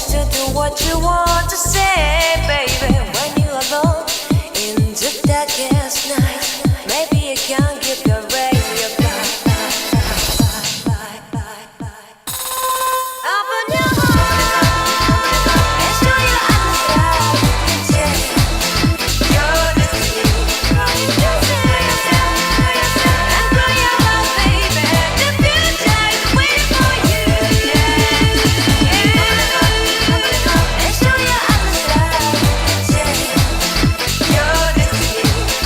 listen to what you want to say, baby. When you're alone in the darkest night, maybe you can't give the radio back. Open your heart and show your understand. Your destiny, and grow your love, baby. The future is waiting for you. And show your understand. Your destiny,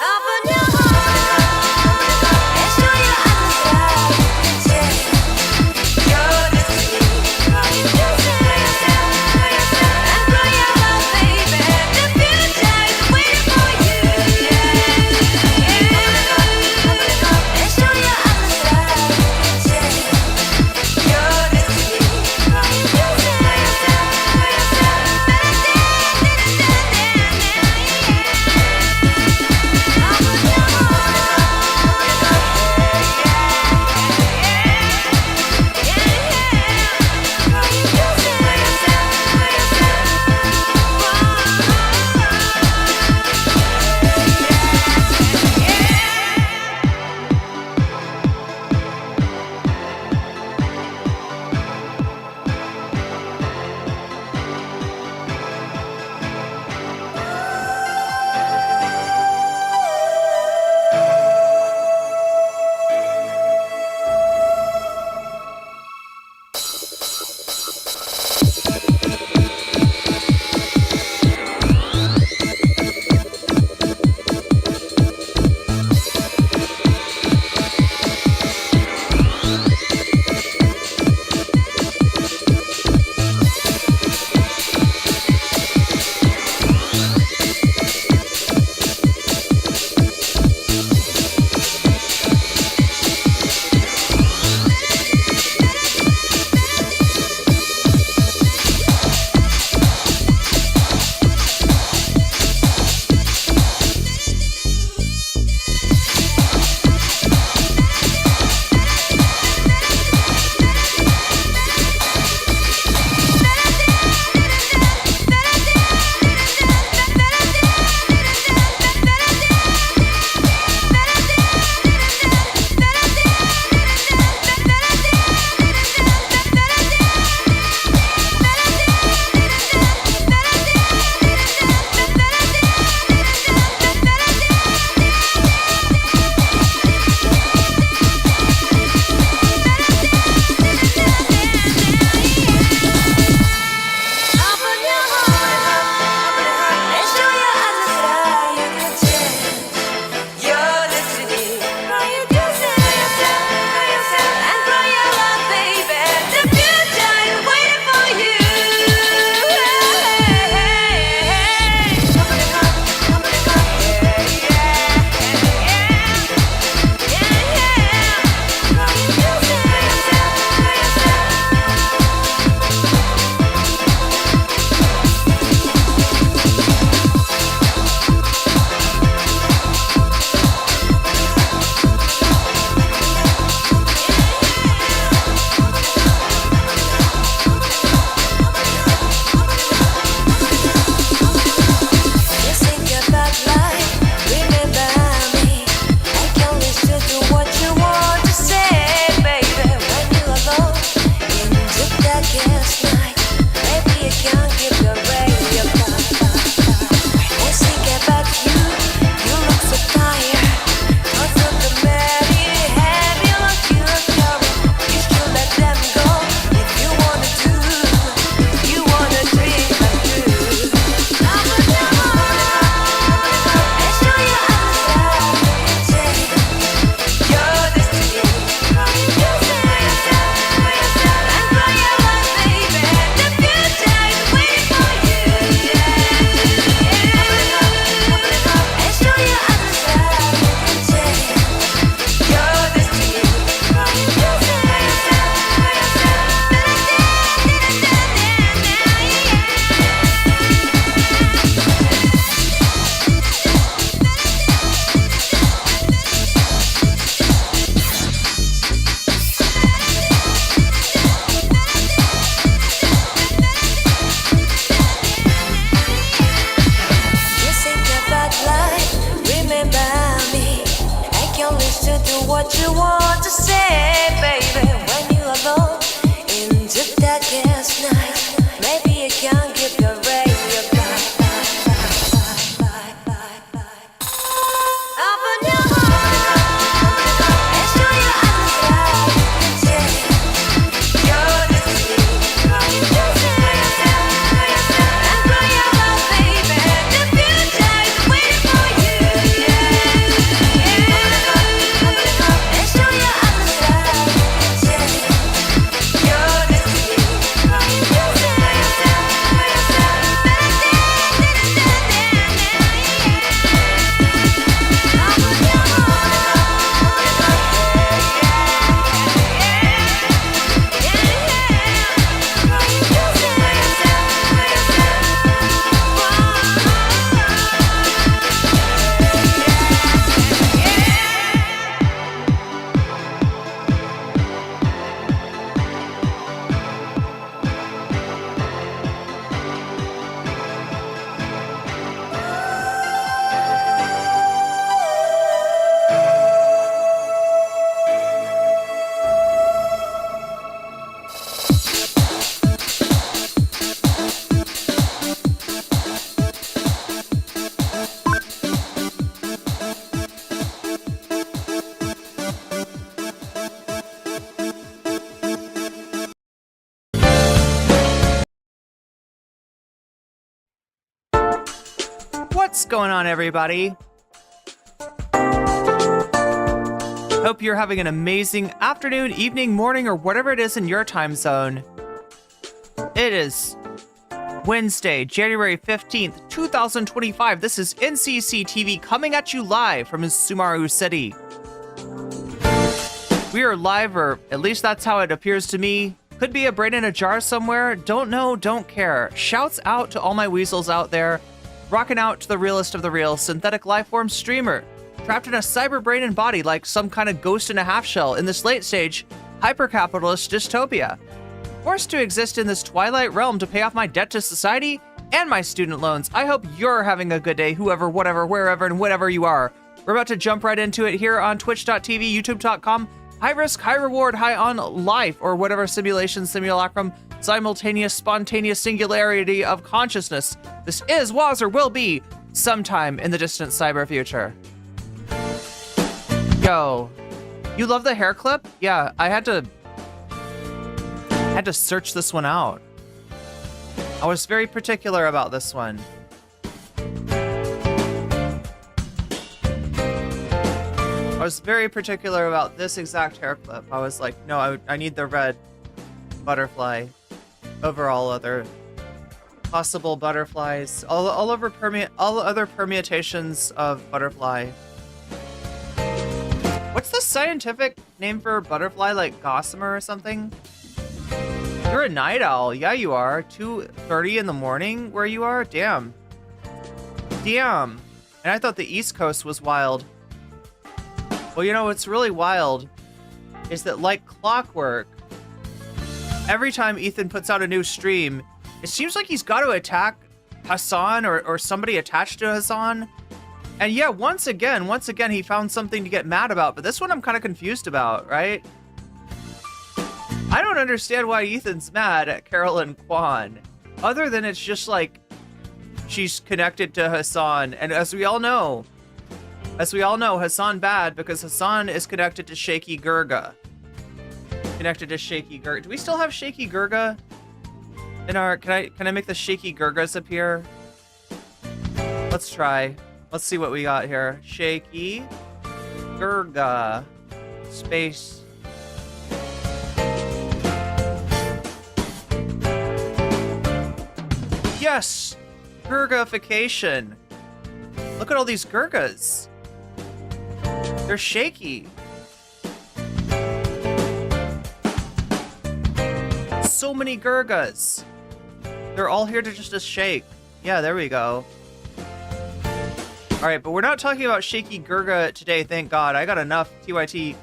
Open your heart. what you want to say, baby, when you're alone in the darkest night. Maybe you can give your radio back. Open your heart and show your eyes change your destiny. And grow your love, baby. The future is waiting for you. And show your eyes change your destiny. What's going on, everybody? Hope you're having an amazing afternoon, evening, morning, or whatever it is in your time zone. It is Wednesday, January 15th, 2025. This is NCC TV coming at you live from Sumaru City. We are live, or at least that's how it appears to me. Could be a brain in a jar somewhere. Don't know, don't care. Shouts out to all my weasels out there. Rocking out to the realest of the real, synthetic lifeform streamer, trapped in a cyber brain and body like some kind of ghost in a half shell in this late stage hyper-capitalist dystopia. Forced to exist in this twilight realm to pay off my debt to society and my student loans. I hope you're having a good day, whoever, whatever, wherever, and whatever you are. We're about to jump right into it here on twitch.tv, youtube.com, high risk, high reward, high on life, or whatever simulation, simulacrum, simultaneous, spontaneous singularity of consciousness this is, was, or will be sometime in the distant cyber future. Yo, you love the hair clip? Yeah, I had to search this one out. I was very particular about this one. I was very particular about this exact hair clip. I was like, no, I need the red butterfly over all other possible butterflies, all other permutations of butterfly. What's the scientific name for butterfly, like gossamer or something? You're a night owl. Yeah, you are. 2:30 in the morning where you are? Damn. Damn. And I thought the East Coast was wild. Well, you know what's really wild is that, like clockwork, every time Ethan puts out a new stream, it seems like he's got to attack Hasan or somebody attached to Hasan. And yeah, once again, he found something to get mad about. But this one I'm kind of confused about, right? I don't understand why Ethan's mad at Caroline Quan, other than it's just like she's connected to Hasan. And as we all know, Hasan bad because Hasan is connected to Shaky Gurga. Do we still have Shaky Gurga in our? Can I make the Shaky Gurgas appear? Let's try. Let's see what we got here. Shaky Gurga space. Yes, Gurgification. Look at all these Gurgas. They're shaky. So many Gurgas. They're all here to just shake. Yeah, there we go. All right, but we're not talking about Shaky Gurga today, thank God. I got enough TYT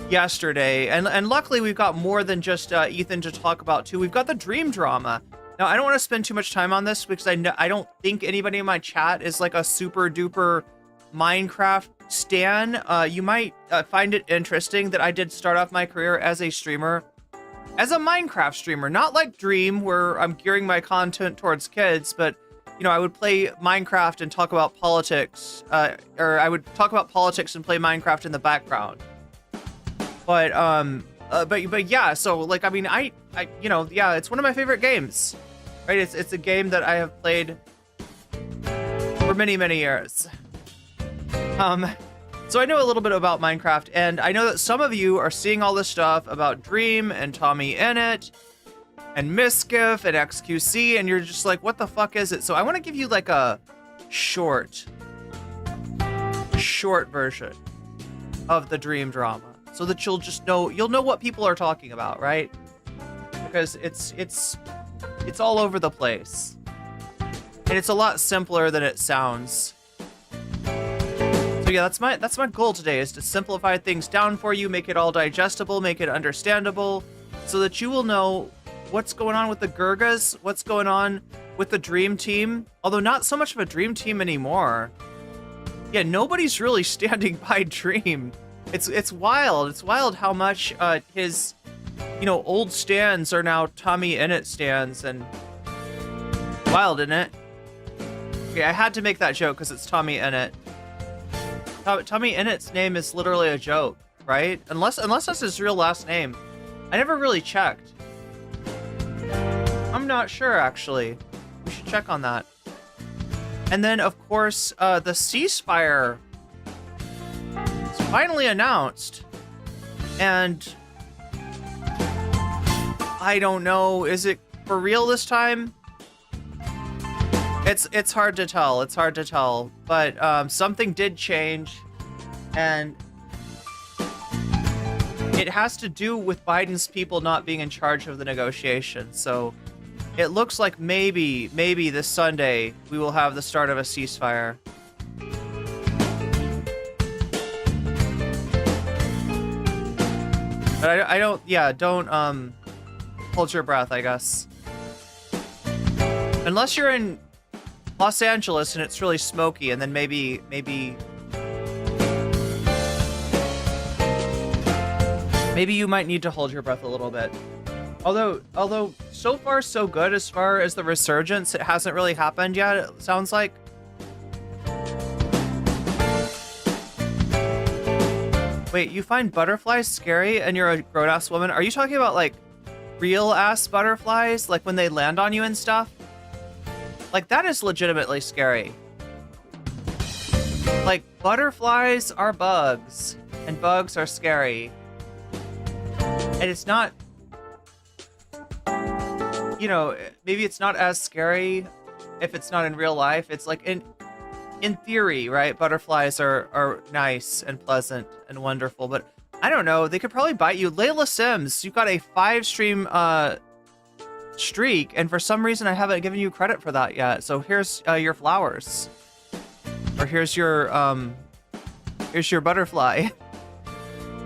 yesterday. And luckily, we've got more than just Ethan to talk about, too. We've got the dream drama. Now, I don't want to spend too much time on this because I don't think anybody in my chat is like a super duper Minecraft Stan, you might find it interesting that I did start off my career as a streamer, as a Minecraft streamer, not like Dream, where I'm gearing my content towards kids, but, you know, I would play Minecraft and talk about politics, or I would talk about politics and play Minecraft in the background. But yeah, so, like, I mean, I you know, yeah, it's one of my favorite games, right? It's a game that I have played for many, many years. So I know a little bit about Minecraft, and I know that some of you are seeing all this stuff about Dream and TommyInnit and Mizkif and XQC, and you're just like, what the fuck is it? So I want to give you like a short version of the Dream drama, so that you'll know what people are talking about, right? Because it's all over the place, and it's a lot simpler than it sounds. So yeah, that's my goal today, is to simplify things down for you, make it all digestible, make it understandable, so that you will know what's going on with the Gurgas, what's going on with the Dream Team, although not so much of a Dream Team anymore. Yeah, nobody's really standing by Dream. It's wild. It's wild how much his, you know, old stands are now TommyInnit stands, and wild, isn't it? Okay, I had to make that joke because it's TommyInnit. TommyInnit's name is literally a joke, right? Unless that's his real last name. I never really checked. I'm not sure, actually. We should check on that. And then, of course, the ceasefire is finally announced. And I don't know, is it for real this time? It's hard to tell. It's hard to tell. But something did change, and it has to do with Biden's people not being in charge of the negotiations. So it looks like maybe this Sunday we will have the start of a ceasefire. But I don't hold your breath, I guess. Unless you're in Los Angeles and it's really smoky, and then maybe you might need to hold your breath a little bit. Although so far so good as far as the resurgence. It hasn't really happened yet, it sounds like. Wait, you find butterflies scary and you're a grown-ass woman? Are you talking about like real-ass butterflies, like when they land on you and stuff? Like, that is legitimately scary. Like, butterflies are bugs, and bugs are scary. And it's not, you know, maybe it's not as scary if it's not in real life. It's like, in theory, right? Butterflies are nice and pleasant and wonderful, but I don't know. They could probably bite you. Layla Sims, you got a 5-stream streak, and for some reason I haven't given you credit for that yet. So here's your flowers, or here's your butterfly.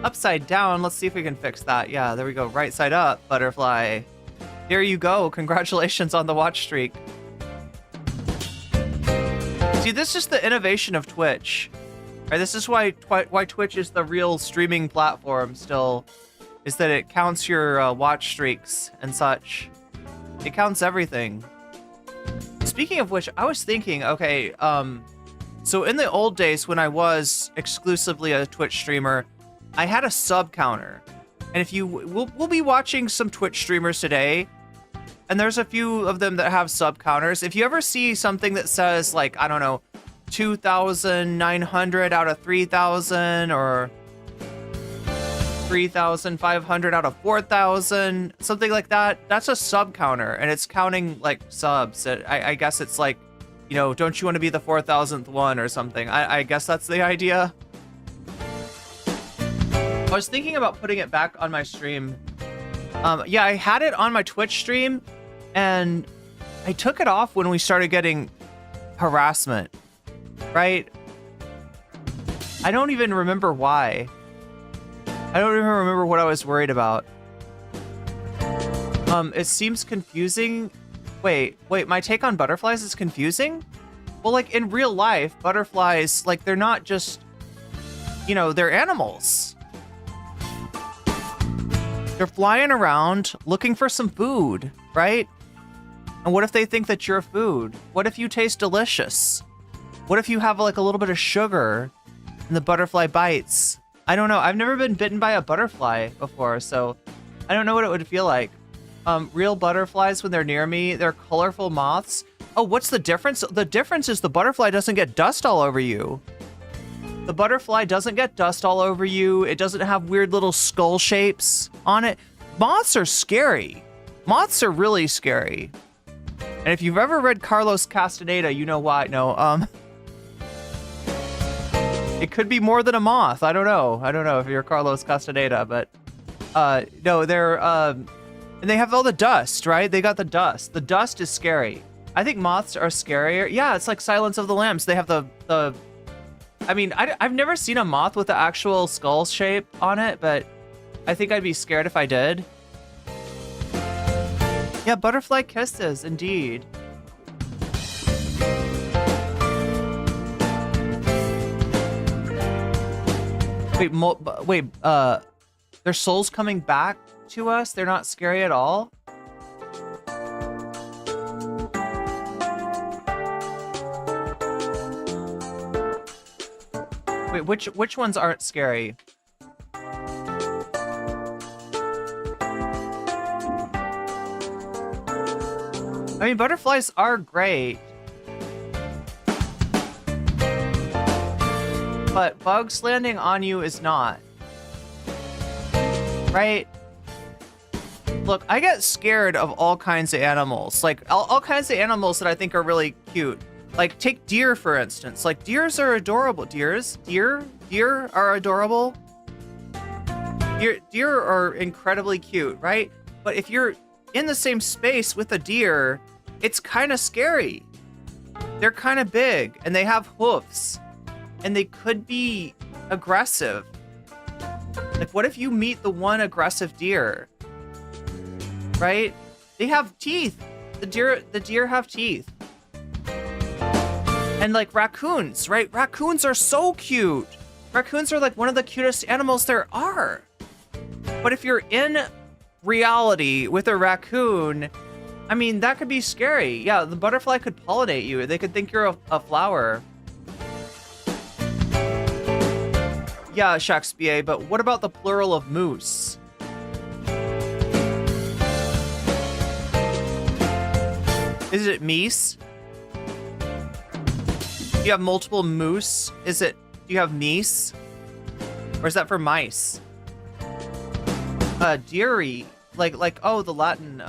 Upside down. Let's see if we can fix that. Yeah, there we go. Right side up, butterfly. There you go. Congratulations on the watch streak. See, this is the innovation of Twitch. Right, this is why Twitch is the real streaming platform still, is that it counts your watch streaks and such. It counts everything. Speaking of which, I was thinking, okay, so in the old days when I was exclusively a Twitch streamer, I had a sub counter. And if you, we'll be watching some Twitch streamers today, and there's a few of them that have sub counters. If you ever see something that says, like, I don't know, 2,900 out of 3,000, or 3,500 out of 4,000, something like that, that's a sub counter, and it's counting like subs. I guess it's like, you know, don't you want to be the 4,000th one or something? I guess that's the idea. I was thinking about putting it back on my stream. Yeah, I had it on my Twitch stream, and I took it off when we started getting harassment, right? I don't even remember why. I don't even remember what I was worried about. It seems confusing. Wait, my take on butterflies is confusing? Well, like, in real life, butterflies, like, they're not just you know, they're animals. They're flying around looking for some food, right? And what if they think that you're food? What if you taste delicious? What if you have like a little bit of sugar in the butterfly bites? I don't know. I've never been bitten by a butterfly before, so I don't know what it would feel like. Real butterflies, when they're near me, they're colorful moths. Oh, what's the difference? The difference is the butterfly doesn't get dust all over you. The butterfly doesn't get dust all over you. It doesn't have weird little skull shapes on it. Moths are scary. Moths are really scary. And if you've ever read Carlos Castaneda, you know why. No, it could be more than a moth. I don't know. I don't know if you're Carlos Castaneda, but no, they're and they have all the dust, right? They got the dust. The dust is scary. I think moths are scarier. Yeah, it's like Silence of the Lambs. They have the I mean, I've never seen a moth with the actual skull shape on it, but I think I'd be scared if I did. Yeah, butterfly kisses, indeed. Wait, their souls coming back to us? They're not scary at all? Wait, which ones aren't scary? I mean, butterflies are great. But bugs landing on you is not. Right? Look, I get scared of all kinds of animals. Like, all kinds of animals that I think are really cute. Like, take deer, for instance. Like, deers are adorable. Deer are adorable. Deer are incredibly cute, right? But if you're in the same space with a deer, it's kind of scary. They're kind of big, and they have hoofs, and they could be aggressive. Like, what if you meet the one aggressive deer? Right? They have teeth. The deer have teeth. And like raccoons, right? Raccoons are so cute. Raccoons are like one of the cutest animals there are. But if you're in reality with a raccoon, I mean, that could be scary. Yeah, the butterfly could pollinate you. They could think you're a flower. Yeah, Shakespeare, but what about the plural of moose? Is it meese? Do you have multiple moose? Do you have meese? Or is that for mice? Deary. Like, oh, the Latin,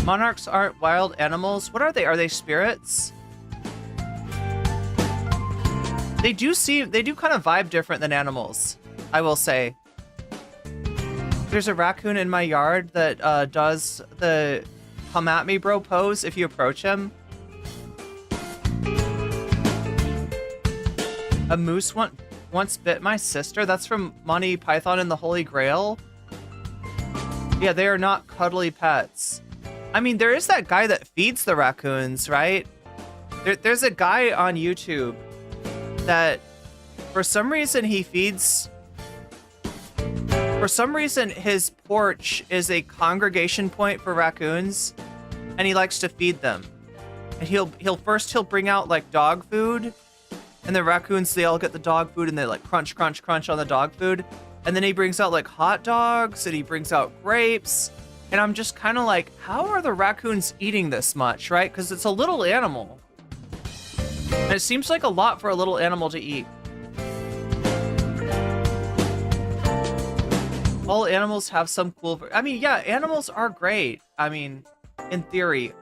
Monarchs aren't wild animals. What are they? Are they spirits? They do kind of vibe different than animals, I will say. There's a raccoon in my yard that does the come at me bro pose if you approach him. A moose once bit my sister. That's from Monty Python and the Holy Grail. Yeah, they are not cuddly pets. I mean, there is that guy that feeds the raccoons, right? There's a guy on YouTube that for some reason he feeds. For some reason his porch is a congregation point for raccoons, and he likes to feed them. And he'll bring out like dog food, and the raccoons, they all get the dog food and they like crunch crunch crunch on the dog food. And then he brings out like hot dogs and he brings out grapes. And I'm just kind of like, how are the raccoons eating this much, right? Because it's a little animal. And it seems like a lot for a little animal to eat. All animals have some cool... I mean, yeah, animals are great. I mean, in theory.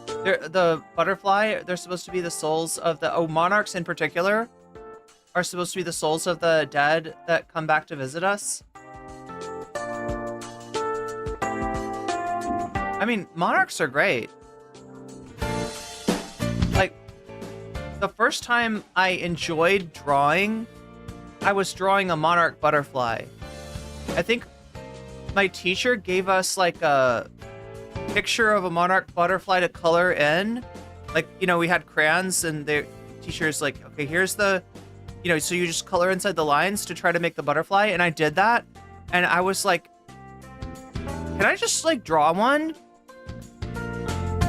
The butterfly, they're supposed to be the souls of the... Oh, monarchs in particular are supposed to be the souls of the dead that come back to visit us. I mean, monarchs are great. Like, the first time I enjoyed drawing, I was drawing a monarch butterfly. I think my teacher gave us like a picture of a monarch butterfly to color in. Like, you know, we had crayons and the teacher's like, okay, here's the, you know, so you just color inside the lines to try to make the butterfly. And I did that. And I was like, can I just like draw one?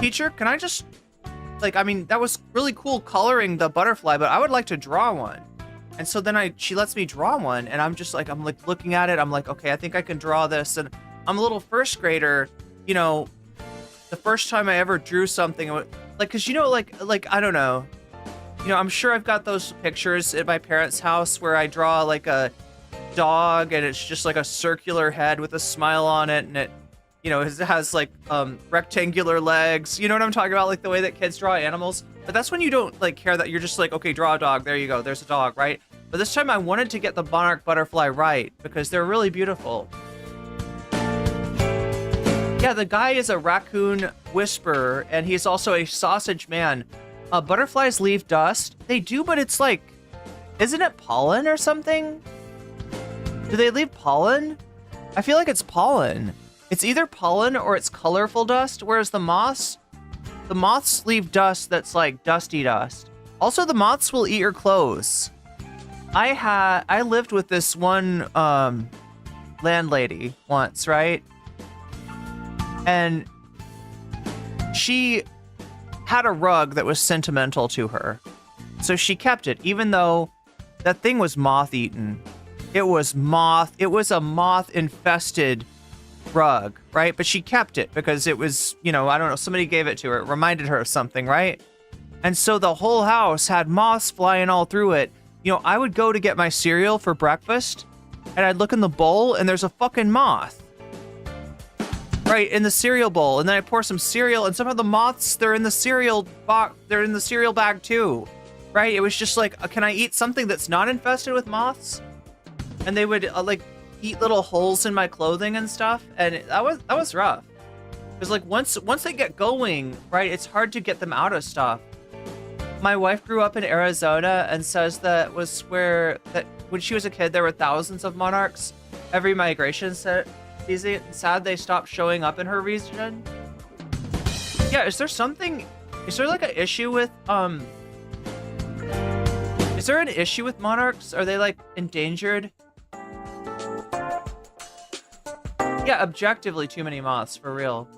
Teacher, can I just like, I mean, that was really cool coloring the butterfly, but I would like to draw one. And so then she lets me draw one, and I'm like looking at it. I'm like, okay, I think I can draw this. And I'm a little first grader, you know, the first time I ever drew something, like, cause you know, like, I don't know, you know, I'm sure I've got those pictures at my parents' house where I draw like a dog and it's just like a circular head with a smile on it. And it, you know, it has like rectangular legs. You know what I'm talking about? Like the way that kids draw animals. But that's when you don't like care, that you're just like, okay, draw a dog. There you go. There's a dog, right? But this time I wanted to get the monarch butterfly right because they're really beautiful. Yeah, the guy is a raccoon whisperer, and he's also a sausage man. Butterflies leave dust. They do, but it's like, isn't it pollen or something? Do they leave pollen? I feel like it's pollen. It's either pollen or it's colorful dust, whereas the moths leave dust that's like dusty dust. Also, the moths will eat your clothes. I lived with this one landlady once, right? And she had a rug that was sentimental to her. So she kept it, even though that thing was moth-eaten. It was a moth-infested rug, right? But she kept it because it was, you know, I don't know, somebody gave it to her. It reminded her of something, right? And so the whole house had moths flying all through it. You know, I would go to get my cereal for breakfast, and I'd look in the bowl, and there's a fucking moth. Right, in the cereal bowl. And then I pour some cereal, and somehow the moths, they're in the cereal box, they're in the cereal bag too. Right? It was just like, can I eat something that's not infested with moths? And they would like eat little holes in my clothing and stuff, and that was rough. Because like once they get going, right, it's hard to get them out of stuff. My wife grew up in Arizona and says that was where that when she was a kid there were thousands of monarchs. Every migration season, sad they stopped showing up in her region. Yeah, is there like an issue with is there an issue with monarchs? Are they like endangered? Yeah, objectively too many moths, for real.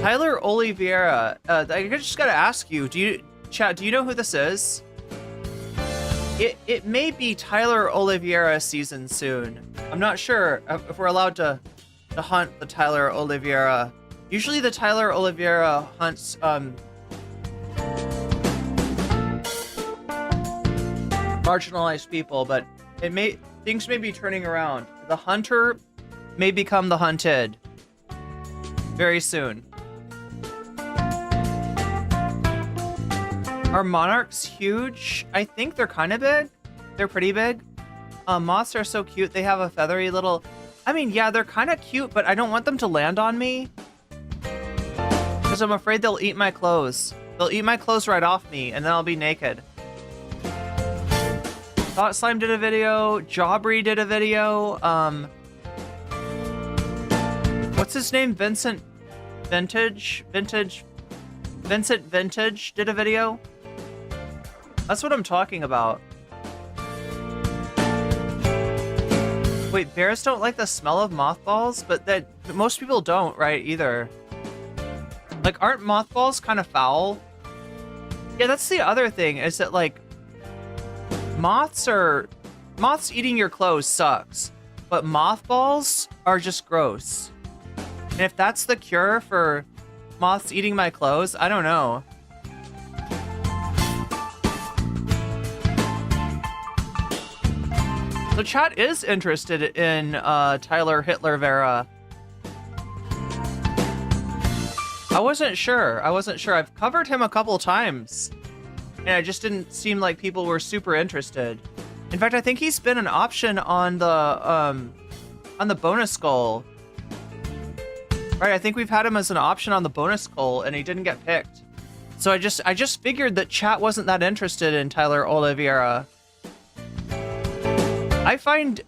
Tyler Oliveira, I just gotta ask you, do you know who this is? It may be Tyler Oliveira season soon. I'm not sure if we're allowed to hunt the Tyler Oliveira. Usually the Tyler Oliveira hunts marginalized people, but things may be turning around. The hunter may become the hunted very soon. Are monarchs huge? I think they're kind of big. They're pretty big. Moths are so cute. They have a feathery little... I mean, yeah, they're kind of cute, but I don't want them to land on me. Because I'm afraid they'll eat my clothes. They'll eat my clothes right off me, and then I'll be naked. Thought Slime did a video. Jawbreed did a video. What's his name? Vincent Vintage did a video. That's what I'm talking about. Wait, bears don't like the smell of mothballs? But that most people don't, right, either. Like, aren't mothballs kind of foul? Yeah, that's the other thing, is that, like, moths eating your clothes sucks. But mothballs are just gross. And if that's the cure for moths eating my clothes, I don't know. The chat is interested in Tyler Hitler Vera. I wasn't sure. I've covered him a couple times, and it just didn't seem like people were super interested. In fact, I think he's been an option on the on the bonus skull. Right, I think we've had him as an option on the bonus skull, and he didn't get picked. So I just figured that chat wasn't that interested in Tyler Oliveira. I find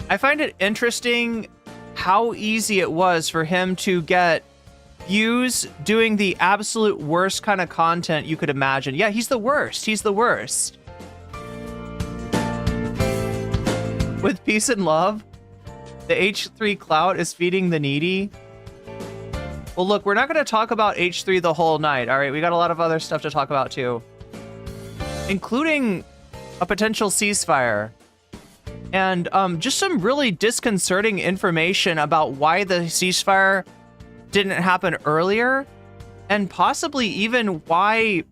it interesting how easy it was for him to get views doing the absolute worst kind of content you could imagine. Yeah, he's the worst. He's the worst. With peace and love, the H3 clout is feeding the needy. Well, look, we're not going to talk about H3 the whole night, all right? We got a lot of other stuff to talk about, too. Including a potential ceasefire. And just some really disconcerting information about why the ceasefire didn't happen earlier. And possibly even why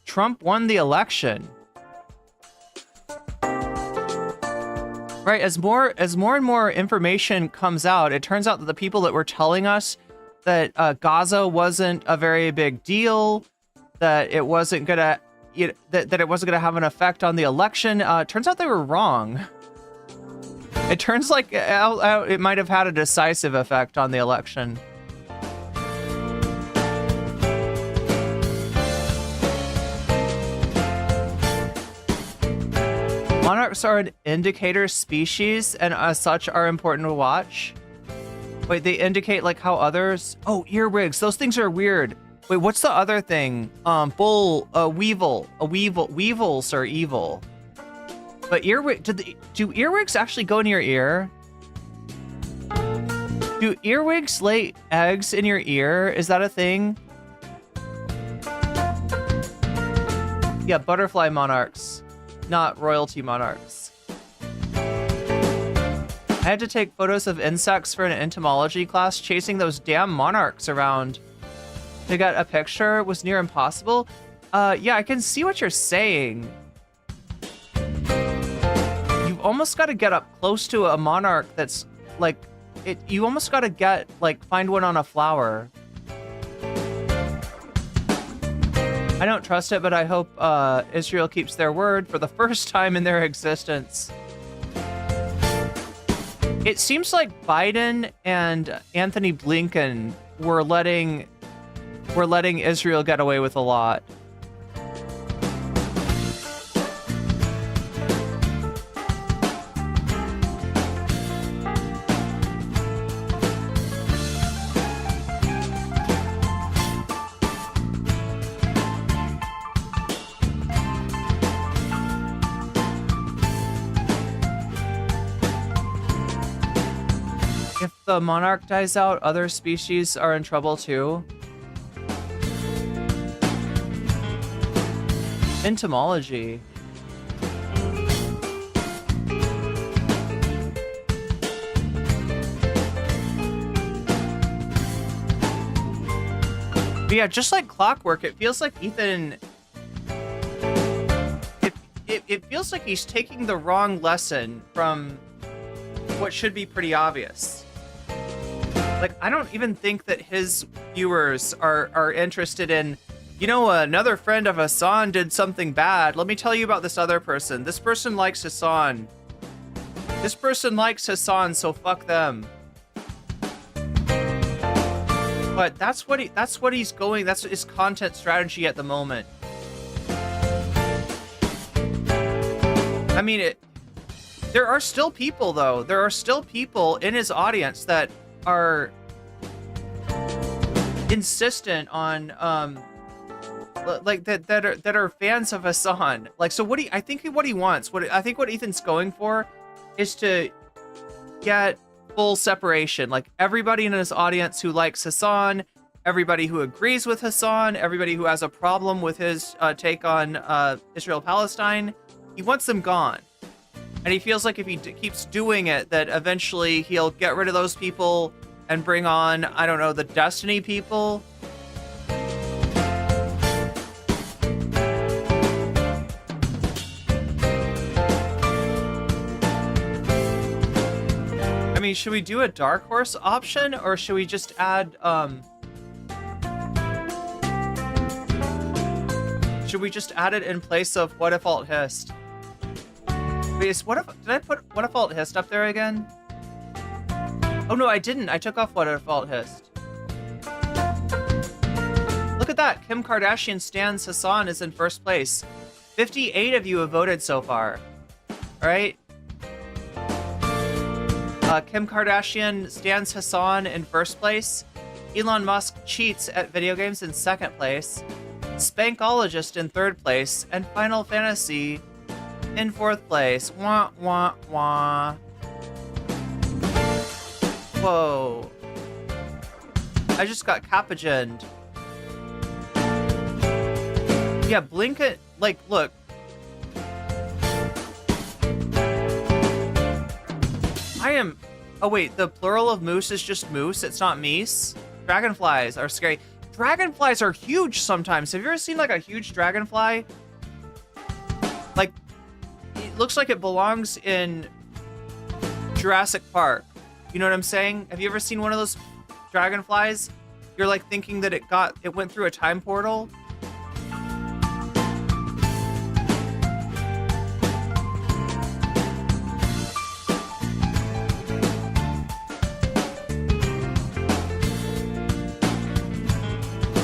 Trump won the election. Right, as more and more information comes out, it turns out that the people that were telling us that Gaza wasn't a very big deal, that it wasn't gonna that it wasn't gonna have an effect on the election, turns out they were wrong. It turns like it might have had a decisive effect on the election. Monarchs are an indicator species and as such are important to watch. Wait, they indicate like how others... Oh, earwigs. Those things are weird. Wait, what's the other thing? Weevil. Weevils are evil. But earwig... Do earwigs actually go in your ear? Do earwigs lay eggs in your ear? Is that a thing? Yeah, butterfly monarchs. Not royalty monarchs. I had to take photos of insects for an entomology class, chasing those damn monarchs around. To get a picture was near impossible. Yeah, I can see what you're saying. You've almost got to get up close to a monarch that's like, you almost got to get, like, find one on a flower. I don't trust it, but I hope Israel keeps their word for the first time in their existence. It seems like Biden and Anthony Blinken were letting Israel get away with a lot. If the monarch dies out, other species are in trouble too. Entomology. But yeah, just like clockwork, it feels like Ethan... It feels like he's taking the wrong lesson from what should be pretty obvious. Like, I don't even think that his viewers are interested in, you know, another friend of Hasan did something bad. Let me tell you about this other person. This person likes Hasan. This person likes Hasan, so fuck them. But that's what he's going. That's his content strategy at the moment. I mean, there are still people, though. There are still people in his audience that are insistent on like that are fans of Hasan. Like, so I think what he wants, what Ethan's going for is to get full separation. Like, everybody in his audience who likes Hasan, everybody who agrees with Hasan, everybody who has a problem with his take on Israel-Palestine, he wants them gone. And he feels like if he keeps doing it, that eventually he'll get rid of those people and bring on, I don't know, the Destiny people. I mean, should we do a Dark Horse option, or should we just add, should we just add it in place of What If Alt Hist? Wait, did I put What If Alt Hist up there again? Oh no, I didn't. I took off what default hissed. Look at that. Kim Kardashian stans Hasan is in first place. 58 of you have voted so far. All right. Kim Kardashian stans Hasan in first place. Elon Musk cheats at video games in second place. Spankologist in third place. And Final Fantasy in fourth place. Wah, wah, wah. Whoa. I just got capagened. Yeah, blink it. Like, look. I am... Oh, wait. The plural of moose is just moose. It's not meese. Dragonflies are scary. Dragonflies are huge sometimes. Have you ever seen, like, a huge dragonfly? Like, it looks like it belongs in Jurassic Park. You know what I'm saying? Have you ever seen one of those dragonflies? You're, like, thinking that it went through a time portal.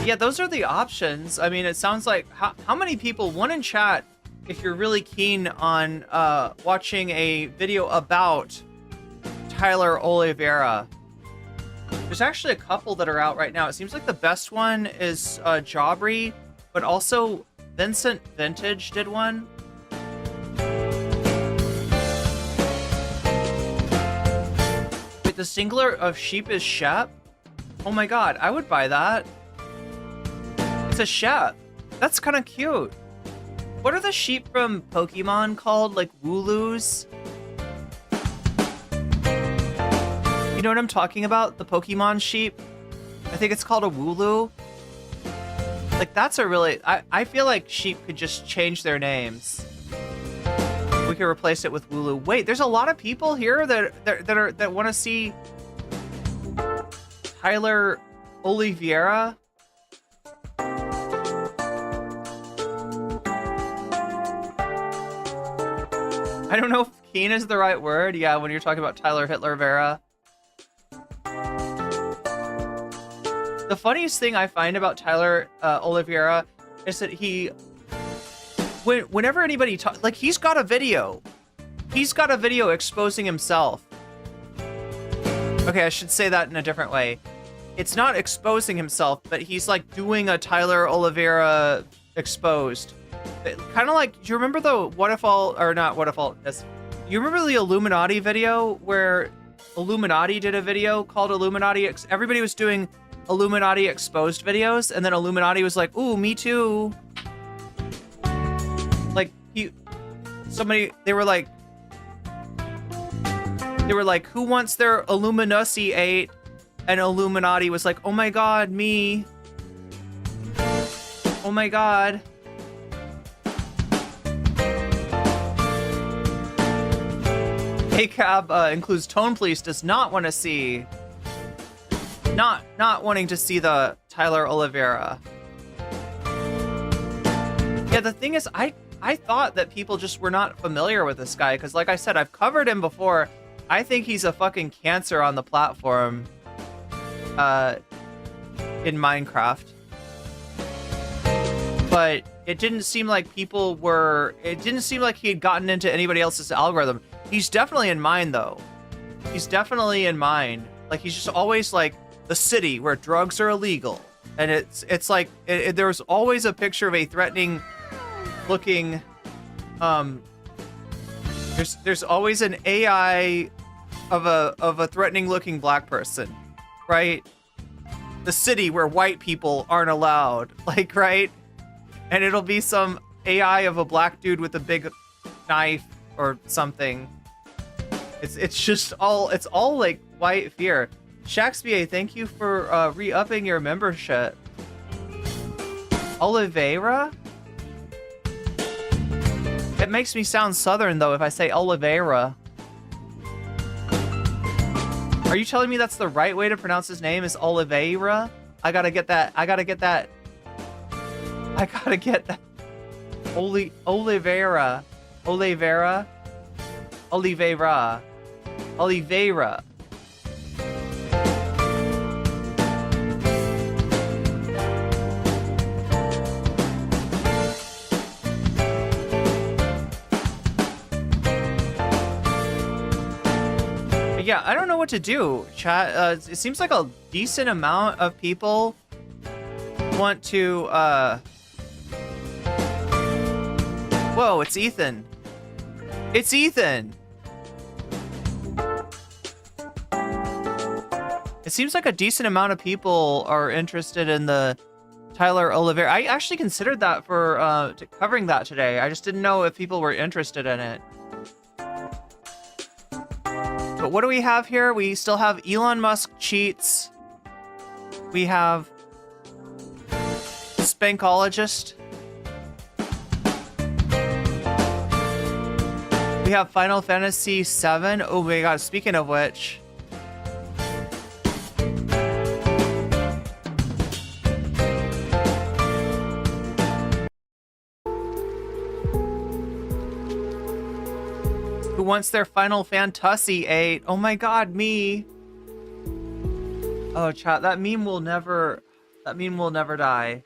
Yeah, those are the options. I mean, it sounds like how many people, one in chat, if you're really keen on watching a video about Tyler Oliveira. There's actually a couple that are out right now. It seems like the best one is Jaubrey, but also Vincent Vintage did one. Wait, the singular of sheep is Shep? Oh my god, I would buy that. It's a Shep. That's kind of cute. What are the sheep from Pokemon called? Like Wooloos? You know what I'm talking about? The Pokemon sheep? I think it's called a Wooloo. Like, that's a really... I feel like sheep could just change their names. We could replace it with Wooloo. Wait, there's a lot of people here that want to see Tyler Oliveira. I don't know if keen is the right word. Yeah, when you're talking about Tyler Hitler Vera. The funniest thing I find about Tyler Oliveira is that whenever anybody talks, like, he's got a video. He's got a video exposing himself. Okay, I should say that in a different way. It's not exposing himself, but he's like doing a Tyler Oliveira exposed. Kind of like, do you remember the what if all, or not what if all, you remember the Illuminati video where Illuminati did a video called Illuminati, everybody was doing Illuminati exposed videos, and then Illuminati was like, ooh, me too. Like, they were like, who wants their Illuminacy ate? And Illuminati was like, oh my god, me. Oh my god. ACAB includes Tone Police does not want to see... Not wanting to see the Tyler Oliveira. Yeah, the thing is, I thought that people just were not familiar with this guy, because like I said, I've covered him before. I think he's a fucking cancer on the platform in Minecraft. But it didn't seem like it didn't seem like he had gotten into anybody else's algorithm. He's definitely in mine, though. He's definitely in mine. Like, he's just always like, the city where drugs are illegal. And it's like, there's always a picture of a threatening looking, there's always an AI of a threatening looking black person, right? The city where white people aren't allowed, like, right? And it'll be some AI of a black dude with a big knife or something. It's all like white fear. Shaxby, thank you for re-upping your membership. Oliveira? It makes me sound southern, though, if I say Oliveira. Are you telling me that's the right way to pronounce his name is Oliveira? I gotta get that. Oliveira. Yeah, I don't know what to do, chat. It seems like a decent amount of people want to, Whoa, it's Ethan. It's Ethan! It seems like a decent amount of people are interested in the Tyler Oliveira. I actually considered that for covering that today. I just didn't know if people were interested in it. But what do we have here? We still have Elon Musk cheats. We have Spankologist. We have Final Fantasy VII. Oh my god, speaking of which. Who wants their Final Fantasy 8? Oh my god, me. Oh chat, that meme will never die.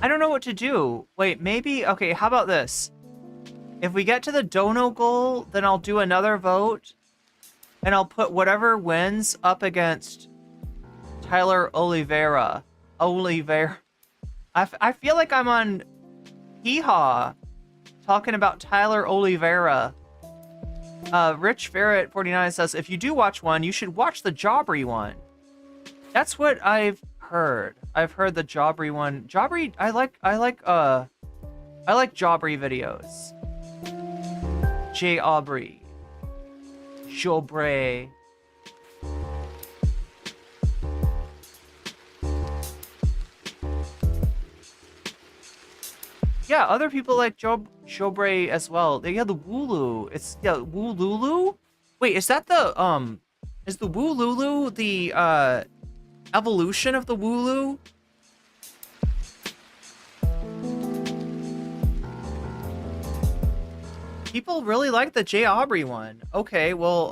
I don't know what to do. Wait, maybe... Okay, how about this? If we get to the dono goal, then I'll do another vote. And I'll put whatever wins up against Tyler Oliveira. I feel like I'm on Hee-Haw talking about Tyler Oliveira. Rich Ferret 49 says, if you do watch one, you should watch the Jobbery one. That's what I've heard. I've heard the Jobbery one. Jobbery, I like Jobbery videos. J Aubrey. Jobre. Yeah, other people like Jobre as well. They have the Wooloo. It's Woolulu? Wait, is that the is the Woolulu the evolution of the Wooloo? People really like the J Aubrey one. Okay, well,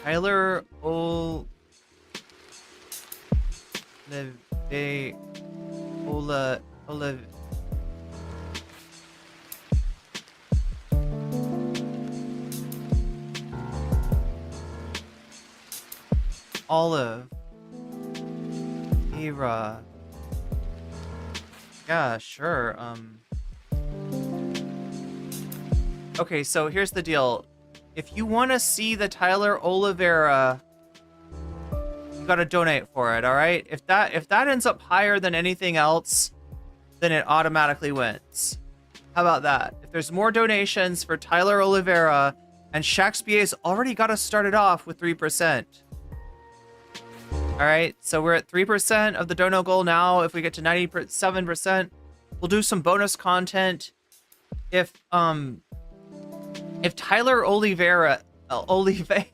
Tyler Oliveira. Yeah, sure. Okay, so here's the deal. If you want to see the Tyler Oliveira, you gotta donate for it, all right? If that ends up higher than anything else, then it automatically wins. How about that? If there's more donations for Tyler Oliveira, and Shakespeare's already got us started off with 3%. All right, so we're at 3% of the dono goal now. If we get to 97%, we'll do some bonus content. If Tyler Oliveira, Oliveira,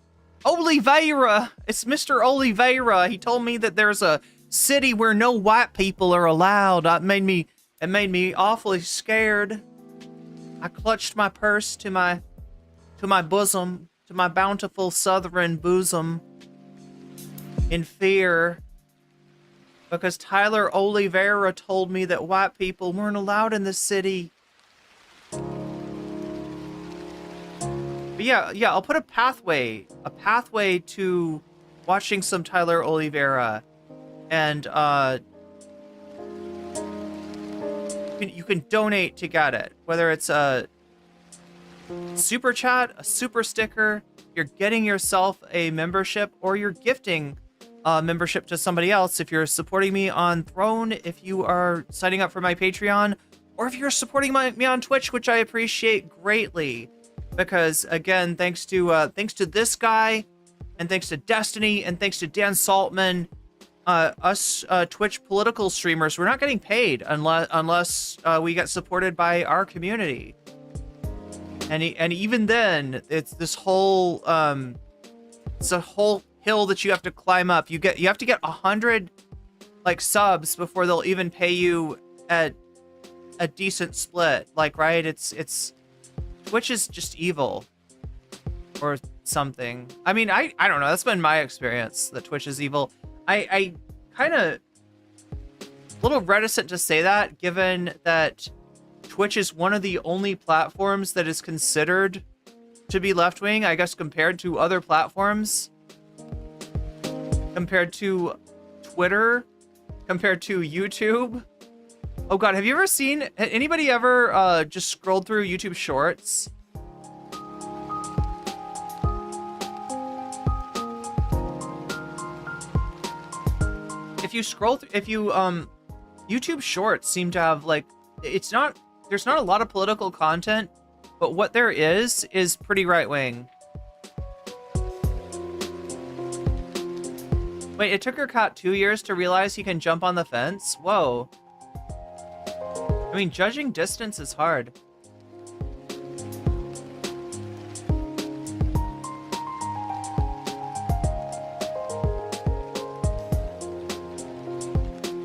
it's Mr. Oliveira. He told me that there's a city where no white people are allowed. It made me awfully scared. I clutched my purse to my bosom, to my bountiful southern bosom, in fear, because Tyler Oliveira told me that white people weren't allowed in the city. But yeah, I'll put a pathway to watching some Tyler Oliveira, and you can donate to get it, whether it's a super chat, a super sticker, you're getting yourself a membership, or you're gifting membership to somebody else if you're supporting me on Throne, if you are signing up for my Patreon, or if you're supporting me on Twitch, which I appreciate greatly. because again, thanks to this guy, and thanks to Destiny, and thanks to Dan Saltman, us Twitch political streamers, we're not getting paid unless we get supported by our community. And even then, it's this whole it's a whole hill that you have to climb up. You have to get 100 like subs before they'll even pay you at a decent split. Like, right? It's Twitch is just evil or something. I mean, I don't know. That's been my experience, that Twitch is evil. I kind of a little reticent to say that, given that Twitch is one of the only platforms that is considered to be left-wing, I guess, compared to other platforms, compared to Twitter, compared to YouTube. Oh god, have you ever seen, anybody ever just scrolled through YouTube Shorts? If you scroll through, YouTube Shorts seem to have, like, there's not a lot of political content, but what there is pretty right-wing. Wait, it took your cat 2 years to realize he can jump on the fence? Whoa. I mean, judging distance is hard.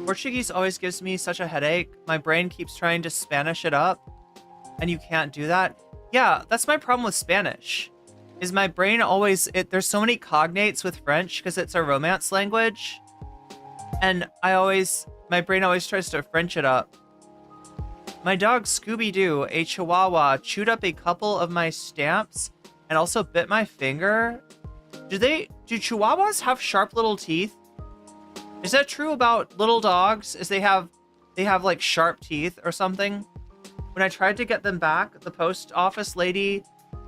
Portuguese always gives me such a headache. My brain keeps trying to Spanish it up, and you can't do that. Yeah, that's my problem with Spanish. Is my brain always, there's so many cognates with French because it's a romance language, and my brain always tries to French it up. My dog Scooby-Doo, a Chihuahua, chewed up a couple of my stamps and also bit my finger. Do Chihuahuas have sharp little teeth? Is that true about little dogs? Is they have like sharp teeth or something? When I tried to get them back, the post office lady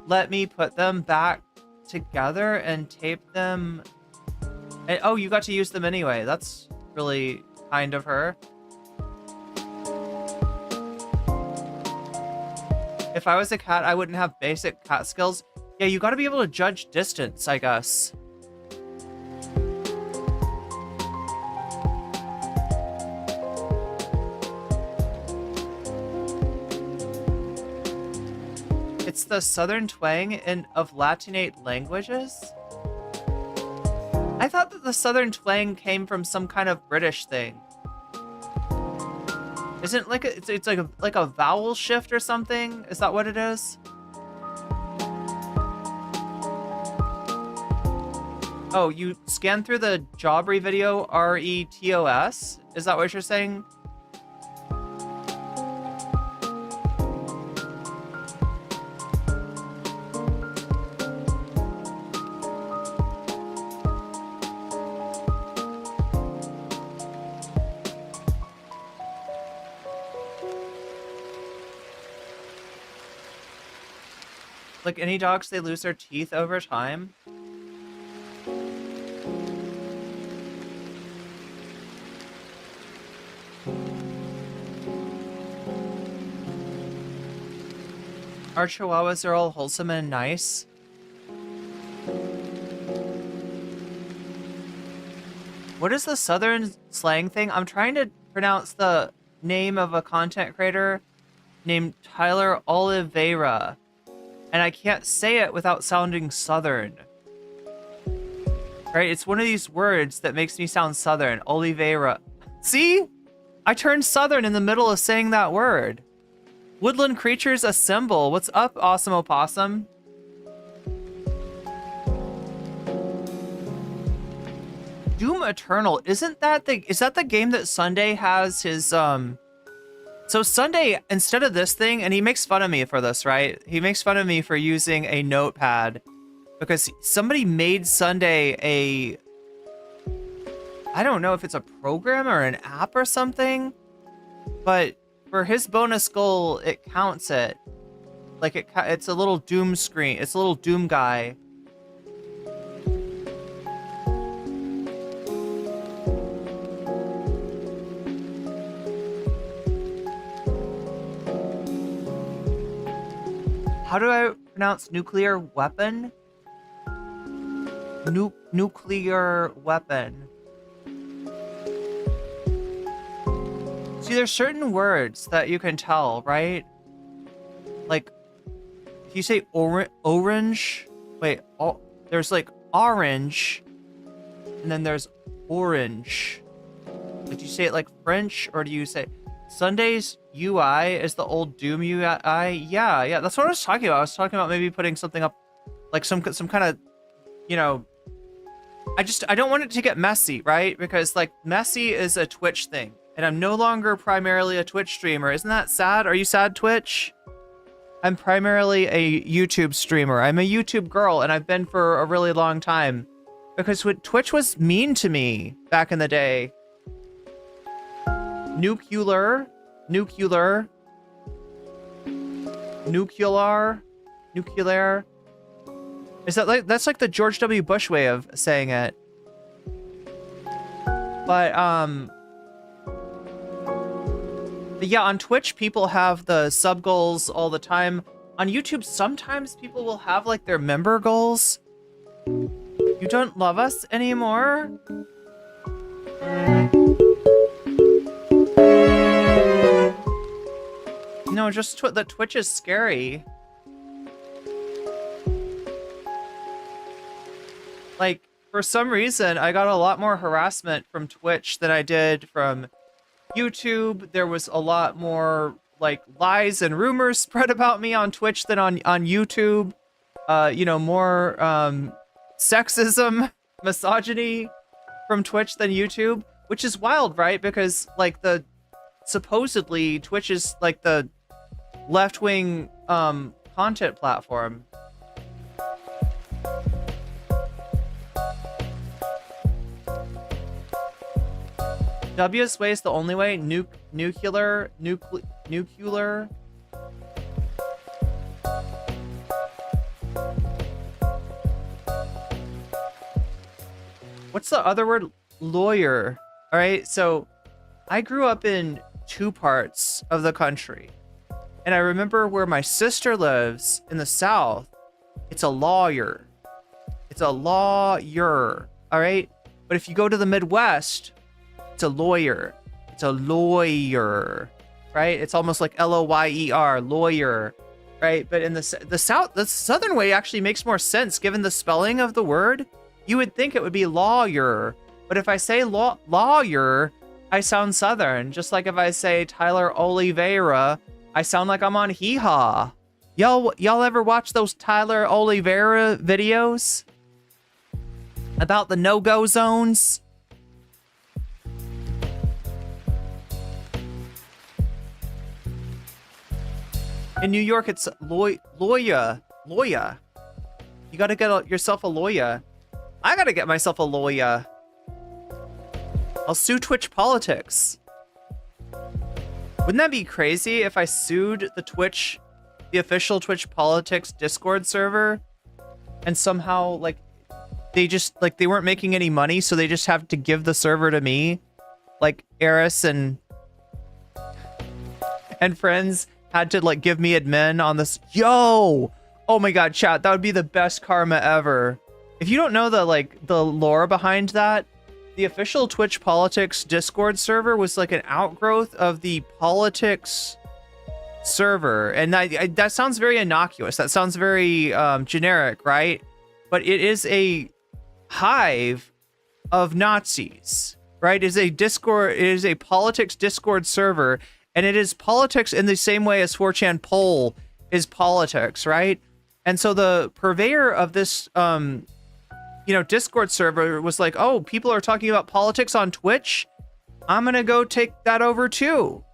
let me put them back together and tape them. And, oh, you got to use them anyway. That's really kind of her. If I was a cat, I wouldn't have basic cat skills. Yeah, you got to be able to judge distance, I guess. It's the southern twang of Latinate languages? I thought that the southern twang came from some kind of British thing. Isn't like it's like a vowel shift or something? Is that what it is? Oh, you scanned through the Jobry video, RETOS? Is that what you're saying? Like any dogs, they lose their teeth over time. Our Chihuahuas are all wholesome and nice. What is the southern slang thing? I'm trying to pronounce the name of a content creator named Tyler Oliveira, and I can't say it without sounding southern. Right? It's one of these words that makes me sound southern. Oliveira. See? I turned southern in the middle of saying that word. Woodland creatures assemble. What's up, Awesome Opossum? Doom Eternal. Is that the game that Sunday has his So Sunday, instead of this thing, and he makes fun of me for this, right? He makes fun of me for using a notepad because somebody made Sunday I don't know if it's a program or an app or something, but for his bonus goal, it counts it. Like it's a little Doom screen. It's a little Doom guy. How do I pronounce nuclear weapon? Nuclear weapon. See, there's certain words that you can tell, right? Like, if you say orange, wait, there's like orange, and then there's orange. Like, do you say it like French, or do you say Sunday's UI is the old Doom UI? Yeah, that's what I was talking about. I was talking about maybe putting something up, like some kind of, you know, I don't want it to get messy, right? Because like messy is a Twitch thing, and I'm no longer primarily a Twitch streamer. Isn't that sad? Are you sad, Twitch? I'm primarily a YouTube streamer. I'm a YouTube girl, and I've been for a really long time. Because Twitch was mean to me back in the day. Nuclear. Is that like, that's like the George W. Bush way of saying it. But yeah, on Twitch, people have the sub goals all the time. On YouTube, sometimes people will have like their member goals. You don't love us anymore? No, just that Twitch is scary. Like, for some reason, I got a lot more harassment from Twitch than I did from YouTube. There was a lot more, like, lies and rumors spread about me on Twitch than on YouTube. You know, more, sexism, misogyny from Twitch than YouTube, which is wild, right? Because, like, supposedly, Twitch is, like, the left-wing, content platform. W's way is the only way. Nuclear. What's the other word? Lawyer. All right. So I grew up in two parts of the country, and I remember where my sister lives in the South. It's a lawyer. It's a lawyer. All right. But if you go to the Midwest, it's a lawyer. It's a lawyer, right? It's almost like L-O-Y-E-R, lawyer, right? But in the South, the Southern way actually makes more sense given the spelling of the word. You would think it would be lawyer, but if I say lawyer, I sound Southern. Just like if I say Tyler Oliveira, I sound like I'm on Hee Haw. Y'all ever watch those Tyler Oliveira videos about the no-go zones? In New York, it's lawyer. You gotta get yourself a lawyer. I gotta get myself a lawyer. I'll sue Twitch Politics. Wouldn't that be crazy if I sued the official Twitch Politics Discord server, and somehow, like, they weren't making any money, so they just have to give the server to me? Like, Eris and friends had to, like, give me admin on this. Yo! Oh my god, chat, that would be the best karma ever. If you don't know the lore behind that, the official Twitch Politics Discord server was like an outgrowth of the Politics server. And that sounds very innocuous. That sounds very generic, right? But it is a hive of Nazis, right? It is a Politics Discord server. And it is politics in the same way as 4chan poll is politics, right? And so the purveyor of this, Discord server was like, oh, people are talking about politics on Twitch. I'm going to go take that over too.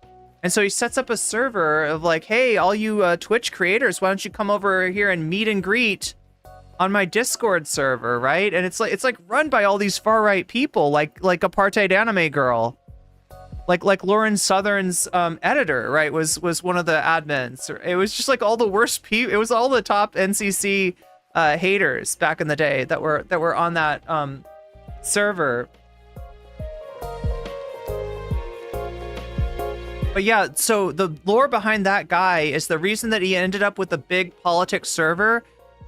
And so he sets up a server of like, hey, all you Twitch creators, why don't you come over here and meet and greet on my Discord server, right? And it's like run by all these far right people, like Apartheid Anime Girl. Like Lauren Southern's editor, right, was one of the admins. It was just like all the worst people. It was all the top NCC haters back in the day that were on that server. But yeah, so the lore behind that guy is the reason that he ended up with a big politics server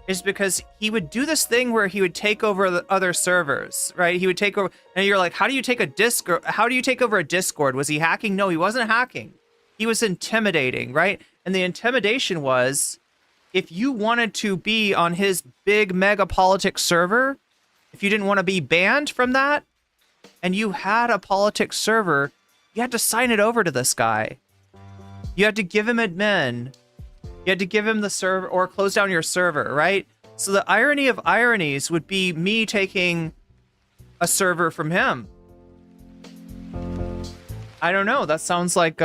is because he would do this thing where he would take over the other servers, right? He would take over, and you're like, how do you take over a Discord? Was he hacking? No, he wasn't hacking. He was intimidating, right? And the intimidation was, if you wanted to be on his big mega politics server, if you didn't want to be banned from that, and you had a politics server, you had to sign it over to this guy. You had to give him admin. You had to give him the server or close down your server, right? So the irony of ironies would be me taking a server from him. I don't know. That sounds like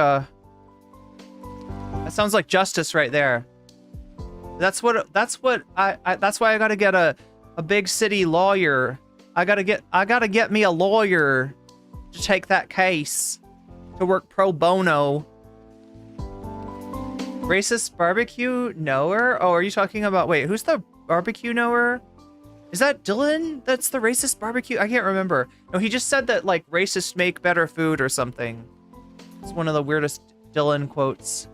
justice right there. That's why I gotta get a big city lawyer. I gotta get me a lawyer to take that case, to work pro bono. Racist barbecue knower? Oh, are you talking about, wait, who's the barbecue knower? Is that Dylan? That's the racist barbecue? I can't remember. No, he just said that, like, racists make better food or something. It's one of the weirdest Dylan quotes.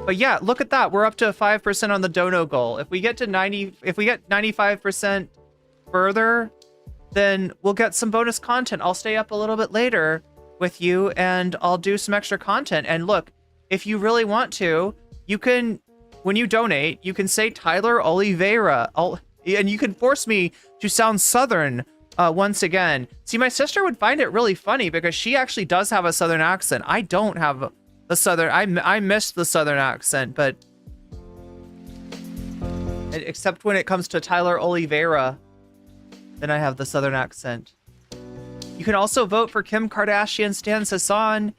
But yeah, look at that. We're up to 5% on the dono goal. If we get to 95% further, then we'll get some bonus content. I'll stay up a little bit later with you and I'll do some extra content. And look, if you really want to, you can, when you donate, you can say Tyler Oliveira. And you can force me to sound Southern once again. See, my sister would find it really funny because she actually does have a Southern accent. I don't have the Southern, I missed the Southern accent, but except when it comes to Tyler Oliveira, then I have the Southern accent. You can also vote for Kim Kardashian Stans Hasan.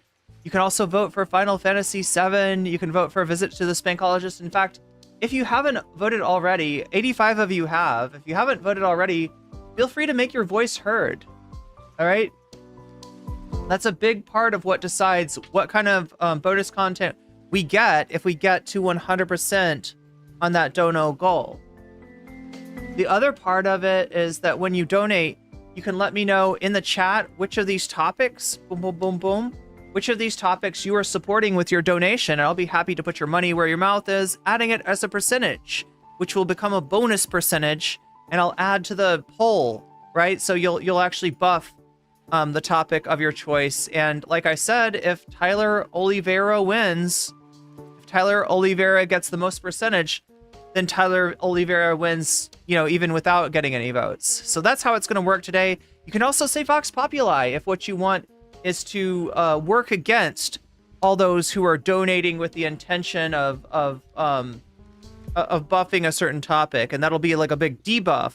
You can also vote for Final Fantasy VII. You can vote for a visit to the Spankologist. In fact, if you haven't voted already, 85 of you have. If you haven't voted already, feel free to make your voice heard. All right? That's a big part of what decides what kind of bonus content we get if we get to 100% on that dono goal. The other part of it is that when you donate, you can let me know in the chat which of these topics, boom, boom, boom, boom, which of these topics you are supporting with your donation. And I'll be happy to put your money where your mouth is, adding it as a percentage, which will become a bonus percentage. And I'll add to the poll, right? So you'll actually buff the topic of your choice. And like I said, if Tyler Oliveira wins, if Tyler Oliveira gets the most percentage, then Tyler Oliveira wins, you know, even without getting any votes. So that's how it's going to work today. You can also say Vox Populi if what you want is to work against all those who are donating with the intention of buffing a certain topic, and that'll be like a big debuff.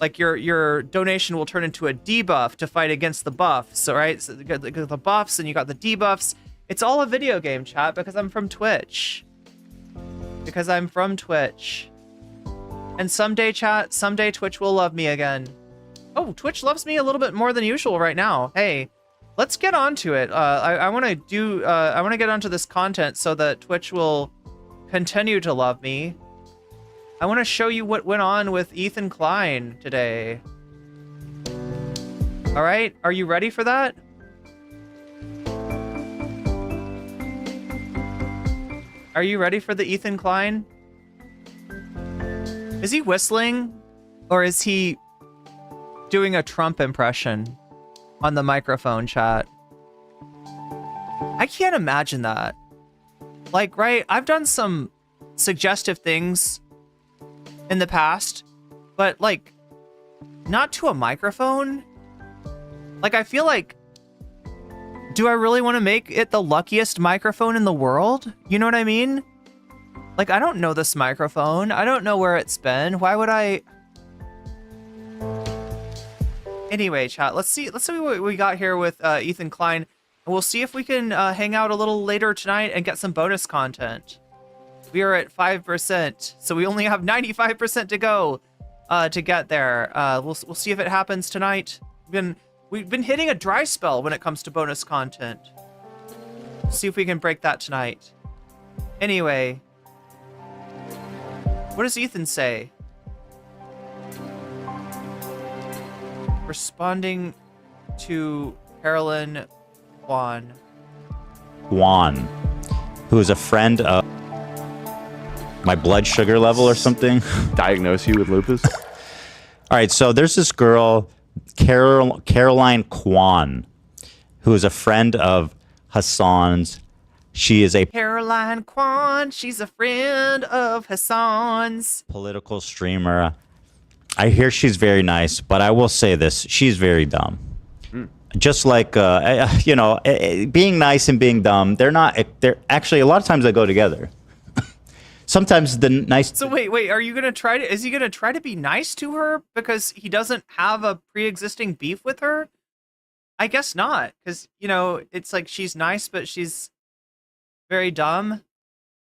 Like your donation will turn into a debuff to fight against the buffs. All right, so you got the buffs and you got the debuffs. It's all a video game, chat, because I'm from Twitch. Because I'm from Twitch. And someday, chat, someday Twitch will love me again. Oh, Twitch loves me a little bit more than usual right now. Hey, let's get on to it. I want to get onto this content so that Twitch will continue to love me. I want to show you what went on with Ethan Klein today. All right, are you ready for that? Are you ready for the Ethan Klein? Is he whistling or is he doing a Trump impression on the microphone, chat? I can't imagine that. Like, right, I've done some suggestive things in the past, but like not to a microphone. Like, I feel like, do I really want to make it the luckiest microphone in the world? You know what I mean? Like, I don't know this microphone. I don't know where it's been. Why would I? Anyway, chat, let's see what we got here with Ethan Klein. And we'll see if we can hang out a little later tonight and get some bonus content. We are at 5%, so we only have 95% to go to get there. We'll see if it happens tonight. We've been hitting a dry spell when it comes to bonus content. See if we can break that tonight. Anyway, what does Ethan say? Responding to Caroline Quan. Kwan, who is a friend of my blood sugar level or something. Diagnose you with lupus? All right, so there's this girl, Caroline Kwan, who is a friend of Hasan's. She is a Caroline Quan, she's a friend of Hasan's. political streamer. I hear she's very nice, but I will say this: she's very dumb. Just like being nice and being dumb, they're actually a lot of times they go together. Sometimes the nice. So wait, is he gonna try to be nice to her because he doesn't have a pre-existing beef with her? I guess not, because it's like she's nice, but she's very dumb.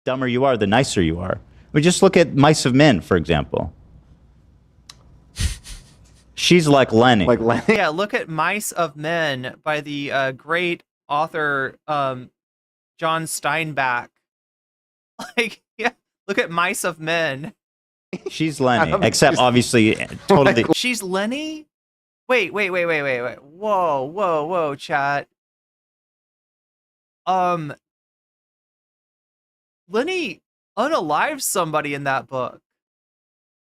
Dumber you are, the nicer you are. We just look at Mice of Men, for example. She's like Lenny. Like Lenny? Yeah, look at Mice of Men by the great author John Steinbeck. Like, yeah, look at Mice of Men. She's Lenny, except obviously totally. She's Lenny? Wait. Whoa, chat. Lenny unalives somebody in that book.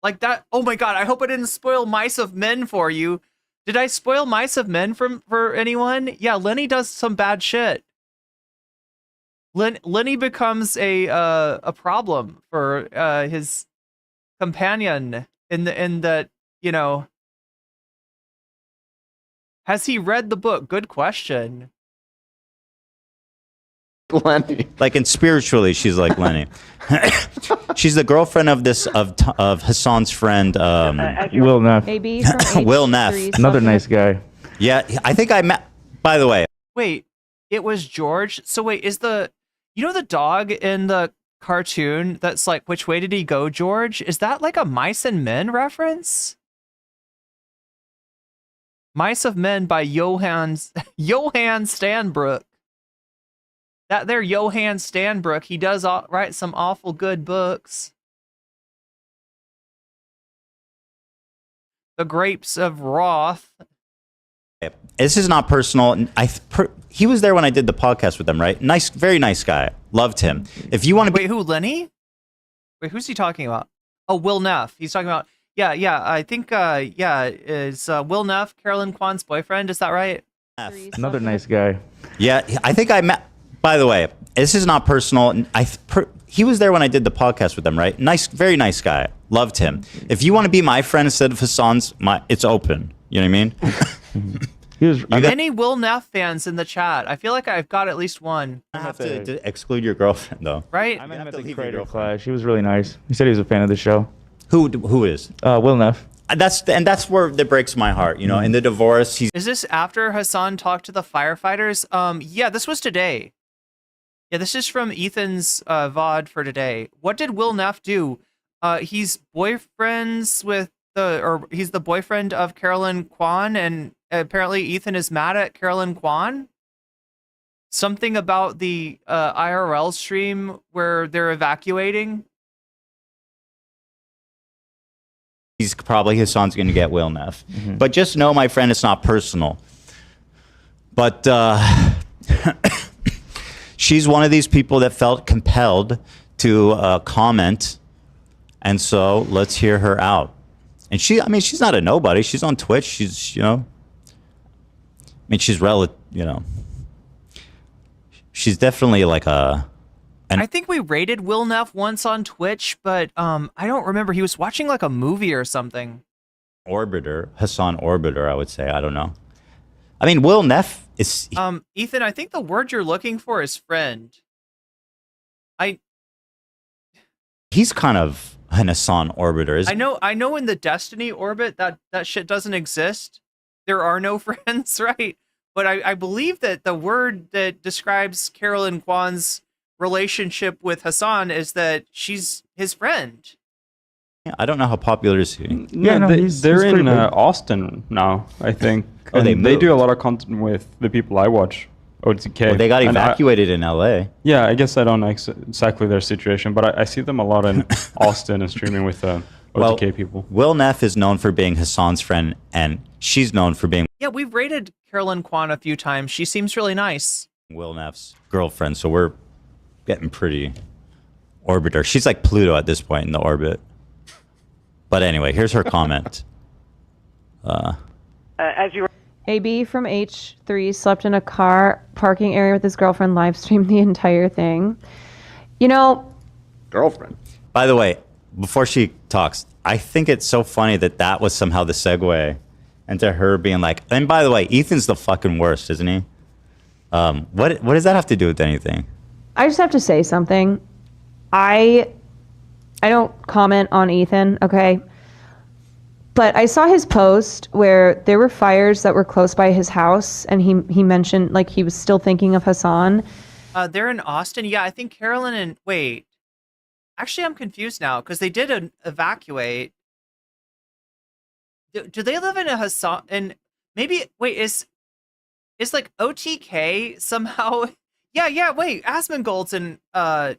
Like that. Oh my god, I hope I didn't spoil Mice of Men for you. Did I spoil Mice of Men for anyone? Yeah, Lenny does some bad shit. Lenny becomes a problem for his companion in that, has he read the book? Good question. Lenny. Like, and spiritually, she's like Lenny. She's the girlfriend of Hasan's friend, Will Neff. AB from Will Neff. H3 Another talking- nice guy. Yeah, I think I met. By the way, Wait, it was George. So wait, is the dog in the cartoon that's like, which way did he go, George? Is that like a Mice and Men reference? Mice of Men by Johann Stanbrook. That there Johann Stanbrook, he does write some awful good books. The Grapes of Wrath. this is not personal. He was there when I did the podcast with him, right? Nice, very nice guy. Loved him. If you want to Wait, who, Lenny? Wait, who's he talking about? Oh, Will Neff. He's talking about, yeah, I think, is Will Neff Caroline Quan's boyfriend? Is that right? Another nice guy. Yeah, I think I met. By the way, this is not personal. He was there when I did the podcast with him, right? Nice, very nice guy. Loved him. If you want to be my friend instead of Hasan's, it's open. You know what I mean? Any Will Neff fans in the chat? I feel like I've got at least one. I have to exclude your girlfriend, though. Right? I met him at the creator class. He was really nice. He said he was a fan of the show. Who is? Will Neff. That's where that breaks my heart. You know, in the divorce, Is this after Hasan talked to the firefighters? Yeah, this was today. Yeah, this is from Ethan's VOD for today. What did Will Neff do? He's boyfriends with he's the boyfriend of Caroline Quan, and apparently Ethan is mad at Caroline Quan. Something about the IRL stream where they're evacuating. he's probably his son's going to get Will Neff. Mm-hmm. But just know, my friend, it's not personal. But she's one of these people that felt compelled to comment. And so let's hear her out. And she's not a nobody. She's on Twitch. She's, she's definitely like I think we rated Will Neff once on Twitch, but I don't remember. He was watching like a movie or something. Hasan Orbiter, I would say. I don't know. I mean, Will Neff is... Ethan, I think the word you're looking for is friend. He's kind of an Hasan Orbiter. I know in the Destiny orbit that shit doesn't exist. There are no friends, right? But I believe that the word that describes Caroline Quan's relationship with Hasan is that she's his friend. I don't know how popular is he. Yeah, no, they're he's in pretty big. Austin now, I think. Oh, and they do a moved. lot of content with the people I watch. OTK. Well, they got And evacuated in LA. yeah, I guess I don't know exactly their situation, but I see them a lot in Austin and streaming with OTK people. Will Neff is known for being Hasan's friend, and she's known for being... Yeah, we've rated Caroline Quan a few times. She seems really nice. Will Neff's girlfriend, so we're getting pretty orbiter. She's like Pluto at this point in the orbit. But anyway, here's her comment. As you were AB from H3 slept in a car parking area with his girlfriend, live streamed the entire thing. You know, Girlfriend. By the way, before she talks, I think it's so funny that that was somehow the segue into her being like, and by the way, Ethan's the fucking worst, isn't he? What does that have to do with anything? I just have to say something. I don't comment on Ethan, okay? But I saw his post where there were fires that were close by his house, and he mentioned like he was still thinking of Hasan. They're in Austin. Yeah, I think Caroline and wait. Actually, I'm confused now because they did evacuate. Do they live in a Hasan? And maybe wait, is like OTK somehow? Yeah. Wait, Asmongold's in OTK.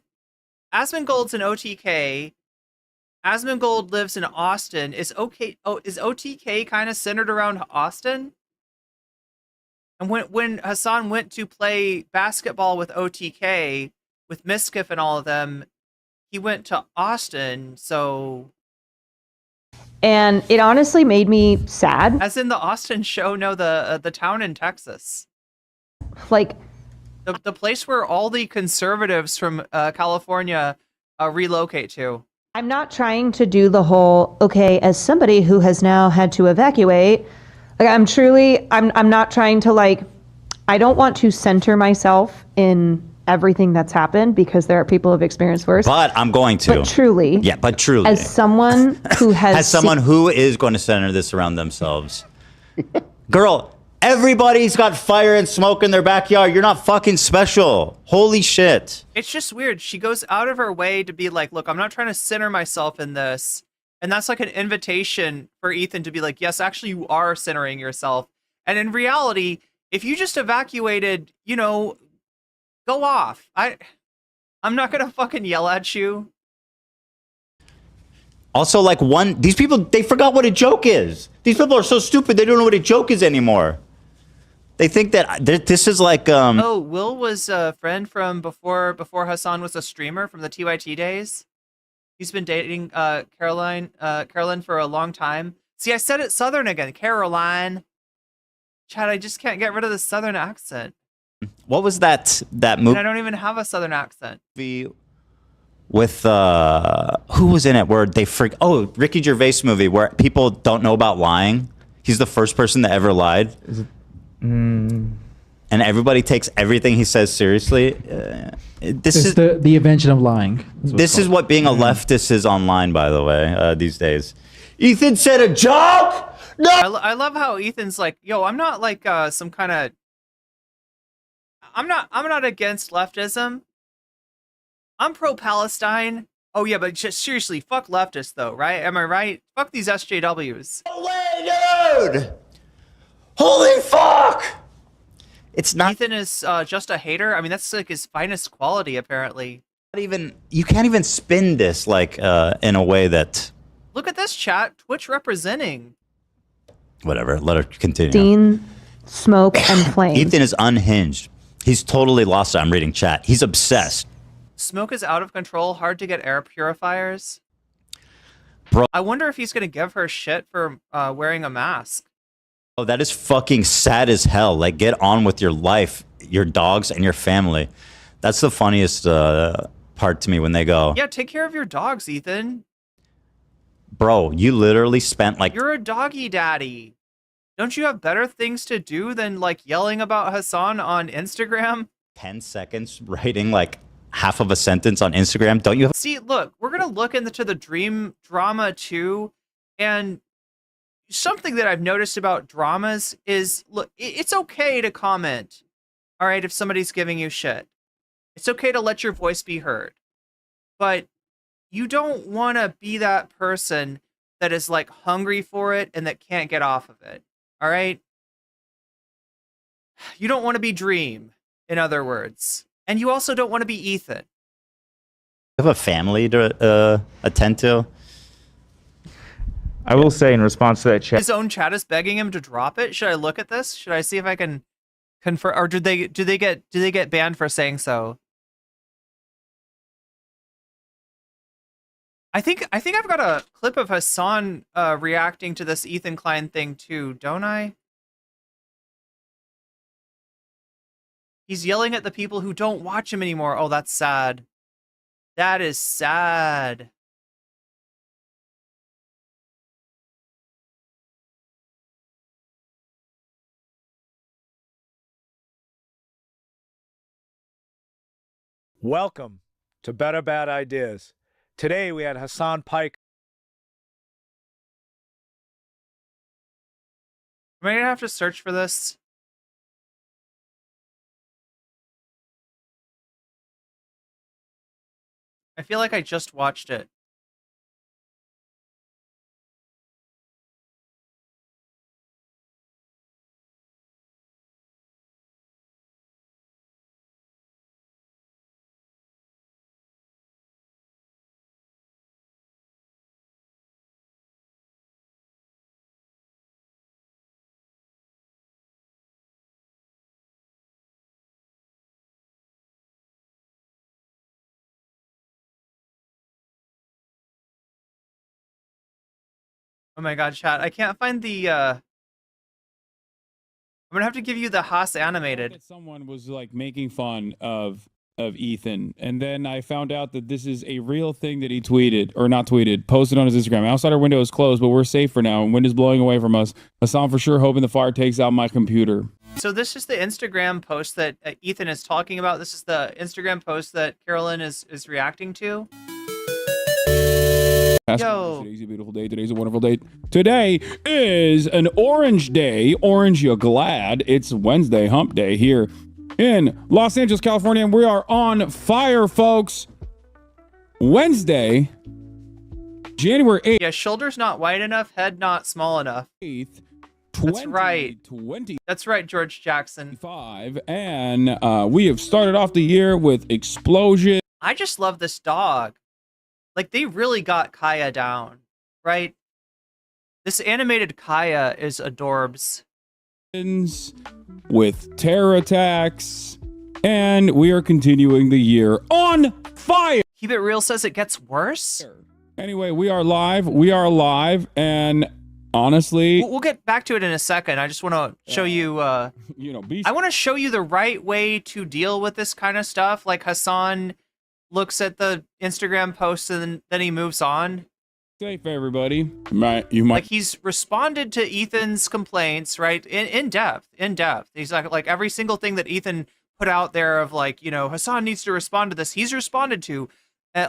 Asmongold lives in Austin. Is OTK kind of centered around Austin? And when Hasan went to play basketball with OTK, with Mizkif and all of them, he went to Austin, so... And it honestly made me sad. As in the Austin show, no, the town in Texas. Like... The place where all the conservatives from California relocate to. I'm not trying to do the whole, okay, as somebody who has now had to evacuate, like I'm not trying to like, I don't want to center myself in everything that's happened because there are people who've experienced worse. But I'm going to. But truly. Yeah, but truly. As someone who has... As someone who is going to center this around themselves. Girl, everybody's got fire and smoke in their backyard. You're not fucking special. Holy shit. It's just weird. She goes out of her way to be like, look, I'm not trying to center myself in this. And that's like an invitation for Ethan to be like, yes, actually you are centering yourself. And in reality, if you just evacuated, you know, go off. I'm not going to fucking yell at you. Also, like these people, they forgot what a joke is. These people are so stupid, they don't know what a joke is anymore. They think that this is like, Oh, Will was a friend from before Hasan was a streamer from the TYT days. He's been dating Caroline for a long time. See, I said it Southern again. Caroline. Chad, I just can't get rid of the Southern accent. What was that movie? And I don't even have a Southern accent. With who was in it where they Ricky Gervais movie where people don't know about lying. He's the first person that ever lied. And everybody takes everything he says seriously. This is the invention of lying. This is what being a leftist is online, by the way, these days. Ethan said a joke? No! I love how Ethan's like, yo, I'm not like some kind of... I'm not against leftism. I'm pro-Palestine. Oh yeah, but just seriously, fuck leftists though, right? Am I right? Fuck these SJWs. No way, dude! Holy fuck! It's not Ethan is just a hater. I mean, that's like his finest quality, apparently. You can't even spin this like in a way that. Look at this chat. Twitch representing. Whatever. Let her continue. Seen smoke and flames. Ethan is unhinged. He's totally lost it. I'm reading chat. He's obsessed. Smoke is out of control. Hard to get air purifiers. Bro, I wonder if he's gonna give her shit for wearing a mask. Oh, that is fucking sad as hell. Like, get on with your life, your dogs, and your family. That's the funniest part to me when they go, yeah, take care of your dogs, Ethan. Bro, you literally spent like... You're a doggy daddy. Don't you have better things to do than like yelling about Hasan on Instagram? 10 seconds writing like half of a sentence on Instagram. Don't you have... See, look, we're going to look into the dream drama too. And something that I've noticed about dramas is, look, it's okay to comment. All right, if somebody's giving you shit. It's okay to let your voice be heard. But you don't want to be that person that is like hungry for it and that can't get off of it. All right? You don't want to be Dream, in other words. And you also don't want to be Ethan. You have a family to attend to? I will say in response to that chat, His own chat is begging him to drop it. Should I look at this? Should I see if I can confirm, or do they get banned for saying so? I think I've got a clip of Hasan reacting to this Ethan Klein thing too, don't I? He's yelling at the people who don't watch him anymore. Oh, that's sad. That is sad. Welcome to Better Bad Ideas. Today we had Hasan Pike. Am I gonna have to search for this? I feel like I just watched it. Oh my god, chat. I can't find the I'm gonna have to give you the Haas animated. Someone was like making fun of Ethan, and then I found out that this is a real thing that he tweeted, or not tweeted, posted on his Instagram. Outside our window is closed, but we're safe for now, and wind is blowing away from us. Hasan for sure hoping the fire takes out my computer. So this is the Instagram post that Ethan is talking about. This is the Instagram post that Caroline is reacting to. Yo. Today's a beautiful day. Today's a wonderful day. Today is an orange day. Orange, you're glad. It's Wednesday, hump day here in Los Angeles, California, and we are on fire, folks. Wednesday, January 8th. Yeah, shoulders not wide enough, head not small enough. 8th, That's right. 2025, That's right, George Jackson. and we have started off the year with explosion. I just love this dog. Like, they really got Kaya down, right? This animated Kaya is adorbs. With terror attacks, and we are continuing the year on fire. Keep It Real says it gets worse. Anyway, we are live. We are alive, and honestly, We'll get back to it in a second. I just want to show you. I want to show you the right way to deal with this kind of stuff. Like Hasan looks at the Instagram post and then he moves on. Safe, everybody. You might. Like, he's responded to Ethan's complaints, right? In depth. He's like every single thing that Ethan put out there of like, you know, Hasan needs to respond to this. He's responded to.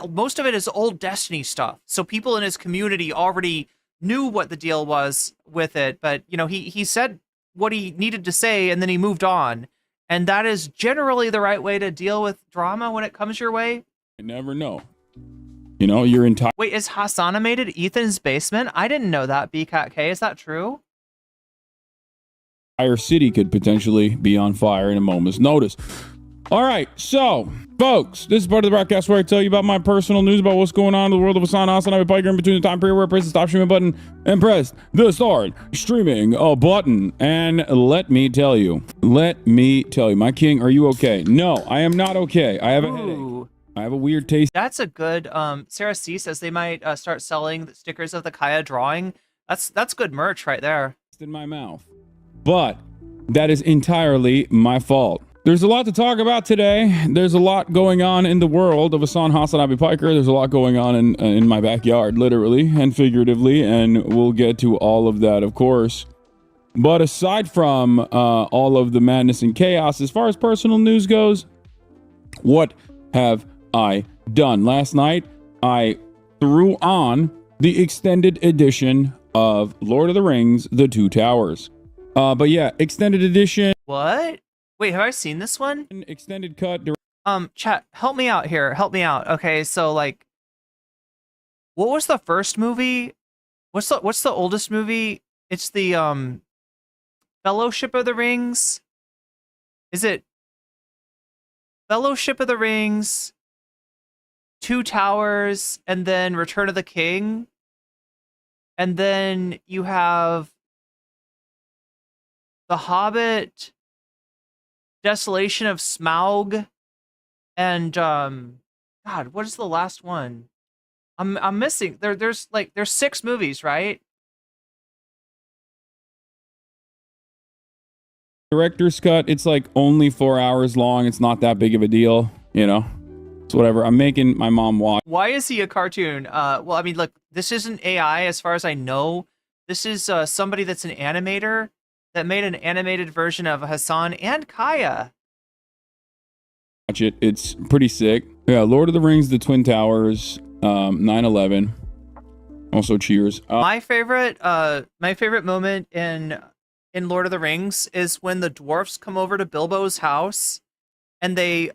Most of it is old Destiny stuff. So people in his community already knew what the deal was with it. But, you know, he said what he needed to say and then he moved on. And that is generally the right way to deal with drama when it comes your way. You never know. You know, your entire. Wait, is Hasanimated Ethan's basement? I didn't know that, BCAT K. Is that true? Entire city could potentially be on fire in a moment's notice. All right, so, folks, this is part of the broadcast where I tell you about my personal news about what's going on in the world of Hasan. Hasan, I'm a biker in between the time period where I press the stop streaming button and press the start streaming button. And let me tell you, my king, are you okay? No, I am not okay. I have a headache. I have a weird taste. That's a good. Sarah C says they might start selling the stickers of the Kaya drawing. That's good merch right there. In my mouth, but that is entirely my fault. There's a lot to talk about today. There's a lot going on in the world of Hasan Hasanabi Piker. There's a lot going on in my backyard, literally and figuratively, and we'll get to all of that, of course. But aside from all of the madness and chaos, as far as personal news goes, what have I done? Last night, I threw on the extended edition of Lord of the Rings, The Two Towers. But yeah, extended edition. What? Wait, have I seen this one? Extended cut. Chat, help me out here. Help me out. Okay, so like, what was the first movie? What's the oldest movie? It's the Fellowship of the Rings. Is it Fellowship of the Rings, Two Towers, and then Return of the King? And then you have The Hobbit, Desolation of Smaug, and God, what is the last one? I'm missing. There's 6 movies, right? Director's cut, it's like only 4 hours long. It's not that big of a deal, you know. It's whatever. I'm making my mom watch. Why is he a cartoon? Well, I mean, look, this isn't AI as far as I know. This is somebody that's an animator that made an animated version of Hasan and Kaya. Watch it. It's pretty sick. Yeah, Lord of the Rings, The Twin Towers, 9/11. Also Cheers. My favorite moment in Lord of the Rings is when the dwarfs come over to Bilbo's house and they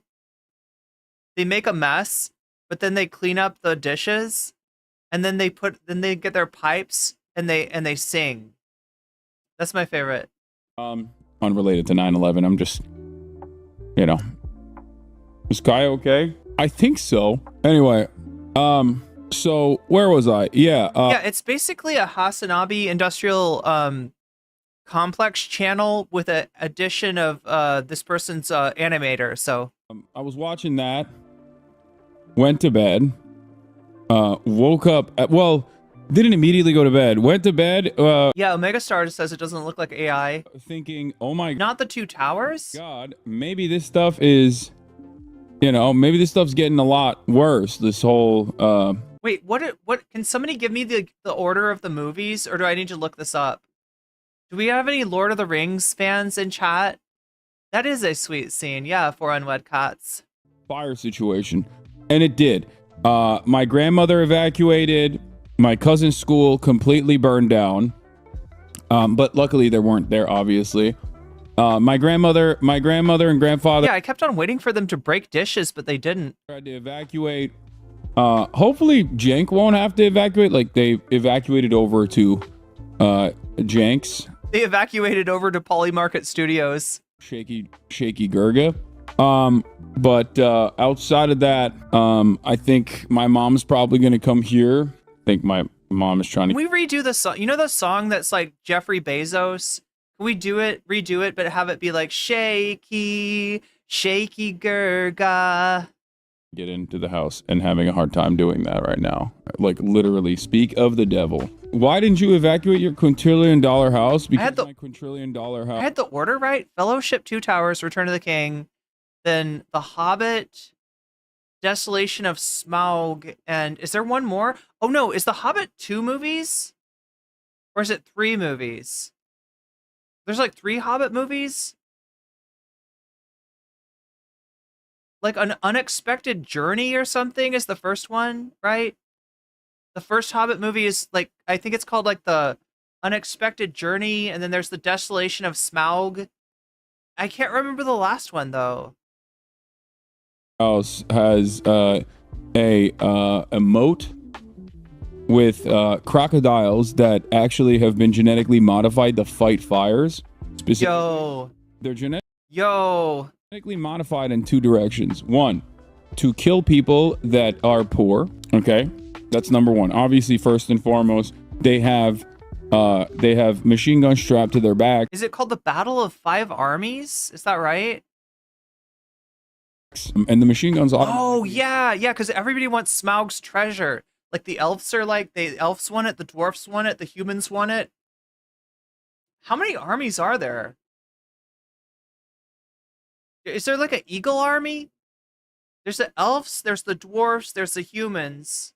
make a mess, but then they clean up the dishes and then they get their pipes and they sing. That's my favorite. Unrelated to 9/11. I'm just, you know. Is Kai okay? I think so. Anyway, so where was I? Yeah. Yeah, it's basically a Hasanabi industrial complex channel with an addition of this person's animator. So I was watching that, went to bed, woke up didn't immediately go to bed, went to bed, yeah, Omega Star says it doesn't look like AI. thinking, oh my Not the Two Towers? God, maybe this stuff is, you know, maybe this stuff's getting a lot worse. This whole Wait, what can somebody give me the order of the movies, or do I need to look this up? Do we have any Lord of the Rings fans in chat? That is a sweet scene. Yeah, for unwed cats. fire situation. And it did. My grandmother evacuated. My cousin's school completely burned down. But luckily they weren't there, obviously. My grandmother and grandfather. Yeah, I kept on waiting for them to break dishes, but they didn't. Tried to evacuate. Hopefully Jank won't have to evacuate. Like, they evacuated over to Jank's. They evacuated over to Polymarket Studios. Shaky Gurga. But outside of that, I think my mom's probably gonna come here. I think my mom is trying to. Can we redo the song? You know the song that's like Jeffrey Bezos? Can we redo it, but have it be like shaky Gurga? Get into the house and having a hard time doing that right now. Like, literally, speak of the devil. Why didn't you evacuate your quintillion-dollar house? Because my quintillion-dollar house. I had the order right. Fellowship, Two Towers, Return of the King, then The Hobbit, Desolation of Smaug, and is there one more? Oh no, is The Hobbit 2 movies? Or is it 3 movies? There's like 3 Hobbit movies? Like An Unexpected Journey or something is the first one, right? The first Hobbit movie is like, I think it's called like The Unexpected Journey, and then there's The Desolation of Smaug. I can't remember the last one though. House has a moat with crocodiles that actually have been genetically modified to fight fires. Yo. They're genetically modified in 2 directions. One, to kill people that are poor. Okay, that's number 1. Obviously, first and foremost, they have machine guns strapped to their back. Is it called the Battle of 5 Armies? Is that right? And the machine guns. Oh yeah, because everybody wants Smaug's treasure. Like the elves are like, the elves want it, the dwarfs want it, the humans want it. How many armies are there? Is there like an eagle army? There's the elves, there's the dwarfs, there's the humans.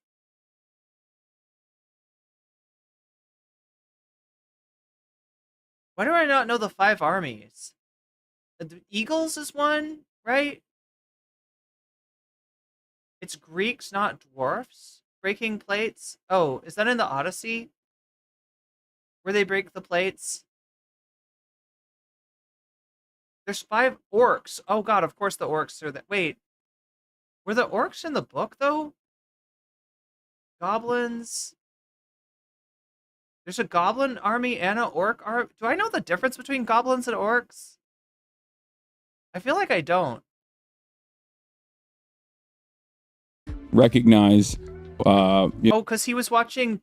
Why do I not know the 5 armies? The eagles is one, right? It's Greeks, not dwarfs. Breaking plates. Oh, is that in the Odyssey? Where they break the plates? There's 5 orcs. Oh god, of course the orcs are that. Wait. Were the orcs in the book, though? Goblins. There's a goblin army and an orc army. Do I know the difference between goblins and orcs? I feel like I don't. Recognize. Oh, because he was watching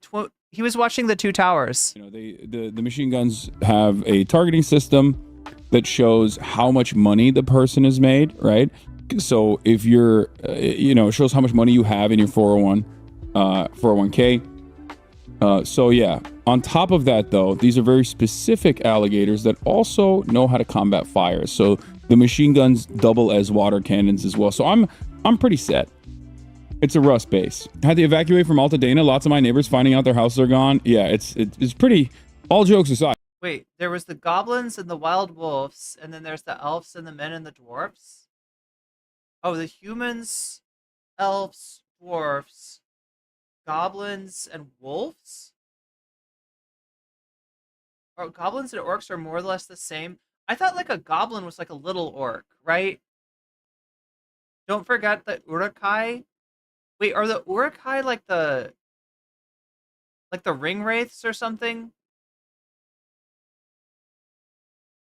He was watching the Two Towers. You know, the machine guns have a targeting system that shows how much money the person has made, right? So if you're, you know, it shows how much money you have in your 401k. So yeah, on top of that though, these are very specific alligators that also know how to combat fires. So the machine guns double as water cannons as well. So I'm pretty set. It's a Rust base. Had to evacuate from Altadena. Lots of my neighbors finding out their houses are gone. Yeah, it's pretty, all jokes aside. Wait, there was the goblins and the wild wolves, and then there's the elves and the men and the dwarfs. Oh, the humans, elves, dwarfs, goblins, and wolves? Oh, goblins and orcs are more or less the same. I thought like a goblin was like a little orc, right? Don't forget the Urukai. Wait, are the Urukai like the ring wraiths or something?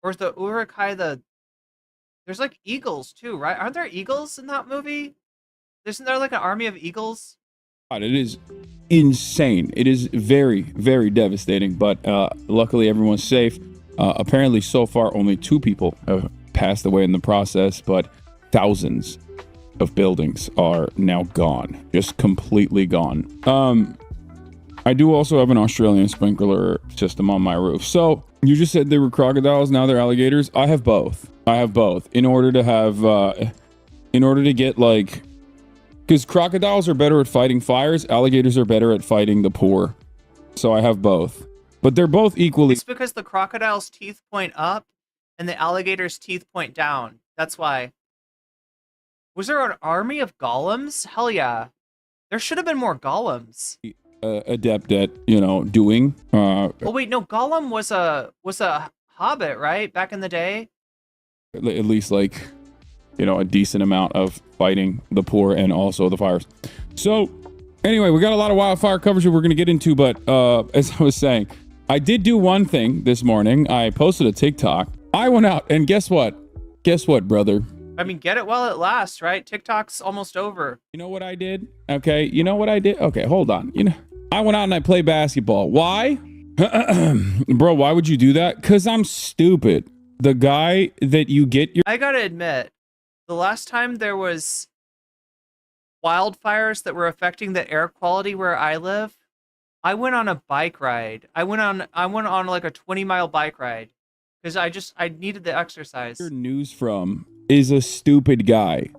Or is the Urukai the... There's like eagles too, right? Aren't there eagles in that movie? Isn't there like an army of eagles? God, it is insane. It is very, very devastating, but luckily everyone's safe. Apparently so far only 2 people have passed away in the process, but thousands of buildings are now gone, just completely gone. I do also have an Australian sprinkler system on my roof. So you just said they were crocodiles, now they're alligators. I have both. In order to have, in order to get like, because crocodiles are better at fighting fires, alligators are better at fighting the poor. So I have both, but they're both equally. It's because the crocodile's teeth point up and the alligator's teeth point down. That's why. Was there an army of golems? Hell yeah. There should have been more golems. Adept at, you know, doing. Oh wait, no, Gollum was a hobbit, right? Back in the day? At least like, you know, a decent amount of fighting the poor and also the fires. So anyway, we got a lot of wildfire coverage that we're going to get into, but as I was saying, I did do one thing this morning. I posted a TikTok. I went out and guess what? Guess what, brother? I mean, get it while it lasts, right? TikTok's almost over. You know what I did? Okay, you know what I did? Okay, hold on. You know, I went out and I played basketball. Why? Bro, why would you do that? Because I'm stupid. The guy that you get your... I gotta admit, the last time there was wildfires that were affecting the air quality where I live, I went on a bike ride. I went on like a 20-mile bike ride because I needed the exercise. Your news from is a stupid guy,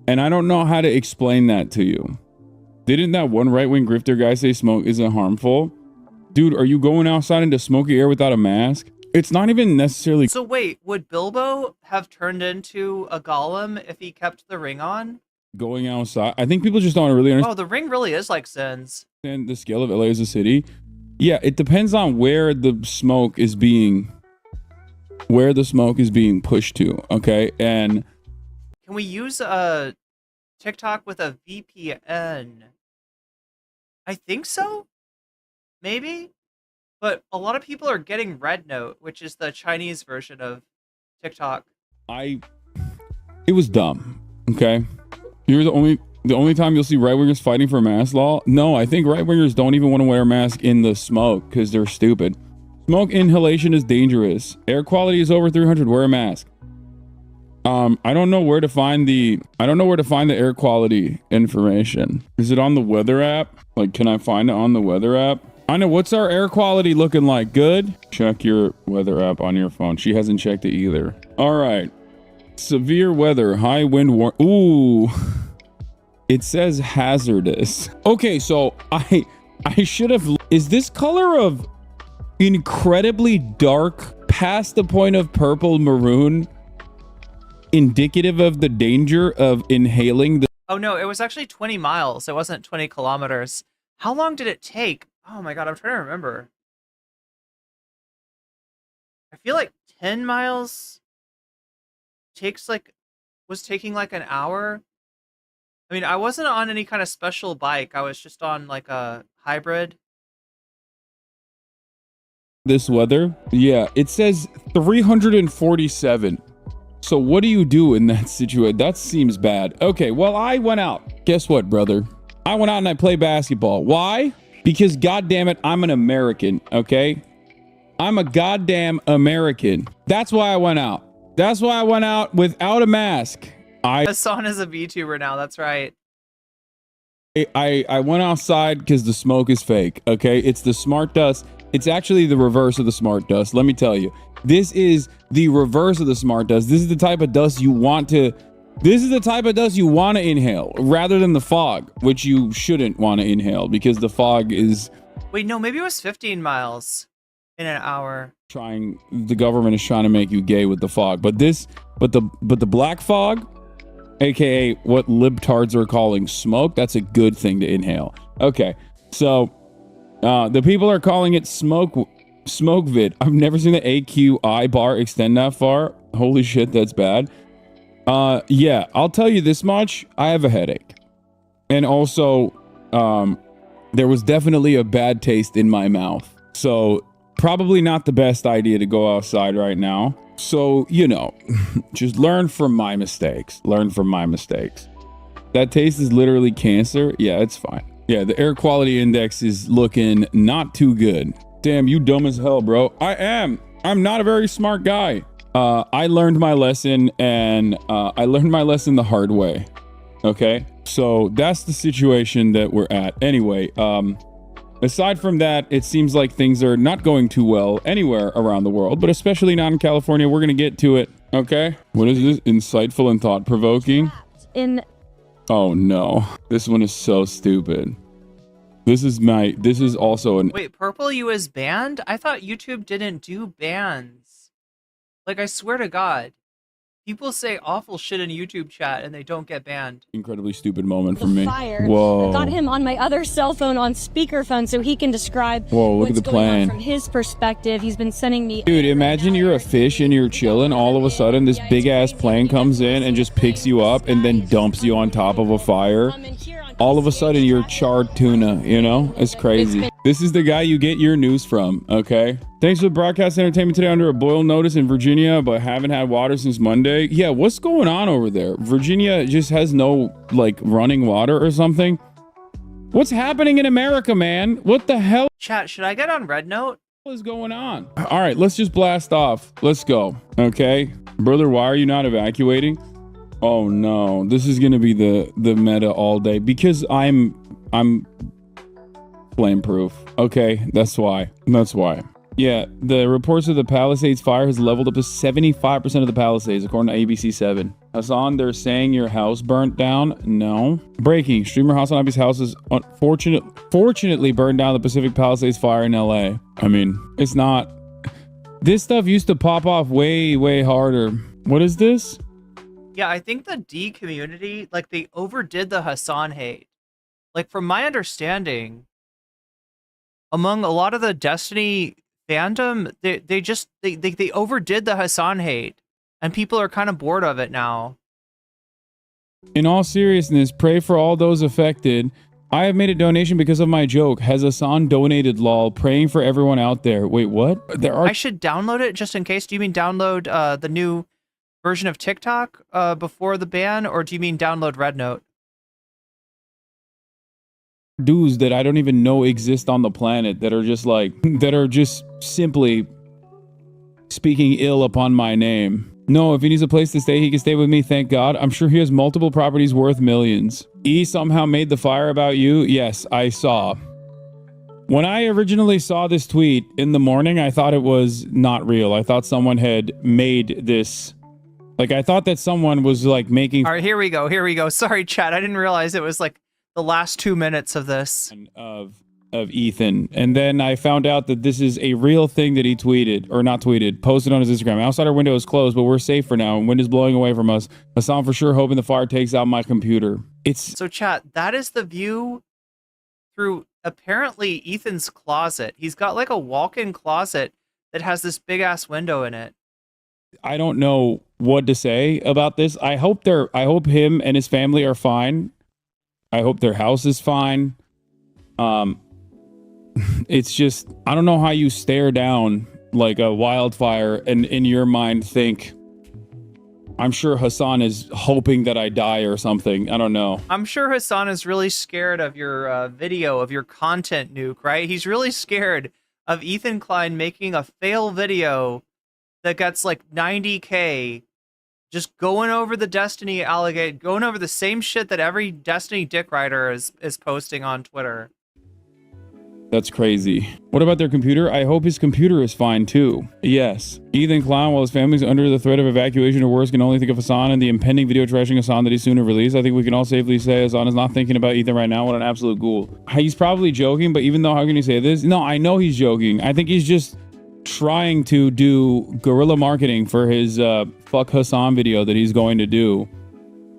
and I don't know how to explain that to you. Didn't that one right-wing grifter guy say smoke isn't harmful? Dude, are you going outside into smoky air without a mask? It's not even necessarily... So wait, would Bilbo have turned into a golem if he kept the ring on? Going outside? I think people just don't really understand. Oh, the ring really is like Sins. And the scale of LA as a city. Yeah, it depends on where the smoke is being pushed to, okay? And can we use a TikTok with a VPN? I think so. Maybe. But a lot of people are getting Red Note, which is the Chinese version of TikTok. It was dumb, okay? You're the only time you'll see right-wingers fighting for mask law. No, I think right-wingers don't even want to wear a mask in the smoke because they're stupid. Smoke inhalation is dangerous. Air quality is over 300. Wear a mask. I don't know where to find the air quality information. Is it on the weather app? Like, can I find it on the weather app? I know. What's our air quality looking like? Good? Check your weather app on your phone. She hasn't checked it either. All right. Severe weather, high wind warning. Ooh. It says hazardous. Okay, so I should have... Is this color of incredibly dark past the point of purple maroon indicative of the danger of inhaling the... Oh no, it was actually 20 miles. It wasn't 20 kilometers. How long did it take? Oh my god, I'm trying to remember. I feel like 10 miles was taking like an hour. I mean, I wasn't on any kind of special bike. I was just on like a hybrid. This weather? Yeah, it says 347. So what do you do in that situation? That seems bad. Okay, well, I went out. Guess what, brother? I went out and I played basketball. Why? Because goddamn it, I'm an American, okay? I'm a goddamn American. That's why I went out. That's why I went out without a mask. Hasan is a VTuber now. That's right. I went outside because the smoke is fake, okay? It's the smart dust. It's actually the reverse of the smart dust. Let me tell you. This is the reverse of the smart dust. This is the type of dust you want to... This is the type of dust you want to inhale rather than the fog, which you shouldn't want to inhale because the fog is... Wait, no, maybe it was 15 miles in an hour. The government is trying to make you gay with the fog. But the black fog, aka what libtards are calling smoke, that's a good thing to inhale. Okay, so the people are calling it smoke vid. I've never seen the AQI bar extend that far. Holy shit, that's bad. Yeah, I'll tell you this much. I have a headache. And also, there was definitely a bad taste in my mouth. So probably not the best idea to go outside right now. So, you know, just learn from my mistakes. Learn from my mistakes. That taste is literally cancer. Yeah, it's fine. Yeah, the air quality index is looking not too good. Damn, you dumb as hell, bro. I am. I'm not a very smart guy. I learned my lesson, and I learned my lesson the hard way. Okay, so that's the situation that we're at. Anyway, aside from that, it seems like things are not going too well anywhere around the world, but especially not in California. We're gonna get to it. Okay, what is this? Insightful and thought-provoking. Oh no, this one is so stupid. This is also an... Wait, Purple U is banned? I thought YouTube didn't do bans. Like, I swear to God, people say awful shit in YouTube chat and they don't get banned. Incredibly stupid moment for me. Fire. Whoa. Got him on my other cell phone on speakerphone so he can describe look at what's the going on plane. from his perspective. He's been sending me... Dude, imagine you're a fish and you're chilling. All of a sudden, this big-ass plane comes in and just picks you up and then dumps you on top of a fire. All of a sudden, you're charred tuna, you know? It's crazy. This is the guy you get your news from, okay? Thanks for the broadcast entertainment today under a boil notice in Virginia, but haven't had water since Monday. Yeah, what's going on over there? Virginia just has no, like, running water or something? What's happening in America, man? What the hell? Chat, should I get on Red Note? What is going on? All right, let's just blast off. Let's go, okay? Brother, why are you not evacuating? Oh no, this is gonna be the meta all day because I'm flame proof. Okay, that's why. Yeah, the reports of the Palisades fire has leveled up to 75% of the Palisades, according to ABC7. Hasan, they're saying your house burnt down? No. Breaking, streamer Hasan Abi's house is fortunately burned down in the Pacific Palisades fire in LA. I mean, it's not... This stuff used to pop off way, way harder. What is this? Yeah, I think the D community, like, they overdid the Hasan hate. Like, from my understanding, among a lot of the Destiny fandom, they overdid the Hasan hate, and people are kind of bored of it now. In all seriousness, pray for all those affected. I have made a donation because of my joke. Has Hasan donated, lol? Praying for everyone out there. Wait, what? I should download it just in case. Do you mean download the new version of TikTok before the ban, or do you mean download Red Note? Dudes that I don't even know exist on the planet that are just simply speaking ill upon my name. No, if he needs a place to stay, he can stay with me, thank God. I'm sure he has multiple properties worth millions. E somehow made the fire about you? Yes, I saw. When I originally saw this tweet in the morning, I thought it was not real. I thought someone had made this... Like, I thought that someone was, like, making... All right, here we go. Sorry, chat. I didn't realize it was, like, the last 2 minutes of this. Of Ethan. And then I found out that this is a real thing that he tweeted, or not tweeted, posted on his Instagram. Outside our window is closed, but we're safe for now. Wind is blowing away from us. Hasan for sure hoping the fire takes out my computer. So chat, that is the view through apparently Ethan's closet. He's got like a walk-in closet that has this big-ass window in it. I don't know what to say about this. I hope him and his family are fine. I hope their house is fine. It's just, I don't know how you stare down like a wildfire and in your mind think, I'm sure Hasan is hoping that I die or something. I don't know. I'm sure Hasan is really scared of your video, of your content nuke, right? He's really scared of Ethan Klein making a fail video that gets like 90K, just going over the Destiny allegate, going over the same shit that every Destiny dick rider is posting on Twitter. That's crazy. What about their computer? I hope his computer is fine too. Yes. Ethan Klein, while his family's under the threat of evacuation or worse, can only think of Hasan and the impending video trashing Hasan that he's soon to release. I think we can all safely say Hasan is not thinking about Ethan right now. What an absolute ghoul. He's probably joking, but even though, how can you say this? No, I know he's joking. I think he's just trying to do guerrilla marketing for his fuck Hasan video that he's going to do.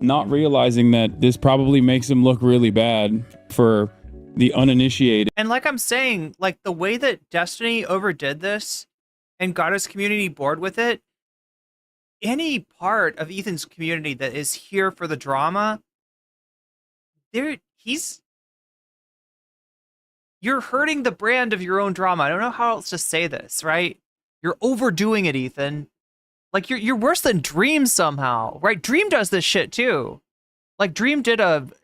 Not realizing that this probably makes him look really bad for the uninitiated. And like I'm saying, like the way that Destiny overdid this and got his community bored with it, any part of Ethan's community that is here for the drama, you're hurting the brand of your own drama. I don't know how else to say this, right? You're overdoing it, Ethan. Like you're worse than Dream somehow, right? Dream does this shit too. Like Dream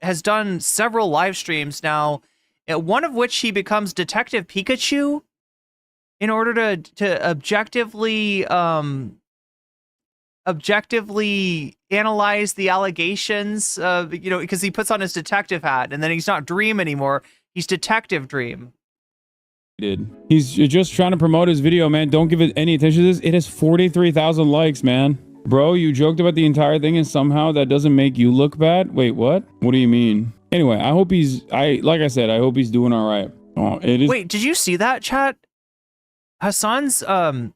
has done several live streams now, one of which he becomes Detective Pikachu in order to objectively analyze the allegations, because he puts on his detective hat and then he's not Dream anymore. He's Detective Dream. He's just trying to promote his video, man. Don't give it any attention to this. It has 43,000 likes, man. Bro, you joked about the entire thing and somehow that doesn't make you look bad? Wait, what? What do you mean? Anyway, I hope like I said, I hope he's doing all right. Oh, it is. Wait, did you see that, chat? Hasan's 3,000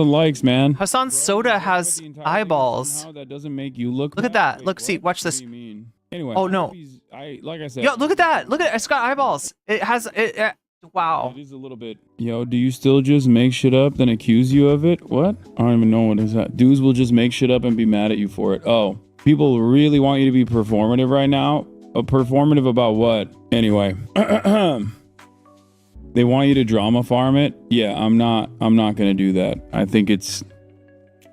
likes, man. Hasan's soda has eyeballs. That doesn't make you look at that. Wait, look, see, watch this. What do you mean? Anyway, oh no. Like I said. Yo, look at that. Look at it. It's got eyeballs. It has it. Wow. It is a little bit. Yo, do you still just make shit up then accuse you of it? What? I don't even know what is that. Dudes will just make shit up and be mad at you for it. Oh, people really want you to be performative right now? Performative about what? Anyway. They want you to drama farm it? Yeah, I'm not gonna do that. I think it's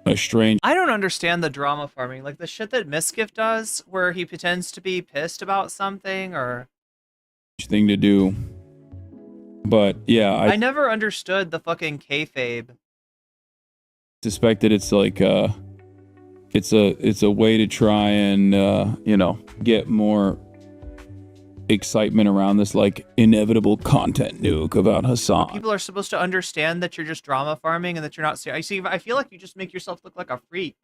a strange. I don't understand the drama farming. Like the shit that Mizkif does where he pretends to be pissed about something or thing to do. But yeah, I never understood the fucking kayfabe. Suspect that it's like it's a way to try and get more excitement around this like inevitable content nuke about Hasan. People are supposed to understand that you're just drama farming and that you're not serious. I feel like you just make yourself look like a freak,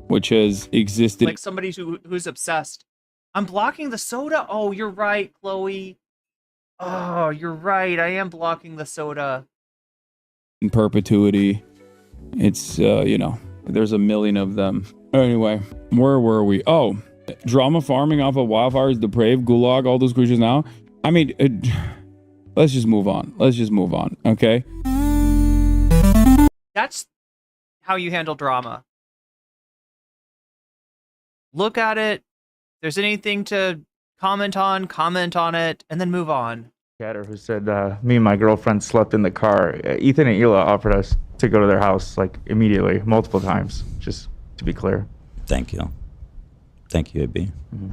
which has existed, like somebody who's obsessed. I'm blocking the soda. Oh, you're right, Chloe. Oh, you're right. I am blocking the soda in perpetuity. It's there's a million of them. Anyway, where were we? Oh, drama farming off of wildfires, depraved, gulag, all those creatures now. I mean, let's just move on. Okay. That's how you handle drama. Look at it. If there's anything to comment on it, and then move on. Chatter who said, me and my girlfriend slept in the car. Ethan and Hila offered us to go to their house like immediately, multiple times, just to be clear. Thank you. Thank you, AB. Mm-hmm.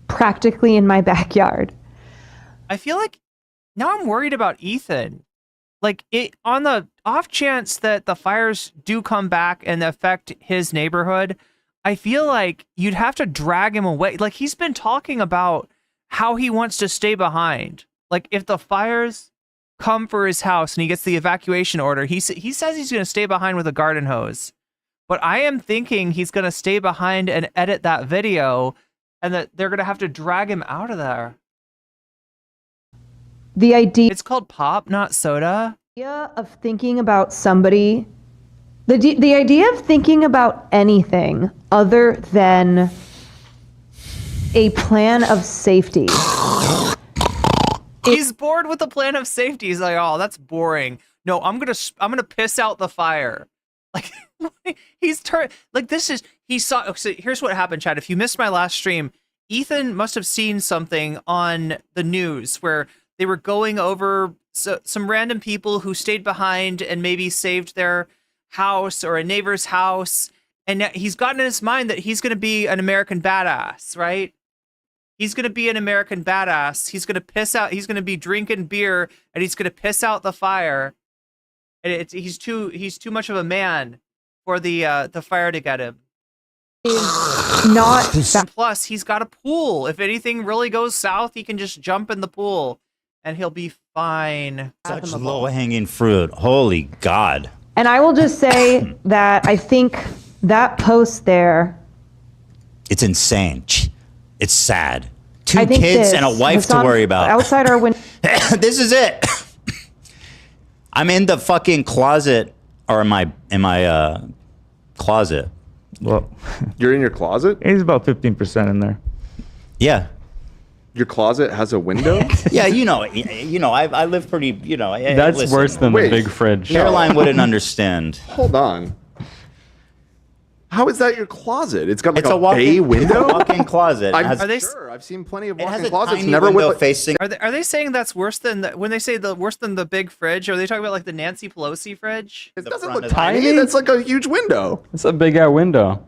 Practically in my backyard. I feel like now I'm worried about Ethan. Like on the off chance that the fires do come back and affect his neighborhood, I feel like you'd have to drag him away. Like he's been talking about how he wants to stay behind. Like if the fires come for his house and he gets the evacuation order, he says he's going to stay behind with a garden hose. But I am thinking he's going to stay behind and edit that video and that they're going to have to drag him out of there. The idea... It's called pop, not soda. The idea of thinking about somebody... The idea of thinking about anything other than a plan of safety. He's bored with the plan of safety. He's like, oh, that's boring. No, I'm gonna piss out the fire. Like so here's what happened, Chad. If you missed my last stream, Ethan must have seen something on the news where they were going over some random people who stayed behind and maybe saved their house or a neighbor's house, and he's gotten in his mind that he's going to be an American badass, right? He's going to be an American badass. He's going to piss out. He's going to be drinking beer, and he's going to piss out the fire. And he's too much of a man for the fire to get him. Not And plus, he's got a pool. If anything really goes south, he can just jump in the pool, and he'll be fine. Such low-hanging fruit. Holy God. And I will just say that I think that post there. It's insane. It's sad. Two I think kids this, and a wife to Hasan, worry about. Outside our window. This is it. I'm in the fucking closet, or in my closet. Well, You're in your closet? he's about 15% in there. Yeah. Your closet has a window? Yeah, I live pretty, That's listen, worse than Wait. the big fridge. Caroline wouldn't understand. Hold on. How is that your closet? It's got like It's a, a walk-in, bay window? walk-in closet. It I'm has, Are they- sure. I've seen plenty of it has walk-in a closets. tiny Never window with facing. Are they saying that's worse than when they say the worse than the big fridge? Are they talking about like the Nancy Pelosi fridge? It the doesn't front look of the- tiny. Tiny? That's like a huge window. It's a big window.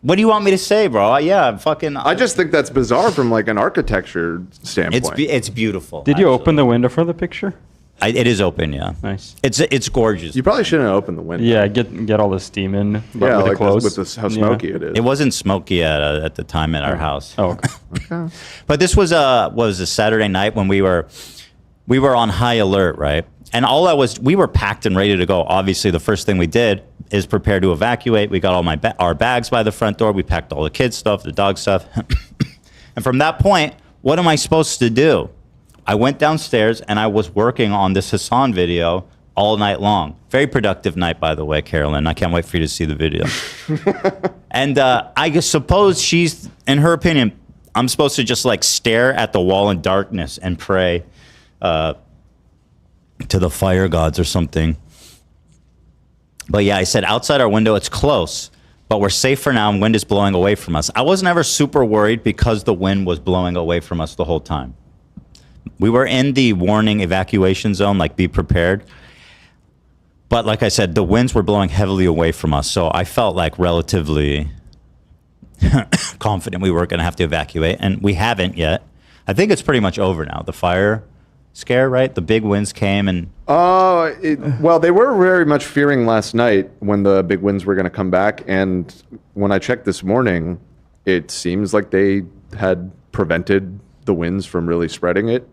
What do you want me to say, bro? Yeah, I'm fucking. I just think that's bizarre from like an architecture standpoint. It's beautiful. Did you actually. open the window for the picture? It is open, yeah. Nice. It's gorgeous. You probably shouldn't have opened the window. Yeah, get all the steam in. But Yeah, with like it closed. with this, how smoky it is. It wasn't smoky at the time at our house. Oh, okay. But this was a Saturday night when we were on high alert, right? And we were packed and ready to go. Obviously, the first thing we did is prepare to evacuate. We got all our bags by the front door. We packed all the kids' stuff, the dog stuff. And from that point, what am I supposed to do? I went downstairs and I was working on this Hasan video all night long. Very productive night, by the way, Caroline. I can't wait for you to see the video. And I suppose she's, in her opinion, I'm supposed to just like stare at the wall in darkness and pray to the fire gods or something. But yeah, I said outside our window, it's close, but we're safe for now and wind is blowing away from us. I was never super worried because the wind was blowing away from us the whole time. We were in the warning evacuation zone, like be prepared. But like I said, the winds were blowing heavily away from us. So I felt like relatively confident we were going to have to evacuate. And we haven't yet. I think it's pretty much over now. The fire scare, right? The big winds came and... Well, they were very much fearing last night when the big winds were going to come back. And when I checked this morning, it seems like they had prevented the winds from really spreading it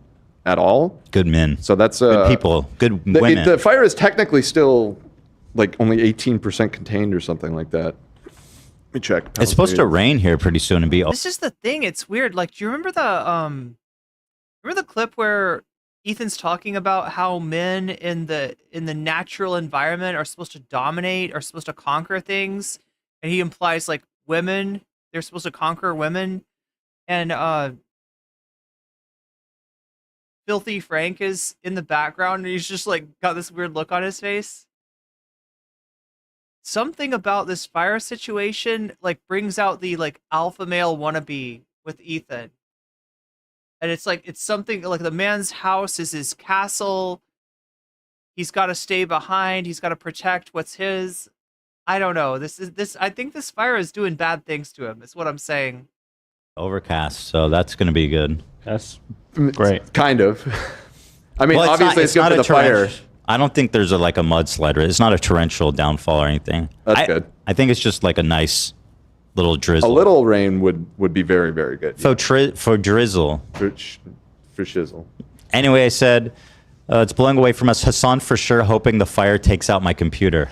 at all. Good men. So that's good people. Good women. The fire is technically still like only 18% contained or something like that. Let me check. It's supposed to rain here pretty soon and be... This is the thing. It's weird. Like, do you remember the clip where Ethan's talking about how men in the natural environment are supposed to dominate, are supposed to conquer things, and he implies like women, they're supposed to conquer women, and Filthy Frank is in the background and he's just like got this weird look on his face. Something about this fire situation like brings out the like alpha male wannabe with Ethan. And it's like, it's something like the man's house is his castle. He's got to stay behind. He's got to protect what's his. I don't know. I think this fire is doing bad things to him. Is what I'm saying. Overcast, so that's going to be good. That's great. Kind of. I mean, Well, obviously it's good for the fire. I don't think there's like a mudslide. It's not a torrential downfall or anything. That's good. I think it's just like a nice little drizzle. A little rain would be very, very good. For drizzle. For shizzle. Anyway, I said, it's blowing away from us. Hasan for sure hoping the fire takes out my computer.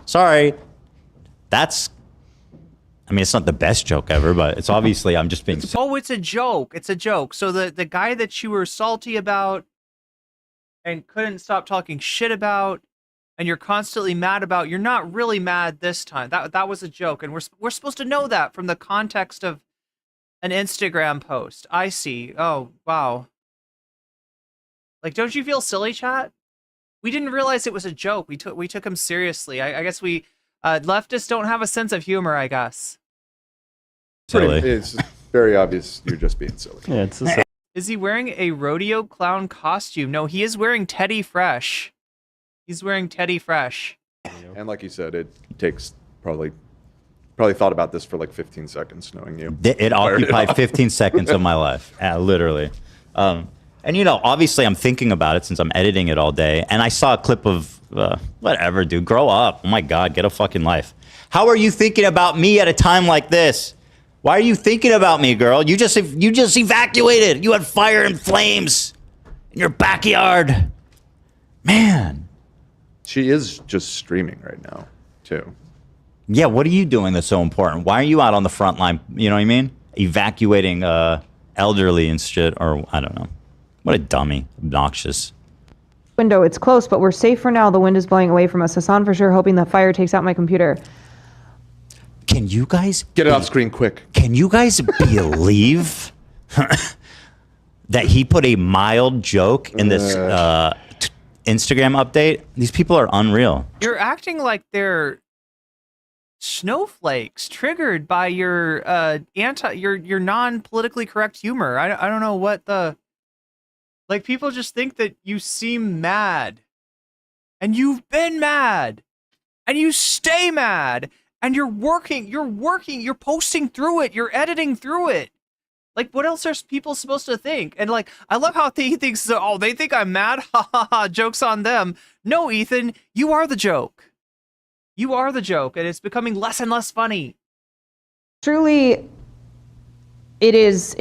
Sorry. I mean, it's not the best joke ever, but it's obviously I'm just being... Oh, it's a joke. It's a joke. So the guy that you were salty about and couldn't stop talking shit about and you're constantly mad about, you're not really mad this time. That was a joke. And we're supposed to know that from the context of an Instagram post. I see. Oh, wow. Like, don't you feel silly, chat? We didn't realize it was a joke. We took him seriously. I guess we leftists don't have a sense of humor, I guess. Silly. It's very obvious you're just being silly. Yeah, it's Is he wearing a rodeo clown costume? No, he is wearing Teddy Fresh. He's wearing Teddy Fresh. And like you said, it takes probably thought about this for like 15 seconds, knowing you. It occupied 15 seconds of my life, literally. And obviously I'm thinking about it since I'm editing it all day. And I saw a clip of whatever, dude. Grow up. Oh my God, get a fucking life. How are you thinking about me at a time like this? Why are you thinking about me, girl? You just evacuated. You had fire and flames in your backyard. Man. She is just streaming right now, too. Yeah, what are you doing that's so important? Why are you out on the front line? You know what I mean? Evacuating elderly and shit, or I don't know. What a dummy. Obnoxious. Window, it's close, but we're safe for now. The wind is blowing away from us. Hasan for sure hoping the fire takes out my computer. Can you guys... Get it off screen quick. Can you guys believe that he put a mild joke in this Instagram update? These people are unreal. You're acting like they're snowflakes triggered by your your non-politically correct humor. I don't know what the... Like, people just think that you seem mad. And you've been mad. And you stay mad. And you're posting through it. You're editing through it. Like, what else are people supposed to think? And, like, I love how he thinks, oh, they think I'm mad? Ha ha ha, joke's on them. No, Ethan, you are the joke. You are the joke, and it's becoming less and less funny. Truly, it is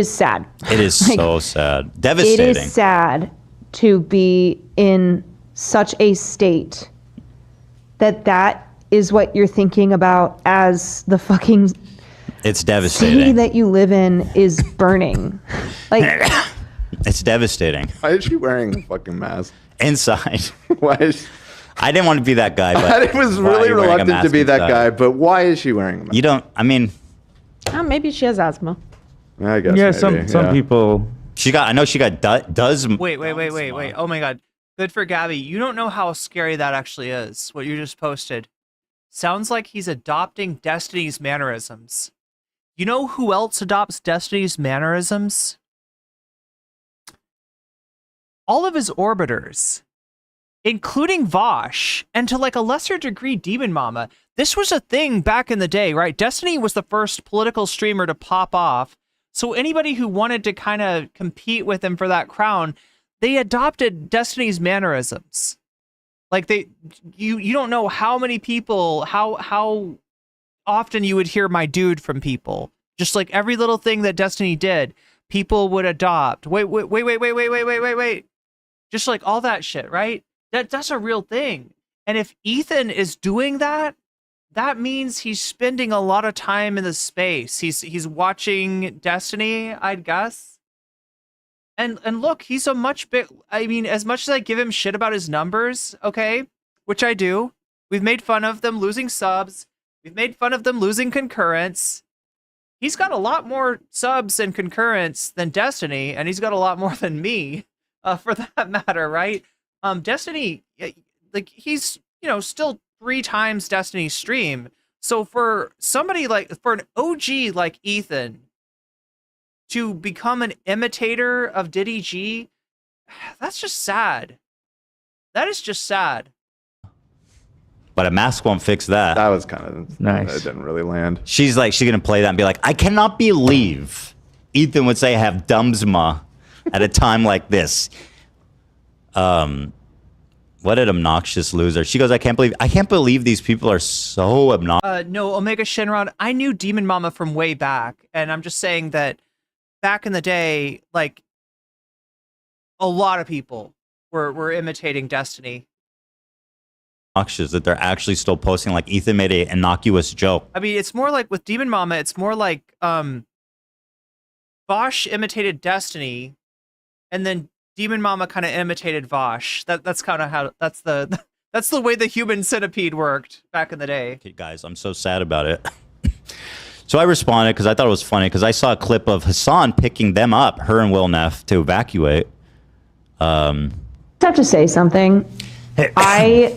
sad. It is so sad. Devastating. It is sad to be in such a state that is what you're thinking about as the fucking it's devastating. city that you live in is burning. Like, it's devastating. Why is she wearing a fucking mask? Inside. Why is I didn't want to be that guy, but I was really reluctant to be that guy, but why is she wearing a mask? You don't, I mean... maybe she has asthma. I guess Yeah, maybe, some people... I know she got does... Wait. Oh my God. Good for Gabby. You don't know how scary that actually is, what you just posted. Sounds like he's adopting Destiny's mannerisms. You know who else adopts Destiny's mannerisms? All of his orbiters, including Vosh, and to like a lesser degree Demon Mama. This was a thing back in the day, right? Destiny was the first political streamer to pop off. So anybody who wanted to kind of compete with him for that crown, they adopted Destiny's mannerisms. Like you don't know how many people, how often you would hear "my dude" from people. Just like every little thing that Destiny did, people would adopt. Wait. Just like all that shit, right? That's a real thing. And if Ethan is doing that, that means he's spending a lot of time in the space. He's watching Destiny, I'd guess. And look, he's a much big... I mean, as much as I give him shit about his numbers, okay, which I do, we've made fun of them losing subs. We've made fun of them losing concurrence. He's got a lot more subs and concurrence than Destiny, and he's got a lot more than me, for that matter, right? Destiny, like, he's, still 3 times Destiny's stream. So for somebody for an OG like Ethan to become an imitator of Diddy G, that's just sad. That is just sad. But a mask won't fix that. That was kind of nice. That didn't really land. She's going to play that and be like, I cannot believe Ethan would say I have dumbsma at a time like this. What an obnoxious loser. She goes, I can't believe these people are so obnoxious. No, Omega Shenron, I knew Demon Mama from way back, and I'm just saying that back in the day, like, a lot of people were imitating Destiny. Obnoxious that they're actually still posting, like Ethan made a innocuous joke. I mean, it's more like with Demon Mama, it's more like Vosh imitated Destiny, and then Demon Mama kind of imitated Vosh. That's kind of how that's the way the human centipede worked back in the day. Okay, guys, I'm so sad about it. So I responded because I thought it was funny because I saw a clip of Hasan picking them up, her and Will Neff, to evacuate. I have to say something. I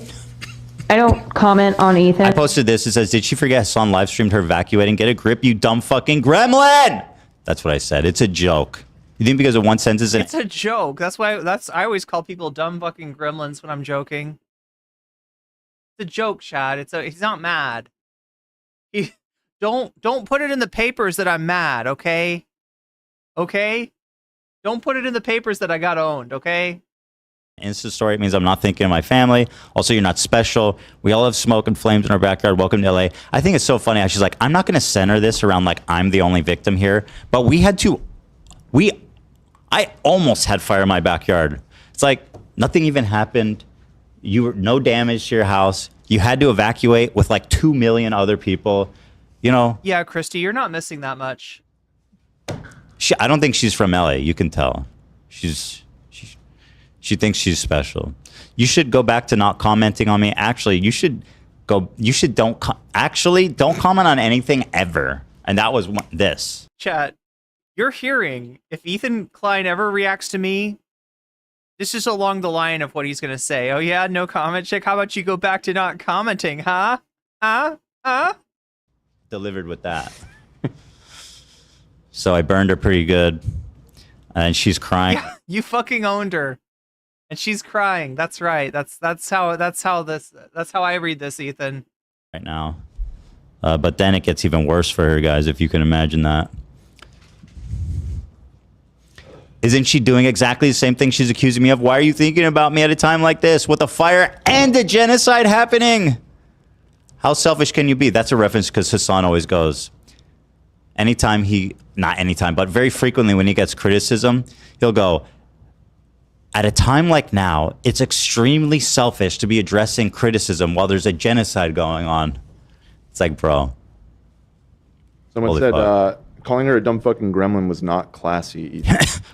don't comment on Ethan. I posted this. It says, "Did she forget Hasan live streamed her evacuating? Get a grip, you dumb fucking gremlin!" That's what I said. It's a joke. You think because of one sentence? It's a joke. That's why I always call people dumb fucking gremlins when I'm joking. a joke, Chad. He's not mad. Don't put it in the papers that I'm mad, okay? Okay? Don't put it in the papers that I got owned, okay? Insta story means I'm not thinking of my family. Also, you're not special. We all have smoke and flames in our backyard. Welcome to LA. I think it's so funny how she's like, I'm not going to center this around like I'm the only victim here. But I almost had fire in my backyard. It's like nothing even happened. No damage to your house. You had to evacuate with like 2 million other people. You know? Yeah, Christy, you're not missing that much. I don't think she's from LA. You can tell. She thinks she's special. You should go back to not commenting on me. Actually, don't comment on anything ever. And that was this. Chat, you're hearing, if Ethan Klein ever reacts to me, this is along the line of what he's going to say. Oh yeah, no comment, chick. How about you go back to not commenting, huh? Delivered with that. So I burned her pretty good. And she's crying. Yeah, you fucking owned her. And she's crying. That's right. That's how I read this, Ethan. Right now. But then it gets even worse for her, guys, if you can imagine that. Isn't she doing exactly the same thing she's accusing me of? Why are you thinking about me at a time like this with a fire and a genocide happening? How selfish can you be? That's a reference because Hasan always goes, not anytime, but very frequently when he gets criticism, he'll go, at a time like now, it's extremely selfish to be addressing criticism while there's a genocide going on. It's like, bro. Someone said calling her a dumb fucking gremlin was not classy.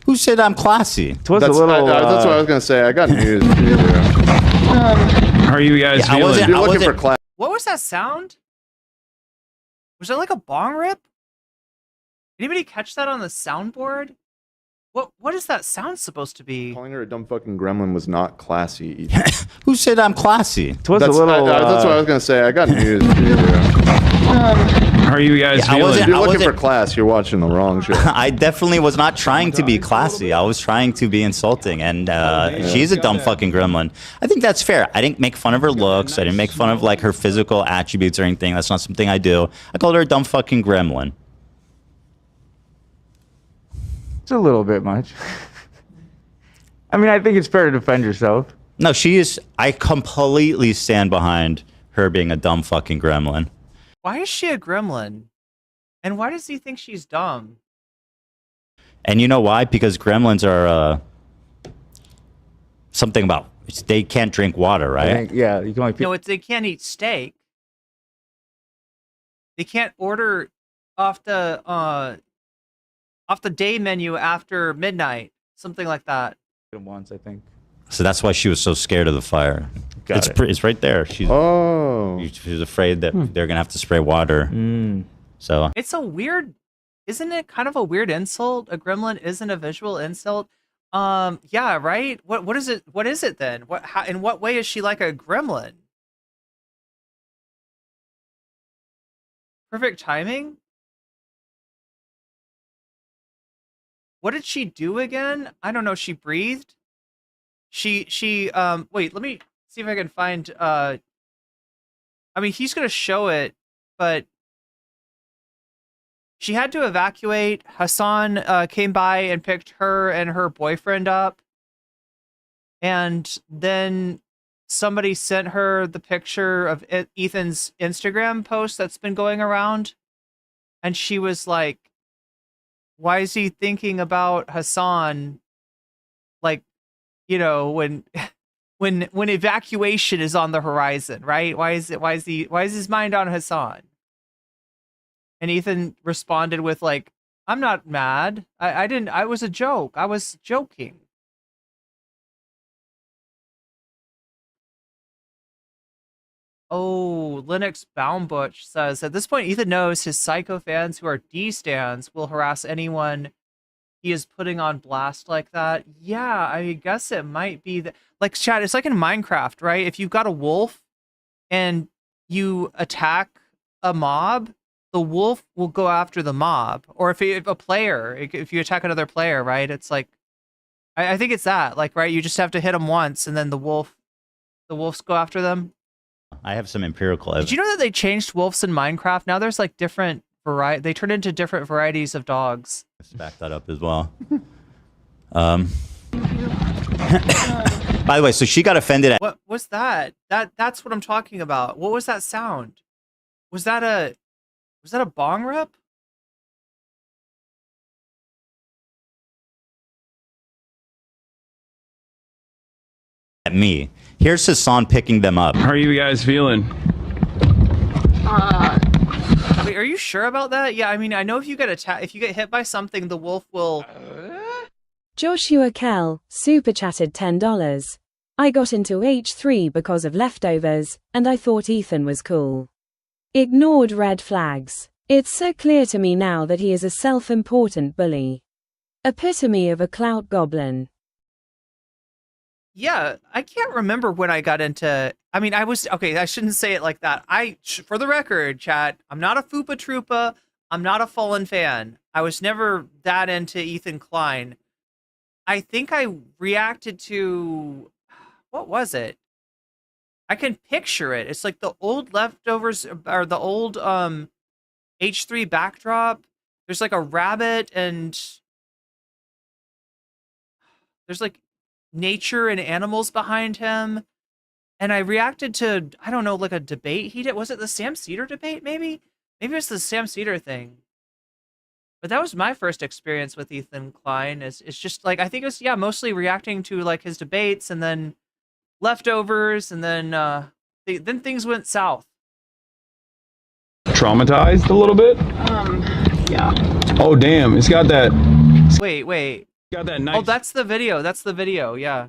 Who said I'm classy? That's what I was going to say. I got news for you. How are you guys feeling? You're looking for class. What was that sound? Was that like a bong rip? Anybody catch that on the soundboard? What is that sound supposed to be? Calling her a dumb fucking gremlin was not classy. Who said I'm classy? That's what I was going to say. I got news for you. How are you guys feeling? You're looking for class. You're watching the wrong show. I definitely was not trying to be classy. I was trying to be insulting. And she's a dumb fucking gremlin. I think that's fair. I didn't make fun of her looks. I didn't make fun of like her physical attributes or anything. That's not something I do. I called her a dumb fucking gremlin. It's a little bit much. I mean, I think it's fair to defend yourself. No, she is. I completely stand behind her being a dumb fucking gremlin. Why is she a gremlin? And why does he think she's dumb? And you know why? Because gremlins are something about they can't drink water, right? Yeah, you can only. No, they can't eat steak. They can't order off the day menu after midnight, something like that. Once, I think. So that's why she was so scared of the fire. It's right there. She's afraid that they're gonna have to spray water. So it's a weird, isn't it? Kind of a weird insult. A gremlin isn't a visual insult. Yeah, right. What is it? What is it then? In what way is she like a gremlin? Perfect timing. What did she do again? I don't know. She breathed. Wait, let me see if I can find, I mean, he's going to show it, but she had to evacuate. Hasan came by and picked her and her boyfriend up. And then somebody sent her the picture of Ethan's Instagram post that's been going around. And she was like, why is he thinking about Hasan? Like, you know, when evacuation is on the horizon, right? Why is his mind on Hasan? And Ethan responded with like, I'm not mad. I was a joke. I was joking. Oh, Linux Baumbutch says, at this point, Ethan knows his psycho fans who are D-stans will harass anyone he is putting on blast like that. Yeah, I guess it might be that. Like, chat, it's like in Minecraft, right? If you've got a wolf and you attack a mob, the wolf will go after the mob. Or if a player, if you attack another player, right? It's like, I think it's that. Like, right? You just have to hit them once and then the wolves go after them. I have some empirical evidence. Did you know that they changed wolves in Minecraft? Now there's like different variety. They turn into different varieties of dogs. Let's back that up as well. By the way, so she got offended at. What was that? That's what I'm talking about. What was that sound? Was that a bong rip? At me. Here's Hasan picking them up. How are you guys feeling? Wait, are you sure about that? Yeah, I mean, I know if you get if you get hit by something, the wolf will. Joshua Kell, super chatted $10. I got into H3 because of leftovers, and I thought Ethan was cool. Ignored red flags. It's so clear to me now that he is a self-important bully. Epitome of a clout goblin. Yeah, I can't remember when I got into. I mean, I was okay. I shouldn't say it like that. For the record, chat, I'm not a Fupa Troopa. I'm not a Fallen fan. I was never that into Ethan Klein. I think I reacted to, what was it? I can picture it. It's like the old leftovers or the old H3 backdrop. There's like a rabbit and there's like nature and animals behind him. And I reacted to, I don't know, like a debate he did. Was it the Sam Cedar debate, maybe? Maybe it's the Sam Cedar thing. But that was my first experience with Ethan Klein. It's just like, I think it was, yeah, mostly reacting to like his debates and then leftovers and then things went south. Traumatized a little bit? Yeah. Oh, damn. It's got that. Wait. Got that nice. Oh, that's the video. That's the video. Yeah.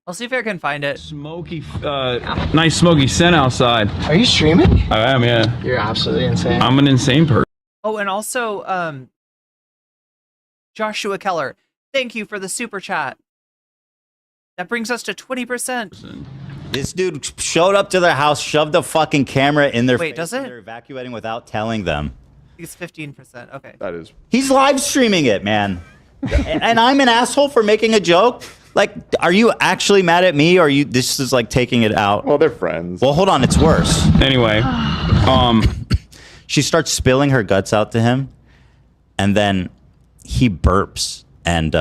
I'll see if I can find it. Smoky, nice smoky scent outside. Are you streaming? I am, yeah. You're absolutely insane. I'm an insane person. Oh, and also, Joshua Keller, thank you for the super chat. That brings us to 20%. This dude showed up to their house, shoved a fucking camera in their Wait, face. does it? They're evacuating without telling them. It's 15%. Okay. That is. He's live streaming it, man. And I'm an asshole for making a joke. Like, are you actually mad at me, or are you? This is like taking it out. Well, they're friends. Well, hold on, it's worse. Anyway, she starts spilling her guts out to him, and then he burps and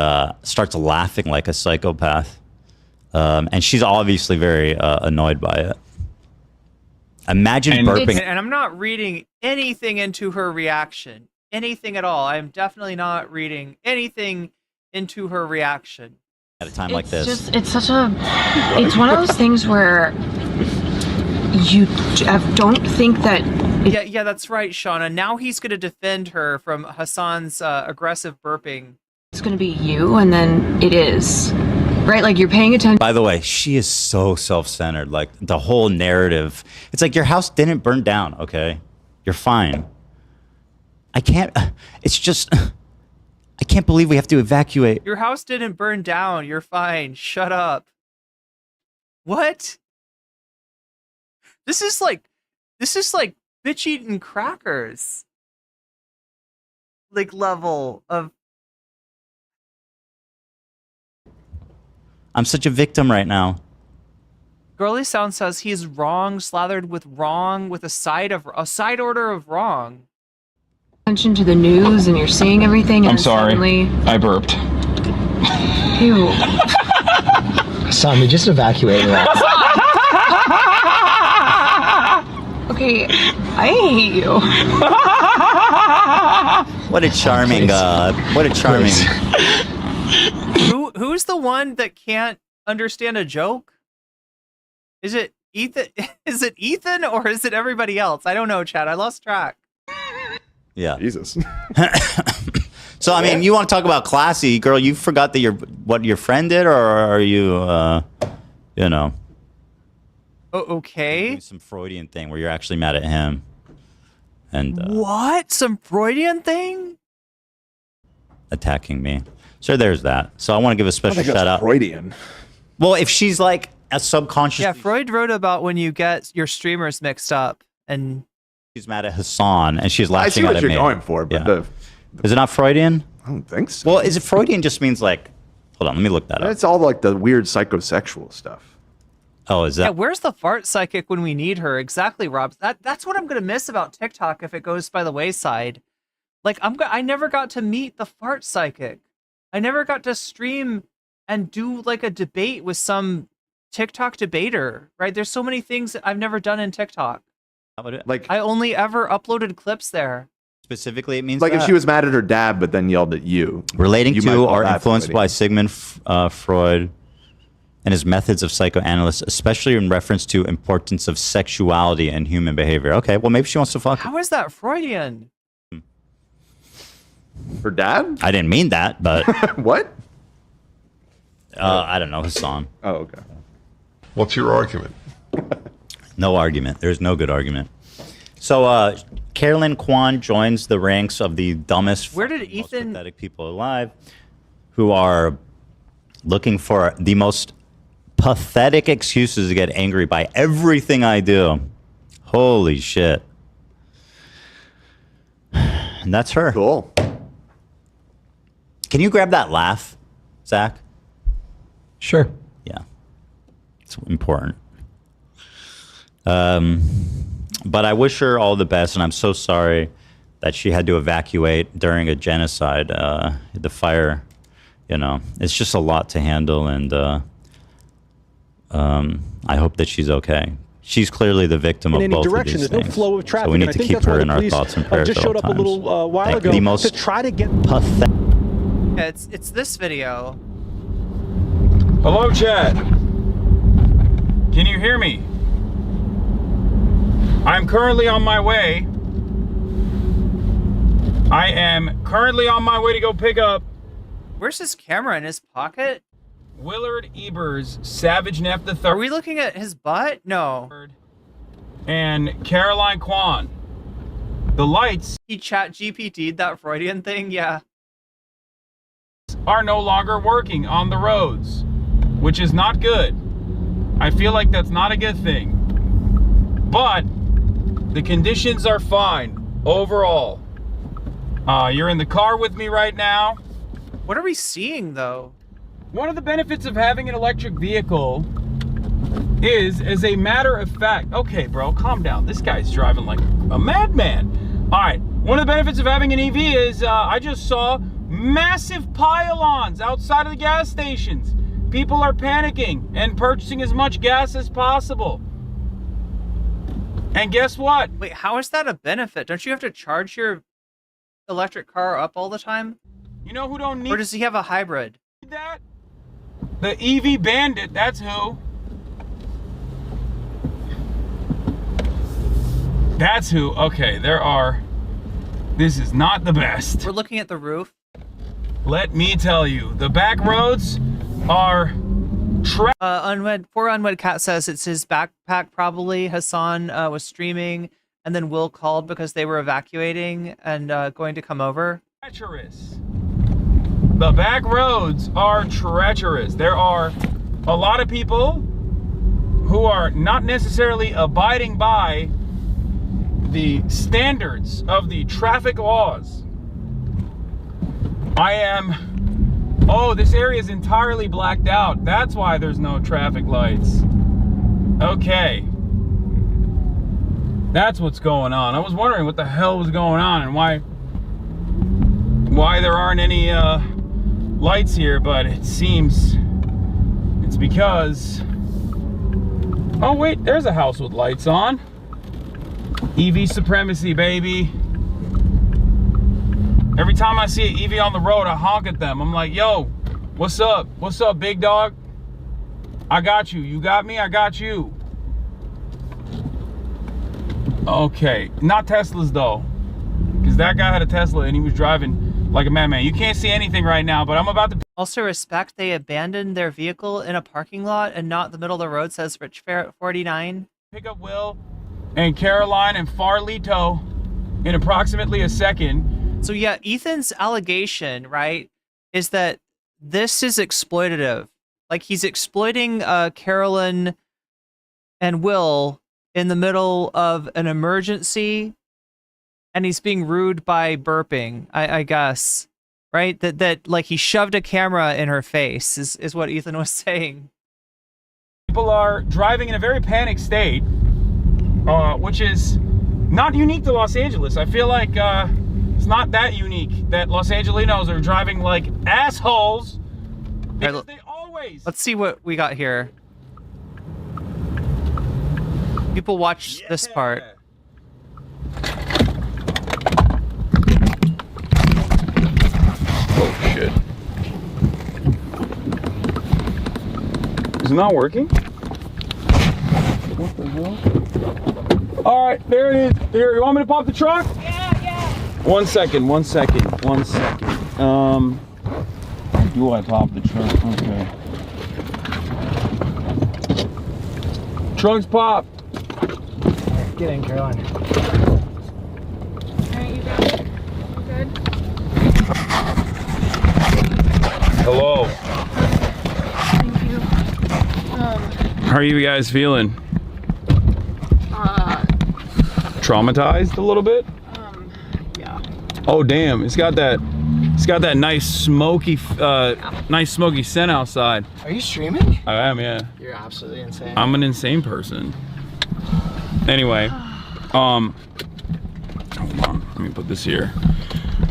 starts laughing like a psychopath. And she's obviously very annoyed by it. Imagine burping. And I'm not reading anything into her reaction. Anything at all. I'm definitely not reading anything into her reaction. At a time like this. It's one of those things where you don't think that. Yeah, that's right, Shauna. Now he's going to defend her from Hasan's aggressive burping. It's going to be you, and then it is. Right? Like, you're paying attention. By the way, she is so self-centered. Like, the whole narrative. It's like, your house didn't burn down, okay? You're fine. I can't. It's just. I can't believe we have to evacuate. Your house didn't burn down. You're fine. Shut up. What? This is like bitch eating crackers. Like level of. I'm such a victim right now. Girly Sound says he's wrong, slathered with wrong, with a side order of wrong. Attention to the news, and you're seeing everything. And I'm sorry. Suddenly... I burped. Ew. Son, we just evacuated. Okay, I hate you. What a charming, Who's the one that can't understand a joke? Is it Ethan? Is it Ethan or is it everybody else? I don't know, Chad. I lost track. Yeah. Jesus. So, I mean, you want to talk about classy, girl, you forgot that what your friend did, or are you, you know? Oh, okay. Some Freudian thing where you're actually mad at him. And what? Some Freudian thing? Attacking me. So there's that. So I want to give a special shout out. Freudian. Well, if she's like a subconscious. Yeah, Freud wrote about when you get your streamers mixed up and. She's mad at Hasan and she's laughing at me. I see what you're going for, but is it not Freudian? I don't think so. Well, is it Freudian? Just means like. Hold on, let me look that up. It's all like the weird psychosexual stuff. Oh, is Yeah, that? where's the fart psychic when we need her? Exactly, Rob. That's what I'm gonna miss about TikTok if it goes by the wayside. Like I never got to meet the fart psychic. I never got to stream and do like a debate with some TikTok debater, right? There's so many things that I've never done in TikTok. Like I only ever uploaded clips there. Specifically, it means like if that. she was mad at her dad, but then yelled at you. Relating You might to call or that influenced fighting. by Sigmund Freud and his methods of psychoanalysis, especially in reference to importance of sexuality and human behavior. Okay, well maybe she wants to fuck. How is that Freudian? Her dad? I didn't mean that, but what? I don't know, Hasan. Oh, okay. What's your argument? No argument. There's no good argument. So, Caroline Quan joins the ranks of the dumbest, Where did most Ethan- pathetic people alive, who are looking for the most pathetic excuses to get angry by everything I do. Holy shit! And that's her. Cool. Can you grab that laugh, Zach? Sure. Yeah, it's important. But I wish her all the best, and I'm so sorry that she had to evacuate during a genocide. The fire, you know, it's just a lot to handle, and I hope that she's okay. She's clearly the victim in of any both direction. of these There's no things. flow of traffic. So we need and I to think keep that's why her the in our police, thoughts and prayers just at showed all up a times. little while ago The most to try to get. pathetic. Yeah, it's this video. Hello, chat. Can you hear me? I'm currently on my way. I am currently on my way to go pick up Where's his camera in his pocket? Willard Ebers, Savage Neff the Are Third, we looking at his butt? No. and Caroline Quan. The lights He chat GPT'd that Freudian thing? Yeah. are no longer working on the roads, which is not good. I feel like that's not a good thing. But the conditions are fine overall. You're in the car with me right now. What are we seeing though? One of the benefits of having an electric vehicle is, as a matter of fact, okay, bro, calm down. This guy's driving like a madman. All right, one of the benefits of having an EV is I just saw massive pylons outside of the gas stations. People are panicking and purchasing as much gas as possible. And guess what? Wait, how is that a benefit? Don't you have to charge your electric car up all the time? You know who don't need Or does he have a hybrid? that? The EV bandit, that's who. That's who. Okay, this is not the best. We're looking at the roof. Let me tell you, the back roads are Poor Unwed Cat says it's his backpack probably. Hasan was streaming and then Will called because they were evacuating and going to come over. treacherous. The back roads are treacherous. There are a lot of people who are not necessarily abiding by the standards of the traffic laws. This area is entirely blacked out. That's why there's no traffic lights. Okay. That's what's going on. I was wondering what the hell was going on and why there aren't any lights here, but it seems it's because, oh wait, there's a house with lights on. EV supremacy, baby. Every time I see an EV on the road, I honk at them. I'm like, yo, what's up? What's up, big dog? I got you. You got me? I got you. Okay, not Teslas though, because that guy had a Tesla and he was driving like a madman. You can't see anything right now, but I'm about to. Also respect they abandoned their vehicle in a parking lot and not the middle of the road, says Rich Ferret 49. Pick up Will and Caroline and Farlito in approximately a second. So yeah, Ethan's allegation, right, is that this is exploitative. Like he's exploiting Carolyn and Will in the middle of an emergency, and he's being rude by burping, I guess. Right? That like he shoved a camera in her face is what Ethan was saying. people are driving in a very panicked state, which is not unique to Los Angeles. I feel like it's not that unique that Los Angelinos are driving like assholes. Because they always. Let's see what we got here. People watch this part. Oh shit. Is it not working? What the hell? All right, there it is. Here, you want me to pop the truck? Yeah. 1 second. Do I pop the truck? Okay. Trunk's popped. Get in, Caroline. Alright, you guys. Good? Hello. Thank you. How are you guys feeling? Traumatized a little bit? Yeah. Oh damn, it's got that nice smoky scent outside. Are you streaming? I am, yeah. You're absolutely insane. I'm an insane person. Anyway, hold on, let me put this here.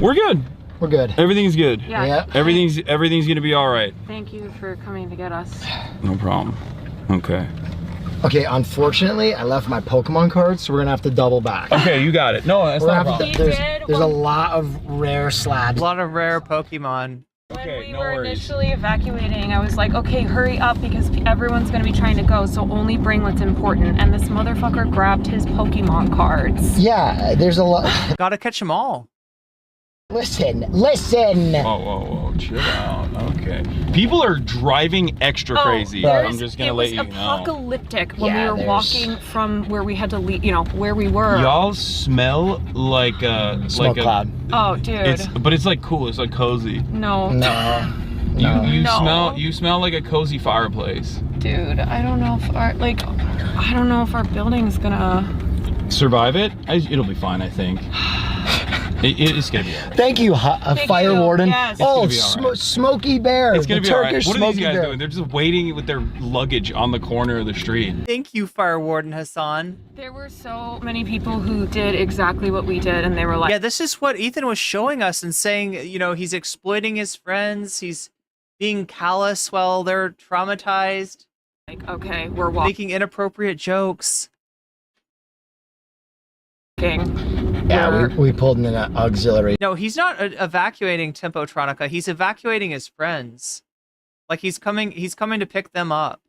We're good. We're good. Everything's good. Yeah. Everything's gonna be all right. Thank you for coming to get us. No problem. Okay. Okay, unfortunately, I left my Pokemon cards, so we're gonna have to double back. Okay, you got it. No, that's not a problem. There's a lot of rare slabs. A lot of rare Pokemon. When we were initially evacuating, I was like, okay, hurry up because everyone's gonna be trying to go, so only bring what's important. And this motherfucker grabbed his Pokemon cards. Yeah, there's a lot. Gotta catch them all. Listen. Whoa, chill out. Okay. People are driving extra crazy. I'm just gonna let you know. It was apocalyptic when we were walking from where we had to leave, where we were. Y'all smell like smoke cloud. Oh, dude. But it's like cool. It's like cozy. No. You smell like a cozy fireplace. Dude, I don't know if our building's gonna survive it. It'll be fine, I think. It's gonna be alright. Thank you, Fire Warden. Yes. Oh, Smokey Bear. It's gonna be alright. Turkish What are Smokey these guys Bear. doing? They're just waiting with their luggage on the corner of the street. Thank you, Fire Warden Hasan. There were so many people who did exactly what we did, and they were like, yeah, this is what Ethan was showing us and saying, he's exploiting his friends. He's being callous while they're traumatized. Like, okay, we're making inappropriate jokes. Yeah, we pulled in an auxiliary. No, he's not evacuating Tempotronica. He's evacuating his friends. Like he's coming to pick them up.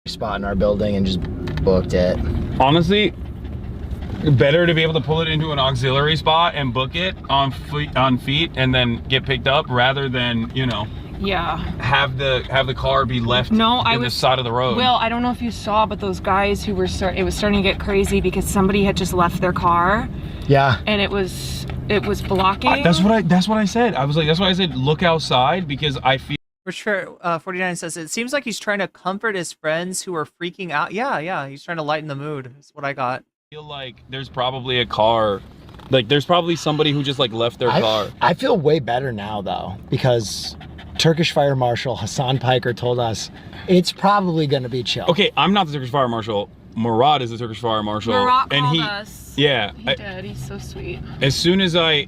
Spot in our building and just booked it. Honestly, better to be able to pull it into an auxiliary spot and book it on feet and then get picked up rather than, yeah, have the car be left on the side of the road. Well, I don't know if you saw, but those guys who were it was starting to get crazy because somebody had just left their car. Yeah. And it was blocking. That's what I said. I was like, that's why I said look outside because I feel. For 49 says it seems like he's trying to comfort his friends who are freaking out. Yeah, he's trying to lighten the mood. That's what I got. I feel like there's probably a car. Like there's probably somebody who just like left their car. I feel way better now though because Turkish Fire Marshal Hasan Piker told us it's probably going to be chill. Okay, I'm not the Turkish Fire Marshal. Murad is the Turkish Fire Marshal. Murad and called us. Yeah. He did. He's so sweet. As soon as I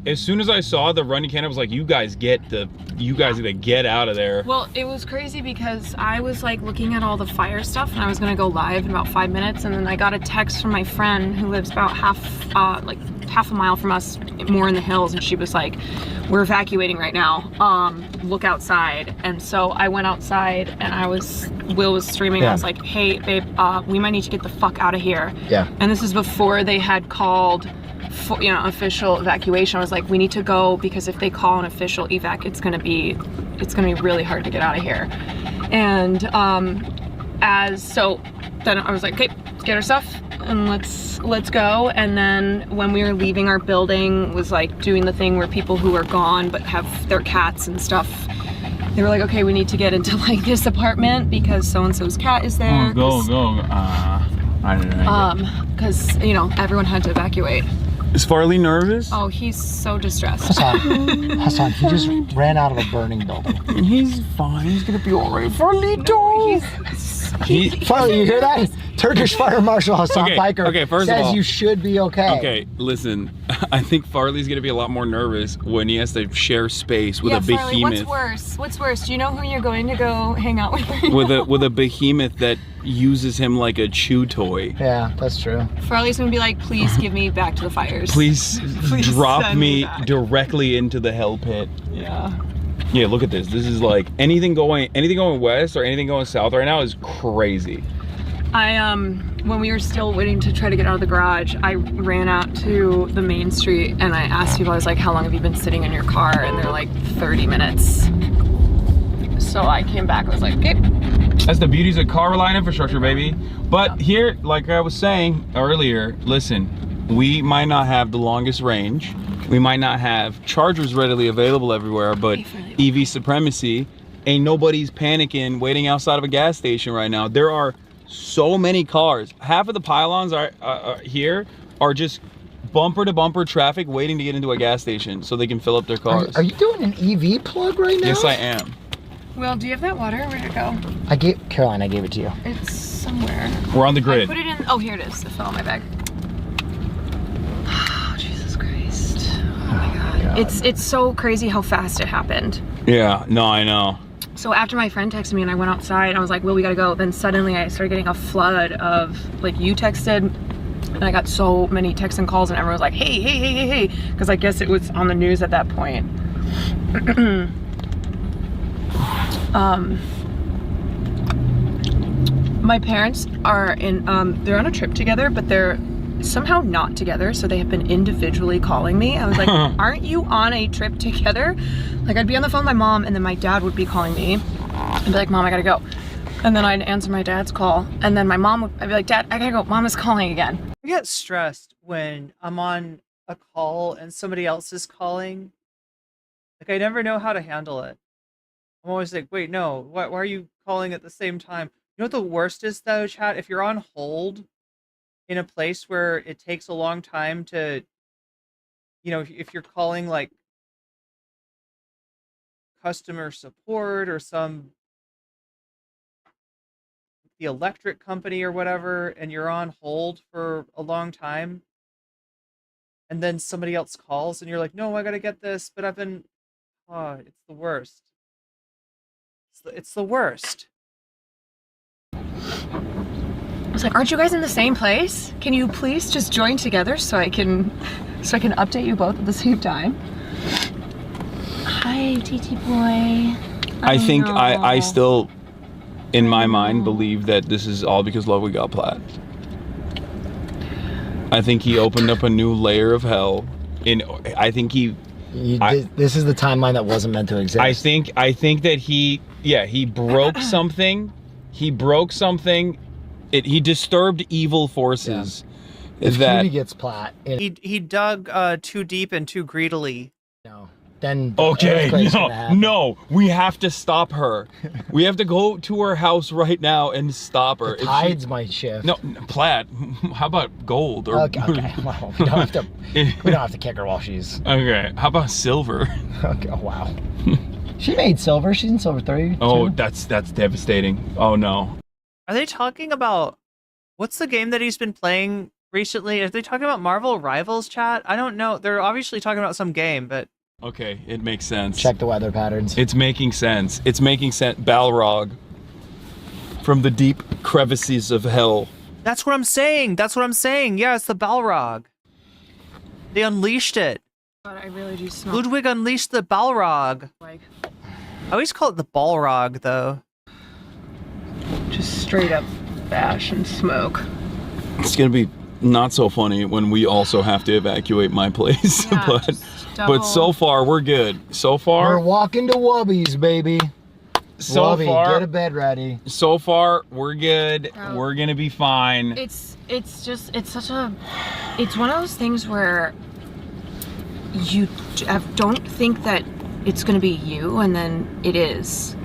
saw the running can, I was like, you guys gotta get out of there. Well, it was crazy because I was like looking at all the fire stuff and I was gonna go live in about 5 minutes, and then I got a text from my friend who lives about half a mile from us, more in the hills, and she was like, we're evacuating right now, look outside. And so I went outside and Will was streaming. Yeah. I was like, hey babe, we might need to get the fuck out of here. Yeah. And this is before they had called for, official evacuation. I was like, we need to go because if they call an official evac, it's gonna be really hard to get out of here. And so then I was like, okay, let's get our stuff and let's go. And then when we were leaving our building, was like doing the thing where people who are gone but have their cats and stuff, they were like, okay, we need to get into like this apartment because so-and-so's cat is there. Go. I don't know. Because everyone had to evacuate. Is Farley nervous? Oh, he's so distressed. Hasan, he just ran out of a burning building. And he's fine. He's gonna be all right. Farlito. Farley, you hear that? Turkish Fire Marshal Hasan Piker first says of all, you should be okay. Okay, listen. I think Farley's gonna be a lot more nervous when he has to share space with a behemoth. Farley, what's worse? Do you know who you're going to go hang out with? Right with a behemoth that uses him like a chew toy. Yeah, that's true. Farley's gonna be like, please give me back to the fires. Please drop send me back. directly into the hell pit. Yeah. Yeah, look at this. This is like anything going west or anything going south right now is crazy. When we were still waiting to try to get out of the garage, I ran out to the main street and I asked people, I was like, how long have you been sitting in your car? And they're like, 30 minutes. So I came back, I was like, okay. That's the beauties of Caroline infrastructure, baby. But here, like I was saying earlier, listen, we might not have the longest range. We might not have chargers readily available everywhere, but EV supremacy, ain't nobody's panicking waiting outside of a gas station right now. There are so many cars. Half of the pylons here are just bumper to bumper traffic waiting to get into a gas station so they can fill up their cars. Are you doing an EV plug right now? Yes, I am. Will, do you have that water? Where'd it go? Caroline, I gave it to you. It's somewhere. We're on the grid. I put it in, oh, here it is. It fell in my bag. Oh, Jesus Christ. Oh my God. It's so crazy how fast it happened. Yeah, no, I know. So after my friend texted me and I went outside, I was like, Will, we gotta go. Then suddenly I started getting a flood of, like, you texted, and I got so many texts and calls and everyone was like, hey. Because I guess it was on the news at that point. My parents are they're on a trip together, but they're somehow not together, so they have been individually calling me. I was like, aren't you on a trip together? Like, I'd be on the phone with my mom, and then my dad would be calling me. I'd be like, Mom, I gotta go. And then I'd answer my dad's call, and then my mom I'd be like, Dad, I gotta go. Mom is calling again. I get stressed when I'm on a call and somebody else is calling. Like, I never know how to handle it. I'm always like, wait, no, why are you calling at the same time? You know what the worst is, though, chat? If you're on hold in a place where it takes a long time to, you know, if you're calling, like, customer support or the electric company or whatever, and you're on hold for a long time, and then somebody else calls and you're like, no, I gotta get this, but I've been, it's the worst. It's the worst. I was like, aren't you guys in the same place? Can you please just join together so I can update you both at the same time? Hi, TT boy. I think I still, in my mind, believe that this is all because Lovely got Platt. I think he opened up a new layer of hell. I think this is the timeline that wasn't meant to exist. I think that he broke something. He broke something. He disturbed evil forces. Yeah. If he gets Platt, he dug too deep and too greedily. No. Then no, we have to stop her. We have to go to her house right now and stop her. The tides might shift. No, Plaid. How about gold? Or, okay. Well, we don't have to kick her while she's. Okay. How about silver? Okay. Oh, wow. She made silver. She's in silver 3. Oh, that's devastating. Oh no. Are they talking about what's the game that he's been playing recently? Are they talking about Marvel Rivals, chat? I don't know. They're obviously talking about some game, but. Okay, it makes sense. Check the weather patterns. It's making sense. It's making sense. Balrog. From the deep crevices of hell. That's what I'm saying. Yeah, it's the Balrog. They unleashed it. God, I really do smell. Ludwig unleashed the Balrog. Like, I always call it the Balrog, though. Just straight up bash and smoke. It's gonna be not so funny when we also have to evacuate my place. Yeah, but so far we're good. So far we're walking to Wubby's, baby. So Wubby, far, get a bed ready. So far we're good. Bro, we're gonna be fine. It's one of those things where you don't think that it's gonna be you, and then it is.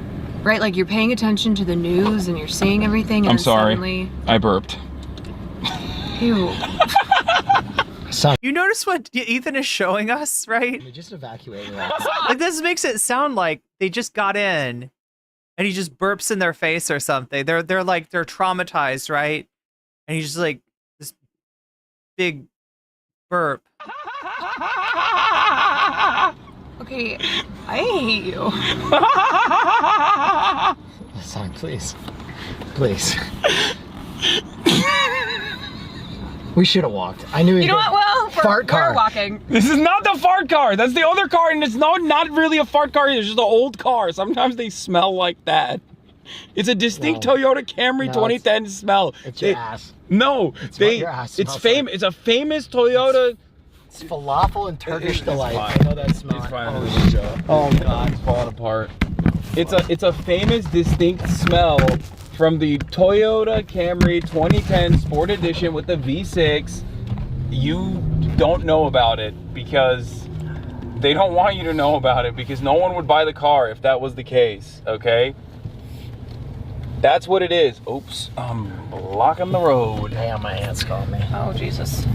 Right? Like, you're paying attention to the news and you're seeing everything, and I'm sorry. suddenly... I burped. Ew. Son, You notice what Ethan is showing us, right? we just evacuated. Like this makes it sound like they just got in and he just burps in their face or something. They're traumatized, right? And he's just like this big burp. Okay, I hate you. Son, please. Please. We should have walked. I knew You know what? Well, Fart car. we're walking. This is not the fart car. That's the other car, and it's not really a fart car. It's just an old car. Sometimes they smell like that. It's a distinct Toyota Camry 2010 smell. It's your ass. No, It's what your ass it's smells famous. It's a famous Toyota. It's falafel and Turkish delight. I know that smell. Oh God, it's falling apart. It's a famous, distinct smell from the Toyota Camry 2010 Sport Edition with the V6. You don't know about it because they don't want you to know about it because no one would buy the car if that was the case. Okay. That's what it is. Oops, I'm blocking the road. Damn, my aunt's calling me. Oh Jesus.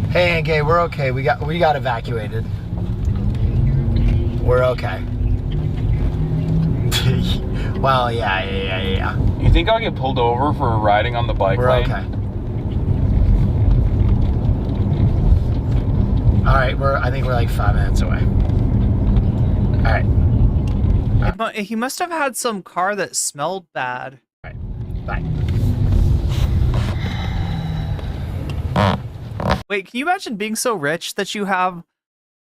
Hey, Aunt Gay, we're okay. We got evacuated. We're okay. Well, yeah. You think I'll get pulled over for riding on the bike We're lane? okay. All right, I think we're like 5 minutes away. All right. He must have had some car that smelled bad. All right. Bye. Wait, can you imagine being so rich that you have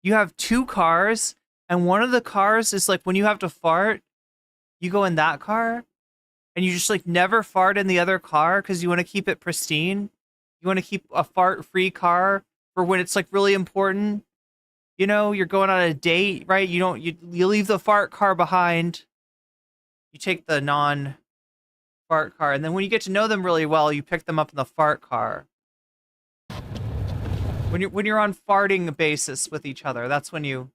2 cars and one of the cars is like when you have to fart, you go in that car and you just like never fart in the other car because you want to keep it pristine. You want to keep a fart-free car for when it's like really important. You know, you're going on a date, right? You leave the fart car behind. You take the non-fart car, and then when you get to know them really well, you pick them up in the fart car. When you're on farting basis with each other, that's when you.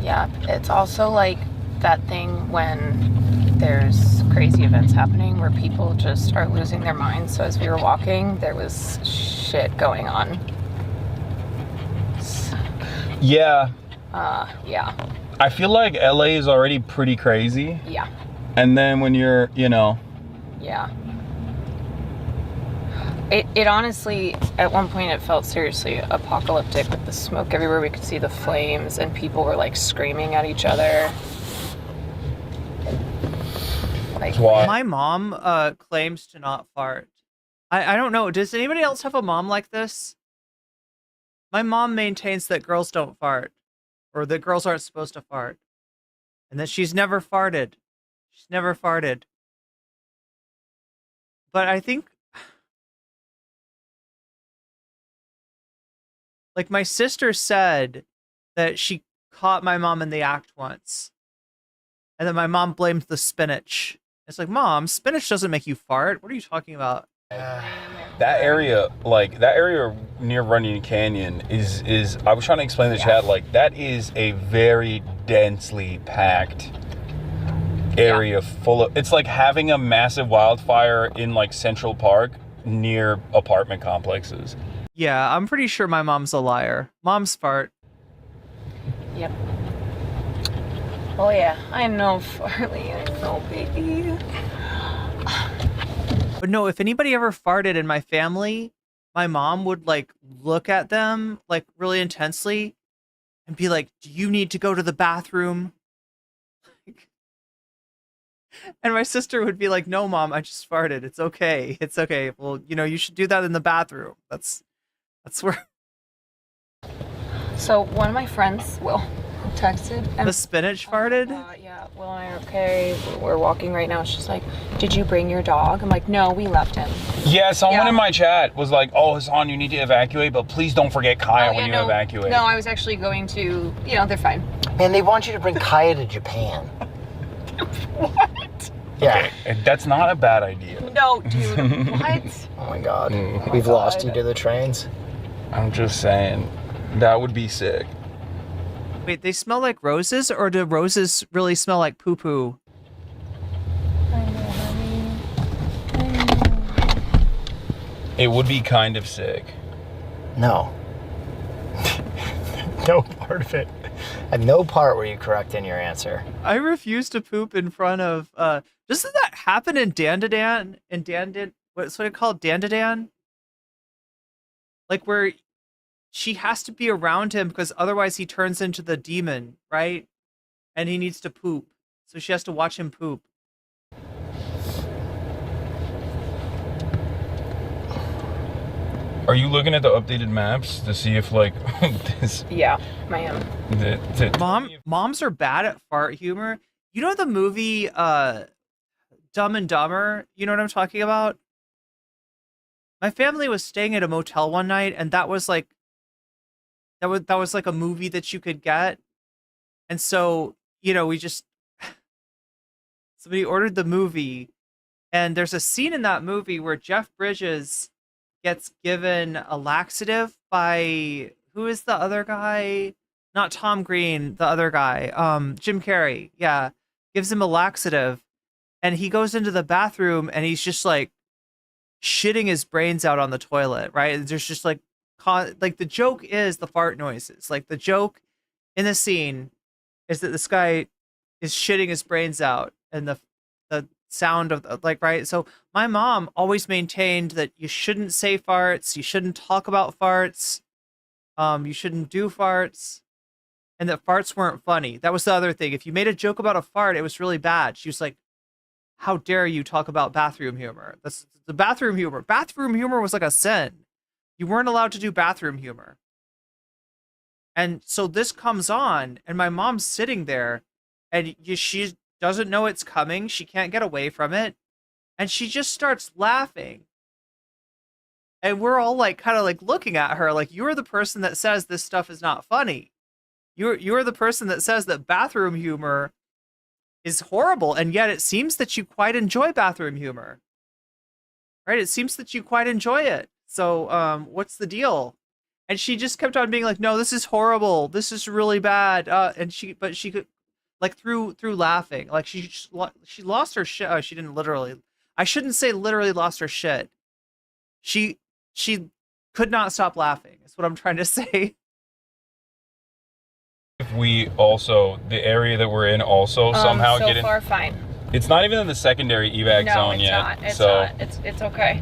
Yeah, it's also like that thing when there's crazy events happening where people just are losing their minds. So as we were walking, there was shit going on. Yeah. Yeah. I feel like LA is already pretty crazy. Yeah. And then when you're, Yeah. It honestly, at one point it felt seriously apocalyptic with the smoke everywhere. We could see the flames and people were like screaming at each other. Like, my mom claims to not fart. I don't know. Does anybody else have a mom like this? My mom maintains that girls don't fart, or that girls aren't supposed to fart, and that she's never farted. She's never farted. But I think, like, my sister said that she caught my mom in the act once, and then my mom blamed the spinach. It's like, Mom, spinach doesn't make you fart. What are you talking about? that area near Runyon Canyon is I was trying to explain to the chat, like, that is a very densely packed area full of, it's like having a massive wildfire in like Central Park near apartment complexes. Yeah, I'm pretty sure my mom's a liar. Mom's fart. Yep. Oh yeah, I know, Farley. I know, baby. But no, if anybody ever farted in my family, my mom would like look at them like really intensely and be like, "Do you need to go to the bathroom?" And my sister would be like, "No, Mom, I just farted. It's okay. It's okay. Well, you know, you should do that in the bathroom. That's where." So one of my friends, Will, texted. The spinach farted? Yeah, Will and I are okay. We're walking right now. She's like, "Did you bring your dog?" I'm like, "No, we left him." Yeah, someone in my chat was like, "Oh, Hasan, you need to evacuate, but please don't forget Kaya when you evacuate." No, I was actually going to, they're fine. Man, they want you to bring Kaya to Japan. What? Yeah. Okay, that's not a bad idea. No, dude. What? Oh my God. We've lost you to the trains. I'm just saying, that would be sick. Wait, they smell like roses, or do roses really smell like poo-poo? It would be kind of sick. No. No part of it. At no part were you correct in your answer. I refuse to poop in front of. Doesn't that happen in Dandadan? In Dandan, what's it called? Dandadan? Like where she has to be around him because otherwise he turns into the demon, right? And he needs to poop, so she has to watch him poop. Are you looking at the updated maps to see if like this? Yeah, I am. Moms are bad at fart humor. You know the movie Dumb and Dumber? You know what I'm talking about? My family was staying at a motel one night, and that was like that was like a movie that you could get. And so, you know, somebody ordered the movie, and there's a scene in that movie where Jeff Bridges gets given a laxative by, who is the other guy? Not Tom Green, the other guy. Jim Carrey. Yeah. Gives him a laxative, and he goes into the bathroom and he's just like shitting his brains out on the toilet, right? There's just like the joke is the fart noises. Like the joke in the scene is that this guy is shitting his brains out, and the sound of like, right? So my mom always maintained that you shouldn't say farts, you shouldn't talk about farts, you shouldn't do farts, and that farts weren't funny. That was the other thing. If you made a joke about a fart, it was really bad. She was like, how dare you talk about bathroom humor? That's the bathroom humor. Bathroom humor was like a sin. You weren't allowed to do bathroom humor. And so this comes on, and my mom's sitting there, and she doesn't know it's coming. She can't get away from it. And she just starts laughing. And we're all like kind of like looking at her like, you're the person that says this stuff is not funny. You're the person that says that bathroom humor is horrible, and yet it seems that you quite enjoy bathroom humor. Right? It seems that you quite enjoy it. So what's the deal? And she just kept on being like, no, this is horrible. This is really bad. And she could, like through laughing, like she lost her shit. Oh, she didn't literally. I shouldn't say literally lost her shit. She could not stop laughing. Is what I'm trying to say. If we also, the area that we're in also somehow so far fine. It's not even in the secondary evac zone yet. No, it's so not. It's okay.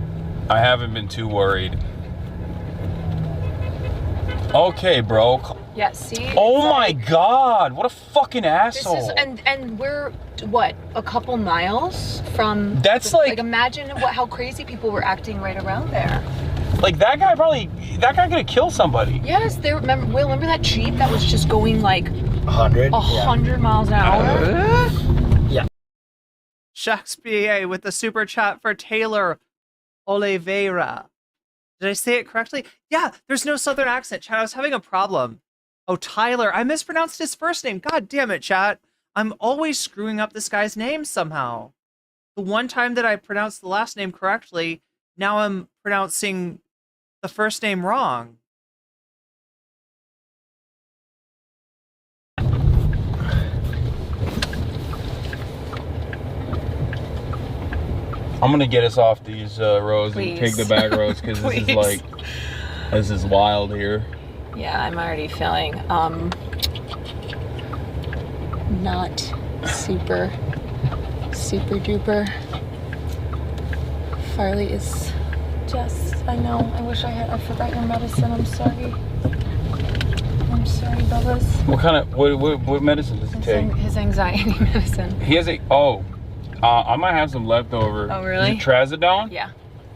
I haven't been too worried. Okay, bro. Yeah, see? Oh my god, what a fucking asshole. This is, and we're, what, a couple miles from... That's like imagine how crazy people were acting right around there. Like, that guy could have killed somebody. Yes, remember that Jeep that was just going like... 100? 100 miles an hour? Yeah. Shakespeare with the super chat for Taylor Oliveira. Did I say it correctly? Yeah, there's no southern accent, chat. I was having a problem. Oh, Tyler. I mispronounced his first name. God damn it, chat. I'm always screwing up this guy's name somehow. The one time that I pronounced the last name correctly, now I'm pronouncing the first name wrong. I'm gonna get us off these roads Please. and take the back roads because this is wild here. Yeah, I'm already feeling not super duper. Farley is just, I know, I forgot your medicine, I'm sorry. I'm sorry, Bubba's. What medicine does he take? His anxiety medicine. He has I might have some leftover. Oh, really? Is it Trazodone? Yeah.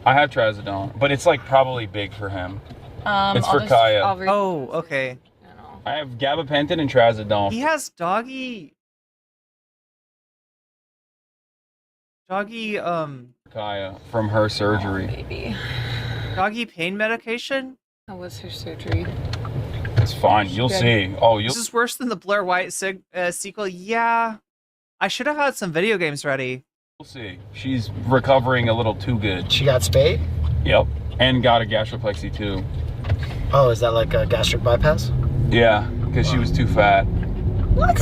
I have Trazodone, but it's like probably big for him. It's I'll for Kaya. Oh, okay. I have gabapentin and Trazodone. He has doggy Kaya from her surgery. Oh, baby. Doggy pain medication? How was her surgery? It's fine. You'll see. Oh, This is worse than the Blair White sequel. Yeah. I should have had some video games ready. We'll see. She's recovering a little too good. She got spayed? Yep. And got a gastroplexy too. Oh, is that like a gastric bypass? Yeah, because she was too fat. What?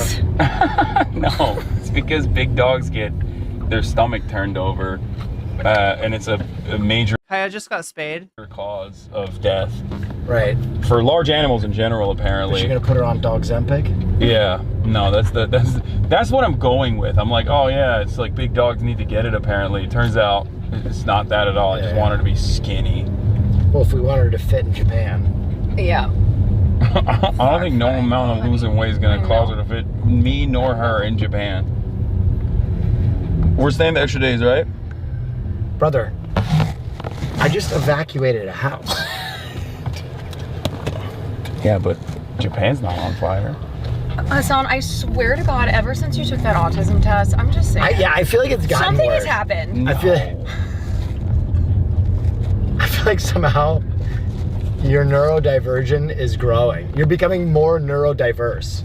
No, it's because big dogs get their stomach turned over, and it's a major... Kaya just got spayed. Cause of death. Right. For large animals in general, apparently. Is she gonna put her on dog Zempic? Yeah. No, that's what I'm going with. I'm like, oh yeah, it's like big dogs need to get it. Apparently, it turns out it's not that at all. I just want her to be skinny. Well, if we want her to fit in Japan. Yeah. I don't think no amount of losing weight is gonna cause her to fit me nor her in Japan. We're staying the extra days, right? Brother, I just evacuated a house. Yeah, but Japan's not on fire. Hasan, I swear to God, ever since you took that autism test, I'm just saying. I feel like it's gotten something worse. has happened. No. I feel like somehow your neurodivergent is growing. You're becoming more neurodiverse.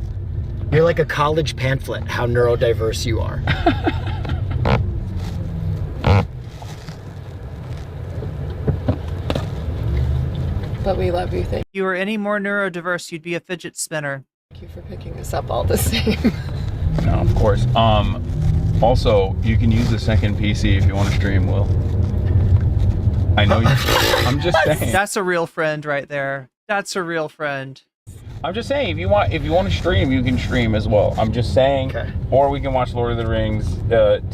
You're like a college pamphlet, how neurodiverse you are. But we love you. Thank If you were any more neurodiverse, you'd be a fidget spinner. you for picking us up all the same. No, of course. Also, you can use the second PC if you want to stream, Will. I know you. I'm just saying. That's a real friend right there. That's a real friend. I'm just saying, if you want to stream, you can stream as well. I'm just saying. Okay. Or we can watch Lord of the Rings,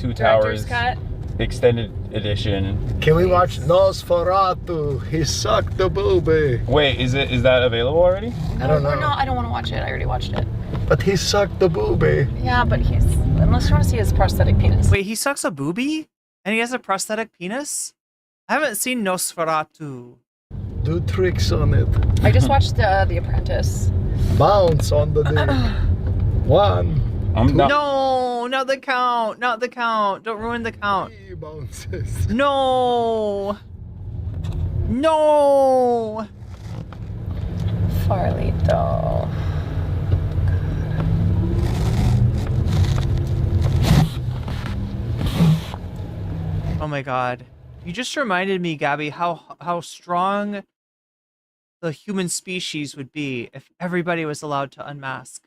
Two Towers Cut. Extended Edition. Can we watch Nosferatu? He sucked the booby. Wait, is that available already? I don't know. No, I don't want to watch it. I already watched it. But he sucked the booby. Yeah, but unless you want to see his prosthetic penis. Wait, he sucks a booby? And he has a prosthetic penis? I haven't seen Nosferatu. Do tricks on it. I just watched The Apprentice. Bounce on the dick. One. No, not the count. Not the count. Don't ruin the count. Three bounces. No. No. Farlito. Oh my god. You just reminded me, Gabby, how strong the human species would be if everybody was allowed to unmask.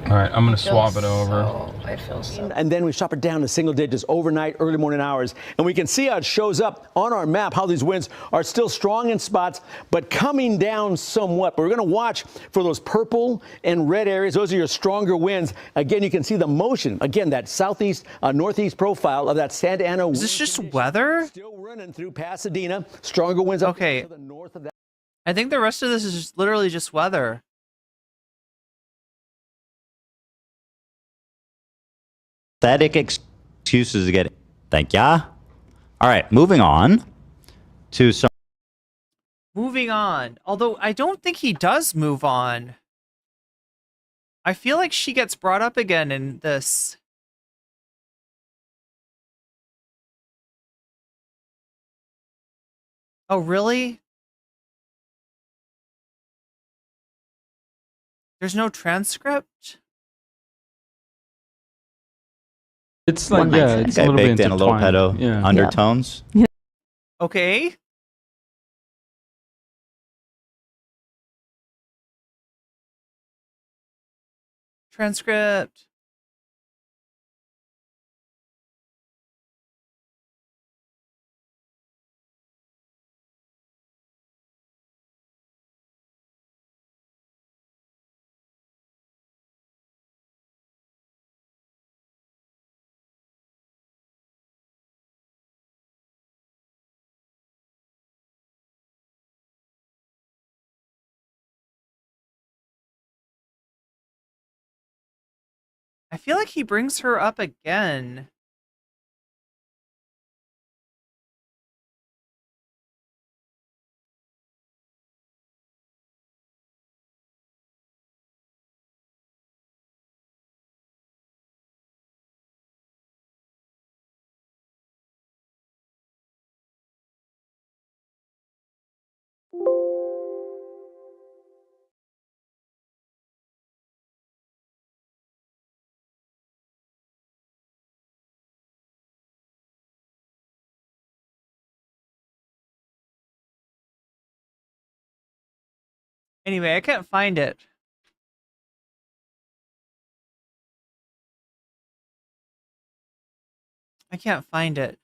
All right, I'm gonna swap it over. I feel so. And then we shop it down to single digits overnight, early morning hours. And we can see how it shows up on our map, how these winds are still strong in spots, but coming down somewhat. But we're going to watch for those purple and red areas. Those are your stronger winds. Again, you can see the motion. Again, that southeast, northeast profile of that Santa Ana. Is this just weather? Still running through Pasadena. Stronger winds up to the north of that. I think the rest of this is just literally just weather. Pathetic excuses to get. Thank ya. All right, moving on to some. Moving on. Although I don't think he does move on. I feel like she gets brought up again in this. Oh, really? There's no transcript? It's like, yeah, it's a little bit baked in a little intertwined. pedo undertones. Okay. Transcript. I feel like he brings her up again. Anyway, I can't find it. I can't find it.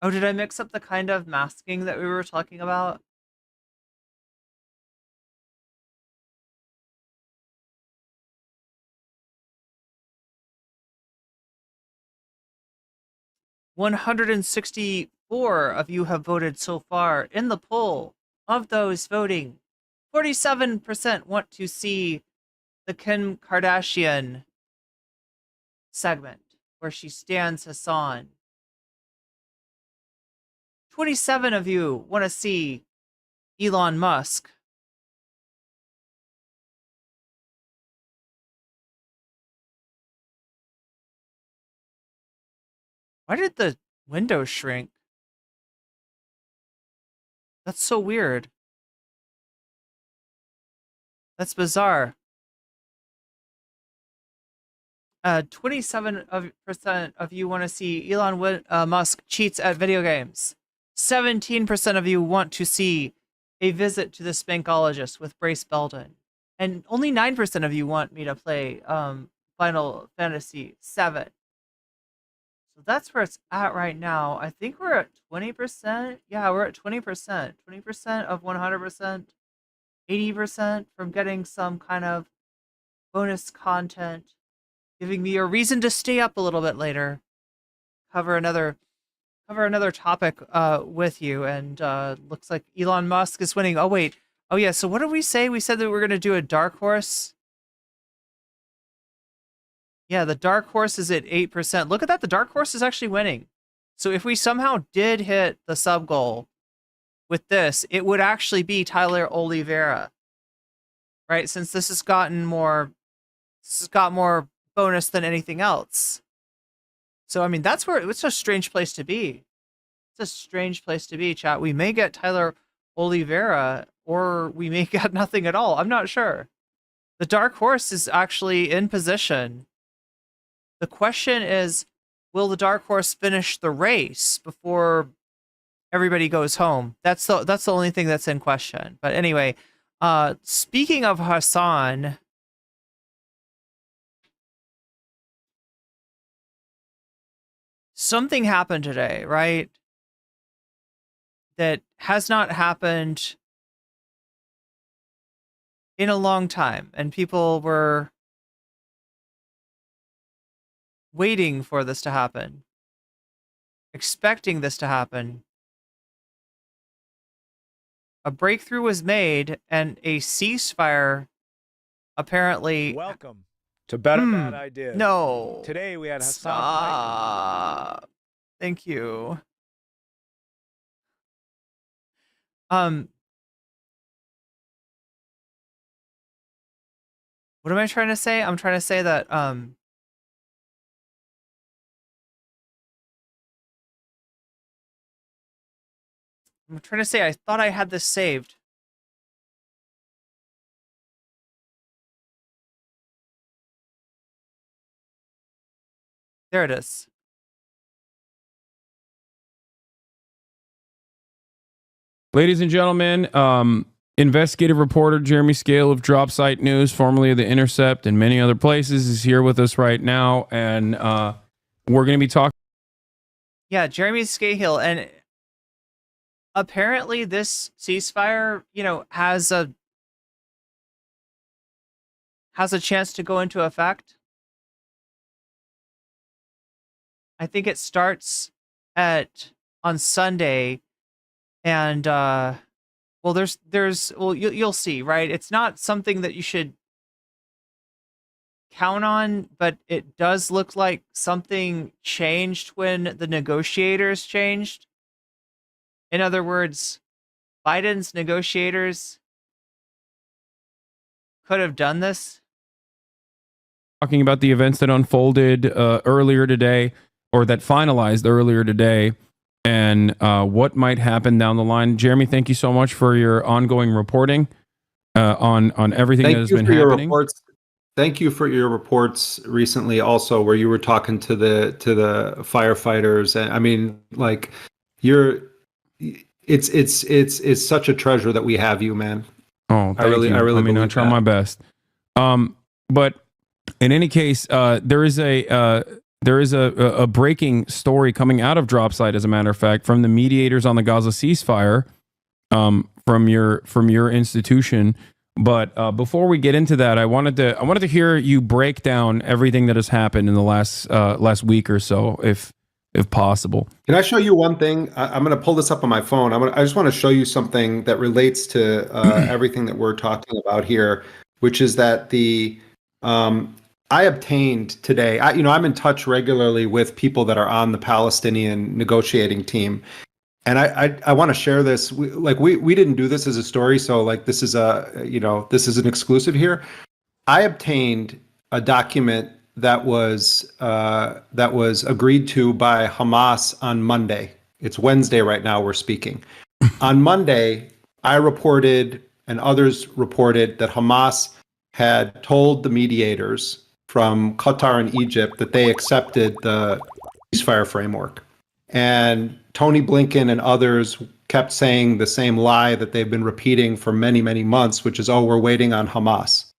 Oh, did I mix up the kind of masking that we were talking about? "164 of you have voted so far. In the poll, of those voting, 47% want to see the Kim Kardashian segment where she stands Hasan. 27 of you want to see Elon Musk. Why did the window shrink? That's so weird. That's bizarre. 27% of you want to see Elon Musk cheats at video games. 17% of you want to see a visit to the spankologist with Brace Belden. And only 9% of you want me to play Final Fantasy VII. So that's where it's at right now. I think we're at 20%. Yeah, we're at 20%. 20% of 100%. 80% from getting some kind of bonus content, giving me a reason to stay up a little bit later, cover another topic with you. And looks like Elon Musk is winning. Oh wait, oh yeah. So what did we say? We said that we were gonna do a dark horse. Yeah, the dark horse is at 8%. Look at that. The dark horse is actually winning. So if we somehow did hit the sub goal with this, it would actually be Tyler Oliveira, right? Since this has got more bonus than anything else. So I mean, that's where it's a strange place to be. It's a strange place to be, chat. We may get Tyler Oliveira, or we may get nothing at all. I'm not sure. The dark horse is actually in position. The question is, will the dark horse finish the race before everybody goes home? That's the only thing that's in question. But anyway, speaking of Hasan, something happened today, right? That has not happened in a long time, and people were waiting for this to happen, expecting this to happen. A breakthrough was made, and a ceasefire apparently. Welcome to Better Bad Ideas. No. Today we had Hasan. Stop. Thank you. What am I trying to say? I'm trying to say that I'm trying to say I thought I had this saved. There it is. Ladies and gentlemen, investigative reporter Jeremy Scahill of Dropsite News, formerly of The Intercept and many other places, is here with us right now, and we're going to be talking. Yeah, Jeremy Scahill, and apparently this ceasefire, has a chance to go into effect. I think it starts on Sunday, and you'll see, right? It's not something that you should count on, but it does look like something changed when the negotiators changed. In other words, Biden's negotiators could have done this. Talking about the events that unfolded earlier today, or that finalized earlier today, and what might happen down the line. Jeremy, thank you so much for your ongoing reporting on everything that has been happening. Thank you for your reports recently, also where you were talking to the firefighters. I mean, like, it's such a treasure that we have you, man. Oh, thank you. I mean, I try my best. But in any case, there is a there is a breaking story coming out of Dropsite, as a matter of fact, from the mediators on the Gaza ceasefire, from your institution. But before we get into that, I wanted to hear you break down everything that has happened in the last week or so, if possible. Can I show you one thing? I'm going to pull this up on my phone. I just want to show you something that relates to everything that we're talking about here, which is that I obtained today. I'm in touch regularly with people that are on the Palestinian negotiating team, and I want to share this. We didn't do this as a story, so this is an exclusive here. I obtained a document that was agreed to by Hamas on Monday. It's Wednesday right now. We're speaking. On Monday, I reported and others reported that Hamas had told the mediators from Qatar and Egypt that they accepted the ceasefire framework. And Tony Blinken and others kept saying the same lie that they've been repeating for many, many months, which is, we're waiting on Hamas.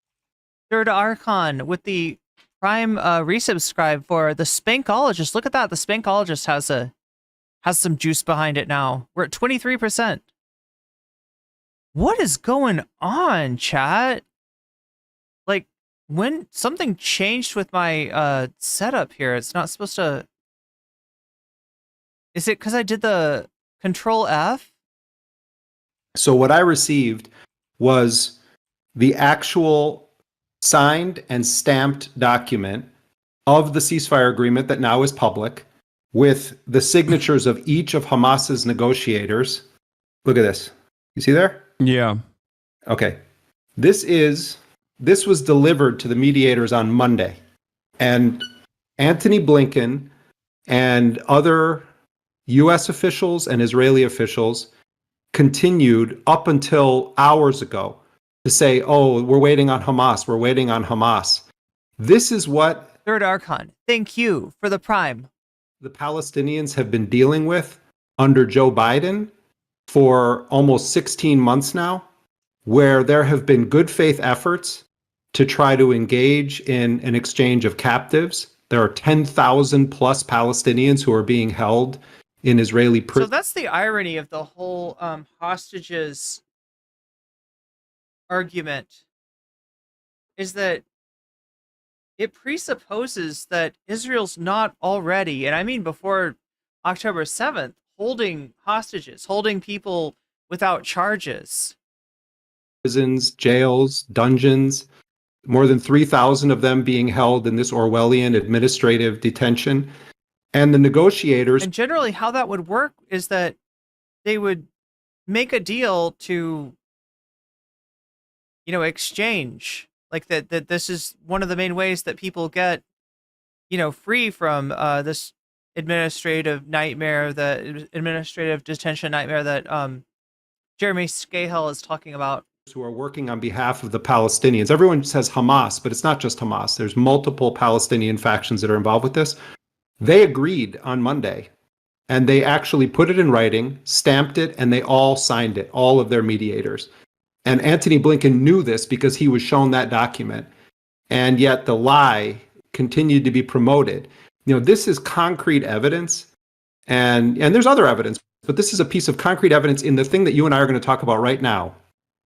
Third Archon with the Prime resubscribe for the Spankologist. Look at that. The Spankologist has some juice behind it now. We're at 23%. What is going on, chat? When something changed with my setup here, it's not supposed to... Is it because I did the Control F? So what I received was the actual signed and stamped document of the ceasefire agreement that now is public, with the signatures of each of Hamas's negotiators. Look at this. You see there? Yeah. Okay. This was delivered to the mediators on Monday. And Antony Blinken and other U.S. officials and Israeli officials continued up until hours ago to say, we're waiting on Hamas. We're waiting on Hamas. This is what... Third Archon, thank you for the Prime. The Palestinians have been dealing with under Joe Biden for almost 16 months now, where there have been good faith efforts to try to engage in an exchange of captives. There are 10,000 plus Palestinians who are being held in Israeli prisons. So that's the irony of the whole hostages argument, is that it presupposes that Israel's not already, and I mean before October 7th, holding hostages, holding people without charges. Prisons, jails, dungeons, more than 3,000 of them being held in this Orwellian administrative detention. And the negotiators... And generally how that would work is that they would make a deal to, exchange. Like that this is one of the main ways that people get, free from this administrative nightmare, the administrative detention nightmare that Jeremy Scahill is talking about. Who are working on behalf of the Palestinians. Everyone says Hamas, but it's not just Hamas. There's multiple Palestinian factions that are involved with this. They agreed on Monday, and they actually put it in writing, stamped it, and they all signed it, all of their mediators. And Antony Blinken knew this because he was shown that document. And yet the lie continued to be promoted. This is concrete evidence, and there's other evidence, but this is a piece of concrete evidence in the thing that you and I are going to talk about right now,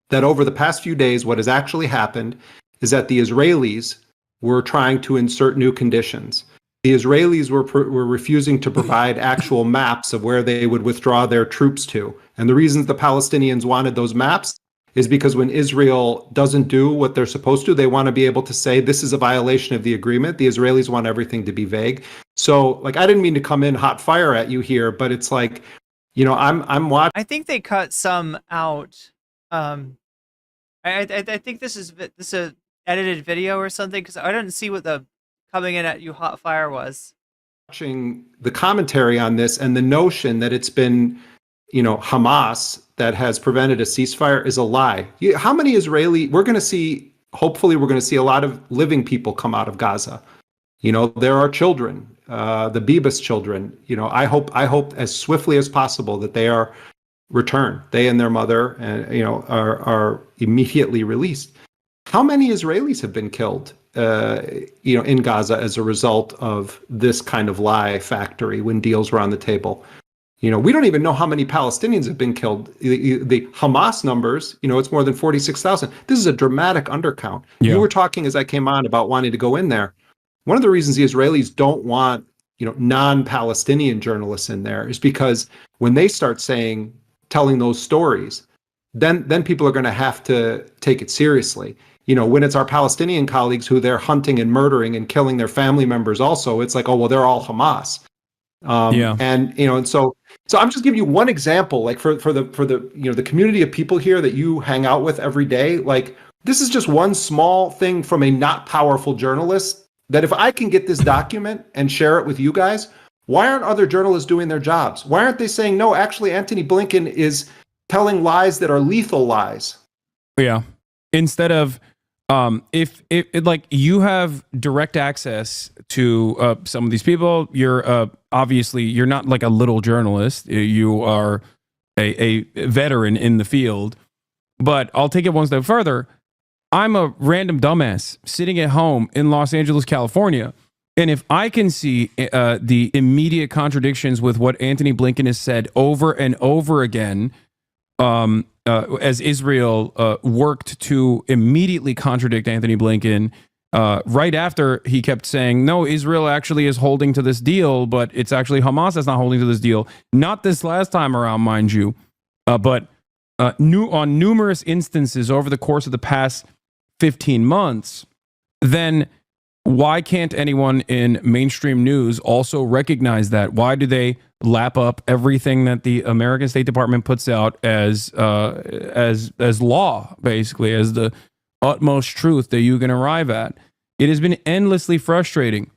that over the past few days, what has actually happened is that the Israelis were trying to insert new conditions. The Israelis were refusing to provide actual maps of where they would withdraw their troops to. And the reasons the Palestinians wanted those maps is because when Israel doesn't do what they're supposed to, they want to be able to say, this is a violation of the agreement. The Israelis want everything to be vague. So, I didn't mean to come in hot fire at you here, but it's I'm watching. I think they cut some out. I think this is a edited video or something, because I didn't see what the coming in at you hot fire was. Watching the commentary on this and the notion that it's been, Hamas that has prevented a ceasefire is a lie. How many hopefully we're going to see a lot of living people come out of Gaza. There are children, the Bibas children. I hope as swiftly as possible that they are returned. They and their mother, are immediately released. How many Israelis have been killed in Gaza as a result of this kind of lie factory when deals were on the table. We don't even know how many Palestinians have been killed. The Hamas numbers, it's more than 46,000. This is a dramatic undercount. Yeah. You were talking as I came on about wanting to go in there. One of the reasons the Israelis don't want, non-Palestinian journalists in there is because when they start telling those stories, then people are going to have to take it seriously. When it's our Palestinian colleagues who they're hunting and murdering and killing their family members also, it's like, oh, well, they're all Hamas. And so I'm just giving you one example, like for the community of people here that you hang out with every day. Like, this is just one small thing from a not powerful journalist that if I can get this document and share it with you guys, why aren't other journalists doing their jobs? Why aren't they saying, no, actually, Antony Blinken is telling lies that are lethal lies? Yeah. Instead of, if like you have direct access to some of these people, you're obviously you're not like a little journalist. You are a veteran in the field. But I'll take it one step further. I'm a random dumbass sitting at home in Los Angeles, California. And if I can see the immediate contradictions with what Antony Blinken has said over and over again, as Israel worked to immediately contradict Antony Blinken, right after he kept saying, no, Israel actually is holding to this deal, but it's actually Hamas that's not holding to this deal. Not this last time around, mind you, but on numerous instances over the course of the past 15 months, then why can't anyone in mainstream news also recognize that? Why do they lap up everything that the American State Department puts out as law, basically, as the utmost truth that you can arrive at? It has been endlessly frustrating.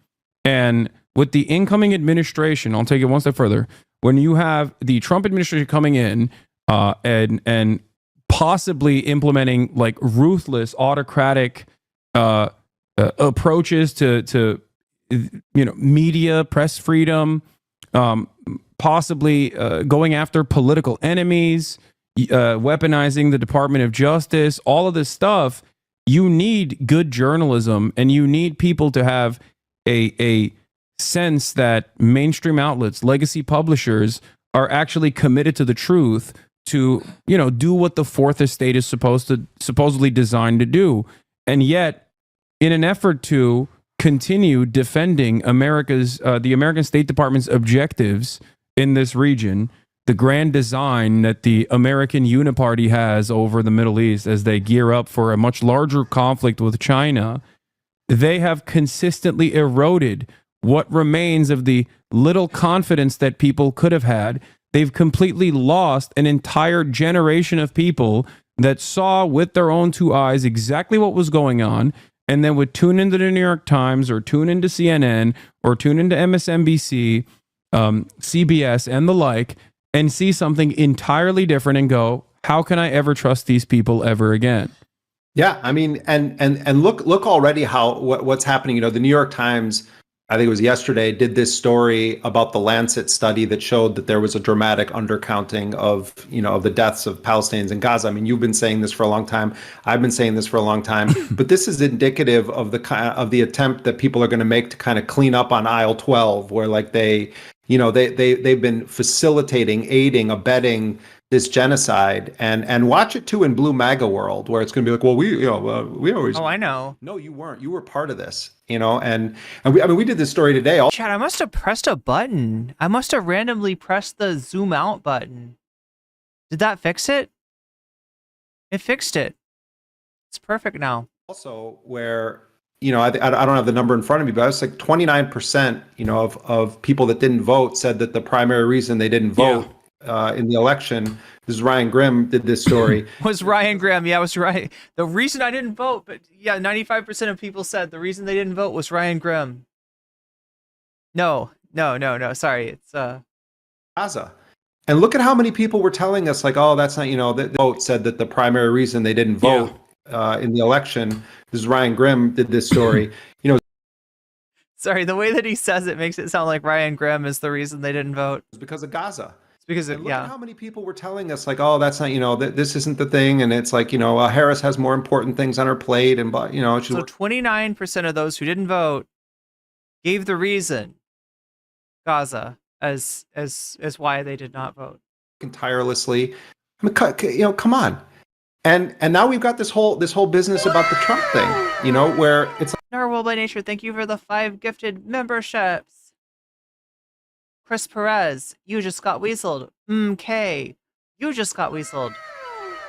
And with the incoming administration, I'll take it one step further. When you have the Trump administration coming in and possibly implementing like ruthless autocratic approaches to media, press freedom, possibly going after political enemies, weaponizing the Department of Justice, all of this stuff, you need good journalism and you need people to have a sense that mainstream outlets, legacy publishers are actually committed to the truth to, do what the Fourth Estate is supposedly designed to do. And yet, in an effort to continue defending the American State Department's objectives in this region, the grand design that the American Uniparty has over the Middle East as they gear up for a much larger conflict with China, they have consistently eroded what remains of the little confidence that people could have had. They've completely lost an entire generation of people that saw with their own two eyes exactly what was going on, and then would tune into the New York Times or tune into CNN or tune into MSNBC, CBS, and the like, and see something entirely different and go, how can I ever trust these people ever again? Yeah, I mean, and look already what's happening. The New York Times, I think it was yesterday, did this story about the Lancet study that showed that there was a dramatic undercounting of the deaths of Palestinians in Gaza. I mean, you've been saying this for a long time. I've been saying this for a long time. But this is indicative of the attempt that people are going to make to kind of clean up on aisle 12, where like they've been facilitating, aiding, abetting this genocide, and watch it too in Blue MAGA world, where it's going to be like, well, we always. Oh, I know. No, you weren't. You were part of this, and we did this story today. Chad, I must have pressed a button. I must have randomly pressed the zoom out button. Did that fix it? It fixed it. It's perfect now. Also, where I don't have the number in front of me, but I was like 29%, of people that didn't vote said that the primary reason they didn't vote in the election, this is Ryan Grimm did this story. Was Ryan Grimm? Yeah, I was right. The reason I didn't vote, but yeah, 95% of people said the reason they didn't vote was Ryan Grimm. No. Sorry, it's Gaza. And look at how many people were telling us, like, oh, that's not, the vote said that the primary reason they didn't vote in the election. This is Ryan Grimm did this story. Sorry, the way that he says it makes it sound like Ryan Grimm is the reason they didn't vote. It's because of Gaza. because and look at how many people were telling us like, oh, that's not, this isn't the thing, and it's like, Harris has more important things on her plate, and but so 29% of those who didn't vote gave the reason Gaza as why they did not vote tirelessly. I mean, come on. And now we've got this whole business about the Trump thing, where it's like, Narwhal by Nature, thank you for the 5 gifted memberships. Chris Perez, you just got weaseled. K, you just got weaseled.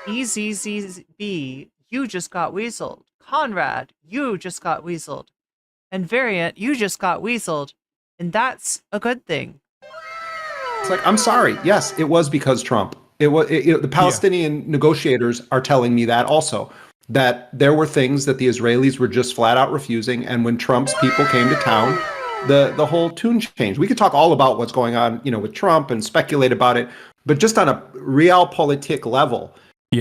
EZZB, you just got weaseled. Conrad, you just got weaseled. And Variant, you just got weaseled. And that's a good thing. It's like, I'm sorry. Yes, it was because Trump. The Palestinian negotiators are telling me that also, that there were things that the Israelis were just flat out refusing. And when Trump's people came to town, the whole tune changed. We could talk all about what's going on, with Trump and speculate about it. But just on a realpolitik level,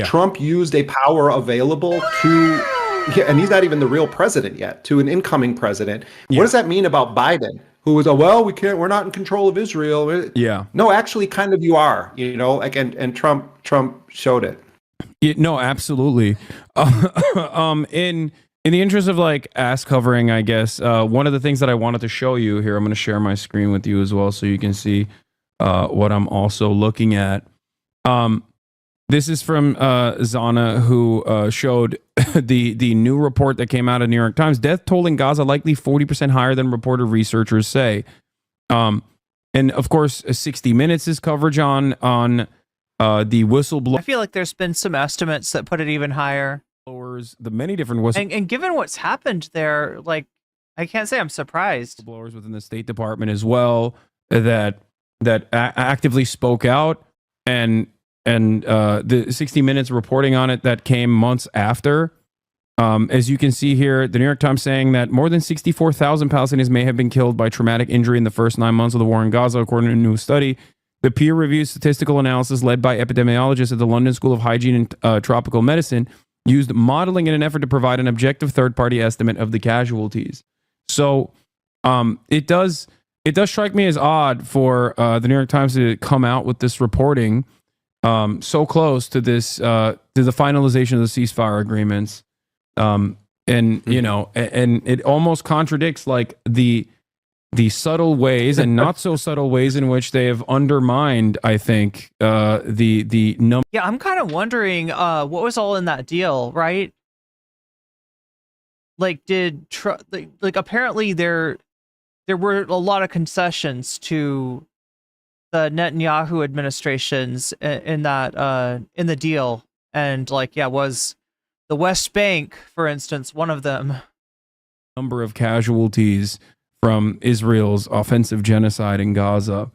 Trump used a power available to, and he's not even the real president yet, to an incoming president. What does that mean about Biden? Who was, we're not in control of Israel. Yeah. No, actually, kind of you are, and Trump showed it. Yeah, no, absolutely. In the interest of ass covering, I guess, one of the things that I wanted to show you here, I'm going to share my screen with you as well so you can see what I'm also looking at. This is from Zana, who showed the new report that came out of New York Times. Death toll in Gaza likely 40% higher than reported researchers say. And of course, 60 Minutes' coverage on the whistleblower. I feel like there's been some estimates that put it even higher. The many different whistleblowers. And given what's happened there, I can't say I'm surprised. Whistleblowers within the State Department as well that actively spoke out, and the 60 Minutes reporting on it that came months after. As you can see here, the New York Times saying that more than 64,000 Palestinians may have been killed by traumatic injury in the first 9 months of the war in Gaza, according to a new study. The peer-reviewed statistical analysis led by epidemiologists at the London School of Hygiene and Tropical Medicine used modeling in an effort to provide an objective third-party estimate of the casualties. So it does strike me as odd for the New York Times to come out with this reporting so close to this to the finalization of the ceasefire agreements, and it almost contradicts the subtle ways and not so subtle ways in which they have undermined, I think, the number. Yeah, I'm kind of wondering what was all in that deal, right? Apparently there were a lot of concessions to the Netanyahu administrations in the deal, and was the West Bank, for instance, one of them? Number of casualties from Israel's offensive genocide in Gaza.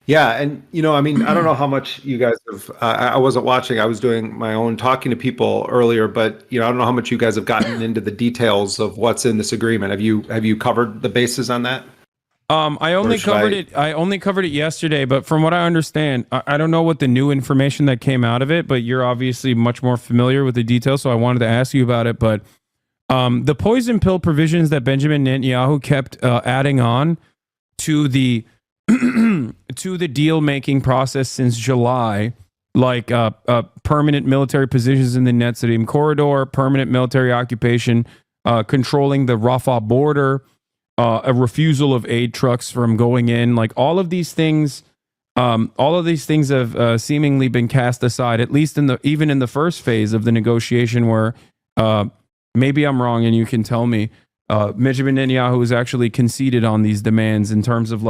Yeah, and I don't know how much you guys have. I wasn't watching. I was doing my own talking to people earlier, but I don't know how much you guys have gotten into the details of what's in this agreement. Have you covered the bases on that? I only covered it yesterday, but from what I understand, I don't know what the new information that came out of it, but you're obviously much more familiar with the details, so I wanted to ask you about it. But the poison pill provisions that Benjamin Netanyahu kept adding on to the to the deal-making process since July, like permanent military positions in the Netzarim corridor, permanent military occupation, controlling the Rafah border, a refusal of aid trucks from going in, all of these things have seemingly been cast aside, at least even in the first phase of the negotiation, where maybe I'm wrong and you can tell me, Benjamin Netanyahu has actually conceded on these demands in terms of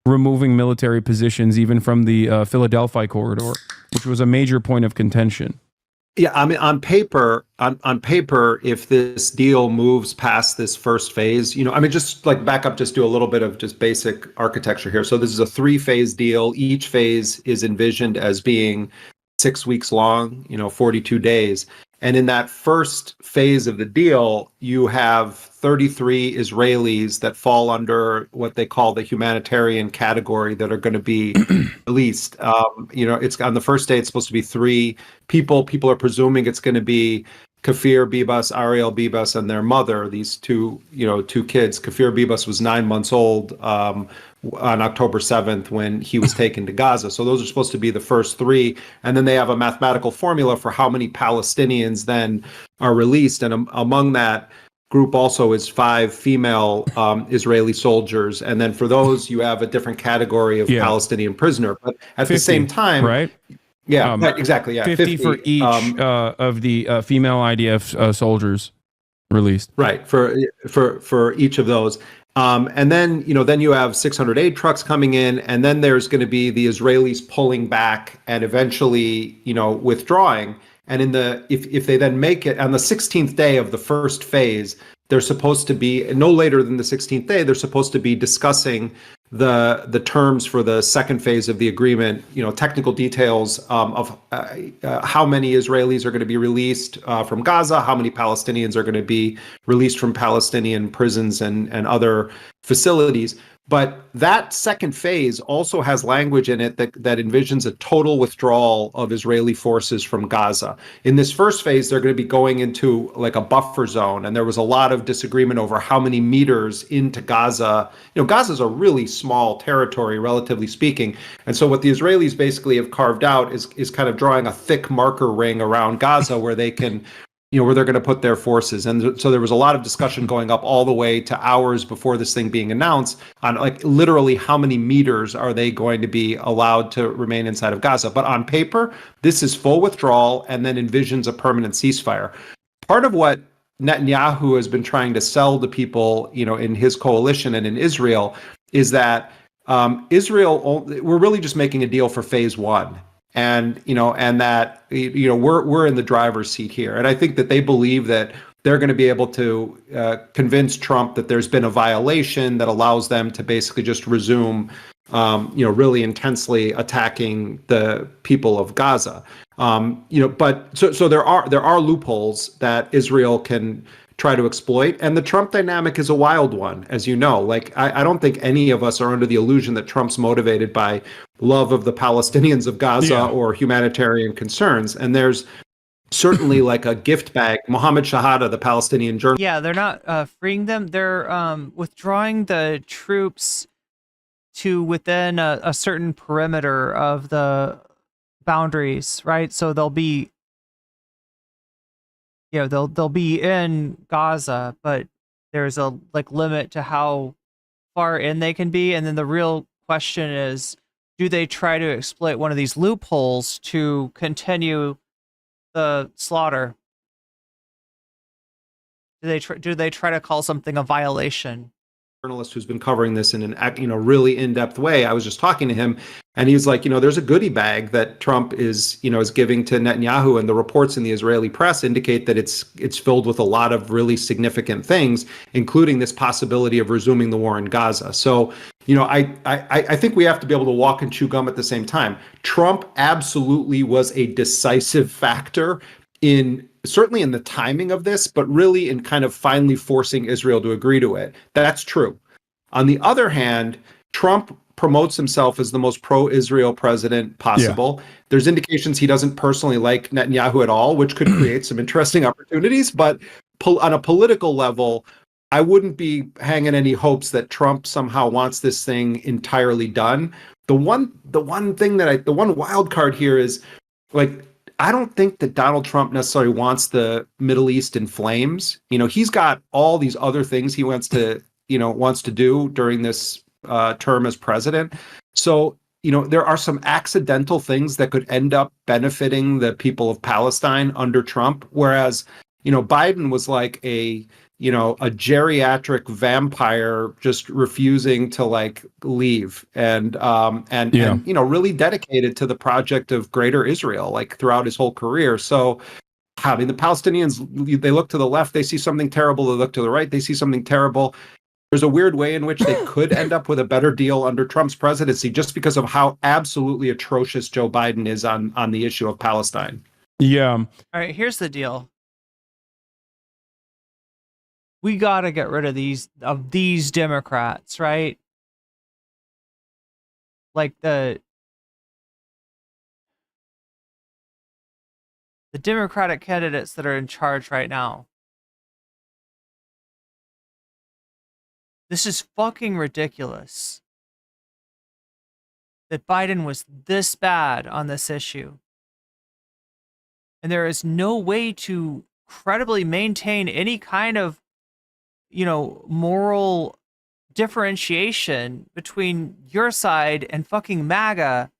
removing military positions even from the Philadelphia corridor, which was a major point of contention. Yeah, I mean, on paper, if this deal moves past this first phase, just back up, just do a little bit of just basic architecture here. So this is a 3-phase deal. Each phase is envisioned as being 6 weeks long, 42 days. And in that first phase of the deal, you have 33 Israelis that fall under what they call the humanitarian category that are going to be released. It's on the first day, it's supposed to be 3 people. People are presuming it's going to be Kafir Bibas, Ariel Bibas, and their mother, these two kids. Kafir Bibas was 9 months old on October 7th when he was taken to Gaza. So those are supposed to be the first three. And then they have a mathematical formula for how many Palestinians then are released. And among that group also is 5 female Israeli soldiers. And then for those, you have a different category of Palestinian prisoner. But at 50, the same time, right? Yeah, exactly. Yeah, 50 for each of the female IDF soldiers released. Right, for each of those. And then you have 600 aid trucks coming in, and then there's going to be the Israelis pulling back and eventually withdrawing. And if they then make it on the 16th day of the first phase, they're supposed to be no later than the 16th day. They're supposed to be discussing the terms for the second phase of the agreement. Technical details of how many Israelis are going to be released from Gaza, how many Palestinians are going to be released from Palestinian prisons and other facilities. But that second phase also has language in it that envisions a total withdrawal of Israeli forces from Gaza. In this first phase, they're going to be going into like a buffer zone. And there was a lot of disagreement over how many meters into Gaza. Gaza is a really small territory, relatively speaking. And so what the Israelis basically have carved out is kind of drawing a thick marker ring around Gaza where they can where they're going to put their forces. And so there was a lot of discussion going up all the way to hours before this thing being announced on like literally how many meters are they going to be allowed to remain inside of Gaza. But on paper, this is full withdrawal and then envisions a permanent ceasefire. Part of what Netanyahu has been trying to sell to people, in his coalition and in Israel is that we're really just making a deal for phase one. And that we're in the driver's seat here, and I think that they believe that they're going to be able to convince Trump that there's been a violation that allows them to basically just resume, really intensely attacking the people of Gaza. But so there are loopholes that Israel can try to exploit, and the Trump dynamic is a wild one, as you know. Like I don't think any of us are under the illusion that Trump's motivated by love of the Palestinians of Gaza or humanitarian concerns. And there's certainly like a gift bag. Mohammed Shahada, the Palestinian journalist. Yeah, they're not freeing them. They're withdrawing the troops to within a certain perimeter of the boundaries, right? So they'll be they'll be in Gaza, but there's a limit to how far in they can be. And then the real question is, do they try to exploit one of these loopholes to continue the slaughter? Do they try to call something a violation? Journalist who's been covering this in an really in-depth way. I was just talking to him, and he's like, there's a goodie bag that Trump is giving to Netanyahu, and the reports in the Israeli press indicate that it's filled with a lot of really significant things, including this possibility of resuming the war in Gaza. So, I think we have to be able to walk and chew gum at the same time. Trump absolutely was a decisive factor certainly in the timing of this, but really in kind of finally forcing Israel to agree to it. That's true. On the other hand, Trump promotes himself as the most pro-Israel president possible. Yeah. There's indications he doesn't personally like Netanyahu at all, which could create some interesting opportunities. But on a political level, I wouldn't be hanging any hopes that Trump somehow wants this thing entirely done. The one wild card here is I don't think that Donald Trump necessarily wants the Middle East in flames. He's got all these other things he wants to do during this term as president. So, there are some accidental things that could end up benefiting the people of Palestine under Trump. Whereas, Biden was like a geriatric vampire just refusing to leave and really dedicated to the project of greater Israel, throughout his whole career. So, I mean, the Palestinians, they look to the left, they see something terrible. They look to the right, they see something terrible. There's a weird way in which they could end up with a better deal under Trump's presidency just because of how absolutely atrocious Joe Biden is on the issue of Palestine. Yeah. All right, here's the deal. We got to get rid of these Democrats, right? Like the the Democratic candidates that are in charge right now. This is fucking ridiculous. That Biden was this bad on this issue. And there is no way to credibly maintain any kind of, moral differentiation between your side and fucking MAGA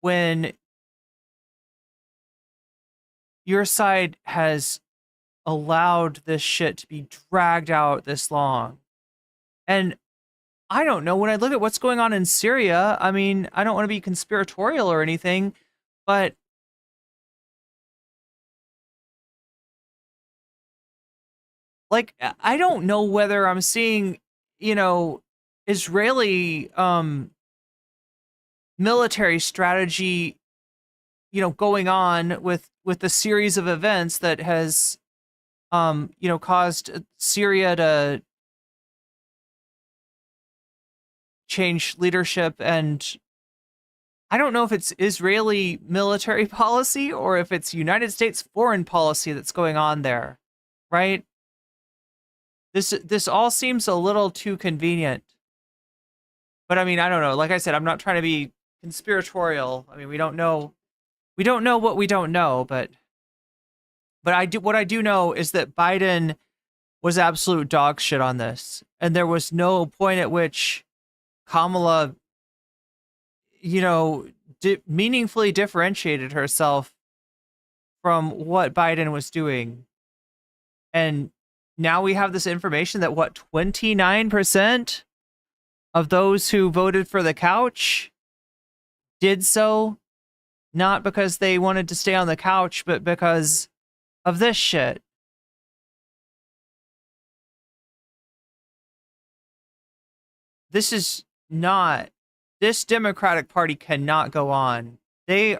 when your side has allowed this shit to be dragged out this long. And I don't know, when I look at what's going on in Syria, I mean, I don't want to be conspiratorial or anything, but like, I don't know whether I'm seeing, Israeli military strategy, going on with the series of events that has, caused Syria to change leadership. And I don't know if it's Israeli military policy or if it's United States foreign policy that's going on there, right? This all seems a little too convenient. But I mean, I don't know. Like I said, I'm not trying to be conspiratorial. I mean, we don't know what we don't know, but what I do know is that Biden was absolute dog shit on this. And there was no point at which Kamala, meaningfully differentiated herself from what Biden was doing. And now we have this information that 29% of those who voted for the couch did so not because they wanted to stay on the couch, but because of this shit. This Democratic Party cannot go on. They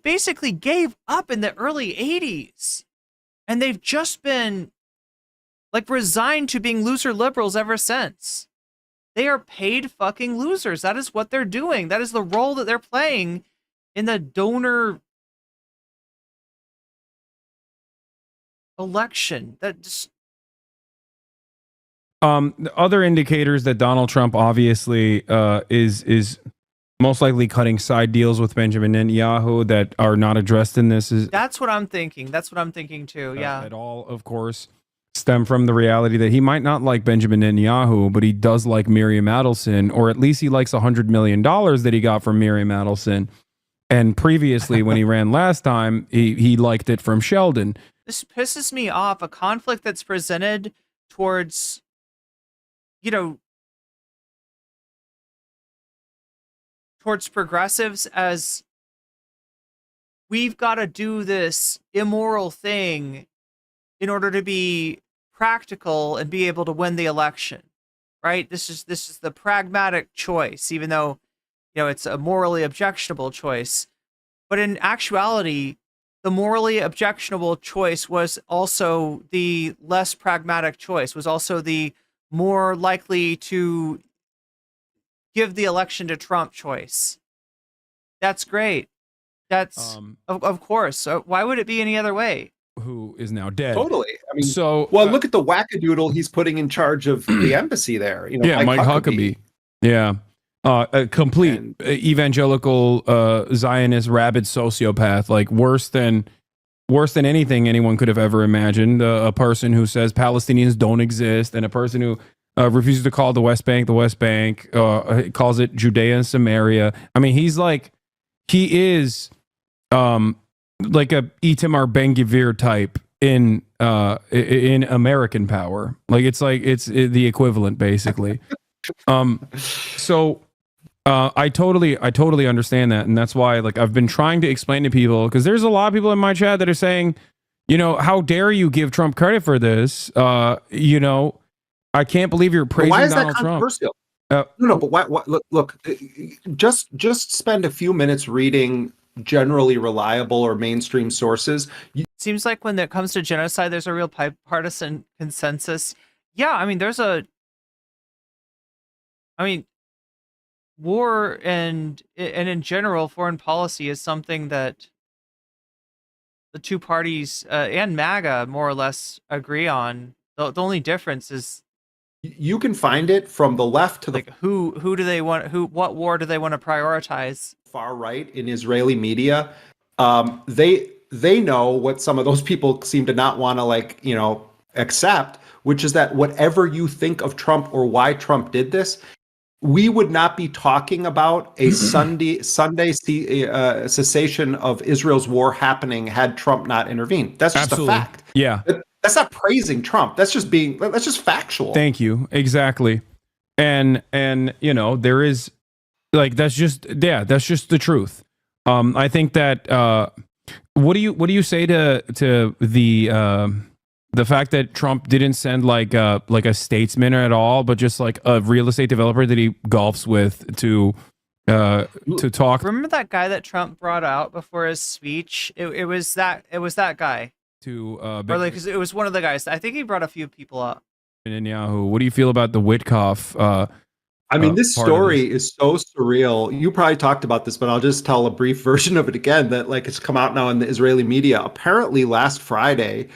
basically gave up in the early 80s. And they've just been resigned to being loser liberals ever since. They are paid fucking losers. That is what they're doing. That is the role that they're playing in the donor election. That just other indicators that Donald Trump obviously is most likely cutting side deals with Benjamin Netanyahu that are not addressed in this is that's what I'm thinking. That's what I'm thinking too. Yeah. At all, of course, stem from the reality that he might not like Benjamin Netanyahu, but he does like Miriam Adelson, or at least he likes $100 million that he got from Miriam Adelson. And previously, when he ran last time, he liked it from Sheldon. This pisses me off. A conflict that's presented towards, towards progressives as we've got to do this immoral thing in order to be practical and be able to win the election, right? This is the pragmatic choice, even though, it's a morally objectionable choice. But in actuality, the morally objectionable choice was also the less pragmatic choice, was also the more likely to give the election to Trump choice. That's great. That's of course. Why would it be any other way? Who is now dead? Totally. I mean, well, look at the wackadoodle he's putting in charge of the embassy there. Mike Huckabee. Yeah, a complete evangelical Zionist rabid sociopath, like worse than anything anyone could have ever imagined. A person who says Palestinians don't exist, and a person who refuses to call the West Bank, calls it Judea and Samaria. I mean, he is like a Itamar Ben-Gvir type in American Power. It's the equivalent, basically. So I totally understand that, and that's why I've been trying to explain to people, because there's a lot of people in my chat that are saying, how dare you give Trump credit for this? I can't believe you're praising why is Donald that Trump. Controversial? No, but why, look, just spend a few minutes reading generally reliable or mainstream sources. Seems like when it comes to genocide, there's a real bipartisan consensus. Yeah, I mean, war and in general, foreign policy is something that the two parties and MAGA more or less agree on. The only difference is you can find it from the left to the who do they want? What war do they want to prioritize? Far right in Israeli media. They know what some of those people seem to not want to accept, which is that whatever you think of Trump or why Trump did this, we would not be talking about a Sunday cessation of Israel's war happening had Trump not intervened. That's just Absolutely. a fact. Yeah. That's not praising Trump. That's just factual. Thank you. Exactly. And there is that's just the truth. I think that what do you say to the fact that Trump didn't send like a statesman at all, but just like a real estate developer that he golfs with to talk? Remember that guy that Trump brought out before his speech? It was that guy. Because it was one of the guys. I think he brought a few people up. Netanyahu. What do you feel about the Witkoff? This story is so surreal. You probably talked about this, but I'll just tell a brief version of it again. That it's come out now in the Israeli media. Apparently, last Friday,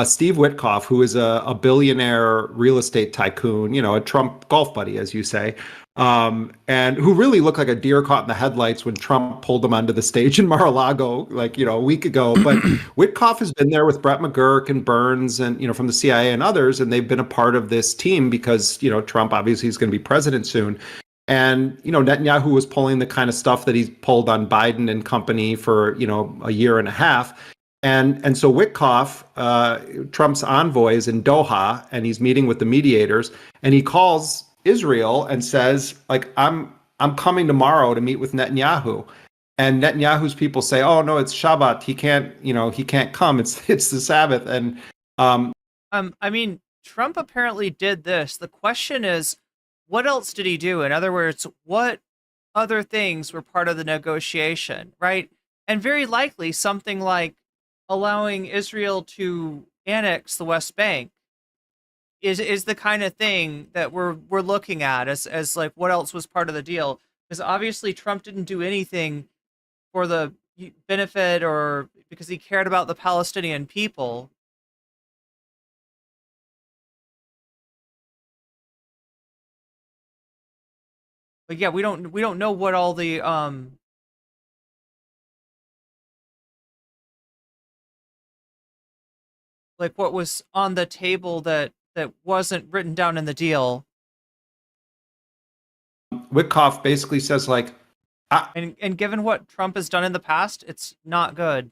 Steve Witkoff, who is a billionaire real estate tycoon, a Trump golf buddy, as you say, and who really looked like a deer caught in the headlights when Trump pulled him onto the stage in Mar-a-Lago, a week ago. But Witkoff has been there with Brett McGurk and Burns and, from the CIA and others, and they've been a part of this team because, Trump obviously is going to be president soon. And, Netanyahu was pulling the kind of stuff that he's pulled on Biden and company for, a year and a half. And so Witkoff, Trump's envoy, is in Doha, and he's meeting with the mediators, and he calls Israel and says, I'm coming tomorrow to meet with Netanyahu. And Netanyahu's people say, oh no, it's Shabbat. He can't come. It's the Sabbath. And Trump apparently did this. The question is, what else did he do? In other words, what other things were part of the negotiation, right? And very likely something like allowing Israel to annex the West Bank is the kind of thing that we're looking at as what else was part of the deal. Because obviously Trump didn't do anything for the benefit or because he cared about the Palestinian people. But yeah, we don't know what all the what was on the table that wasn't written down in the deal. Witkoff basically says and given what Trump has done in the past, it's not good.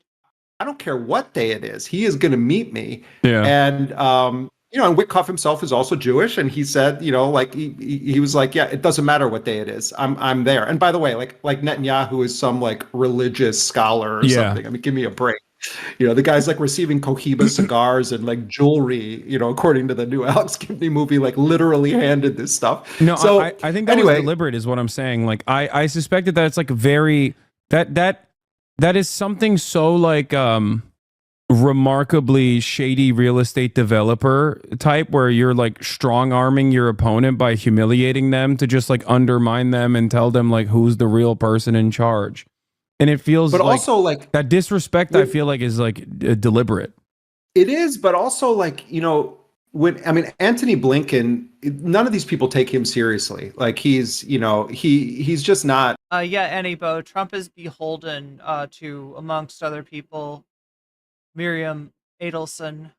I don't care what day it is. He is going to meet me. Yeah. And and Witkoff himself is also Jewish, and he said, he was like, yeah, it doesn't matter what day it is. I'm there. And by the way, like Netanyahu is some religious scholar or something. Give me a break. The guy's receiving Cohiba cigars and jewelry, according to the new Alex Gibney movie, literally handed this stuff. No, so I think that was deliberate is what I'm saying. I suspected that it's very, that is something so remarkably shady real estate developer type where you're strong arming your opponent by humiliating them to just undermine them and tell them who's the real person in charge. And it feels also that disrespect I feel is deliberate. It is, but also when Anthony Blinken, none of these people take him seriously. He's he's just not. Annie Bo, Trump is beholden to, amongst other people, Miriam Adelson.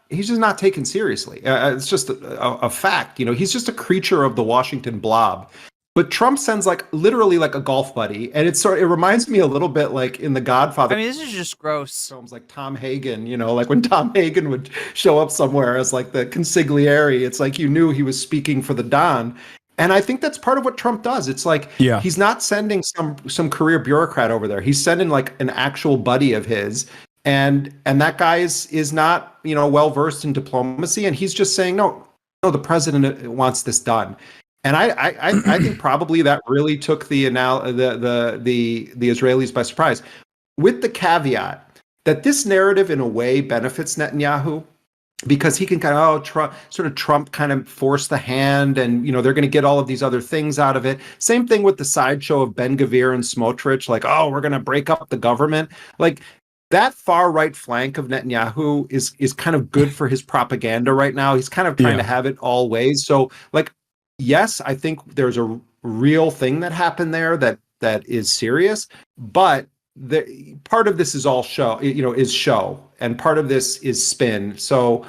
He's just not taken seriously. It's just a fact. He's just a creature of the Washington blob. But Trump sends literally a golf buddy, and it reminds me a little bit in The Godfather. This is just gross. Films like Tom Hagen, when Tom Hagen would show up somewhere as the consigliere, it's you knew he was speaking for the Don. And I think that's part of what Trump does. It's he's not sending some career bureaucrat over there. He's sending an actual buddy of his, and that guy is not well versed in diplomacy, and he's just saying no, the president wants this done. And I think probably that really took the Israelis by surprise, with the caveat that this narrative in a way benefits Netanyahu because he can kind of Trump kind of force the hand, and they're going to get all of these other things out of it. Same thing with the sideshow of Ben Gvir and Smotrich, like, oh, we're going to break up the government. Like, that far right flank of Netanyahu is kind of good for his propaganda right now. He's kind of trying to have it all ways. So, like, yes, I think there's a real thing that happened there that is serious, but part of this is all show, is show, and part of this is spin. So,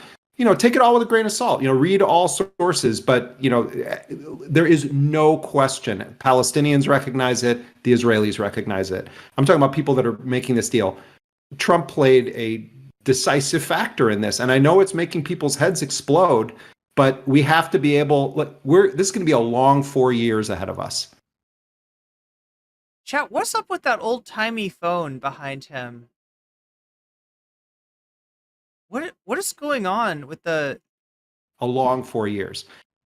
take it all with a grain of salt. Read all sources, but there is no question. Palestinians recognize it. The Israelis recognize it. I'm talking about people that are making this deal. Trump played a decisive factor in this, and I know it's making people's heads explode, but we have to be able. This is going to be a long 4 years ahead of us. Chat, what's up with that old-timey phone behind him? What is going on with the... A long 4 years.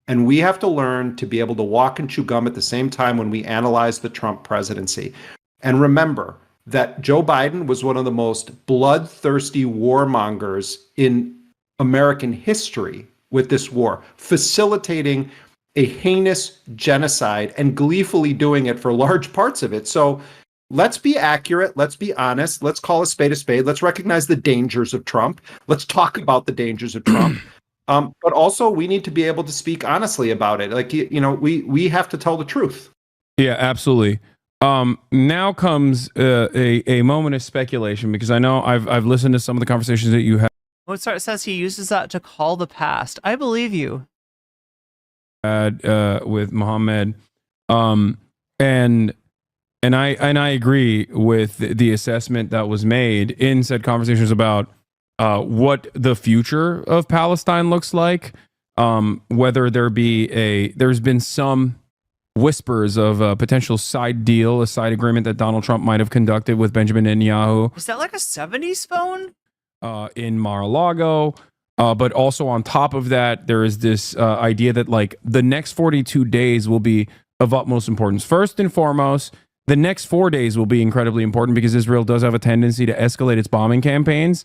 And we have to learn to be able to walk and chew gum at the same time when we analyze the Trump presidency. And remember that Joe Biden was one of the most bloodthirsty warmongers in American history with this war, facilitating a heinous genocide and gleefully doing it for large parts of it. So let's be accurate. Let's be honest. Let's call a spade a spade. Let's recognize the dangers of Trump. Let's talk about the dangers of Trump. But also, we need to be able to speak honestly about it. Like, we have to tell the truth. Yeah, absolutely. Now comes a moment of speculation, because I know I've listened to some of the conversations that you had. Mozart says he uses that to call the past. I believe you. With Mohammed, and I agree with the assessment that was made in said conversations about what the future of Palestine looks like. Whether there's been some whispers of a potential side deal, a side agreement that Donald Trump might have conducted with Benjamin Netanyahu. Is that like a 70s phone? In Mar-a-Lago. But also on top of that, there is this idea that like the next 42 days will be of utmost importance. First and foremost, the next 4 days will be incredibly important because Israel does have a tendency to escalate its bombing campaigns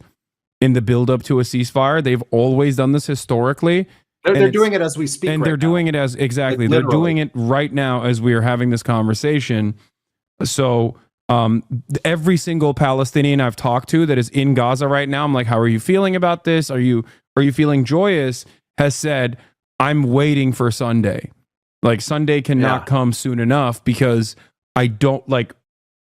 in the build-up to a ceasefire. They've always done this historically. They're doing it as we speak. And they're doing it as, exactly, they're doing it right now as we are having this conversation. So every single Palestinian I've talked to that is in Gaza right now, I'm like, how are you feeling about this? Are you feeling joyous? Has said, I'm waiting for Sunday. Like, Sunday cannot come soon enough, because I don't, like,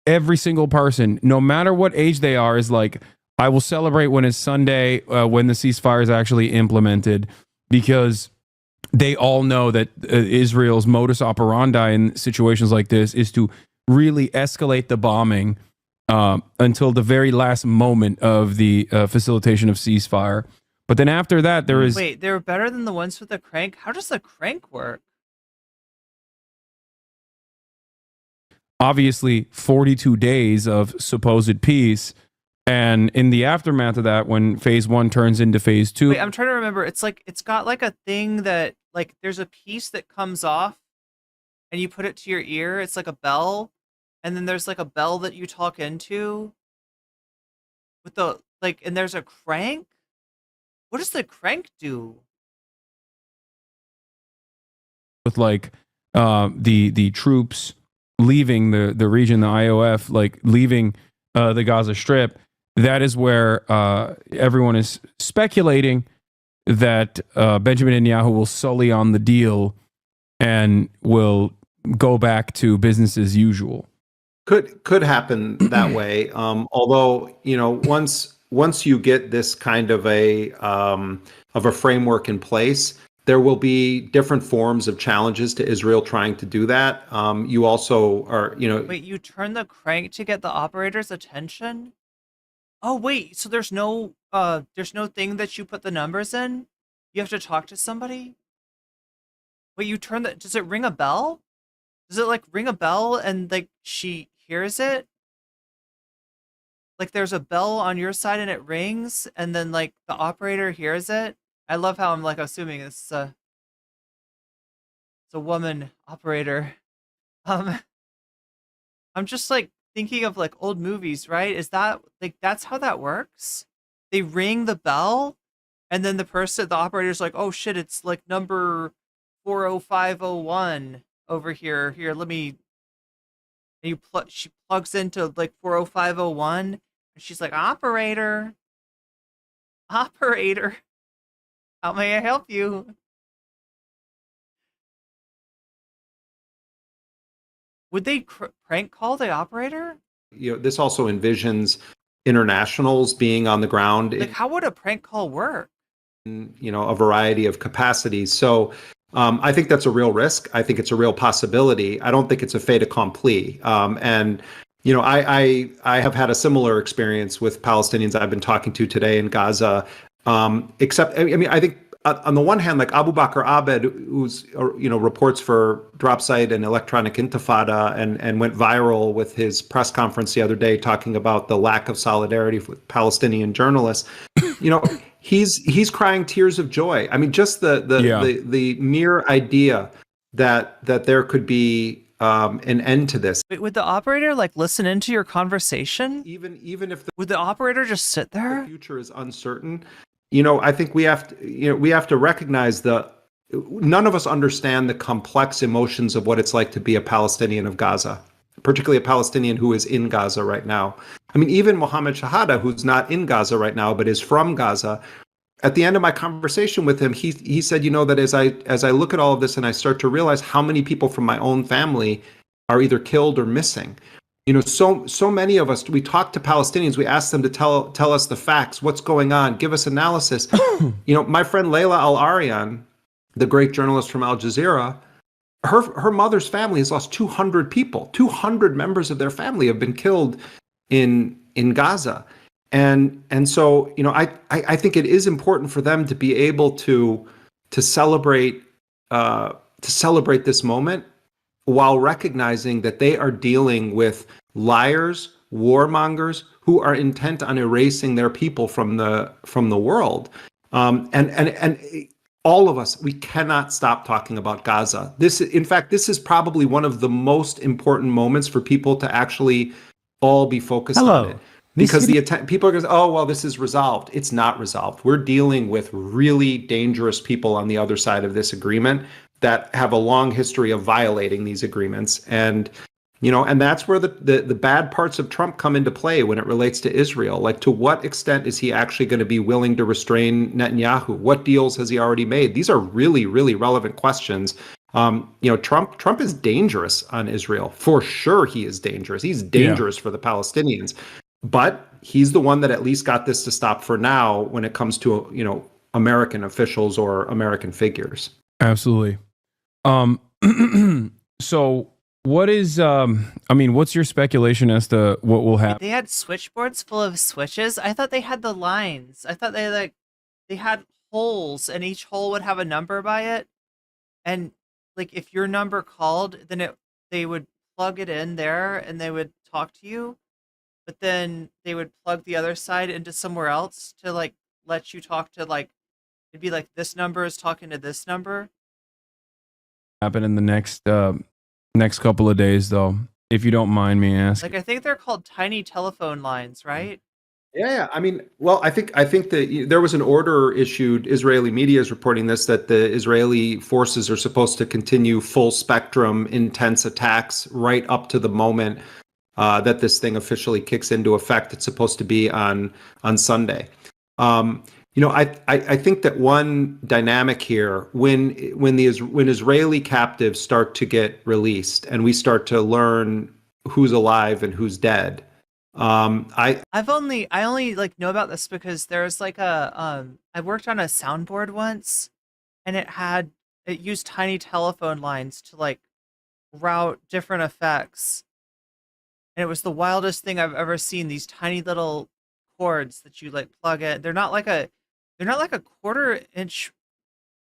every single person, no matter what age they are, is like, I will celebrate when it's Sunday, when the ceasefire is actually implemented, because they all know that Israel's modus operandi in situations like this is to really escalate the bombing until the very last moment of the facilitation of ceasefire. But then after that, there is... Wait, they're better than the ones with the crank? How does the crank work? Obviously, 42 days of supposed peace. And in the aftermath of that, when phase 1 turns into phase 2... Wait, I'm trying to remember. It's like, it's got like a thing that, like, there's a piece that comes off and you put it to your ear. It's like a bell. And then there's like a bell that you talk into with the, like, and there's a crank. What does the crank do? With like the troops leaving the region, the IOF, like leaving the Gaza Strip, that is where everyone is speculating that Benjamin Netanyahu will sully on the deal and will go back to business as usual. Could happen that way. Although, once you get this kind of a framework in place, there will be different forms of challenges to Israel trying to do that. You also are, Wait, you turn the crank to get the operator's attention? Oh, wait, so there's no thing that you put the numbers in? You have to talk to somebody? Wait, you turn does it ring a bell? Does it like ring a bell and like she hears it? Like there's a bell on your side and it rings and then like the operator hears it? I love how I'm like assuming it's a woman operator. I'm just like thinking of like old movies, right? Is that like that's how that works? They ring the bell And then the operator's like, oh shit, it's like number 40501 over here. Here, let me. And she plugs into like 40501, and she's like, operator, how may I help you? Would they prank call the operator? This also envisions internationals being on the ground. Like, how would a prank call work? A variety of capacities. So I think that's a real risk. I think it's a real possibility. I don't think it's a fait accompli. I have had a similar experience with Palestinians I've been talking to today in Gaza. Except, I think on the one hand, like Abu Bakr Abed, who's reports for Dropsite and Electronic Intifada, and went viral with his press conference the other day talking about the lack of solidarity with Palestinian journalists. He's crying tears of joy. I mean, just the mere idea that there could be an end to this. Wait, would the operator like listen into your conversation? Even if would the operator just sit there? The future is uncertain. I think we have to recognize none of us understand the complex emotions of what it's like to be a Palestinian of Gaza, particularly a Palestinian who is in Gaza right now. I mean, even Mohammed Shahada, who's not in Gaza right now, but is from Gaza, at the end of my conversation with him, he said, that as I look at all of this and I start to realize how many people from my own family are either killed or missing. So many of us, we talk to Palestinians, we ask them to tell us the facts, what's going on, give us analysis. My friend Layla Al-Arian, the great journalist from Al Jazeera, her mother's family has lost 200 people. 200 members of their family have been killed in Gaza. And so, I think it is important for them to be able to celebrate this moment, while recognizing that they are dealing with liars, warmongers who are intent on erasing their people from the world. And all of us, we cannot stop talking about Gaza. This is probably one of the most important moments for people to actually all be focused on it. Because people are going to say, oh, well, this is resolved. It's not resolved. We're dealing with really dangerous people on the other side of this agreement that have a long history of violating these agreements. And that's where the bad parts of Trump come into play when it relates to Israel. Like, to what extent is he actually going to be willing to restrain Netanyahu? What deals has he already made? These are really, really relevant questions. Trump is dangerous on Israel. For sure he is dangerous. He's dangerous for the Palestinians. But he's the one that at least got this to stop for now when it comes to, American officials or American figures. Absolutely. So what is, what's your speculation as to what will happen? They had switchboards full of switches. I thought they had the lines. I thought they had holes, and each hole would have a number by it. And like, if your number called, then they would plug it in there and they would talk to you. But then they would plug the other side into somewhere else to like let you talk to, like, it'd be like this number is talking to this number. Happen in the next couple of days, though, if you don't mind me asking. Like, I think they're called tiny telephone lines, right? Yeah, I think that there was an order issued. Israeli media is reporting this, that the Israeli forces are supposed to continue full spectrum intense attacks right up to the moment that this thing officially kicks into effect. It's supposed to be on Sunday. I think that one dynamic here, when Israeli captives start to get released and we start to learn who's alive and who's dead. I only like know about this because there's like I worked on a soundboard once, and it used tiny telephone lines to like route different effects. And it was the wildest thing I've ever seen. These tiny little cords that you like plug in. They're not like a quarter inch.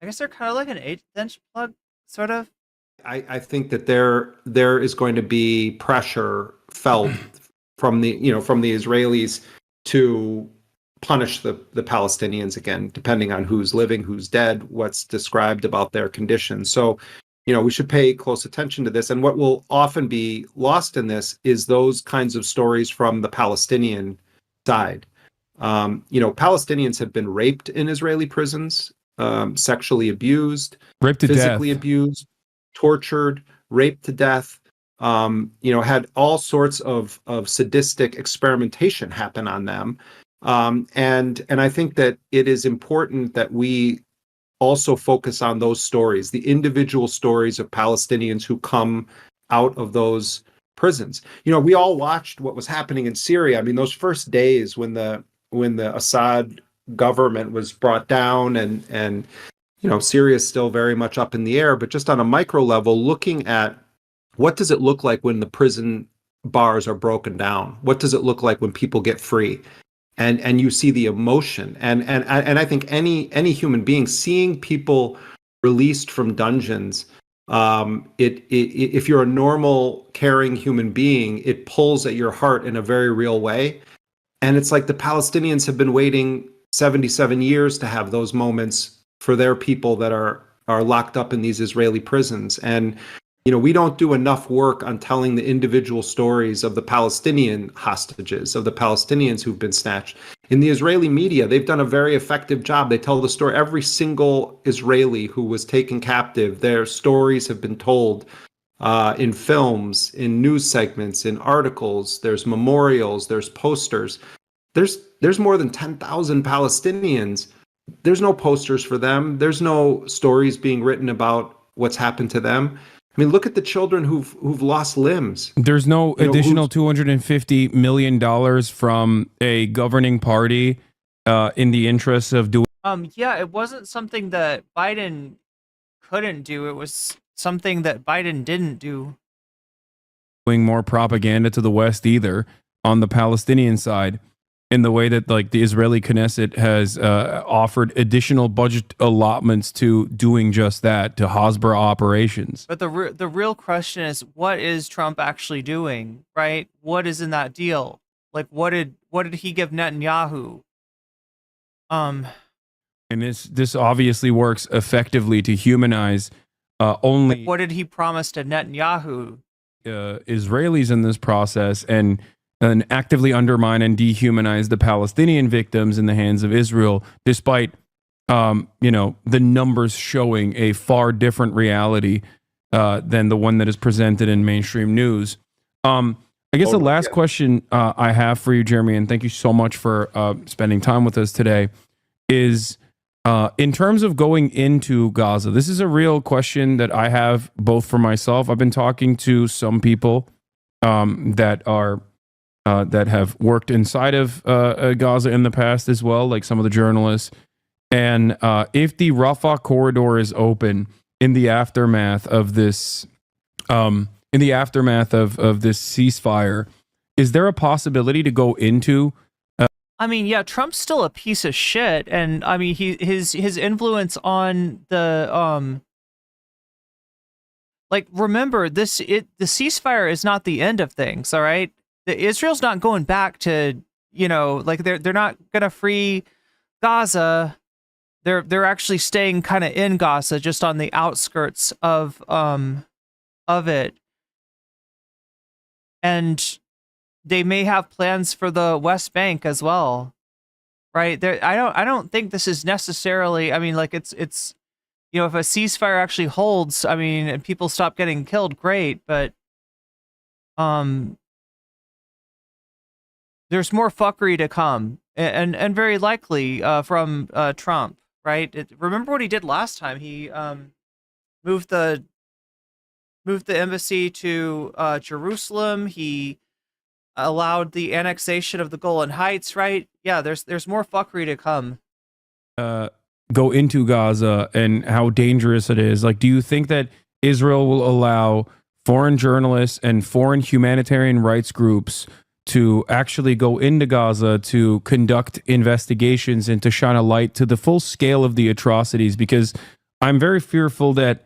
I guess they're kind of like an 1/8 inch plug, sort of. I think that there is going to be pressure felt from the Israelis to punish the Palestinians again, depending on who's living, who's dead, what's described about their conditions. So, we should pay close attention to this. And what will often be lost in this is those kinds of stories from the Palestinian side. Palestinians have been raped in Israeli prisons, sexually abused, raped to physically death, abused, tortured, raped to death. Had all sorts of sadistic experimentation happen on them. And I think that it is important that we also focus on those stories, the individual stories of Palestinians who come out of those prisons. We all watched what was happening in Syria. I mean, those first days when the Assad government was brought down and Syria is still very much up in the air, but just on a micro level, looking at what does it look like when the prison bars are broken down? What does it look like when people get free? And you see the emotion. And I think any human being seeing people released from dungeons, if you're a normal, caring human being, it pulls at your heart in a very real way. And it's like the Palestinians have been waiting 77 years to have those moments for their people that are locked up in these Israeli prisons. And we don't do enough work on telling the individual stories of the Palestinian hostages, of the Palestinians who've been snatched. In the Israeli media, they've done a very effective job. They tell the story. Every single Israeli who was taken captive, their stories have been told in films, in news segments, in articles. There's memorials, there's posters. There's more than 10,000 Palestinians. There's no posters for them. There's no stories being written about what's happened to them. I mean, look at the children who've lost limbs. There's no additional $250 million from a governing party in the interest of doing. Yeah, it wasn't something that Biden couldn't do. It was something that Biden didn't do. Doing more propaganda to the West either on the Palestinian side, in the way that like the Israeli Knesset has offered additional budget allotments to doing just that, to Hasbara operations. But the real question is, what is Trump actually doing, right? What is in that deal? Like, what did he give Netanyahu? And this obviously works effectively to humanize only. Like, what did he promise to Netanyahu? Israelis in this process and actively undermine and dehumanize the Palestinian victims in the hands of Israel, despite the numbers showing a far different reality than the one that is presented in mainstream news. I guess the last question I have for you, Jeremy, and thank you so much for spending time with us today, is in terms of going into Gaza. This is a real question that I have both for myself. I've been talking to some people that have worked inside of Gaza in the past as well, like some of the journalists. And if the Rafah corridor is open in the aftermath of this, ceasefire, is there a possibility to go into? I mean, yeah, Trump's still a piece of shit, and I mean, his influence on the remember the ceasefire is not the end of things, all right? Israel's not going back to, they're not gonna free Gaza. They're actually staying kind of in Gaza, just on the outskirts of it. And they may have plans for the West Bank as well, right? I don't think this is necessarily. I mean, like it's if a ceasefire actually holds, I mean, and people stop getting killed, great, but there's more fuckery to come, and very likely from Trump, right? Remember what he did last time? He moved the embassy to Jerusalem. He allowed the annexation of the Golan Heights, right? Yeah, there's more fuckery to come. Go into Gaza and how dangerous it is. Like, do you think that Israel will allow foreign journalists and foreign humanitarian rights groups to actually go into Gaza to conduct investigations and to shine a light to the full scale of the atrocities? Because I'm very fearful that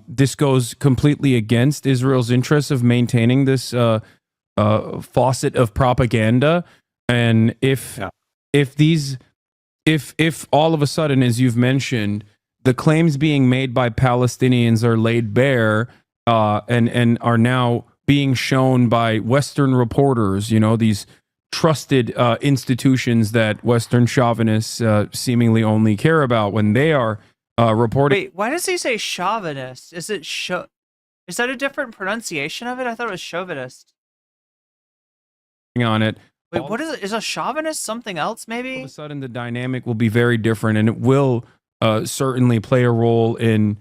this goes completely against Israel's interests of maintaining this faucet of propaganda. And if all of a sudden, as you've mentioned, the claims being made by Palestinians are laid bare and are now being shown by Western reporters, these trusted institutions that Western chauvinists seemingly only care about when they are reporting. Wait, why does he say chauvinist? Is it Is that a different pronunciation of it? I thought it was chauvinist. On it. Wait, what is it? Is a chauvinist something else, maybe? All of a sudden, the dynamic will be very different, and it will certainly play a role in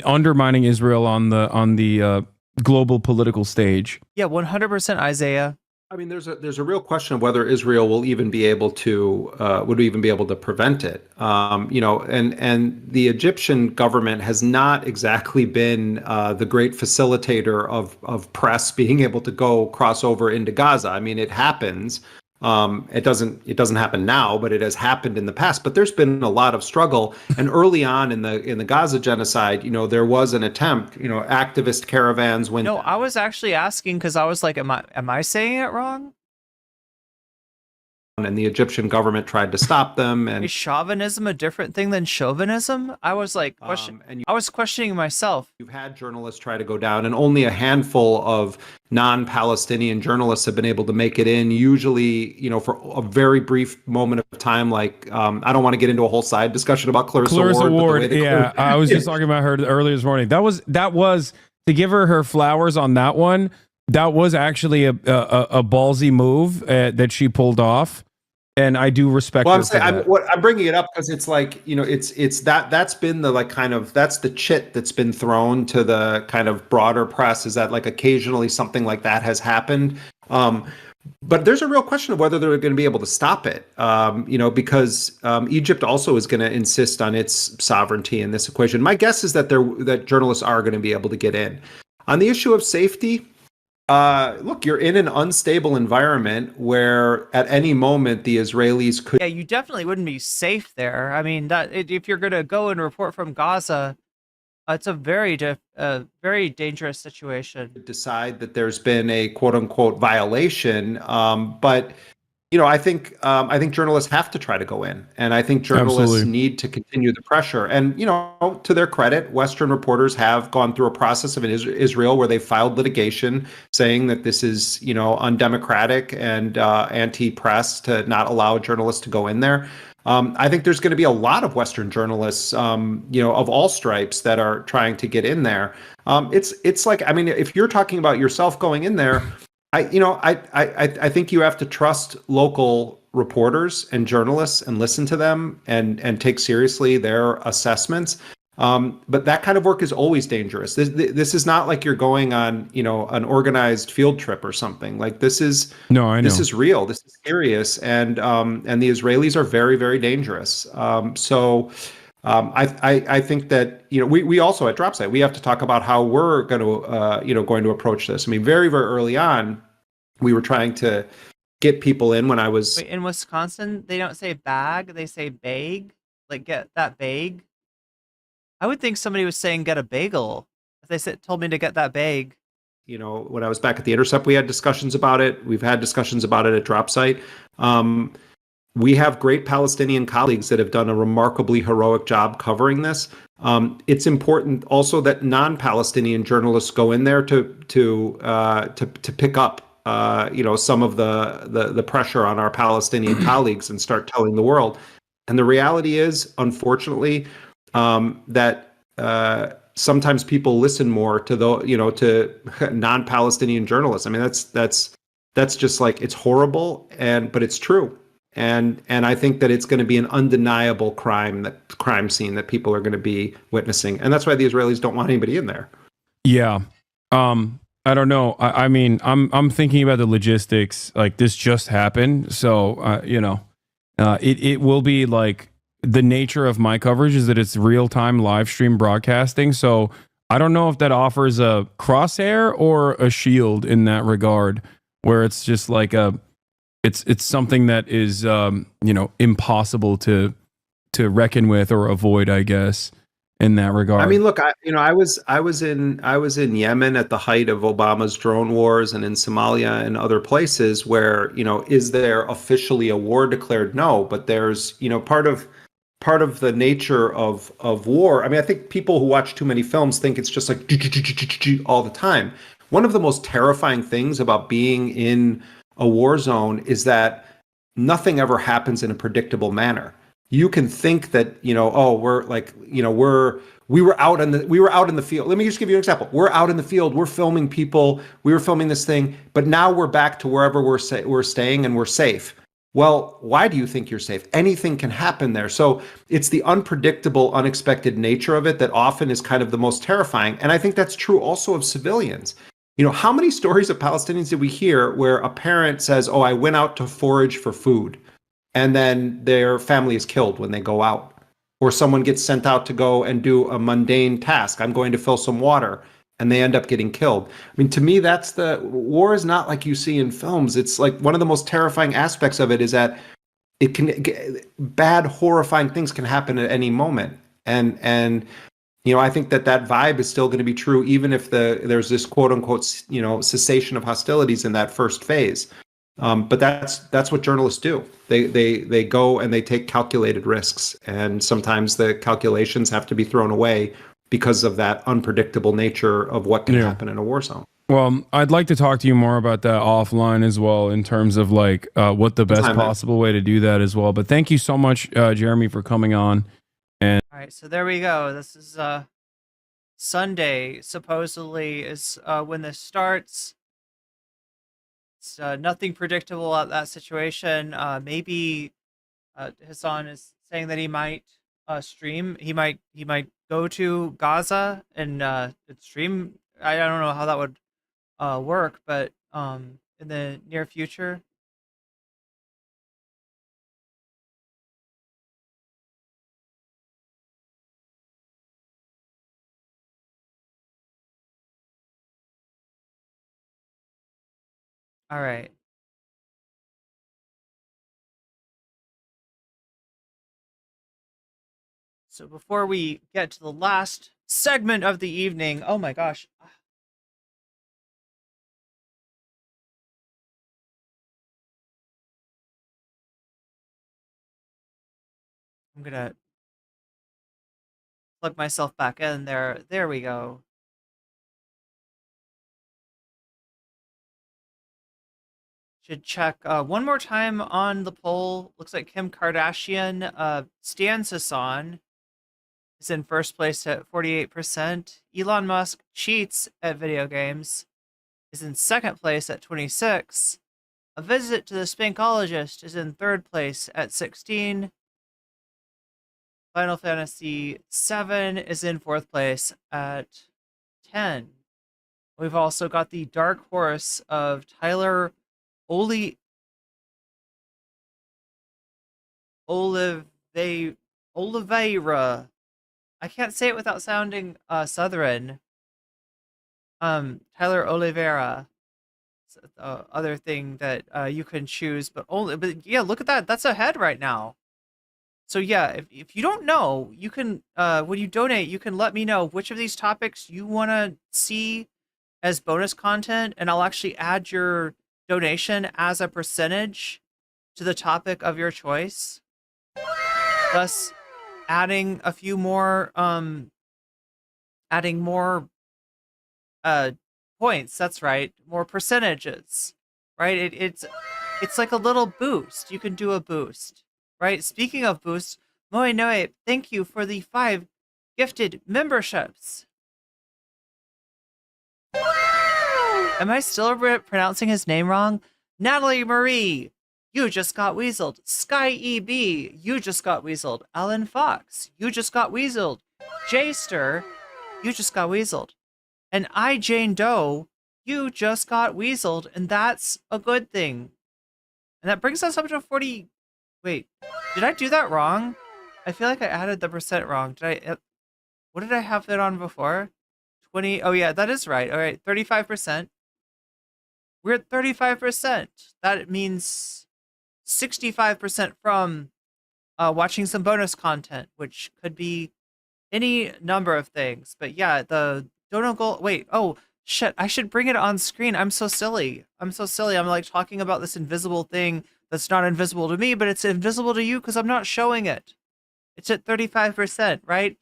undermining Israel on the global political stage. Yeah, 100% Isaiah. I mean, there's a real question of whether Israel will even be able to prevent it. And the Egyptian government has not exactly been the great facilitator of press being able to cross over into Gaza. I mean, it happens. It doesn't happen now, but it has happened in the past. But there's been a lot of struggle, and early on in the Gaza genocide, there was an attempt. Activist caravans went. No, I was actually asking because I was like, am I saying it wrong? And the Egyptian government tried to stop them. And is chauvinism a different thing than chauvinism? I was like, I was questioning myself. You've had journalists try to go down, and only a handful of non-Palestinian journalists have been able to make it in. Usually, for a very brief moment of time. Like, I don't want to get into a whole side discussion about Clarissa Ward. Yeah, I was just talking about her earlier this morning. That was to give her flowers on that one. That was actually a ballsy move that she pulled off. And I do respect. Well, I'm bringing it up because it's like, that's been the that's the chit that's been thrown to the kind of broader press, is that like occasionally something like that has happened. But there's a real question of whether they're going to be able to stop it, because Egypt also is going to insist on its sovereignty in this equation. My guess is that that journalists are going to be able to get in. On the issue of safety, look, you're in an unstable environment where at any moment the Israelis could. Yeah, you definitely wouldn't be safe there. I mean, if you're going to go and report from Gaza, it's a very dangerous situation. Decide that there's been a quote unquote violation, but I think journalists have to try to go in, and I think journalists need to continue the pressure. And to their credit, Western reporters have gone through a process of Israel where they filed litigation saying that this is undemocratic and anti-press to not allow journalists to go in there. I think there's going to be a lot of Western journalists, of all stripes, that are trying to get in there. It's like, I mean, if you're talking about yourself going in there, I think you have to trust local reporters and journalists and listen to them and take seriously their assessments. But that kind of work is always dangerous. This is not like you're going on, an organized field trip or something. Like this is this is real. This is serious, and the Israelis are very, very dangerous. I think that we also at Dropsite we have to talk about how we're going to approach this. I mean, very, very early on, we were trying to get people in. When I was in Wisconsin, they don't say bag, they say bag. Like, get that bag. I would think somebody was saying get a bagel if they told me to get that bag. When I was back at the Intercept, we had discussions about it. We've had discussions about it at Dropsite. We have great Palestinian colleagues that have done a remarkably heroic job covering this. It's important also that non-Palestinian journalists go in there to pick up, some of the pressure on our Palestinian colleagues and start telling the world. And the reality is, unfortunately, that sometimes people listen more to to non-Palestinian journalists. I mean, that's just like, it's horrible, but it's true. And I think that it's going to be an undeniable crime scene that people are going to be witnessing, and that's why the Israelis don't want anybody in there. Yeah, I don't know. I mean, I'm thinking about the logistics. Like, this just happened, so it will be like, the nature of my coverage is that it's real-time live stream broadcasting. So I don't know if that offers a crosshair or a shield in that regard, where it's just like it's something that is impossible to reckon with or avoid, I guess, in that regard. I mean, look, I was in Yemen at the height of Obama's drone wars, and in Somalia and other places where, is there officially a war declared? No, but there's, part of the nature of war. I mean, I think people who watch too many films think it's just like all the time. One of the most terrifying things about being in a war zone is that nothing ever happens in a predictable manner. You can think that, oh, we're like, we were out in the field. Let me just give you an example. We're out in the field. We're filming people. We were filming this thing, but now we're back to wherever we're staying and we're safe. Well, why do you think you're safe? Anything can happen there. So it's the unpredictable, unexpected nature of it that often is kind of the most terrifying. And I think that's true also of civilians. How many stories of Palestinians did we hear where a parent says, oh, I went out to forage for food, and then their family is killed when they go out? Or someone gets sent out to go and do a mundane task. I'm going to fill some water, and they end up getting killed. I mean, to me, that's the war is not like you see in films. It's like one of the most terrifying aspects of it is that bad, horrifying things can happen at any moment. And I think that vibe is still going to be true, even if there's this quote unquote, cessation of hostilities in that first phase. But that's what journalists do. They go and they take calculated risks, and sometimes the calculations have to be thrown away because of that unpredictable nature of what can happen in a war zone. Well, I'd like to talk to you more about that offline as well, in terms of like what the best possible way to do that as well. But thank you so much, Jeremy, for coming on. And all right, so there we go. This is Sunday, supposedly, is when this starts. It's nothing predictable at that situation. Maybe Hasan is saying that he might stream. He might go to Gaza and stream. I don't know how that would work, but in the near future. All right. So before we get to the last segment of the evening, oh my gosh. I'm gonna plug myself back in there. There we go. Should check one more time on the poll. Looks like Kim Kardashian stands Hasan. Is in first place at 48%. Elon Musk cheats at video games. Is in second place at 26%. A visit to the Spankologist is in third place at 16%. Final Fantasy VII is in fourth place at 10%. We've also got the dark horse of Tyler Oliveira. I can't say it without sounding Southern. Tyler Oliveira. The other thing that you can choose, but yeah, look at that. That's ahead right now. So yeah, if you don't know, you can when you donate, you can let me know which of these topics you want to see as bonus content, and I'll actually add your donation as a percentage to the topic of your choice. Thus adding a few more points. That's right, more percentages, right? It's like a little boost. You can do a boost, right? Speaking of boosts, Moe Noe, thank you for the 5 gifted memberships. Am I still pronouncing his name wrong? Natalie Marie, you just got weaseled. Sky EB, you just got weaseled. Alan Fox, you just got weaseled. Jayster, you just got weaseled. And I, Jane Doe, you just got weaseled, and that's a good thing. And that brings us up to 40. Wait, did I do that wrong? I feel like I added the percent wrong. What did I have that on before? 20. Oh yeah, that is right. All right, 35%. We're at 35%. That means 65% from watching some bonus content, which could be any number of things. But yeah, the dono goal. Wait, oh shit! I should bring it on screen. I'm so silly. I'm like talking about this invisible thing that's not invisible to me, but it's invisible to you because I'm not showing it. It's at 35%, right?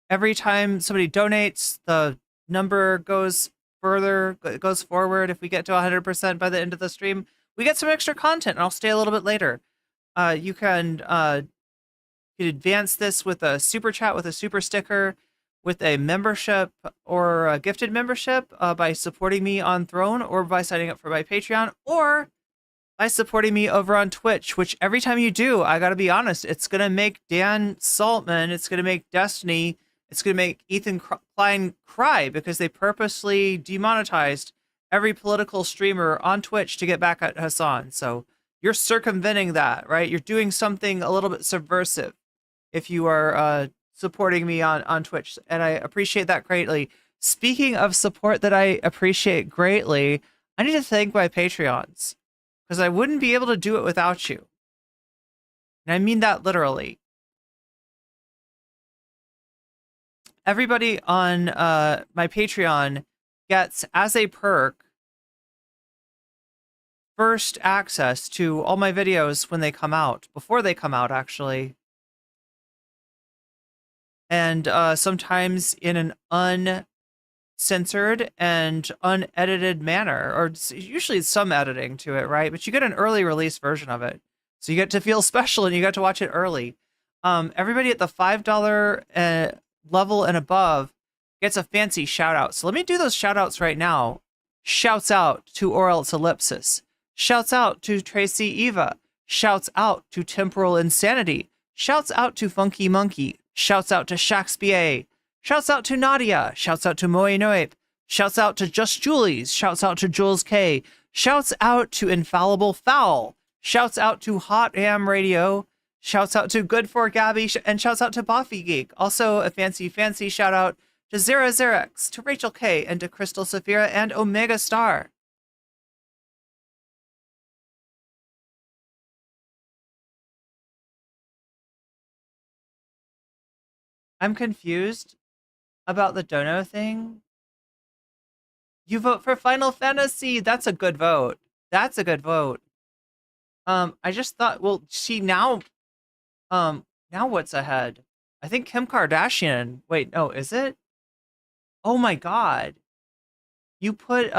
Every time somebody donates, the number goes goes forward, if we get to 100% by the end of the stream, we get some extra content, and I'll stay a little bit later. You can advance this with a super chat, with a super sticker, with a membership or a gifted membership by supporting me on Throne, or by signing up for my Patreon, or by supporting me over on Twitch, which every time you do, I gotta be honest, it's gonna make Dan Saltman, it's gonna make Destiny, it's gonna make Ethan Klein cry, because they purposely demonetized every political streamer on Twitch to get back at Hasan. So you're circumventing that, right? You're doing something a little bit subversive if you are supporting me on Twitch, and I appreciate that greatly. Speaking of support that I appreciate greatly, I need to thank my Patreons, because I wouldn't be able to do it without you. And I mean that literally. Everybody on my Patreon gets, as a perk, first access to all my videos when they come out, before they come out, actually. And sometimes in an uncensored and unedited manner, or usually some editing to it, right? But you get an early release version of it. So you get to feel special, and you get to watch it early. Everybody at the $5 level and above gets a fancy shout out. So let me do those shout outs right now. Shouts out to Oral's Ellipsis. Shouts out to Tracy Eva. Shouts out to Temporal Insanity. Shouts out to Funky Monkey. Shouts out to Shakespeare. Shouts out to Nadia. Shouts out to Moe Noep. Shouts out to Just Julie's. Shouts out to Jules K. Shouts out to Infallible Fowl. Shouts out to Hot Ham Radio. Shouts out to Good for Gabby. And shouts out to Buffy Geek. Also a fancy shout out to Zera Zerex, to Rachel K, and to Crystal Saphira and Omega Star. I'm confused about the dono thing. You vote for Final Fantasy. That's a good vote. That's a good vote. I just thought, well, see, now what's ahead? I think Kim Kardashian. Wait, no, is it? Oh my God. You put,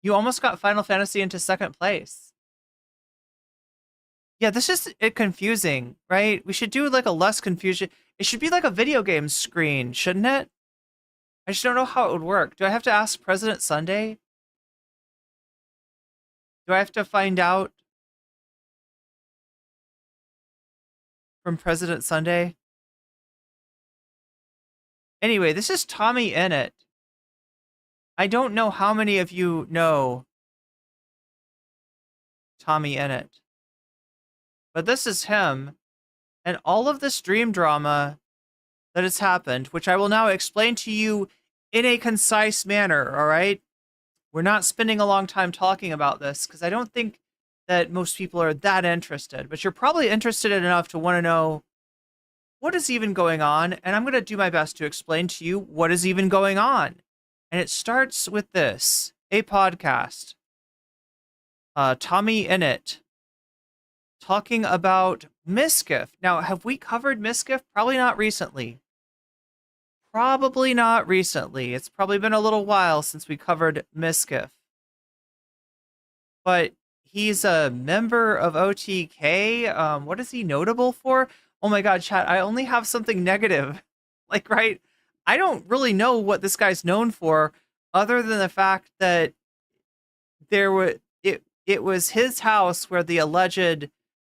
you almost got Final Fantasy into second place. Yeah, this is confusing, right? We should do like a less confusion. It should be like a video game screen, shouldn't it? I just don't know how it would work. Do I have to ask President Sunday? Do I have to find out from President Sunday? Anyway, this is Tommyinnit. I don't know how many of you know Tommyinnit. But this is him, and all of this dream drama that has happened, which I will now explain to you in a concise manner, all right? We're not spending a long time talking about this, because I don't think that most people are that interested, but you're probably interested enough to want to know what is even going on, and I'm going to do my best to explain to you what is even going on. And it starts with this, a podcast, Tommyinnit, talking about Mizkif. Now, have we covered Mizkif? Probably not recently. Probably not recently. It's probably been a little while since we covered Mizkif. But he's a member of OTK. What is he notable for? Oh my God, chat, I only have something negative. Like, right? I don't really know what this guy's known for, other than the fact that it was his house where the alleged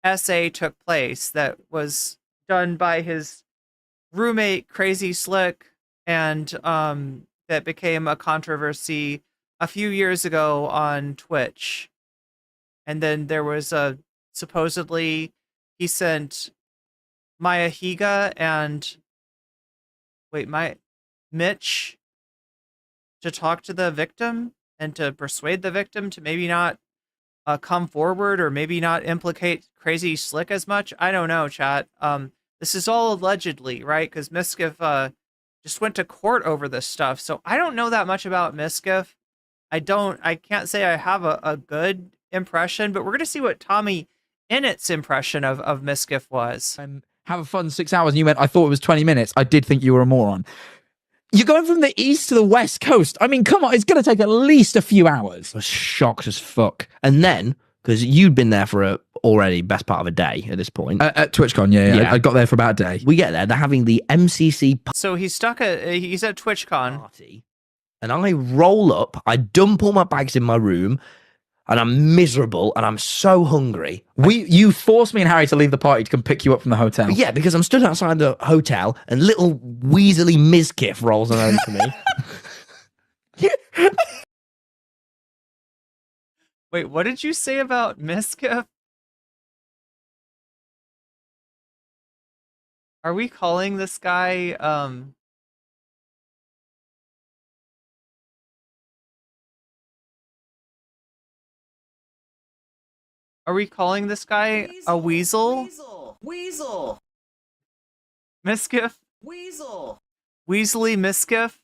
essay took place that was done by his roommate Crazy Slick, and that became a controversy a few years ago on Twitch. And then there was supposedly he sent Maya Higa and Mitch to talk to the victim and to persuade the victim to maybe not come forward, or maybe not implicate Crazy Slick as much. I don't know, chat. This is all allegedly, right? Because Mizkif just went to court over this stuff. So I don't know that much about Mizkif. I can't say I have a good impression, but we're going to see what Tommyinnit's impression of Mizkif was. Have a fun 6 hours, and you went, I thought it was 20 minutes. I did think you were a moron. You're going from the east to the west coast. I mean, come on, it's going to take at least a few hours. I was shocked as fuck. And then, because you'd been there for already best part of a day at this point. At TwitchCon, yeah. I got there for about a day. We get there, they're having the MCC So he's at TwitchCon. party. And I roll up, I dump all my bags in my room, and I'm miserable, and I'm so hungry. You forced me and Harry to leave the party to come pick you up from the hotel. Yeah, because I'm stood outside the hotel, and little weaselly Mizkif rolls on over to me. Wait, what did you say about Mizkif? Are we calling this guy, Are we calling this guy a weasel? Weasel. Mizkif? Weasel. Weaselly Mizkif?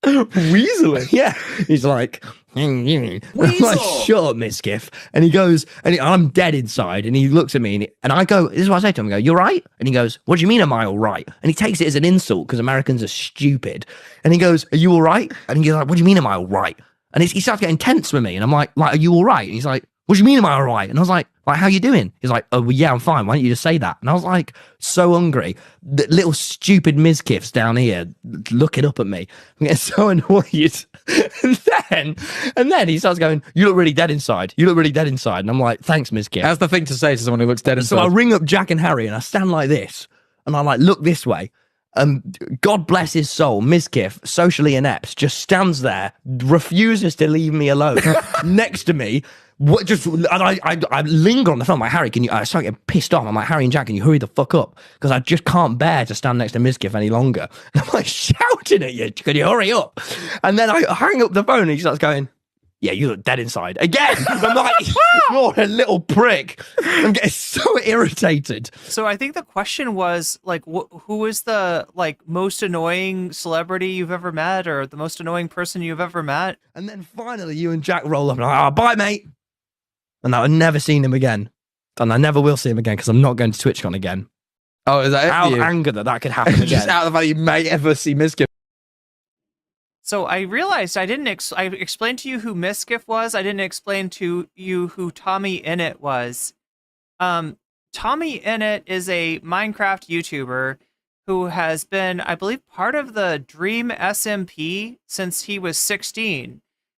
Weaseling? Yeah. He's like, I'm like, shut up, Mizkif. And he goes, I'm dead inside. And he looks at me and I go, this is what I say to him. I go, you're right? And he goes, what do you mean, am I all right? And he takes it as an insult because Americans are stupid. And he goes, are you all right? And he's like, what do you mean, am I all right? And he starts getting tense with me. And I'm like, are you all right? And he's like, what do you mean, am I all right? And I was like, how you doing? He's like, oh, well, yeah, I'm fine. Why don't you just say that? And I was like, so hungry. The little stupid Mizkifs down here looking up at me. I'm getting so annoyed. and then he starts going, you look really dead inside. You look really dead inside. And I'm like, thanks, Mizkif. That's the thing to say to someone who looks dead inside. So I ring up Jack and Harry and I stand like this. And I like look this way. God bless his soul, Mizkif, socially inept, just stands there, refuses to leave me alone next to me. I linger on the phone. I'm like, Harry, I start getting pissed off. I'm like, Harry and Jack, can you hurry the fuck up? Because I just can't bear to stand next to Mizkif any longer. And I'm like shouting at you, can you hurry up? And then I hang up the phone and he starts going, yeah, you look dead inside. Again, I'm like, you're a little prick. I'm getting so irritated. So I think the question was, like, who is the, like, most annoying celebrity you've ever met or the most annoying person you've ever met? And then finally you and Jack roll up and I'm like, bye, mate. And I've never seen him again. And I never will see him again because I'm not going to TwitchCon again. Oh, is that it? Out of anger that could happen again. Just out of the fact you may ever see Mizkif. So I realized I explained to you who Mizkif was. I didn't explain to you who Tommyinnit was. Tommyinnit is a Minecraft YouTuber who has been, I believe, part of the Dream SMP since he was 16.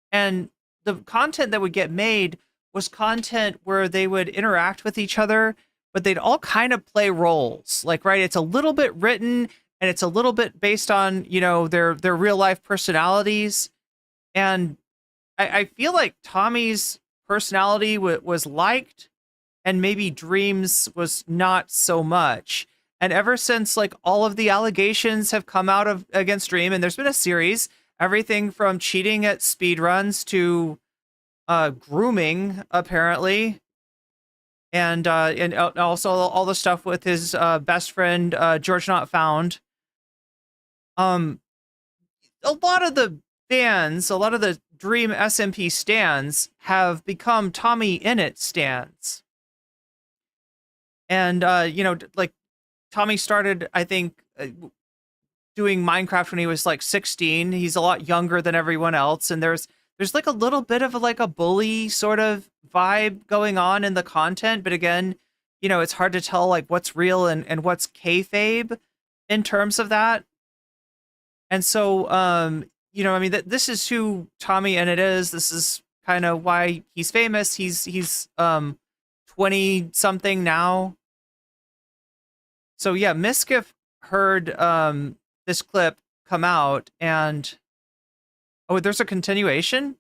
And the content that would get made was content where they would interact with each other, but they'd all kind of play roles. Like, right, it's a little bit written and it's a little bit based on, you know, their real life personalities. And I feel like Tommy's personality was liked and maybe Dream's was not so much. And ever since, like, all of the allegations have come out against Dream, and there's been a series, everything from cheating at speedruns to grooming, apparently, and also all the stuff with his best friend George Not Found. A lot of the fans, a lot of the Dream SMP stans have become Tommyinnit stans, and you know, like Tommy started, I think, doing Minecraft when he was like 16. He's a lot younger than everyone else, and there's like a little bit of like a bully sort of vibe going on in the content. But again, you know, it's hard to tell like what's real and what's kayfabe in terms of that. And so, you know, I mean, this is who Tommyinnit is. This is kind of why he's famous. He's 20 something now. So yeah, Mizkif heard this clip come out and oh, there's a continuation?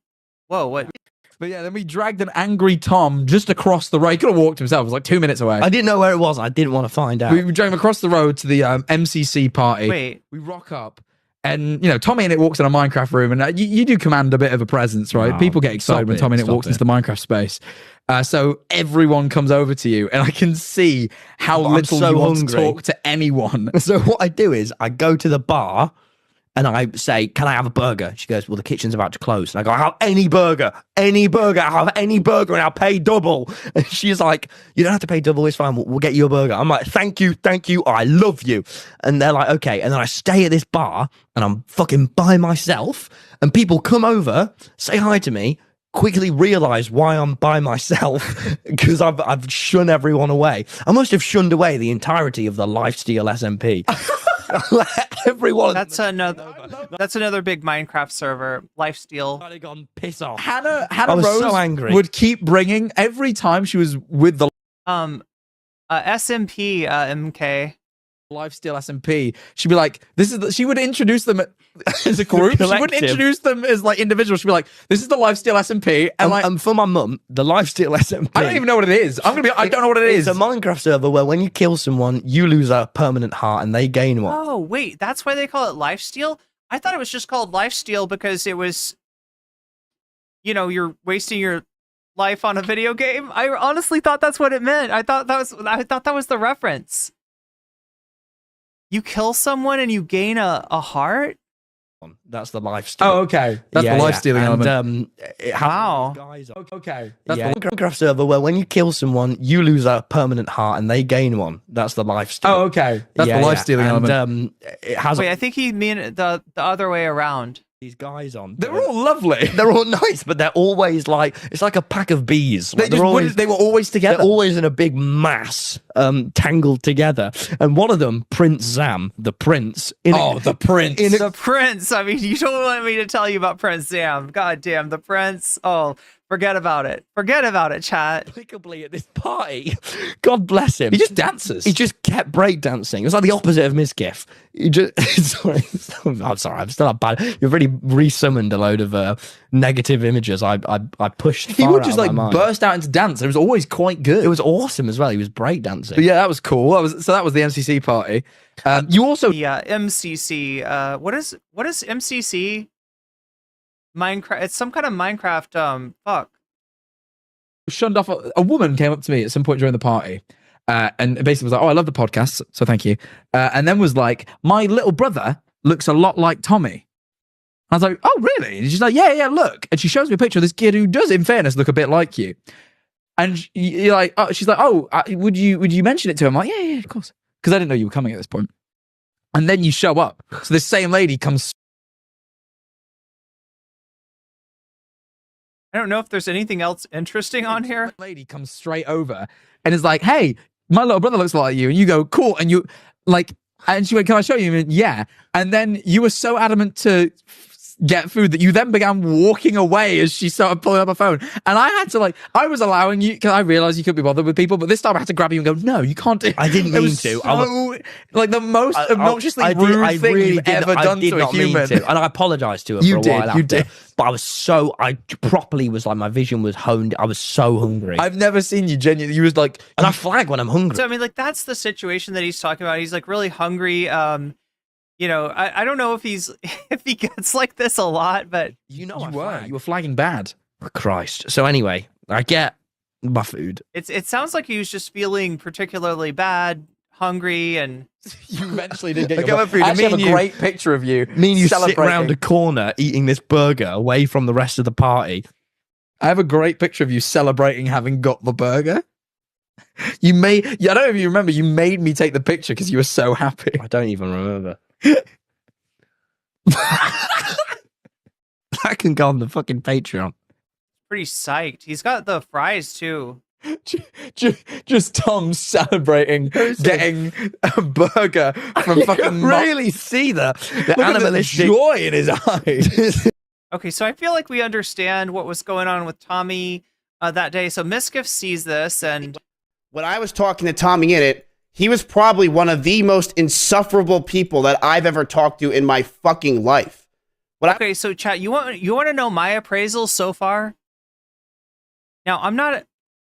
Whoa, what? But yeah, then we dragged an angry Tom just across the road. He could have walked himself. It was like 2 minutes away. I didn't know where it was. I didn't want to find out. We dragged him across the road to the MCC party. Wait. We rock up. And, you know, Tommyinnit walks in a Minecraft room. And you do command a bit of a presence, right? Oh, People get excited when Tommyinnit walks into the Minecraft space. So everyone comes over to you. And I can see how little you want to talk to anyone. So what I do is I go to the bar. and I say, "Can I have a burger?" She goes, "Well, the kitchen's about to close." And I go, "I'll have any burger, I'll have any burger, and I'll pay double." And she's like, "You don't have to pay double. It's fine. We'll get you a burger." I'm like, "Thank you, I love you." And they're like, "Okay." And then I stay at this bar, and I'm fucking by myself, and people come over, say hi to me, quickly realize why I'm by myself because I've shunned everyone away. I must have shunned away the entirety of the Lifesteal SMP. Everyone. That's another big Minecraft server. Lifesteal. I'd have gone piss off. Hannah I was Rose so angry. would keep bringing every time she was with the SMP MK. Lifesteal SMP. She'd be like, she would introduce them as a group. She wouldn't introduce them as like individuals. She'd be like, "This is the Lifesteal SMP." And for my mum, the Lifesteal SMP. I don't even know what it is. I don't know what it is. It's a Minecraft server where when you kill someone, you lose a permanent heart and they gain one. Oh, wait, that's why they call it Lifesteal? I thought it was just called Lifesteal because it was, you're wasting your life on a video game. I honestly thought that's what it meant. I thought that was the reference. You kill someone and you gain a heart? That's the lifesteal. Oh, okay. That's the life-stealing element. Wow. Okay. That's the Minecraft server where when you kill someone, you lose a permanent heart and they gain one. That's the lifesteal. Oh, okay. That's the life-stealing element. It has. Wait, I think he mean the other way around. These guys on. They're all lovely. They're all nice, but they're always like, it's like a pack of bees. Like they were always together. They're always in a big mass, tangled together. And one of them, Prince Zam, the prince. The prince. The prince. I mean, you don't want me to tell you about Prince Zam. God damn, the prince. Oh, forget about it. Forget about it, chat. Inexplicably at this party, God bless him. He just dances. He just kept breakdancing. It was like the opposite of Mizkif. He just, I'm sorry, I'm still not bad. You've really resummoned a load of negative images. I pushed. He would just like burst out into dance. It was always quite good. It was awesome as well. He was breakdancing. But yeah, that was cool. That was the MCC party. You also MCC. What is MCC? Minecraft. It's some kind of Minecraft. Fuck. Shunned off. A woman came up to me at some point during the party, and basically was like, "Oh, I love the podcast, so thank you." And then was like, "My little brother looks a lot like Tommy." I was like, "Oh, really?" And she's like, "Yeah, look." And she shows me a picture of this kid who does, in fairness, look a bit like you. And you're like, oh, she's like, "Oh, would you mention it to him?" I'm like, yeah, of course, because I didn't know you were coming at this point. And then you show up, so this same lady comes. I don't know if there's anything else interesting on here. Lady comes straight over and is like, "Hey, my little brother looks like you." And you go, "Cool." And you like, and she went, "Can I show you?" And yeah. And then you were so adamant to get food that you then began walking away as she started pulling up her phone. And I had to I was allowing you, because I realized you couldn't be bothered with people, but this time I had to grab you and go, "No, you can't do it." I didn't mean to. So, the most obnoxiously rude thing you've ever done to a human. And I apologized to her for a while after. You did. But I properly was like, my vision was honed. I was so hungry. I've never seen you genuinely. You was like, and I flag when I'm hungry. So, I mean, that's the situation that he's talking about. He's really hungry. I don't know if he gets like this a lot, but you were flagging bad. For Christ. So anyway, I get my food. It sounds like he was just feeling particularly bad, hungry, and you eventually did get your food. I actually have a great picture of you. Me and you sit around a corner eating this burger away from the rest of the party. I have a great picture of you celebrating having got the burger. I don't know if you remember, you made me take the picture because you were so happy. I don't even remember. That can go on the fucking Patreon. Pretty psyched. He's got the fries too. Just Tom celebrating getting a burger from fucking. Really see the animalistic joy in his eyes. Okay, so I feel like we understand what was going on with Tommy that day. So Mizkif sees this, and when I was talking to Tommyinnit, he was probably one of the most insufferable people that I've ever talked to in my fucking life. Okay, so chat, you want to know my appraisal so far? Now,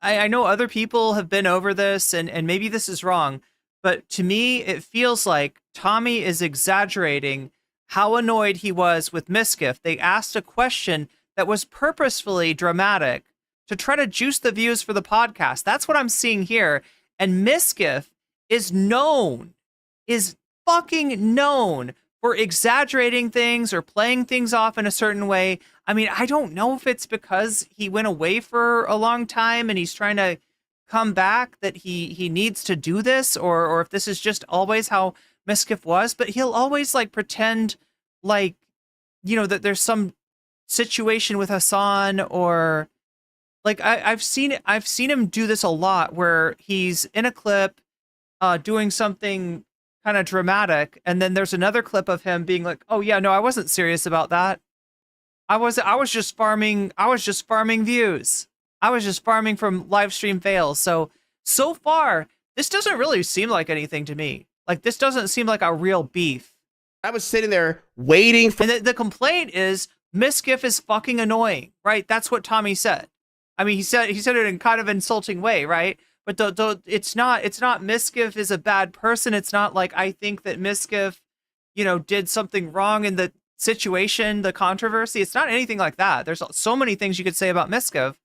I know other people have been over this, and maybe this is wrong, but to me, it feels like Tommy is exaggerating how annoyed he was with Mizkif. They asked a question that was purposefully dramatic to try to juice the views for the podcast. That's what I'm seeing here. And Mizkif is fucking known for exaggerating things or playing things off in a certain way. I mean, I don't know if it's because he went away for a long time and he's trying to come back that he needs to do this, or if this is just always how Mizkif was, but he'll always like pretend like, you know, that there's some situation with Hasan, or like I've seen him do this a lot where he's in a clip doing something kind of dramatic, and then there's another clip of him being like, oh yeah, no, I wasn't serious about that. I was just farming views. I was just farming from live stream fails. So far, this doesn't really seem like anything to me. Like, this doesn't seem like a real beef. I was sitting there waiting for... And the complaint is Mizkif is fucking annoying, right? That's what Tommy said. I mean, he said it in kind of insulting way, right? But it's not Mizkif is a bad person. It's not like I think that Mizkif, you know, did something wrong in the situation, the controversy. It's not anything like that. There's so many things you could say about Mizkif,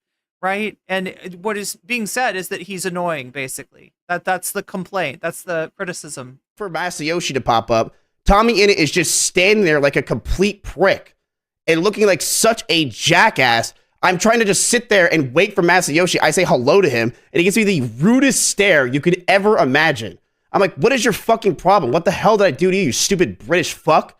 right? And what is being said is that he's annoying, basically. That's the complaint. That's the criticism. For Masayoshi to pop up, Tommyinnit is just standing there like a complete prick and looking like such a jackass. I'm trying to just sit there and wait for Masayoshi. I say hello to him, and he gives me the rudest stare you could ever imagine. I'm like, what is your fucking problem? What the hell did I do to you, you stupid British fuck?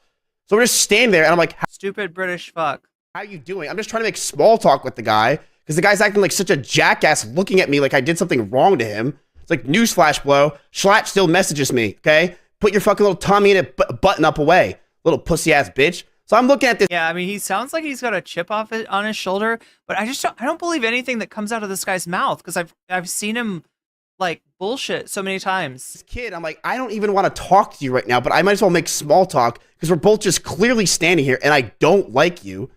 So we're just standing there, and I'm like, stupid British fuck. How you doing? I'm just trying to make small talk with the guy, because the guy's acting like such a jackass, looking at me like I did something wrong to him. It's like, newsflash, bro. Schlatt still messages me, okay? Put your fucking little Tommyinnit button up away, little pussy-ass bitch. So I'm looking at this. Yeah, I mean, he sounds like he's got a chip off it on his shoulder, but I don't believe anything that comes out of this guy's mouth, because I've seen him like bullshit so many times. This kid, I'm like, I don't even want to talk to you right now, but I might as well make small talk because we're both just clearly standing here and I don't like you.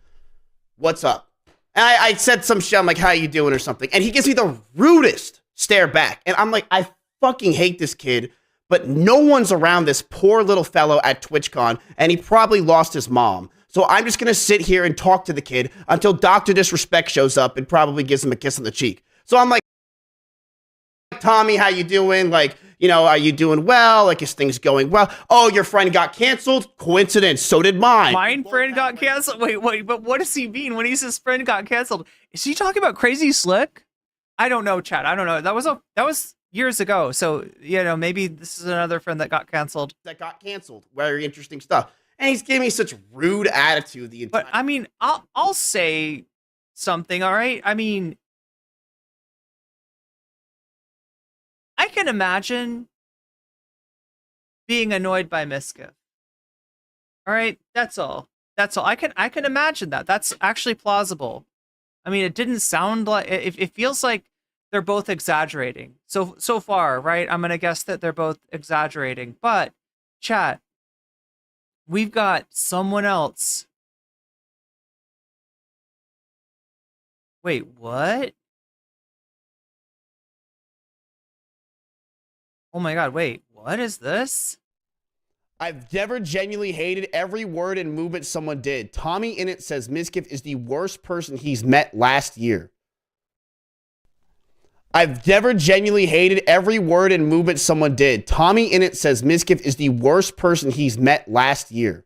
What's up? And I said some shit. I'm like, how you doing or something? And he gives me the rudest stare back. And I'm like, I fucking hate this kid, but no one's around this poor little fellow at TwitchCon, and he probably lost his mom. So I'm just going to sit here and talk to the kid until Dr. Disrespect shows up and probably gives him a kiss on the cheek. So I'm like, Tommy, how you doing? Like, you know, are you doing well? Like, is things going well? Oh, your friend got canceled? Coincidence. So did mine. Mine friend got canceled? Wait, but what does he mean when he says friend got canceled? Is he talking about Crazy Slick? I don't know, Chad. I don't know. That was years ago. So, you know, maybe this is another friend that got canceled. Very interesting stuff. And he's giving me such rude attitude the entire... But, I mean, I'll say something, all right? I mean, I can imagine being annoyed by Mizkif. All right, that's all. I can imagine that. That's actually plausible. I mean, it didn't sound like it feels like they're both exaggerating. So far, right? I'm gonna guess that they're both exaggerating. But chat, we've got someone else. Wait, what? Oh my god, wait, what is this? I've never genuinely hated every word and movement someone did. Tommyinnit says Mizkif is the worst person he's met last year. I've never genuinely hated every word and movement someone did. Tommyinnit says Mizkif is the worst person he's met last year.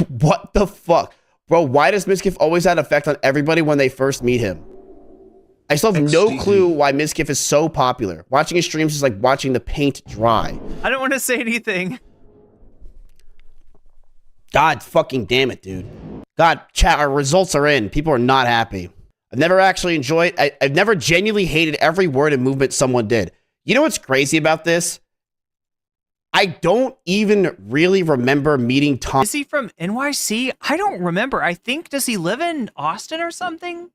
What the fuck? Bro, why does Mizkif always have an effect on everybody when they first meet him? I still have no clue why Mizkif is so popular. Watching his streams is like watching the paint dry. I don't want to say anything. God fucking damn it, dude. God, chat, our results are in. People are not happy. I've never actually enjoyed... I've never genuinely hated every word and movement someone did. You know what's crazy about this? I don't even really remember meeting Tom. Is he from NYC? I don't remember. I think, does he live in Austin or something?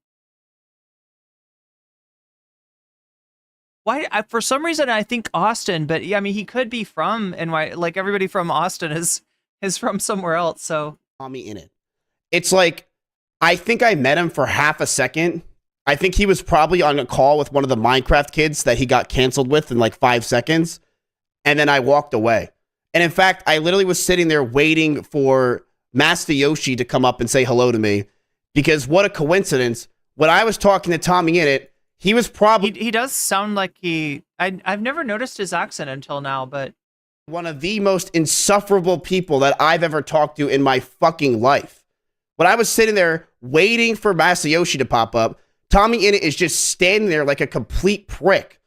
Why? For some reason, I think Austin, but yeah, I mean, he could be from NY. Like everybody from Austin is from somewhere else. So Tommyinnit. It's like, I think I met him for half a second. I think he was probably on a call with one of the Minecraft kids that he got canceled with in like 5 seconds. And then I walked away. And in fact, I literally was sitting there waiting for Masayoshi to come up and say hello to me, because what a coincidence. When I was talking to Tommyinnit, he was probably... He does sound like I've never noticed his accent until now, but One of the most insufferable people that I've ever talked to in my fucking life. When I was sitting there waiting for Masayoshi to pop up, Tommyinnit is just standing there like a complete prick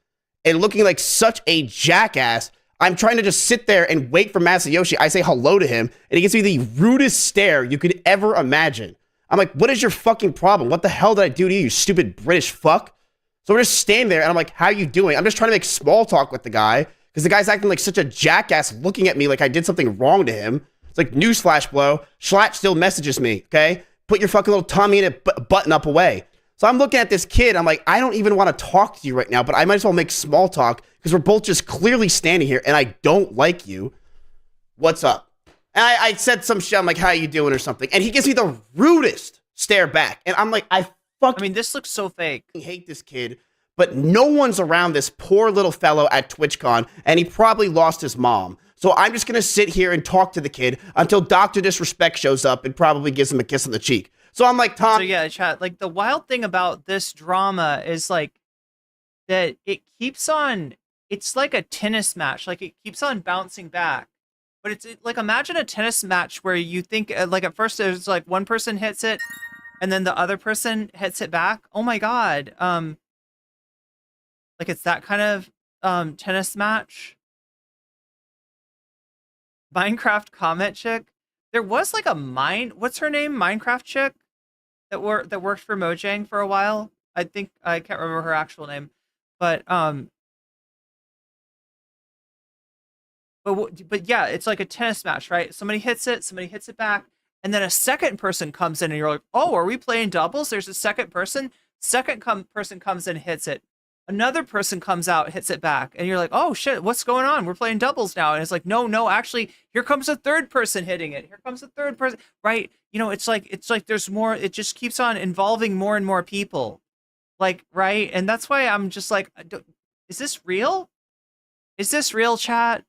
and looking like such a jackass. I'm trying to just sit there and wait for Masayoshi. I say hello to him, and he gives me the rudest stare you could ever imagine. I'm like, what is your fucking problem? What the hell did I do to you, you stupid British fuck? So we're just standing there, and I'm like, how you doing? I'm just trying to make small talk with the guy, because the guy's acting like such a jackass, looking at me like I did something wrong to him. It's like, newsflash, bro. Schlatt still messages me, okay? Put your fucking little Tommyinnit button up away. So I'm looking at this kid. I'm like, I don't even want to talk to you right now, but I might as well make small talk because we're both just clearly standing here, and I don't like you. What's up? And I said some shit. I'm like, how you doing or something. And he gives me the rudest stare back. And I'm like, I mean, this looks so fake. Hate this kid. But no one's around this poor little fellow at TwitchCon, and he probably lost his mom. So I'm just going to sit here and talk to the kid until Dr. Disrespect shows up and probably gives him a kiss on the cheek. So I'm like, Tom. So yeah, chat, like the wild thing about this drama is like that it keeps on, it's like a tennis match. Like it keeps on bouncing back. But it's like, imagine a tennis match where you think like at first there's like one person hits it and then the other person hits it back. Oh my God. Like it's that kind of tennis match. Minecraft comment chick. There was like a what's her name? Minecraft chick that worked for Mojang for a while. I think I can't remember her actual name, but yeah, it's like a tennis match, right? Somebody hits it back, and then a second person comes in, and you're like, oh, are we playing doubles? There's a second person. Person comes in, hits it. Another person comes out, hits it back, and you're like, oh shit, what's going on? We're playing doubles now. And it's like, no, actually, here comes a third person hitting it. Here comes a third person, right? You know, it's like there's more, it just keeps on involving more and more people. Like, right? And that's why I'm just like, is this real? Is this real, chat?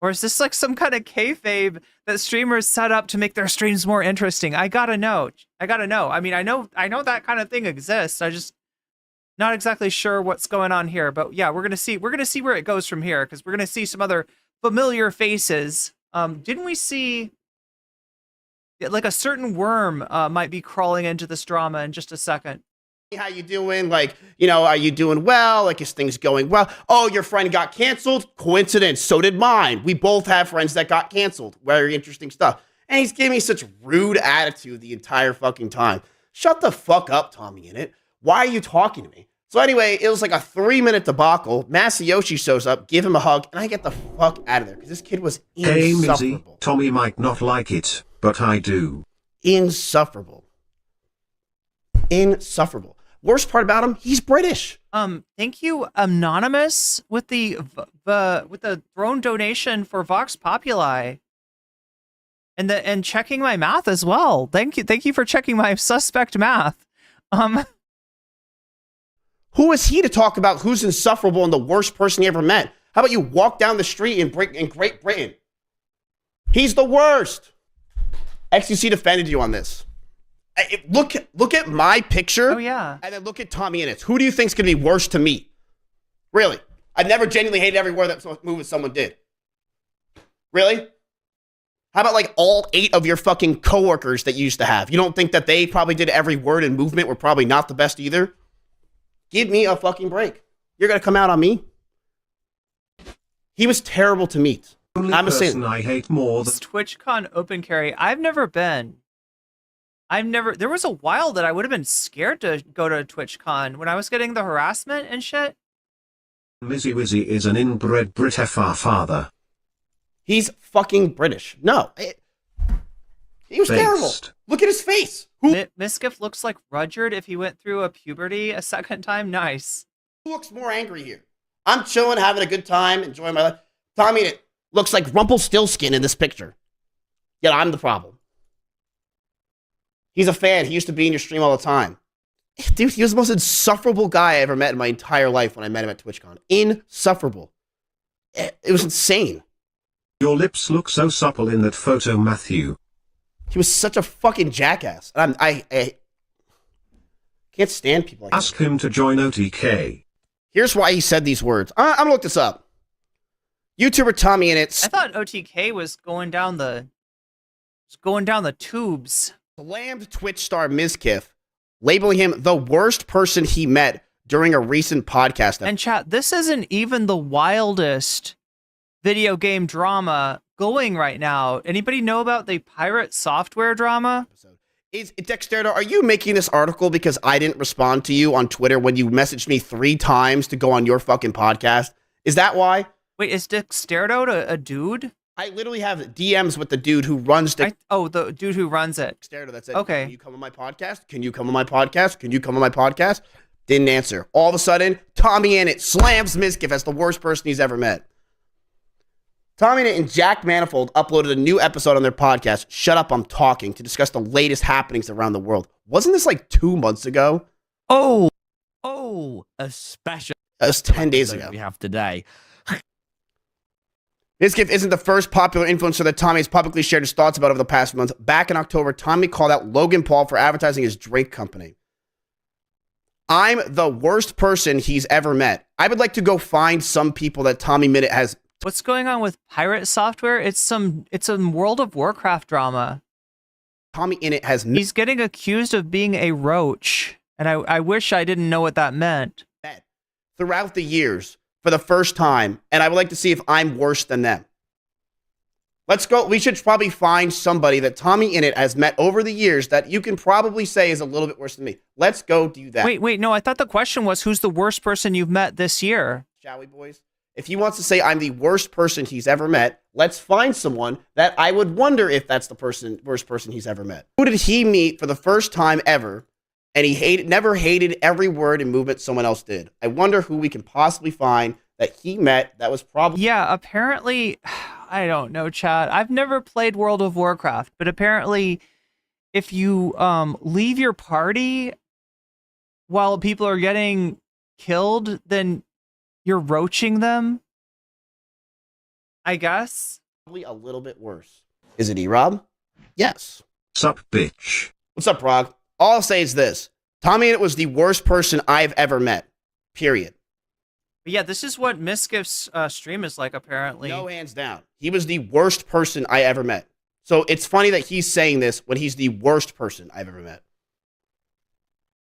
Or is this like some kind of kayfabe that streamers set up to make their streams more interesting? I gotta know. I mean, I know that kind of thing exists. I just not exactly sure what's going on here, but yeah, we're gonna see where it goes from here, because we're gonna see some other familiar faces. Didn't we see like a certain worm might be crawling into this drama in just a second? How you doing? Like, you know, are you doing well? Like, is things going well? Oh, your friend got canceled? Coincidence. So did mine. We both have friends that got canceled. Very interesting stuff. And he's giving me such rude attitude the entire fucking time. Shut the fuck up, Tommyinnit. Why are you talking to me? So anyway, it was like a 3-minute debacle. Masayoshi shows up, give him a hug, and I get the fuck out of there because this kid was insufferable. Hey, Mizzy, Tommy might not like it, but I do. Insufferable. Worst part about him, he's British. Thank you, Anonymous, with the throne donation for Vox Populi. And checking my math as well. Thank you for checking my suspect math. Who is he to talk about who's insufferable and the worst person he ever met? How about you walk down the street in Great Britain? He's the worst. XQC defended you on this. Look at my picture. Oh yeah. And then look at Tommyinnit's. Who do you think's gonna be worse to meet? Really? I've never genuinely hated every word that movement someone did. Really? How about like all 8 of your fucking coworkers that you used to have? You don't think that they probably did every word and movement were probably not the best either? Give me a fucking break. You're going to come out on me? He was terrible to meet. I'm a sin. I hate more than TwitchCon open carry. I've never been. There was a while that I would have been scared to go to TwitchCon when I was getting the harassment and shit. Mizzy Wizzy is an inbred Brit father. He's fucking British. No. He was terrible. Look at his face. Mizkif looks like Rudyard if he went through a puberty a second time. Nice. Who looks more angry here? I'm chilling, having a good time, enjoying my life. Tommyinnit looks like Rumpelstiltskin in this picture. Yet I'm the problem. He's a fan. He used to be in your stream all the time. Dude, he was the most insufferable guy I ever met in my entire life when I met him at TwitchCon. Insufferable. It was insane. Your lips look so supple in that photo, Matthew. He was such a fucking jackass. And I can't stand people like that. Ask him to join OTK. Here's why he said these words. I'm gonna look this up. YouTuber Tommyinnit I thought OTK was going down the tubes. slammed Twitch star Mizkif, labeling him the worst person he met during a recent podcast. And chat, this isn't even the wildest video game drama going right now. Anybody know about the pirate software drama? Is Dexterdo, are you making this article because I didn't respond to you on Twitter when you messaged me 3 times to go on your fucking podcast? Is that why? Wait, is Dexterdo a dude? I literally have DMs with the dude who runs the dude who runs it. Dexterdo that said, okay. Can you come on my podcast? Can you come on my podcast? Can you come on my podcast? Didn't answer. All of a sudden, Tommyinnit slams Mizkif as the worst person he's ever met. Tommyinnit and Jack Manifold uploaded a new episode on their podcast, Shut Up, I'm Talking, to discuss the latest happenings around the world. Wasn't this like 2 months ago? Oh, especially. It was 10 days ago. We have today. Mizkif isn't the first popular influencer that Tommy has publicly shared his thoughts about over the past month. Back in October, Tommy called out Logan Paul for advertising his drink company. I'm the worst person he's ever met. I would like to go find some people that Tommyinnit has. What's going on with pirate software? It's a World of Warcraft drama. Tommyinnit has. He's getting accused of being a roach, and I wish I didn't know what that meant. Throughout the years, for the first time, and I would like to see if I'm worse than them. Let's go. We should probably find somebody that Tommyinnit has met over the years that you can probably say is a little bit worse than me. Let's go do that. Wait, no, I thought the question was who's the worst person you've met this year? Shall we, boys? If he wants to say I'm the worst person he's ever met, let's find someone that I would wonder if that's the worst person he's ever met. Who did he meet for the first time ever, and he never hated every word and movement someone else did? I wonder who we can possibly find that he met that was probably... Yeah, apparently, I don't know, chat. I've never played World of Warcraft, but apparently if you leave your party while people are getting killed, then you're roaching them, I guess. Probably a little bit worse. Is it E-Rob? Yes. Sup, bitch. What's up, Rog? All I'll say is this. Tommyinnit was the worst person I've ever met. Period. But yeah, this is what Mizkif's stream is like, apparently. No, hands down. He was the worst person I ever met. So it's funny that he's saying this when he's the worst person I've ever met.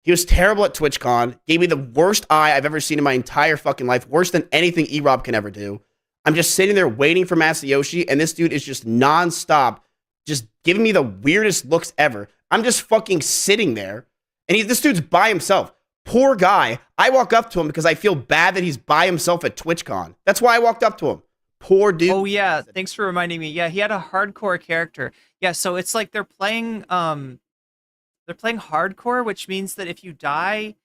He was terrible at TwitchCon, gave me the worst eye I've ever seen in my entire fucking life, worse than anything E-Rob can ever do. I'm just sitting there waiting for Masayoshi, and this dude is just nonstop, just giving me the weirdest looks ever. I'm just fucking sitting there, and this dude's by himself. Poor guy. I walk up to him because I feel bad that he's by himself at TwitchCon. That's why I walked up to him. Poor dude. Oh yeah, thanks for reminding me. Yeah, he had a hardcore character. Yeah, so it's like they're playing hardcore, which means that if you die,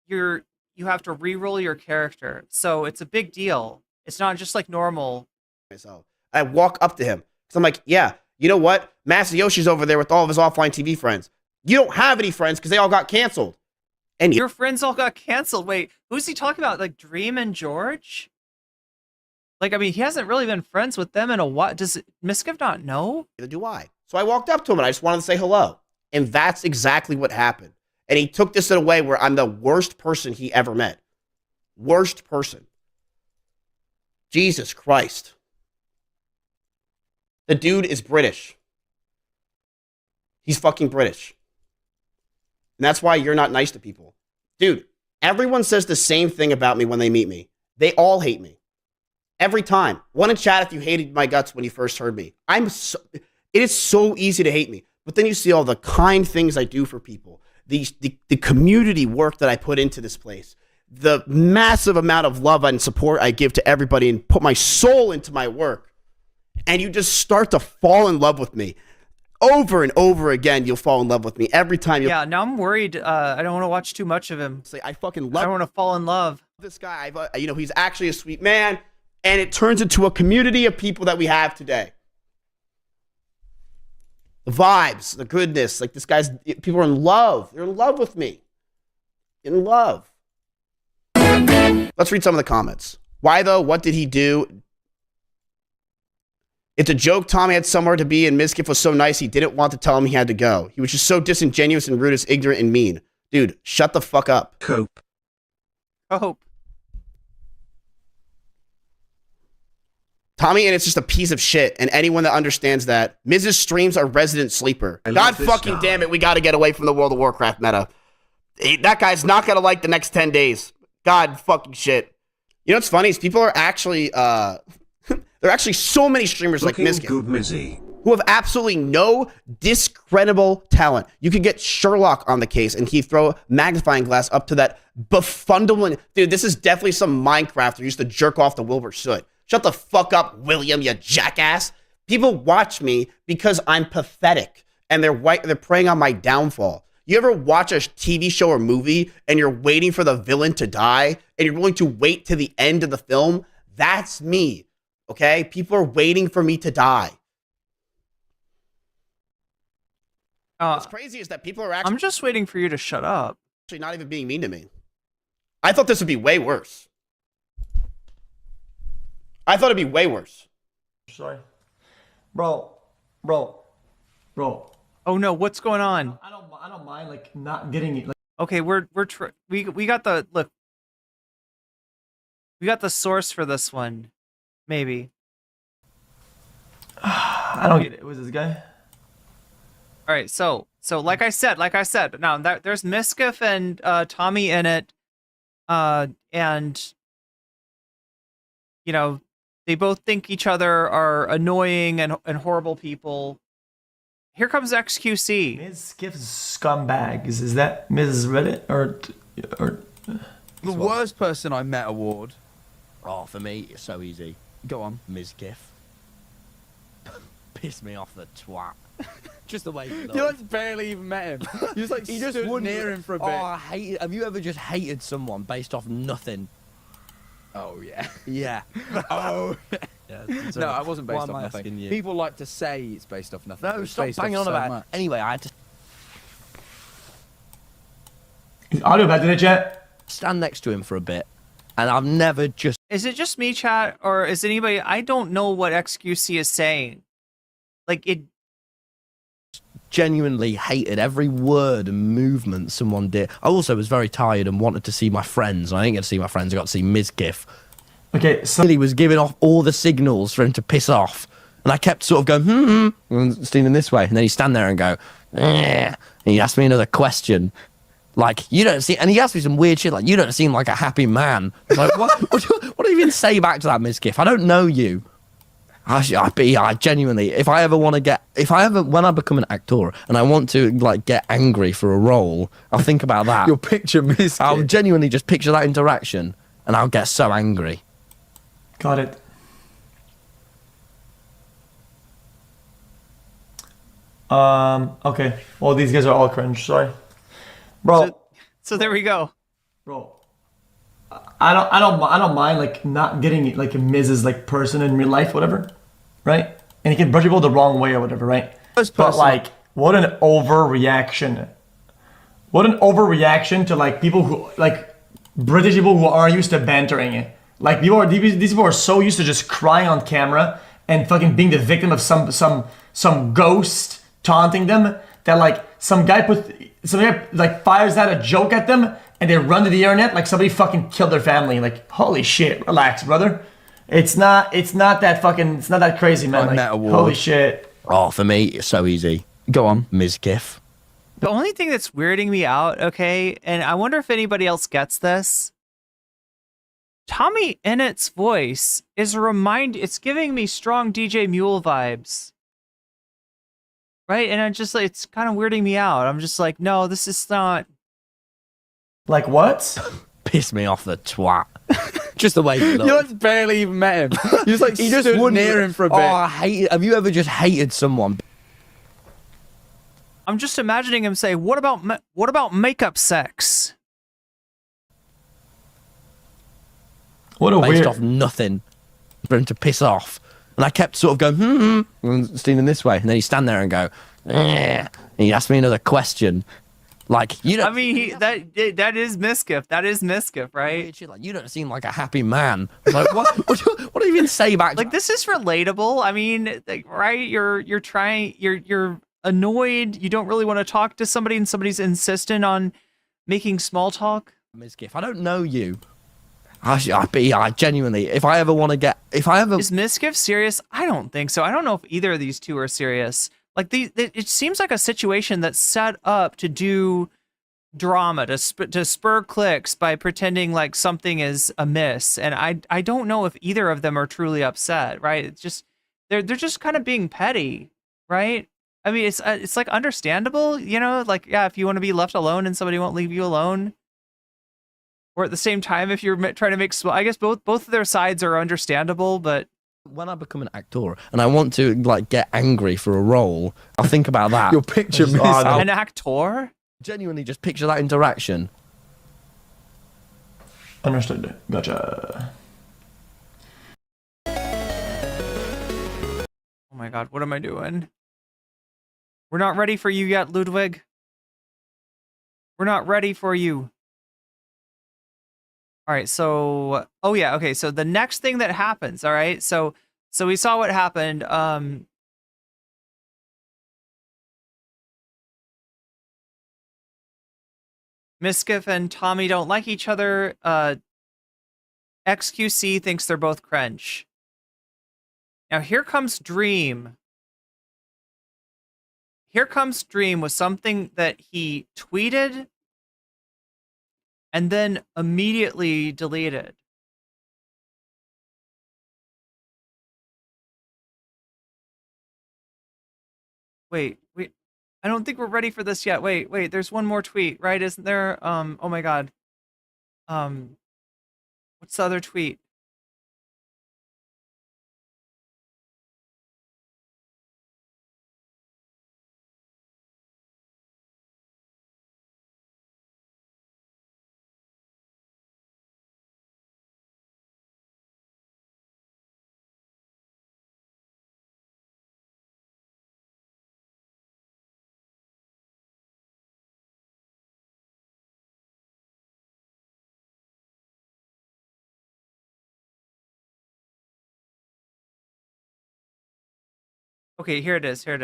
you have to re-roll your character. So it's a big deal. It's not just like normal. So I walk up to him because I'm like, yeah, you know what? Masayoshi's over there with all of his offline TV friends. You don't have any friends because they all got canceled. And your friends all got canceled. Wait, who's he talking about? Like Dream and George? Like, I mean, he hasn't really been friends with them in a while. Does Mizkif not know? Neither do I. So I walked up to him and I just wanted to say hello. And that's exactly what happened. And he took this in a way where I'm the worst person he ever met. Worst person. Jesus Christ. The dude is British. He's fucking British. And that's why you're not nice to people. Dude, everyone says the same thing about me when they meet me. They all hate me. Every time. Want to chat if you hated my guts when you first heard me. It is so easy to hate me. But then you see all the kind things I do for people. The community work that I put into this place. The massive amount of love and support I give to everybody and put my soul into my work. And you just start to fall in love with me. Over and over again, you'll fall in love with me every time. Yeah, now I'm worried. I don't want to watch too much of him. I fucking love. I don't want to fall in love. This guy, he's actually a sweet man, and it turns into a community of people that we have today. The vibes, the goodness, like this guy's. People are in love. They're in love with me. In love. Let's read some of the comments. Why though? What did he do? It's a joke Tommy had somewhere to be, and Mizkif was so nice he didn't want to tell him he had to go. He was just so disingenuous and rude, ignorant and mean. Dude, shut the fuck up. Cope. Cope. TommyInnit's just a piece of shit, and anyone that understands that, Miz's streams are resident sleeper. God fucking damn it, we got to get away from the World of Warcraft meta. That guy's not gonna like the next 10 days. God fucking shit. You know what's funny is people are actually, there are actually so many streamers Looking like Mizkif good, Mizzy. who have absolutely no discreditable talent. You could get Sherlock on the case and he'd throw a magnifying glass up to that befuddling. Dude, this is definitely some Minecrafter who used to jerk off to Wilbur Soot. Shut the fuck up, William, you jackass. People watch me because I'm pathetic and they're preying on my downfall. You ever watch a TV show or movie and you're waiting for the villain to die and you're willing to wait to the end of the film? That's me, okay? People are waiting for me to die. What's crazy is that people are actually... I'm just waiting for you to shut up. Actually not even being mean to me. I thought this would be way worse. I thought it'd be way worse. Sorry. Bro. Oh no, what's going on? I don't mind like not getting it. Like, okay, we got the look. We got the source for this one, maybe. I don't get it. Who's this guy? All right, so like I said, now there's Mizkif and TommyInnit, and you know they both think each other are annoying and horrible people. Here comes XQC. Mizkif's scumbag. Is that Ms. Reddit or the worst person I met award? Oh, for me, it's so easy. Go on, Mizkif. Piss me off the twat. Just the way he looks. You like barely even met him. You just like He just stood wouldn't near him for a bit. Oh, I hate it. Have you ever just hated someone based off nothing? Oh yeah. Yeah. Oh. Yeah, No, I wasn't based why off am I nothing. asking you? People like to say it's based off nothing. No, It's stop based banging off on so about much. it. Anyway, I had to is audio back in the chat? stand next to him for a bit, and I've never just... Is it just me, chat, or is anybody? I don't know what XQC is saying. Like it. genuinely hated every word and movement someone did. I also was very tired and wanted to see my friends. I didn't get to see my friends. I got to see Mizkif. Okay, so He was giving off all the signals for him to piss off. And I kept sort of going, and standing this way. And then he'd stand there and go, and he'd ask me another question. Like, you don't seem... And he asked me some weird shit, like, you don't seem like a happy man. I was like, what do you even say back to that, Mizkif? I don't know you. I genuinely, when I become an actor and I want to like get angry for a role, I'll think about that. You'll picture Mizkif. I'll genuinely just picture that interaction and I'll get so angry. got it. Okay. Well, these guys are all cringe. Sorry, bro. So there we go. Bro, I don't mind like not getting it like a Mrs. like person in real life, whatever, right? And he can brush people the wrong way or whatever, right? But like, what an overreaction! What an overreaction to like people who like British people who are used to bantering. Like these people are so used to just crying on camera and fucking being the victim of some ghost taunting them that like some guy like fires out a joke at them and they run to the internet like somebody fucking killed their family. Like, holy shit, relax, brother. It's not that crazy, man. Like, holy shit. Oh, for me, it's so easy. Go on, Mizkif. The only thing that's weirding me out, okay, and I wonder if anybody else gets this. TommyInnit's voice is it's giving me strong DJ Mule vibes. Right? And I'm just like, it's kind of weirding me out. I'm just like, no, this is not. Like what? Piss me off the twat. Just the way he looked. You like barely even met him. You just like stood near him for a bit. Oh, I hate it. Have you ever just hated someone? I'm just imagining him say, what about makeup sex? What a Based weird... off nothing for him to piss off. And I kept sort of going, and standing this way. And then he'd stand there and go, and he'd ask me another question. Like, you don't... I mean, that is Mizkif. That is Mizkif, right? Like, you don't seem like a happy man. Like, what do you even say back to like, this is relatable. I mean, like, right? You're annoyed. You don't really want to talk to somebody and somebody's insistent on making small talk. Mizkif, I don't know you. I genuinely, if I ever want to get, if I ever is Mizkif serious? I don't think so. I don't know if either of these two are serious. Like it seems like a situation that's set up to do drama, to spur clicks by pretending like something is amiss, and I don't know if either of them are truly upset, right? It's just they're just kind of being petty, right? I mean, it's like understandable, you know, like yeah, if you want to be left alone and somebody won't leave you alone. Or at the same time, if you're trying to make, I guess both of their sides are understandable, but when I become an actor and I want to like get angry for a role, I think about that. You'll picture me an actor. Genuinely, just picture that interaction. Understood. Gotcha. Oh my God, what am I doing? We're not ready for you yet, Ludwig. We're not ready for you. All right, so oh yeah, okay. So the next thing that happens, all right. So we saw what happened. Mizkif and Tommy don't like each other. XQC thinks they're both cringe. Now here comes Dream. Here comes Dream with something that he tweeted and then immediately deleted. Wait. I don't think we're ready for this yet. Wait, there's one more tweet, right? Isn't there? Oh my God. What's the other tweet? Okay, here it is. All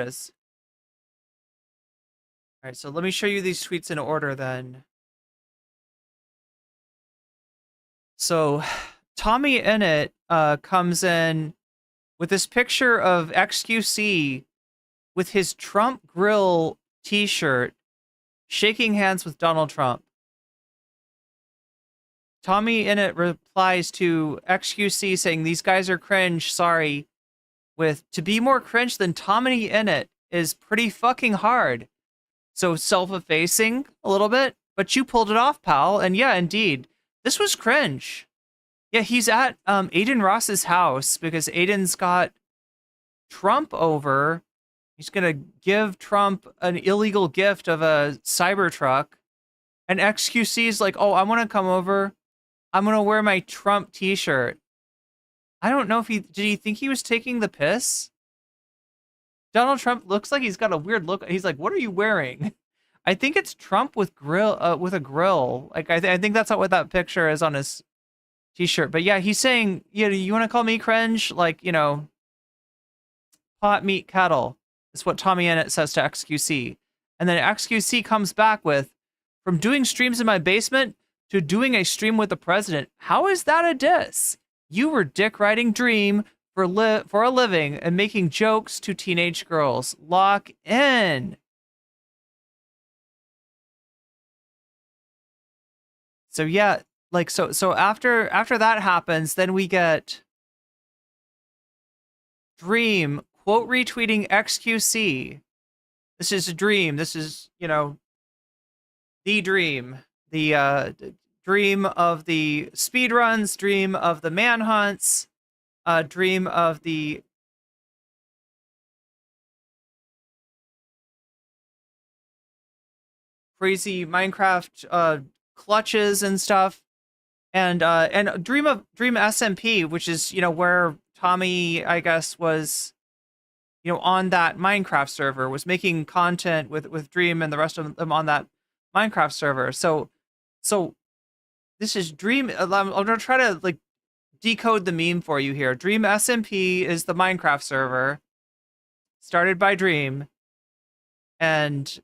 right, so let me show you these tweets in order then. So Tommyinnit comes in with this picture of XQC with his Trump grill t-shirt shaking hands with Donald Trump. Tommyinnit replies to XQC saying, "These guys are cringe, sorry," with, "To be more cringe than Tommyinnit is pretty fucking hard." So self-effacing a little bit, but you pulled it off, pal. And yeah, indeed, this was cringe. Yeah, he's at Aiden Ross's house because Aiden's got Trump over. He's gonna give Trump an illegal gift of a Cybertruck. And XQC's like, "Oh, I want to come over. I'm gonna wear my Trump t-shirt." I don't know if did he think he was taking the piss? Donald Trump looks like he's got a weird look. He's like, "What are you wearing?" I think it's Trump with with a grill. Like I think that's not what that picture is on his t-shirt. But yeah, he's saying, "Yeah, you want to call me cringe? Like, you know, pot, meat, kettle." Is what Tommyinnit says to XQC. And then XQC comes back with, "From doing streams in my basement to doing a stream with the president. How is that a diss? You were dick riding Dream for a living and making jokes to teenage girls. Lock in." So yeah, like so after that happens, then we get Dream quote retweeting XQC. This is a Dream. This is, you know, the Dream. The Dream of the speedruns, Dream of the manhunts, Dream of the crazy Minecraft clutches and stuff, and Dream SMP, which is, you know, where Tommy, I guess, was, you know, on that Minecraft server, was making content with Dream and the rest of them on that Minecraft server. So this is Dream. I'm gonna try to like decode the meme for you here. Dream SMP is the Minecraft server started by Dream, and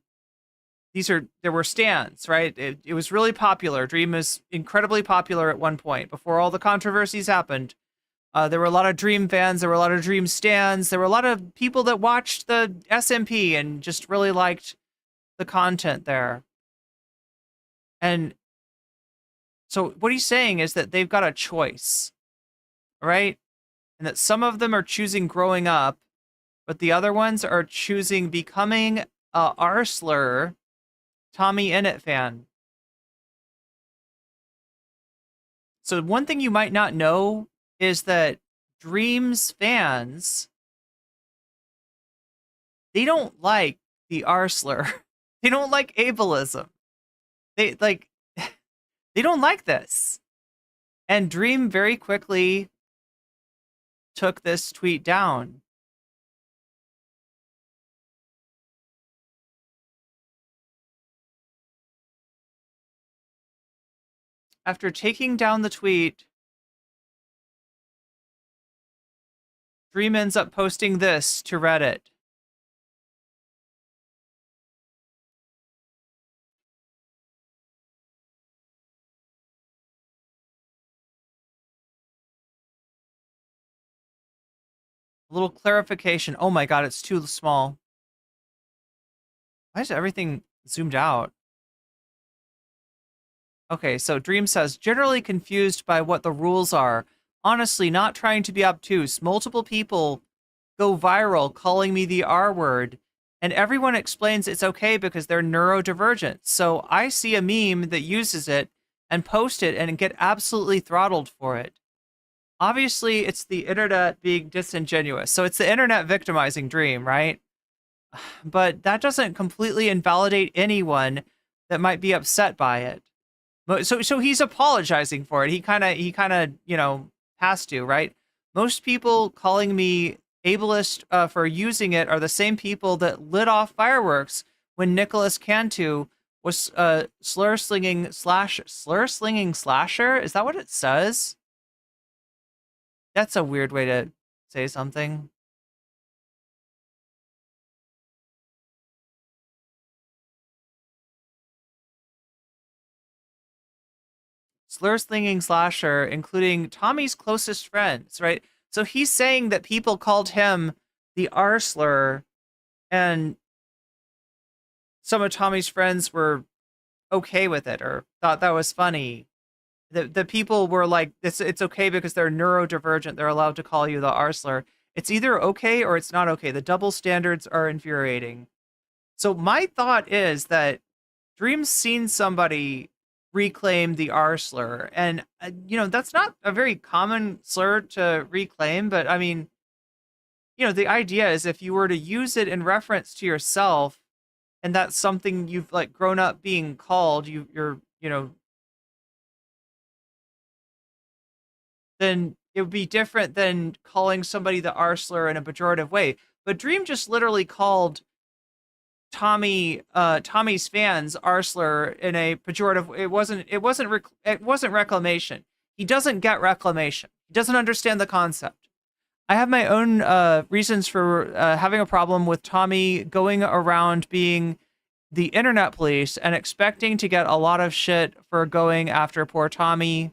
there were stands, right? It was really popular. Dream was incredibly popular at one point before all the controversies happened. There were a lot of Dream fans. There were a lot of Dream stands. There were a lot of people that watched the SMP and just really liked the content there. And so what he's saying is that they've got a choice, right? And that some of them are choosing growing up, but the other ones are choosing becoming a Arsler TommyInnit fan. So one thing you might not know is that Dream's fans, they don't like the Arsler. They don't like ableism. They don't like this. And Dream very quickly took this tweet down. After taking down the tweet, Dream ends up posting this to Reddit. A little clarification. Oh my god, it's too small. Why is everything zoomed out? Okay, so Dream says, generally confused by what the rules are. Honestly, not trying to be obtuse. Multiple people go viral calling me the R word, and everyone explains it's okay because they're neurodivergent. So I see a meme that uses it and post it and get absolutely throttled for it. Obviously, it's the internet being disingenuous. So it's the internet victimizing Dream, right? But that doesn't completely invalidate anyone that might be upset by it. So he's apologizing for it. He kind of, you know, has to, right? Most people calling me ableist for using it are the same people that lit off fireworks when Nicholas Cantu was slur-slinging slasher. Is that what it says? That's a weird way to say something. Slur-slinging slasher, including Tommy's closest friends, right? So he's saying that people called him the R slur, and some of Tommy's friends were okay with it or thought that was funny. The people were like, it's okay because they're neurodivergent. They're allowed to call you the R slur. It's either okay or it's not okay. The double standards are infuriating. So my thought is that Dream's seen somebody reclaim the R slur, and you know, that's not a very common slur to reclaim, but I mean, you know, the idea is if you were to use it in reference to yourself and that's something you've like grown up being called, you're you know, then it would be different than calling somebody the R slur in a pejorative way. But Dream just literally called Tommy's fans R slur in a pejorative. It wasn't reclamation. He doesn't get reclamation. He doesn't understand the concept. I have my own reasons for having a problem with Tommy going around being the internet police and expecting to get a lot of shit for going after poor Tommy.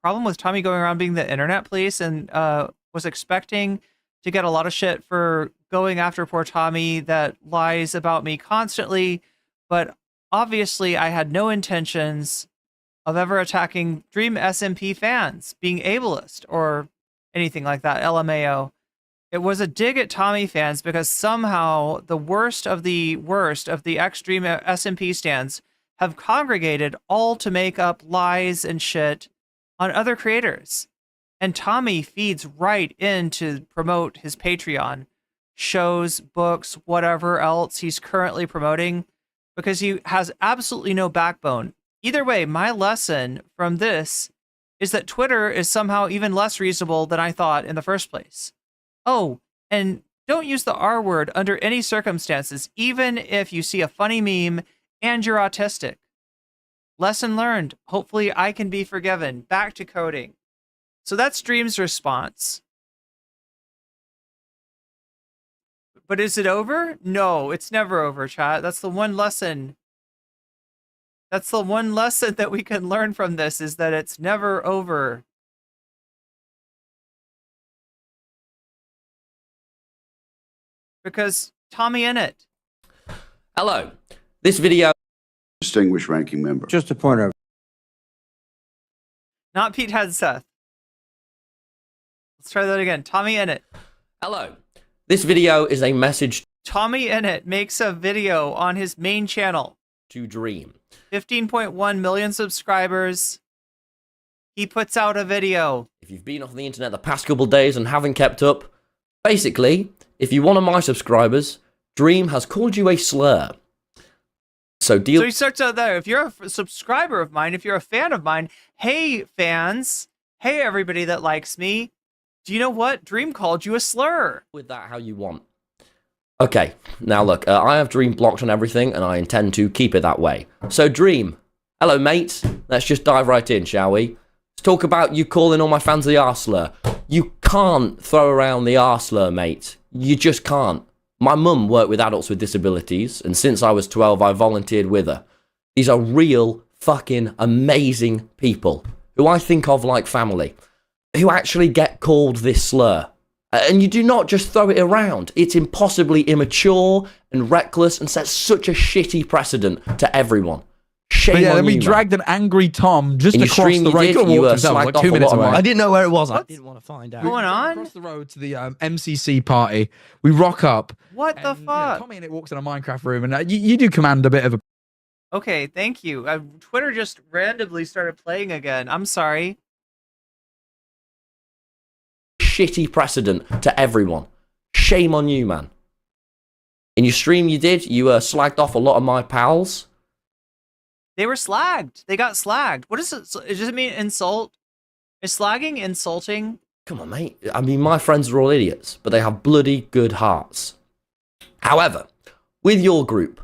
Problem with Tommy going around being the internet police and was expecting to get a lot of shit for going after poor Tommy that lies about me constantly, but obviously I had no intentions of ever attacking Dream SMP fans, being ableist or anything like that, LMAO. It was a dig at Tommy fans because somehow the worst of the ex-Dream SMP stands have congregated all to make up lies and shit on other creators. And Tommy feeds right in to promote his Patreon, shows, books, whatever else he's currently promoting, because he has absolutely no backbone. Either way, my lesson from this is that Twitter is somehow even less reasonable than I thought in the first place. Oh, and don't use the R word under any circumstances, even if you see a funny meme and you're autistic. Lesson learned. Hopefully I can be forgiven. Back to coding. So that's Dream's response. But is it over? No, it's never over, chat. That's the one lesson. That's the one lesson that we can learn from this, is that it's never over. Because Tommyinnit. Hello. This video... Distinguished ranking member. Just a point of... Not Pete Hegseth. Let's try that again. Tommyinnit. Hello. This video is a message... Tommyinnit makes a video on his main channel. To Dream. 15.1 million subscribers. He puts out a video. If you've been off the internet the past couple days and haven't kept up, basically, if you're one of my subscribers, Dream has called you a slur. So he starts out there. If you're a subscriber of mine, if you're a fan of mine, hey fans, hey everybody that likes me, do you know what? Dream called you a slur. With that how you want. Okay, now look, I have Dream blocked on everything, and I intend to keep it that way. So Dream, hello mate, let's just dive right in, shall we? Let's talk about you calling all my fans the arslur. You can't throw around the arslur, mate. You just can't. My mum worked with adults with disabilities, and since I was 12, I volunteered with her. These are real, fucking amazing people, who I think of like family, who actually get called this slur. And you do not just throw it around. It's impossibly immature and reckless and sets such a shitty precedent to everyone. Shame on you, then we man. dragged an angry Tom just In your across stream the you road. did, He could have you, walked himself, slagged like off 2 a minutes lot of away. my- I didn't know where it was. I didn't want to find out. Going on? Across the road to the MCC party. We rock up. What the fuck? Tommyinnit walks in a Minecraft room, and you do command a bit of a... Okay, thank you. Twitter just randomly started playing again. I'm sorry. Shitty precedent to everyone. Shame on you, man. In your stream you did, you slagged off a lot of my pals. They were slagged. They got slagged. What is it? Does it mean insult? Is slagging insulting? Come on, mate. I mean, my friends are all idiots, but they have bloody good hearts. However, with your group,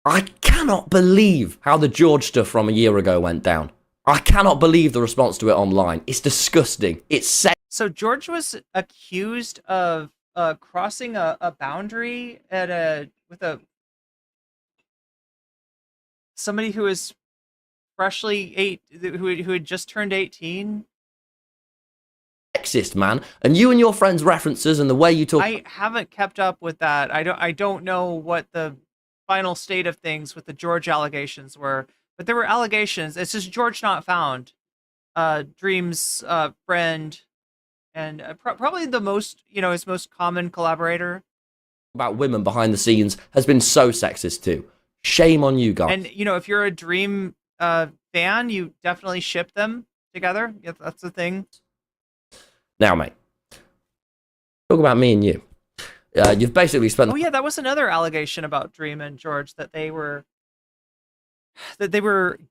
I cannot believe how the George stuff from a year ago went down. I cannot believe the response to it online. It's disgusting. It's So George was accused of crossing a boundary with somebody who is freshly who had just turned 18. sexist, man. And you and your friends' references and the way you talk... I haven't kept up with that. I don't know what the final state of things with the George allegations were, but there were allegations. It's just George not found. Dream's friend, and probably the most, his most common collaborator. About women behind the scenes has been so sexist too. Shame on you guys. And if you're a Dream fan, you definitely ship them together. Yeah, that's the thing. Now, mate, talk about me and you. You've basically spent... Oh yeah, that was another allegation about Dream and George, that they were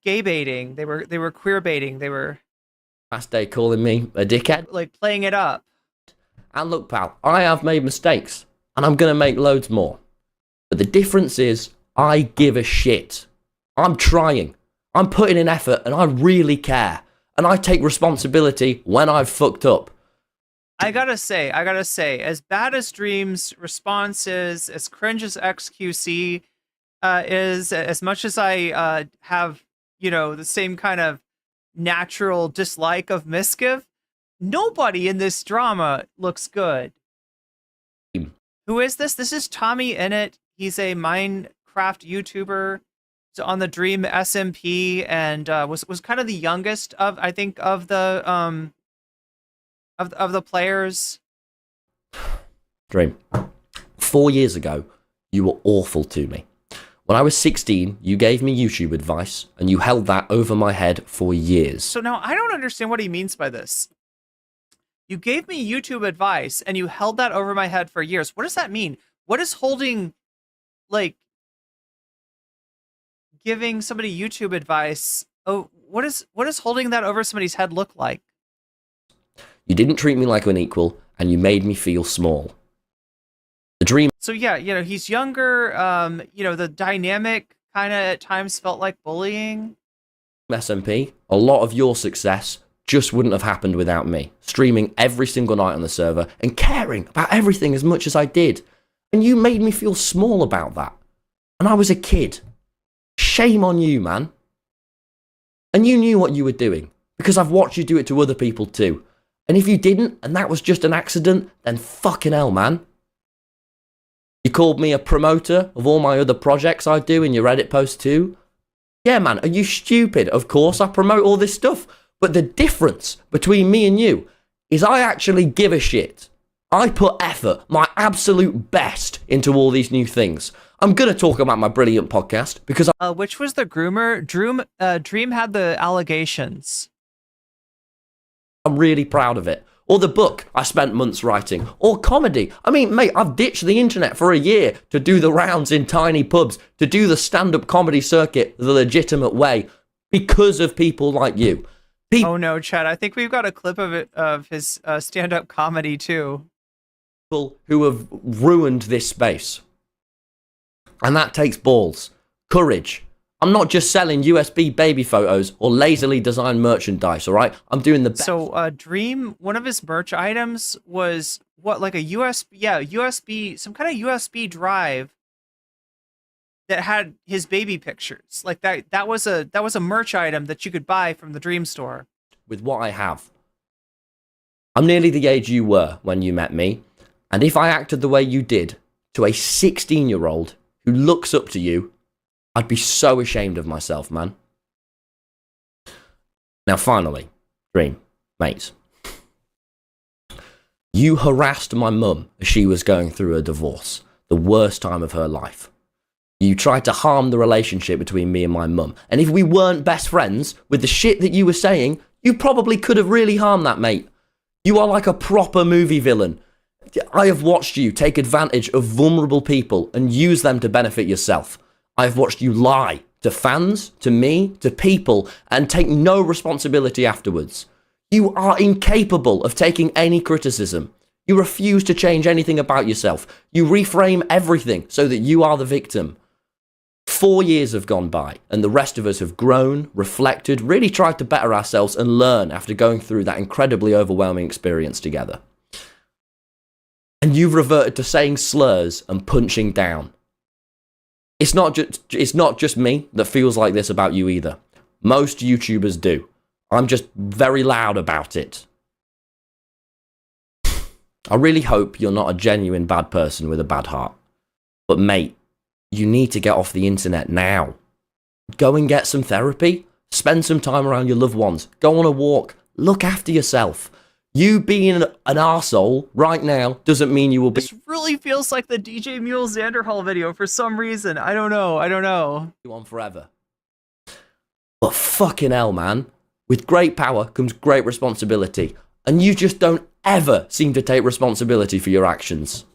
gay baiting, they were queer baiting, they were last day calling me a dickhead, like playing it up. And look, pal, I have made mistakes, and I'm gonna make loads more. But the difference is, I give a shit. I'm trying. I'm putting in effort, and I really care. And I take responsibility when I've fucked up. I gotta say, as bad as Dream's response is, as cringe as XQC is, as much as I have, the same kind of natural dislike of Mizkif, nobody in this drama looks good. Who is this? This is Tommyinnit. He's a Minecraft YouTuber. He's on the Dream SMP, and was kind of the youngest of the of the players. Dream, 4 years ago, you were awful to me. When I was 16, you gave me YouTube advice, and you held that over my head for years. So now I don't understand what he means by this. You gave me YouTube advice, and you held that over my head for years. What does that mean? What is holding, giving somebody YouTube advice? Oh, what is holding that over somebody's head look like? You didn't treat me like an equal, and you made me feel small. The Dream... So yeah, he's younger. The dynamic kind of at times felt like bullying. SMP, a lot of your success just wouldn't have happened without me. Streaming every single night on the server and caring about everything as much as I did. And you made me feel small about that. And I was a kid. Shame on you, man. And you knew what you were doing, because I've watched you do it to other people too. And if you didn't, and that was just an accident, then fucking hell, man. You called me a promoter of all my other projects I do in your Reddit post too. Yeah, man, are you stupid? Of course I promote all this stuff. But the difference between me and you is I actually give a shit. I put effort, my absolute best, into all these new things. I'm going to talk about my brilliant podcast because which was the groomer? Dream had the allegations. I'm really proud of it. Or the book I spent months writing. Or comedy. I mean, mate, I've ditched the internet for a year to do the rounds in tiny pubs, to do the stand-up comedy circuit the legitimate way because of people like you. Oh no, Chad, I think we've got a clip of it, of his stand-up comedy too. People who have ruined this space. And that takes balls, courage. I'm not just selling USB baby photos or lazily designed merchandise, all right? I'm doing the best. So, Dream, one of his merch items was what, like a USB, some kind of USB drive that had his baby pictures. Like that was a merch item that you could buy from the Dream store. With what I have. I'm nearly the age you were when you met me, and if I acted the way you did to a 16-year-old who looks up to you, I'd be so ashamed of myself, man. Now, finally, Dream, mate. You harassed my mum as she was going through a divorce, the worst time of her life. You tried to harm the relationship between me and my mum. And if we weren't best friends, with the shit that you were saying, you probably could have really harmed that, mate. You are like a proper movie villain. I have watched you take advantage of vulnerable people and use them to benefit yourself. I've watched you lie to fans, to me, to people, and take no responsibility afterwards. You are incapable of taking any criticism. You refuse to change anything about yourself. You reframe everything so that you are the victim. 4 years have gone by, and the rest of us have grown, reflected, really tried to better ourselves and learn after going through that incredibly overwhelming experience together. And you've reverted to saying slurs and punching down. It's not just me that feels like this about you either. Most YouTubers do. I'm just very loud about it. I really hope you're not a genuine bad person with a bad heart. But mate, you need to get off the internet now. Go and get some therapy. Spend some time around your loved ones. Go on a walk. Look after yourself. You being an arsehole right now doesn't mean you will be... This really feels like the DJ Mule Xanderhall video for some reason. I don't know. ...on forever. But fucking hell, man. With great power comes great responsibility. And you just don't ever seem to take responsibility for your actions.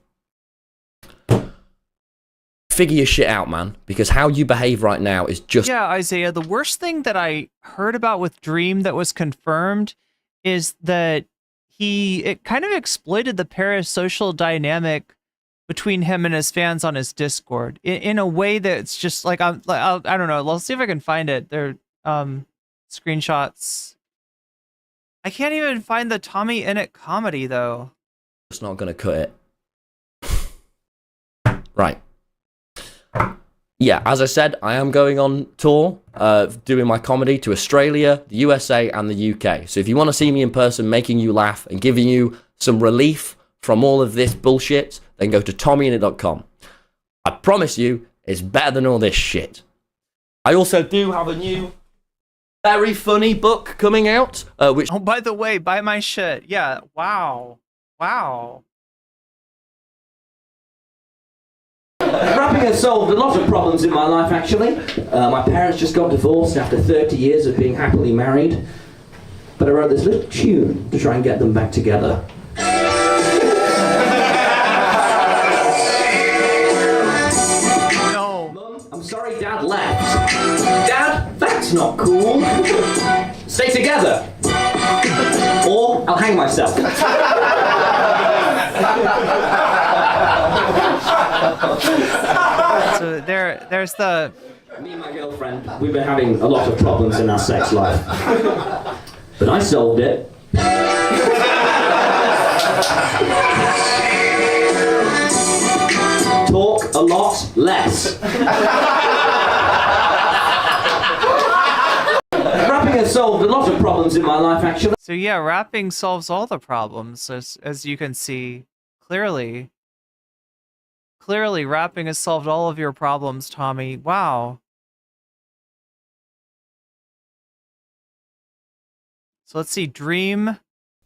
Figure your shit out, man. Because how you behave right now is just... Yeah, Isaiah, the worst thing that I heard about with Dream that was confirmed is that it kind of exploited the parasocial dynamic between him and his fans on his Discord in a way that's just like, I don't know. Let's see if I can find it. They're screenshots. I can't even find the Tommyinnit comedy though. It's not going to cut it. Right. Yeah, as I said, I am going on tour, doing my comedy to Australia, the USA, and the UK. So if you want to see me in person, making you laugh and giving you some relief from all of this bullshit, then go to TommyInnit.com. I promise you, it's better than all this shit. I also do have a new, very funny book coming out, which... Oh, by the way, buy my shit. Yeah, wow. Rapping has solved a lot of problems in my life, actually. My parents just got divorced after 30 years of being happily married. But I wrote this little tune to try and get them back together. No. Mum, I'm sorry Dad left. Dad, that's not cool. Stay together. Or I'll hang myself. So there's the... Me and my girlfriend, we've been having a lot of problems in our sex life. But I solved it. Less. Rapping has solved a lot of problems in my life, actually. So yeah, rapping solves all the problems, as you can see clearly. Clearly, rapping has solved all of your problems, Tommy. Wow. So let's see. Dream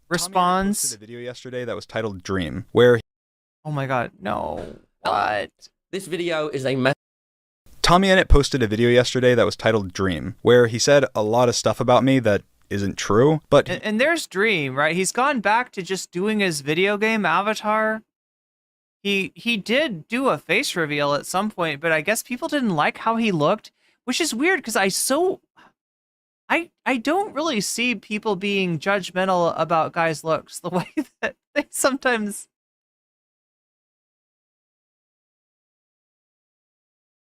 responds. Posted a video yesterday that was titled "Dream," where Oh my God, no. What? This video is a mess. Tommyinnit posted a video yesterday that was titled "Dream," where he said a lot of stuff about me that isn't true. But And there's Dream, right? He's gone back to just doing his video game avatar. He did do a face reveal at some point, but I guess people didn't like how he looked, which is weird because I don't really see people being judgmental about guys' looks the way that they sometimes.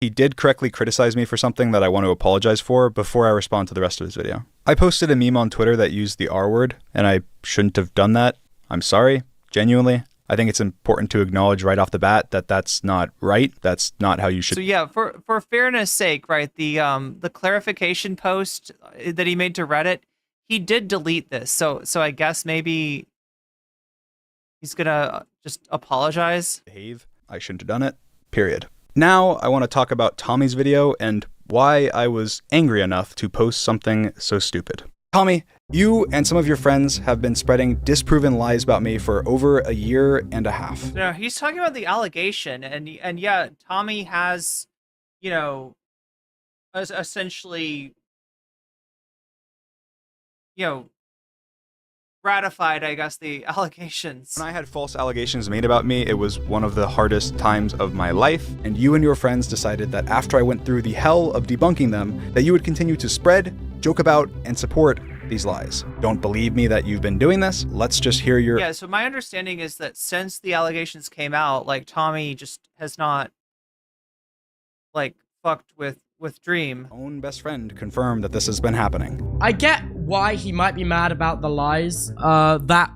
he did correctly criticize me for something that I want to apologize for before I respond to the rest of his video. I posted a meme on Twitter that used the R word, and I shouldn't have done that. I'm sorry, genuinely. I think it's important to acknowledge right off the bat that that's not right. That's not how you should. So yeah, for fairness' sake, right? The clarification post that he made to Reddit, he did delete this. So I guess maybe he's gonna just apologize. Behave. I shouldn't have done it. Period. Now I want to talk about Tommy's video and why I was angry enough to post something so stupid. Tommy, you and some of your friends have been spreading disproven lies about me for over a year and a half. No, he's talking about the allegation, and yeah, Tommy has, you know, essentially, you know, ratified, I guess, the allegations. When I had false allegations made about me, it was one of the hardest times of my life, and you and your friends decided that after I went through the hell of debunking them, that you would continue to spread, joke about, and support these lies. Don't believe me that you've been doing this? Let's just hear your... Yeah, so my understanding is that since the allegations came out, like, Tommy just has not, like, fucked with Dream. Own best friend confirmed that this has been happening. I get why he might be mad about the lies. That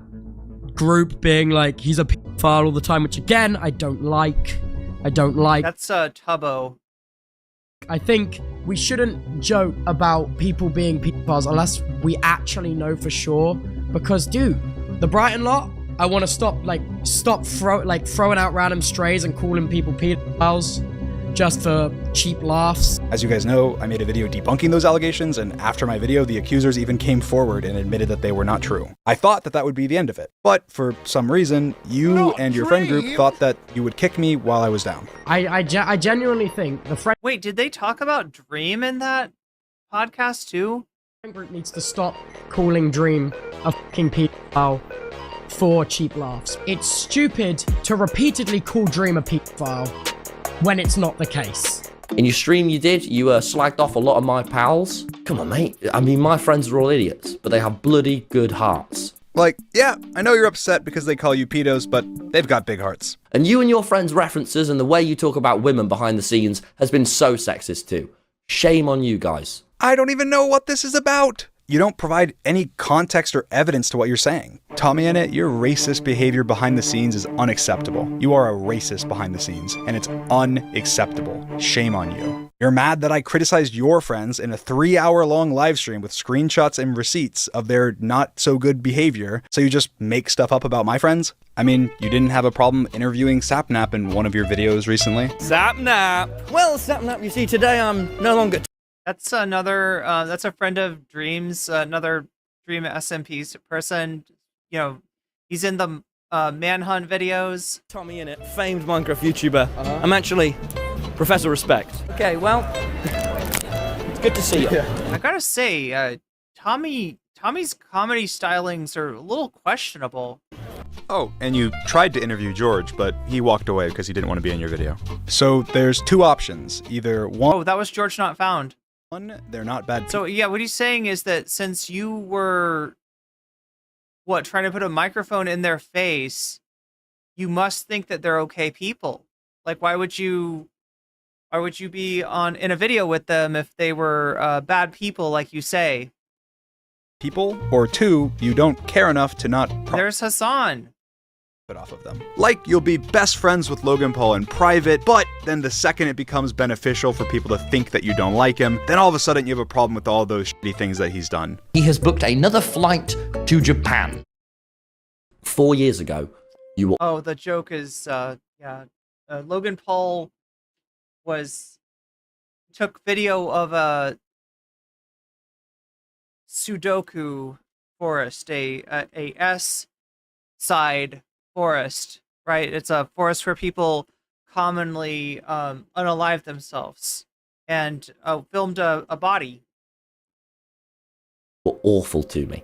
group being like, he's a pedophile all the time, which again, I don't like. That's Tubbo. I think we shouldn't joke about people being pedophiles unless we actually know for sure. Because, dude, the Brighton lot, I want to stop throwing out random strays and calling people pedophiles just for cheap laughs. As you guys know, I made a video debunking those allegations, and after my video, the accusers even came forward and admitted that they were not true. I thought that that would be the end of it, but for some reason, you and your friend group thought that you would kick me while I was down. I genuinely think the friend... Wait, did they talk about Dream in that podcast too? The friend group needs to stop calling Dream a fucking pedophile for cheap laughs. It's stupid to repeatedly call Dream a pedophile when it's not the case. In your stream you slagged off a lot of my pals. Come on, mate. I mean, my friends are all idiots, but they have bloody good hearts. Like, yeah, I know you're upset because they call you pedos, but they've got big hearts. And you and your friends' references and the way you talk about women behind the scenes has been so sexist too. Shame on you guys. I don't even know what this is about. You don't provide any context or evidence to what you're saying. Tommyinnit, your racist behavior behind the scenes is unacceptable. You are a racist behind the scenes, and it's unacceptable. Shame on you. You're mad that I criticized your friends in a 3-hour-long live stream with screenshots and receipts of their not-so-good behavior, so you just make stuff up about my friends? I mean, you didn't have a problem interviewing Sapnap in one of your videos recently. Sapnap! Well, Sapnap, you see, today I'm no longer... That's another, that's a friend of Dream's, another Dream SMP person. You know, he's in the Manhunt videos. Tommyinnit, famed Minecraft YouTuber. I'm actually Professor Respect. Okay, well, it's good to see you. I gotta say, Tommy's comedy stylings are a little questionable. Oh, and you tried to interview George, but he walked away because he didn't want to be in your video. So there's two options. Either one... Oh, that was George Not Found. One, they're not bad people. So yeah, what he's saying is that since you were, trying to put a microphone in their face, you must think that they're okay people. Like, why would you be in a video with them if they were bad people, like you say? People, or two, you don't care enough to not... There's Hasan. off of them. Like, you'll be best friends with Logan Paul in private, but then the second it becomes beneficial for people to think that you don't like him, then all of a sudden you have a problem with all those shitty things that he's done. He has booked another flight to Japan. 4 years ago, you were... Oh, the joke is, Logan Paul took video of a Sudoku forest, a S-side forest, right? It's a forest where people commonly unalive themselves, and filmed a body. Were awful to me.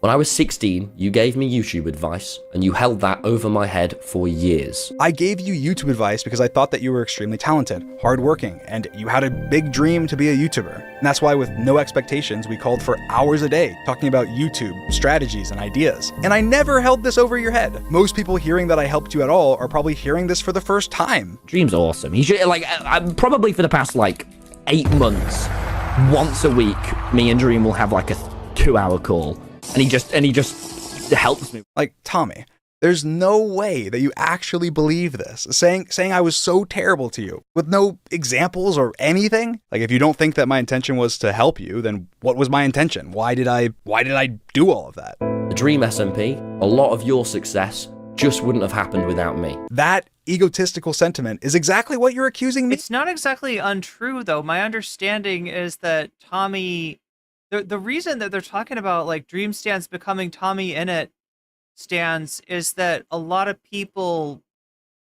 When I was 16, you gave me YouTube advice, and you held that over my head for years. I gave you YouTube advice because I thought that you were extremely talented, hardworking, and you had a big dream to be a YouTuber. And that's why with no expectations, we called for hours a day talking about YouTube, strategies, and ideas. And I never held this over your head. Most people hearing that I helped you at all are probably hearing this for the first time. Dream's awesome. He should, probably for the past, 8 months, once a week, me and Dream will have, a 2-hour call. And he just helps me. Tommy, there's no way that you actually believe this. Saying I was so terrible to you with no examples or anything. If you don't think that my intention was to help you, then what was my intention? Why did I do all of that? The Dream SMP, a lot of your success just wouldn't have happened without me. That egotistical sentiment is exactly what you're accusing me. It's not exactly untrue, though. My understanding is that Tommy... The reason that they're talking about Dream stands becoming Tommyinnit stands is that a lot of people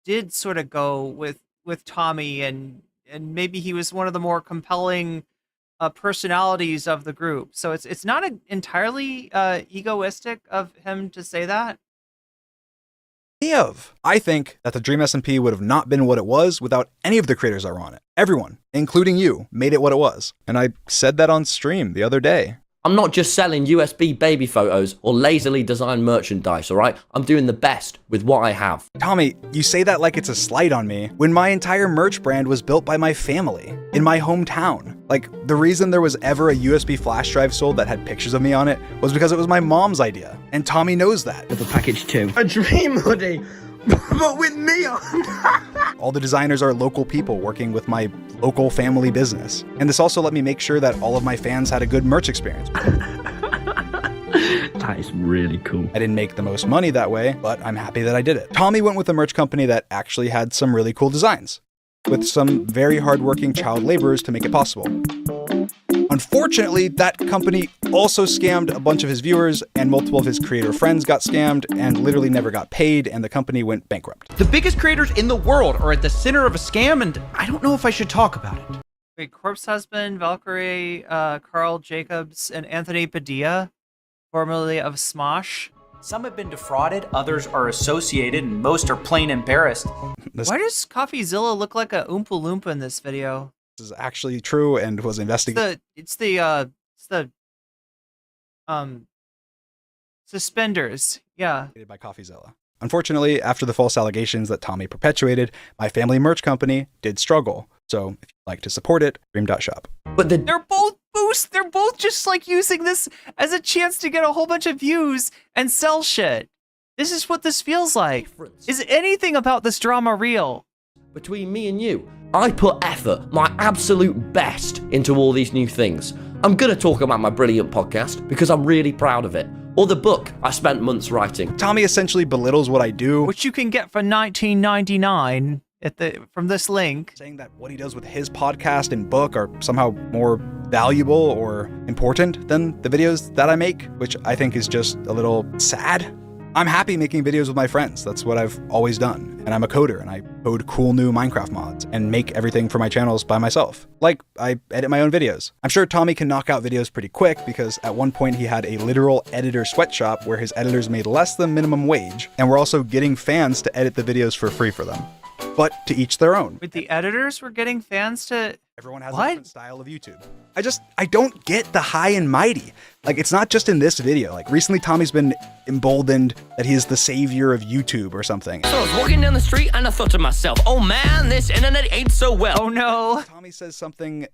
did sort of go with Tommy, and maybe he was one of the more compelling personalities of the group. So it's not entirely egoistic of him to say that. I think that the Dream SMP would have not been what it was without any of the creators that were on it. Everyone, including you, made it what it was. And I said that on stream the other day. I'm not just selling USB baby photos or lazily designed merchandise, all right? I'm doing the best with what I have. Tommy, you say that like it's a slight on me, when my entire merch brand was built by my family, in my hometown. The reason there was ever a USB flash drive sold that had pictures of me on it was because it was my mom's idea. And Tommy knows that. With a package too. A Dream hoodie, but with me on. All the designers are local people working with my local family business. And this also let me make sure that all of my fans had a good merch experience. That is really cool. I didn't make the most money that way, but I'm happy that I did it. Tommy went with a merch company that actually had some really cool designs, with some very hardworking child laborers to make it possible. Unfortunately, that company also scammed a bunch of his viewers, and multiple of his creator friends got scammed and literally never got paid, and the company went bankrupt. The biggest creators in the world are at the center of a scam, and I don't know if I should talk about it. Wait, Corpse Husband, Valkyrie, Carl Jacobs, and Anthony Padilla, formerly of Smosh. Some have been defrauded, others are associated, and most are plain embarrassed. Why does CoffeeZilla look like a Oompa Loompa in this video? This is actually true and was investigated. It's the suspenders. Yeah. By CoffeeZilla. Unfortunately, after the false allegations that Tommy perpetuated, my family merch company did struggle. So if you'd like to support it, dream.shop. But they're both boosts. They're both just using this as a chance to get a whole bunch of views and sell shit. This is what this feels like. Is anything about this drama real? Between me and you, I put effort, my absolute best, into all these new things. I'm gonna talk about my brilliant podcast because I'm really proud of it. Or the book I spent months writing. Tommy essentially belittles what I do, which you can get for $19.99 from this link. Saying that what he does with his podcast and book are somehow more valuable or important than the videos that I make, which I think is just a little sad. I'm happy making videos with my friends. That's what I've always done. And I'm a coder, and I code cool new Minecraft mods and make everything for my channels by myself. I edit my own videos. I'm sure Tommy can knock out videos pretty quick because at one point he had a literal editor sweatshop where his editors made less than minimum wage, and we're also getting fans to edit the videos for free for them. But to each their own. With the editors were getting fans to... Everyone has a different style of YouTube. I don't get the high and mighty. It's not just in this video. Recently Tommy's been emboldened that he is the savior of YouTube or something. So I was walking down the street and I thought to myself, oh man, this internet ain't so well. Oh no. Tommy says something,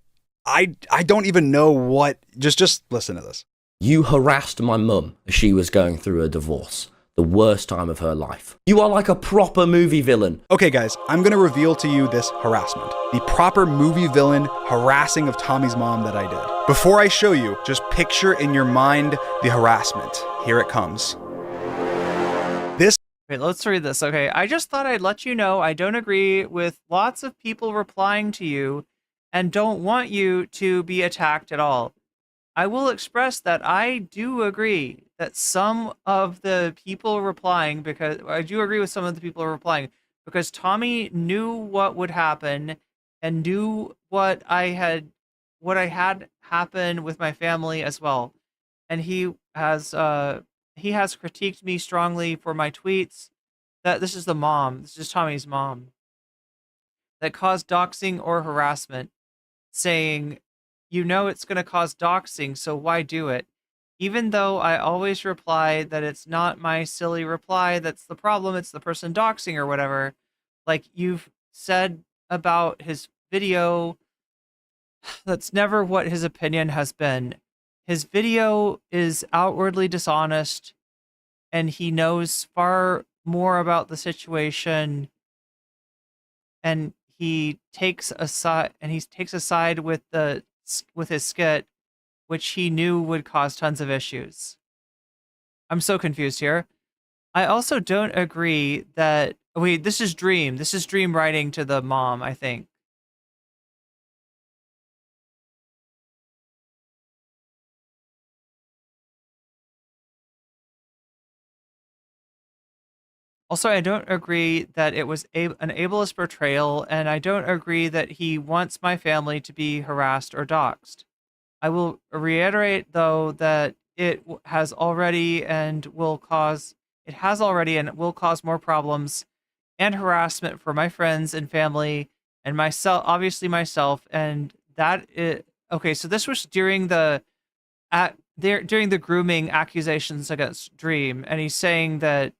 I don't even know what, just listen to this. You harassed my mum as she was going through a divorce. the worst time of her life. You are like a proper movie villain. Okay, guys, I'm going to reveal to you this harassment. The proper movie villain harassing of Tommy's mom that I did. Before I show you, just picture in your mind the harassment. Here it comes. Wait, let's read this. Okay, I just thought I'd let you know I don't agree with lots of people replying to you and don't want you to be attacked at all. I will express that I do agree that some of the people replying, because I do agree with some of the people replying, because Tommy knew what would happen and knew what I had happen with my family as well. And he has critiqued me strongly for my tweets. That this is Tommy's mom, that caused doxing or harassment, saying, you know it's going to cause doxing, so why do it? Even though I always reply that it's not my silly reply that's the problem, it's the person doxing or whatever. Like you've said about his video, that's never what his opinion has been. His video is outwardly dishonest, and he knows far more about the situation, and he takes a side with his skit, which he knew would cause tons of issues. I'm so confused here. I also don't agree that this is Dream writing to the mom, I think. Also, I don't agree that it was an ableist portrayal, and I don't agree that he wants my family to be harassed or doxxed. I will reiterate, though, that it has already and will cause more problems and harassment for my friends and family and myself, obviously myself, and that is okay. So this was during the grooming accusations against Dream, and he's saying that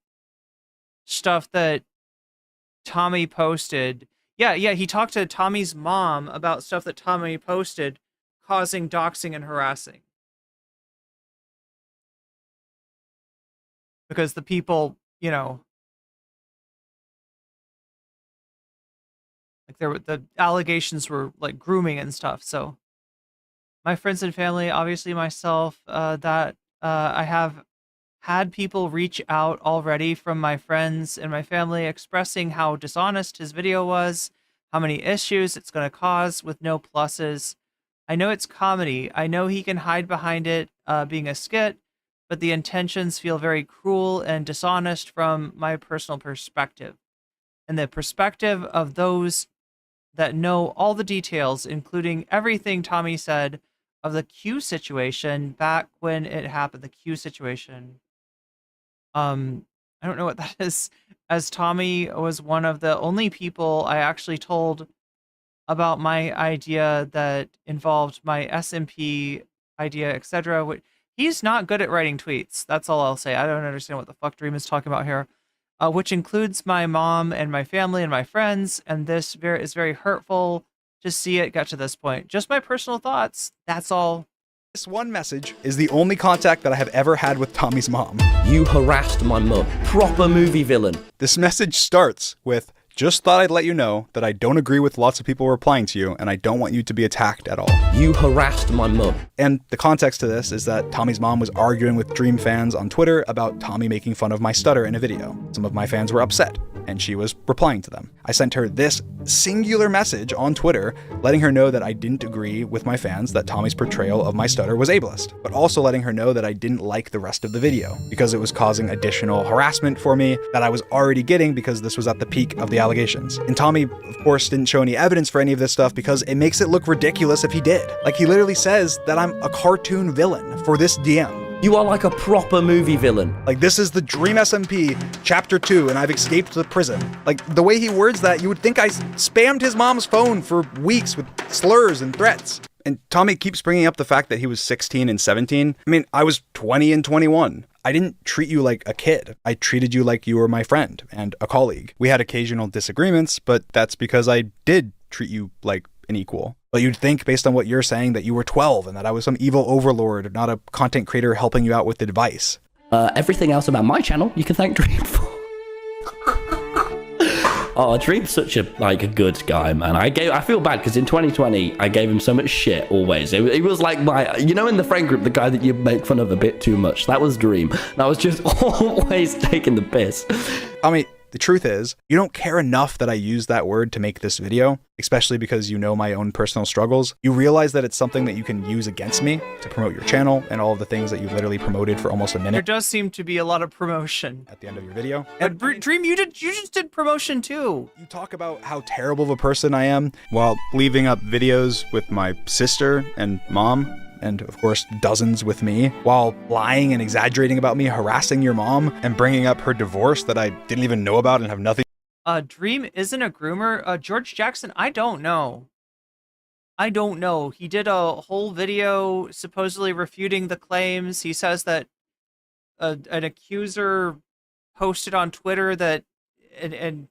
stuff that Tommy posted. Yeah, he talked to Tommy's mom about stuff that Tommy posted causing doxing and harassing. Because the people, like the allegations were like grooming and stuff. So my friends and family, obviously myself, I have had people reach out already from my friends and my family expressing how dishonest his video was, how many issues it's going to cause with no pluses. I know it's comedy. I know he can hide behind it being a skit, but the intentions feel very cruel and dishonest from my personal perspective. And the perspective of those that know all the details, including everything Tommy said of the Q situation back when it happened, the Q situation. I don't know what that is, as Tommy was one of the only people I actually told about my idea that involved my SMP idea, etc. He's not good at writing tweets. That's all I'll say. I don't understand what the fuck Dream is talking about here. Which includes my mom and my family and my friends, and this is very hurtful to see it get to this point. Just my personal thoughts. That's all. This one message is the only contact that I have ever had with Tommy's mom. You harassed my mum. Proper movie villain. This message starts with, just thought I'd let you know that I don't agree with lots of people replying to you, and I don't want you to be attacked at all. You harassed my mum. And the context to this is that Tommy's mom was arguing with Dream fans on Twitter about Tommy making fun of my stutter in a video. Some of my fans were upset, and she was replying to them. I sent her this singular message on Twitter, letting her know that I didn't agree with my fans that Tommy's portrayal of my stutter was ableist, but also letting her know that I didn't like the rest of the video because it was causing additional harassment for me that I was already getting because this was at the peak of the allegations. And Tommy, of course, didn't show any evidence for any of this stuff because it makes it look ridiculous if he did. Like, he literally says that I'm a cartoon villain for this DM. You are like a proper movie villain. Like, this is the Dream SMP Chapter 2, and I've escaped the prison. Like, the way he words that, you would think I spammed his mom's phone for weeks with slurs and threats. And Tommy keeps bringing up the fact that he was 16 and 17. I mean, I was 20 and 21. I didn't treat you like a kid. I treated you like you were my friend and a colleague. We had occasional disagreements, but that's because I did treat you like an equal. But you'd think, based on what you're saying, that you were 12 and that I was some evil overlord, not a content creator helping you out with advice. Everything else about my channel, you can thank Dream for. Oh, Dream's such a good guy, man. I feel bad because in 2020 I gave him so much shit always. He was like my, in the friend group, the guy that you make fun of a bit too much. That was Dream. And I was just always taking the piss. I mean, the truth is, you don't care enough that I use that word to make this video, especially because you know my own personal struggles. You realize that it's something that you can use against me to promote your channel and all of the things that you've literally promoted for almost a minute. There does seem to be a lot of promotion at the end of your video. But Dream, you just did promotion too. You talk about how terrible of a person I am while leaving up videos with my sister and mom, and of course dozens with me, while lying and exaggerating about me, harassing your mom, and bringing up her divorce that I didn't even know about and have nothing. Dream isn't a groomer. George Jackson, I don't know. He did a whole video supposedly refuting the claims. He says that an accuser posted on Twitter that and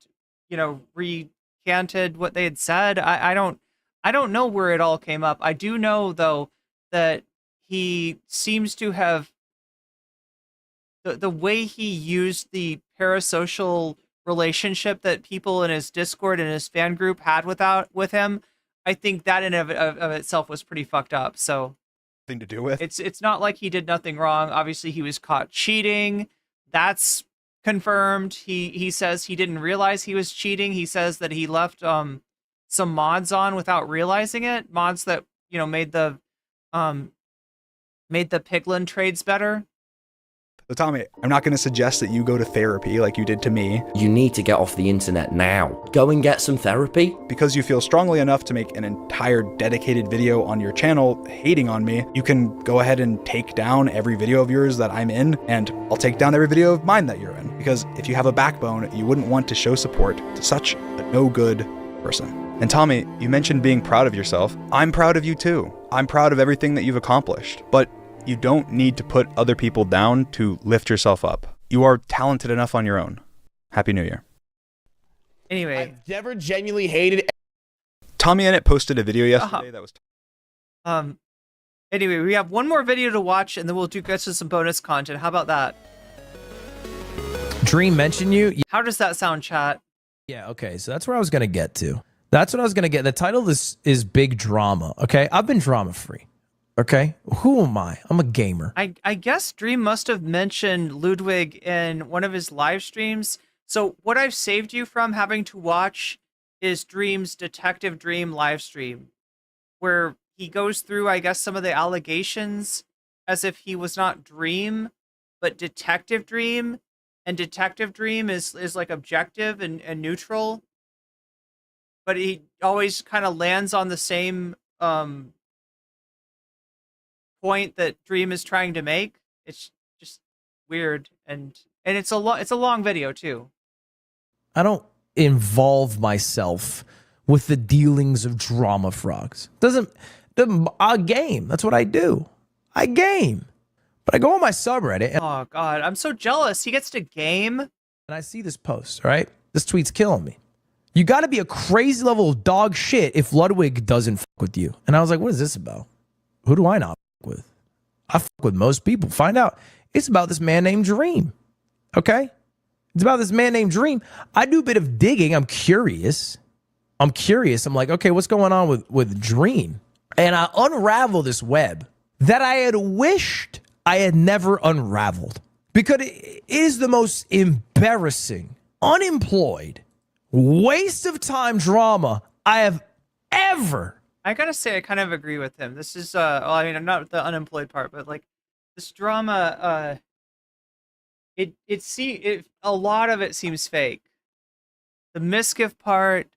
recanted what they had said. I don't know where it all came up. I do know though that he seems to have the way he used the parasocial relationship that people in his Discord and his fan group had with him. I think that in of itself was pretty fucked up. So thing to do with it's not like he did nothing wrong. Obviously he was caught cheating. That's confirmed. He says he didn't realize he was cheating. He says that he left some mods on without realizing it. Mods that made the piglin trades better. So Tommy, I'm not going to suggest that you go to therapy like you did to me. You need to get off the internet now. Go and get some therapy. Because you feel strongly enough to make an entire dedicated video on your channel hating on me, you can go ahead and take down every video of yours that I'm in, and I'll take down every video of mine that you're in. Because if you have a backbone, you wouldn't want to show support to such a no-good person. And Tommy, you mentioned being proud of yourself. I'm proud of you too. I'm proud of everything that you've accomplished. But you don't need to put other people down to lift yourself up. You are talented enough on your own. Happy New Year. Anyway. I've never genuinely hated. Tommyinnit posted a video yesterday that was... Anyway, we have one more video to watch, and then we'll get to some bonus content. How about that? Dream mentioned you? How does that sound, chat? Yeah, okay, so that's where I was going to get to. That's what I was going to get. The title of this is Big Drama, okay? I've been drama-free. Okay, who am I? I'm a gamer. I guess Dream must have mentioned Ludwig in one of his live streams. So what I've saved you from having to watch is Dream's Detective Dream live stream, where he goes through, I guess, some of the allegations as if he was not Dream, but Detective Dream. And Detective Dream is like objective and neutral. But he always kind of lands on the same point that Dream is trying to make. It's just weird, and it's a long video too. I don't involve myself with the dealings of drama frogs. I game. That's what I do. I game. But I go on my subreddit. Oh God, I'm so jealous. He gets to game. And I see this post, right? This tweet's killing me. You got to be a crazy level of dog shit if Ludwig doesn't fuck with you. And I was like, what is this about? Who do I not fuck with? I fuck with most people. Find out. It's about this man named Dream. Okay? It's about this man named Dream. I do a bit of digging. I'm curious. I'm like, okay, what's going on with Dream? And I unravel this web that I had wished I had never unraveled. Because it is the most embarrassing, unemployed, waste of time drama I have ever. I gotta say, I kind of agree with him. This is, well, I mean, I'm not the unemployed part, but like this drama, a lot of it seems fake. The Mizkif part,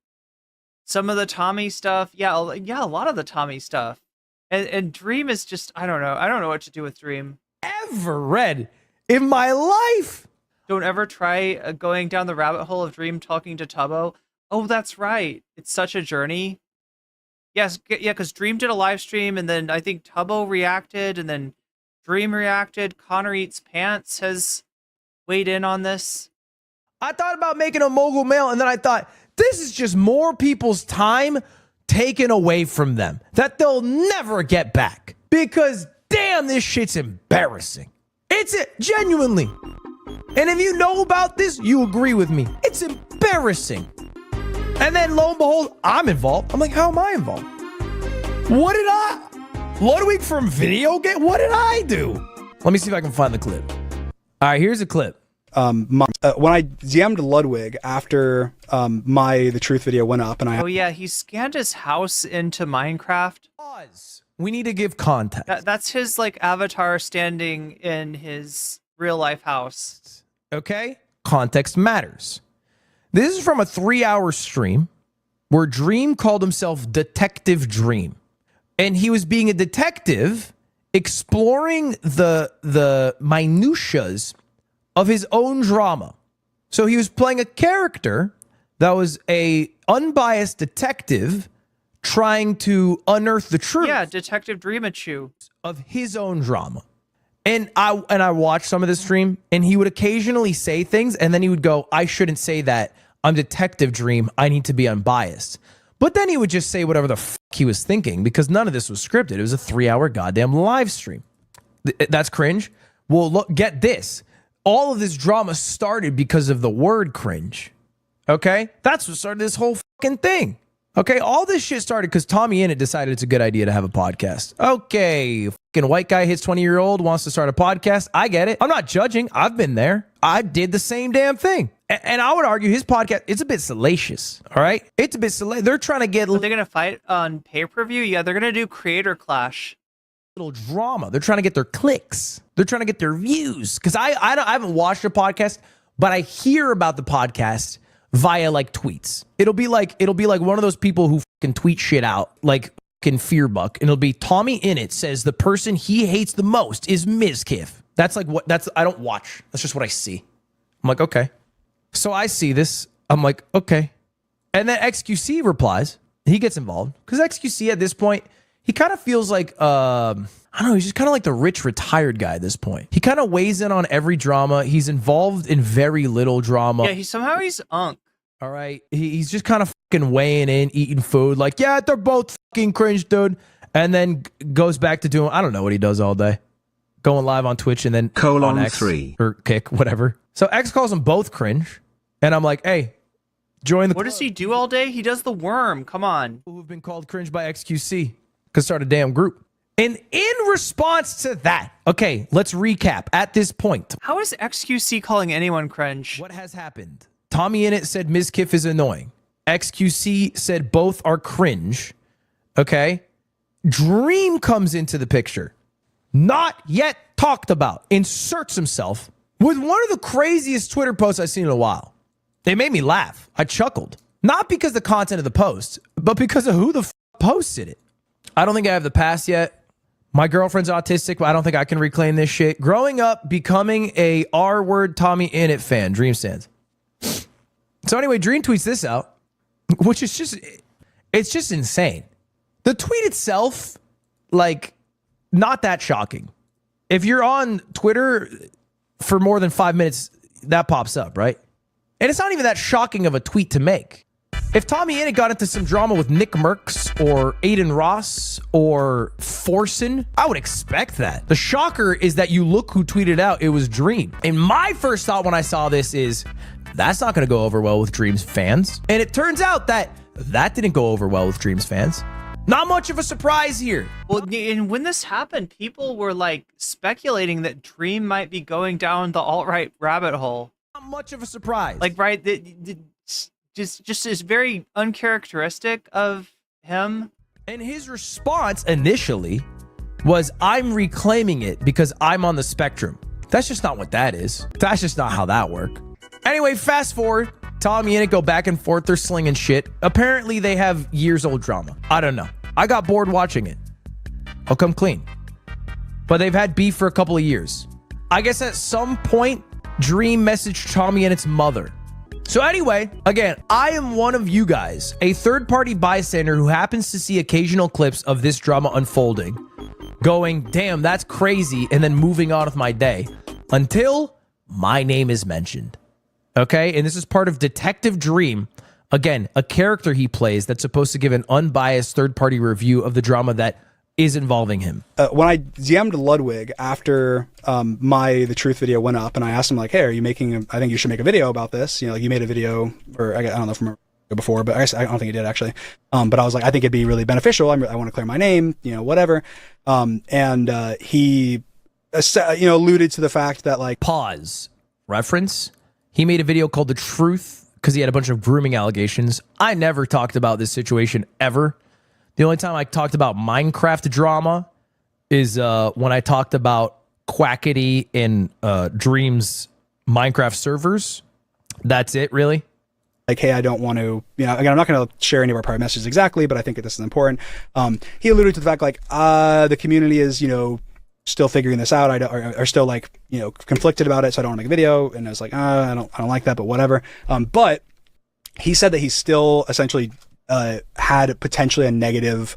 some of the Tommy stuff, yeah, a lot of the Tommy stuff, and Dream is just, I don't know what to do with Dream. Ever read in my life. Don't ever try going down the rabbit hole of Dream talking to Tubbo. Oh, that's right. It's such a journey. Yes, yeah, because Dream did a live stream, and then I think Tubbo reacted, and then Dream reacted. Connor Eats Pants has weighed in on this. I thought about making a mogul mail, and then I thought, this is just more people's time taken away from them that they'll never get back. Because damn, this shit's embarrassing. It's it, genuinely. And if you know about this, you agree with me. It's embarrassing. And then lo and behold, I'm involved. I'm like, how am I involved? What did Ludwig from video game? What did I do? Let me see if I can find the clip. All right, here's a clip. When I DM'd Ludwig after the truth video went up, and Oh yeah, he scanned his house into Minecraft. Pause. We need to give context. That's his like avatar standing in his real life house. Okay? Context matters. This is from a 3-hour stream where Dream called himself Detective Dream. And he was being a detective exploring the minutiae of his own drama. So he was playing a character that was a unbiased detective trying to unearth the truth. Yeah, Detective Dreamachu. Of his own drama. And I watched some of the stream, and he would occasionally say things, and then he would go, I shouldn't say that. I'm Detective Dream. I need to be unbiased. But then he would just say whatever the fuck he was thinking, because none of this was scripted. It was a 3-hour goddamn live stream. That's cringe. Well, look, get this. All of this drama started because of the word cringe. Okay? That's what started this whole fucking thing. Okay? All this shit started because Tommyinnit decided it's a good idea to have a podcast. Okay, fucking white guy hits 20-year-old, wants to start a podcast. I get it. I'm not judging. I've been there. I did the same damn thing. And I would argue his podcast, it's a bit salacious. All right? It's a bit salacious. They're trying to get... Are they going to fight on pay-per-view? Yeah, they're going to do creator clash. Little drama. They're trying to get their clicks. They're trying to get their views. Because I haven't watched a podcast, but I hear about the podcast via like tweets. It'll be like one of those people who fucking tweet shit out like fucking Fearbuck, and it'll be Tommyinnit says the person he hates the most is Mizkif. That's like what I don't watch. That's just what I see. I'm like, okay. So I see this. I'm like, okay. And then XQC replies. He gets involved because XQC at this point, he kind of feels like, I don't know, he's just kind of like the rich retired guy at this point. He kind of weighs in on every drama. He's involved in very little drama. Yeah, he's unk. All right. He's just kind of fucking weighing in, eating food. Like, yeah, they're both fucking cringe, dude. And then goes back to doing, I don't know what he does all day. Going live on Twitch and then on X 3 or Kick, whatever. So X calls them both cringe. And I'm like, hey, join the What does he do all day? He does the worm. Come on. Who've been called cringe by XQC. Could start a damn group. And in response to that, okay, let's recap at this point. How is XQC calling anyone cringe? What has happened? Tommyinnit said Mizkif is annoying. XQC said both are cringe. Okay. Dream comes into the picture. Not yet talked about. Inserts himself with one of the craziest Twitter posts I've seen in a while. They made me laugh. I chuckled. Not because of the content of the post, but because of who the posted it. I don't think I have the pass yet. My girlfriend's autistic, but I don't think I can reclaim this shit. Growing up, becoming a R-word Tommyinnit fan. Dream stands. So anyway, Dream tweets this out, which is just, it's just insane. The tweet itself, like, not that shocking. If you're on Twitter for more than 5 minutes, that pops up, right? And it's not even that shocking of a tweet to make. If Tommyinnit got into some drama with Nick Merckx or Aiden Ross or Forsen, I would expect that. The shocker is that you look who tweeted out, it was Dream. And my first thought when I saw this is, that's not going to go over well with Dream's fans. And it turns out that didn't go over well with Dream's fans. Not much of a surprise here. Well, and when this happened, people were like speculating that Dream might be going down the alt-right rabbit hole. Not much of a surprise. Like, right, just is very uncharacteristic of him. And his response initially was, I'm reclaiming it because I'm on the spectrum. That's just not what that is. That's just not how that works. Anyway, fast forward. Tommyinnit go back and forth. They're slinging shit. Apparently, they have years-old drama. I don't know. I got bored watching it. I'll come clean. But they've had beef for a couple of years. I guess at some point, Dream messaged Tommyinnit's mother. So anyway, again, I am one of you guys, a third-party bystander who happens to see occasional clips of this drama unfolding, going, damn, that's crazy, and then moving on with my day, until my name is mentioned. Okay, and this is part of Detective Dream. Again, a character he plays that's supposed to give an unbiased third-party review of the drama that is involving him. When I DM'd Ludwig after the truth video went up, and I asked him like, "Hey, are you making? I think you should make a video about this. You know, like you made a video, or I don't know from before, but I don't think he did actually. But I was like, I think it'd be really beneficial. I want to clear my name, you know, whatever. And he, alluded to the fact that like pause reference. He made a video called "The Truth" because he had a bunch of grooming allegations. I never talked about this situation ever. The only time I talked about Minecraft drama is when I talked about Quackity in Dream's Minecraft servers. That's it, really. Like, hey, I don't want to, again, I'm not going to share any of our private messages exactly, but I think that this is important. He alluded to the fact like the community is, still figuring this out. Are still like, conflicted about it. So I don't want to make a video. And I was like, I don't like that, but whatever. But he said that he still essentially had potentially a negative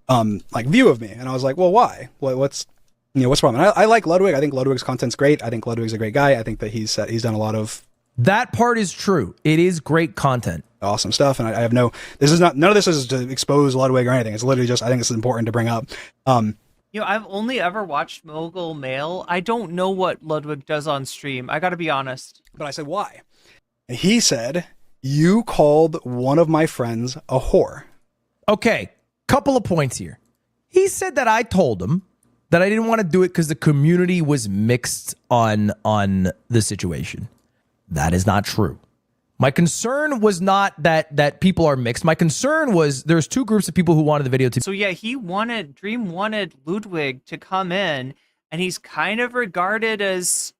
view of me, and I was like, well, why? What's the problem? And I like Ludwig. I think Ludwig's content's great. I think Ludwig's a great guy. I think that he's done a lot of that part is true. It is great content, awesome stuff, and I have none of this is to expose Ludwig or anything. It's literally just I think this is important to bring up. I've only ever watched Mogul Mail. I don't know what Ludwig does on stream. I got to be honest. But I said why? And he said, you called one of my friends a whore. Okay, couple of points here. He said that I told him that I didn't want to do it because the community was mixed on the situation. That is not true. My concern was not that people are mixed. My concern was there's two groups of people who wanted the video to. So yeah, Dream wanted Ludwig to come in, and he's kind of regarded as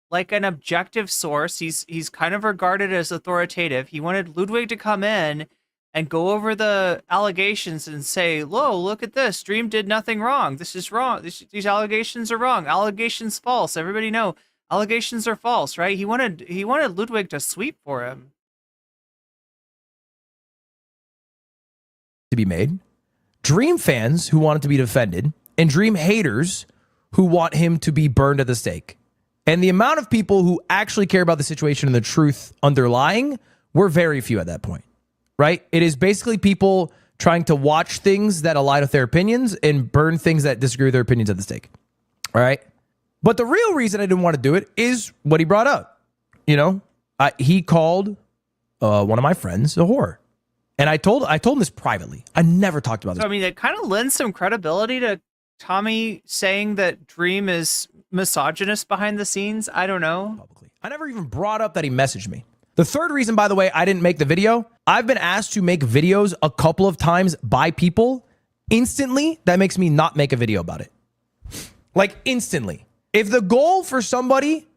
like an objective source. He's kind of regarded as authoritative. He wanted Ludwig to come in and go over the allegations and say, look at this. Dream did nothing wrong. This is wrong. These allegations are wrong. Allegations false. Everybody know allegations are false, right? He wanted Ludwig to sweep for him. To be made. Dream fans who want it to be defended, and Dream haters who want him to be burned at the stake. And the amount of people who actually care about the situation and the truth underlying were very few at that point, right? It is basically people trying to watch things that align with their opinions and burn things that disagree with their opinions at the stake, all right? But the real reason I didn't want to do it is what he brought up. He called one of my friends a whore. And I told him this privately. I never talked about this. So, I mean, it kind of lends some credibility to Tommy saying that Dream is misogynist behind the scenes. I don't know. Publicly. I never even brought up that he messaged me. The third reason, by the way, I didn't make the video, I've been asked to make videos a couple of times by people instantly. That makes me not make a video about it. Like instantly. If the goal for somebody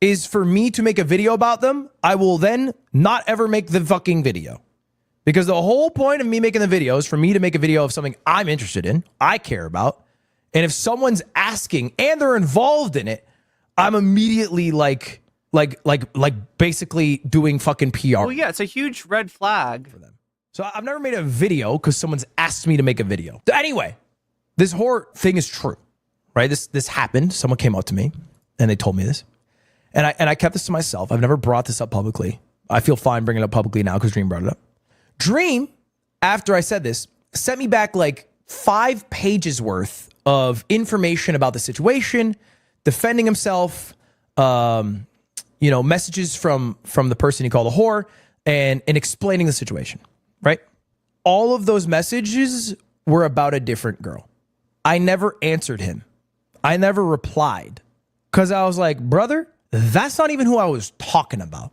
is for me to make a video about them, I will then not ever make the fucking video. Because the whole point of me making the video is for me to make a video of something I'm interested in, I care about. And if someone's asking and they're involved in it, I'm immediately like basically doing fucking PR. Well, yeah, it's a huge red flag for them. So I've never made a video because someone's asked me to make a video. So anyway, this whore thing is true, right? This happened. Someone came up to me and they told me this, and I kept this to myself. I've never brought this up publicly. I feel fine bringing it up publicly now because Dream brought it up. Dream, after I said this, sent me back like 5 pages worth of information about the situation, defending himself, messages from the person he called a whore, and explaining the situation, right? All of those messages were about a different girl. I never answered him. I never replied because I was like, brother, that's not even who I was talking about.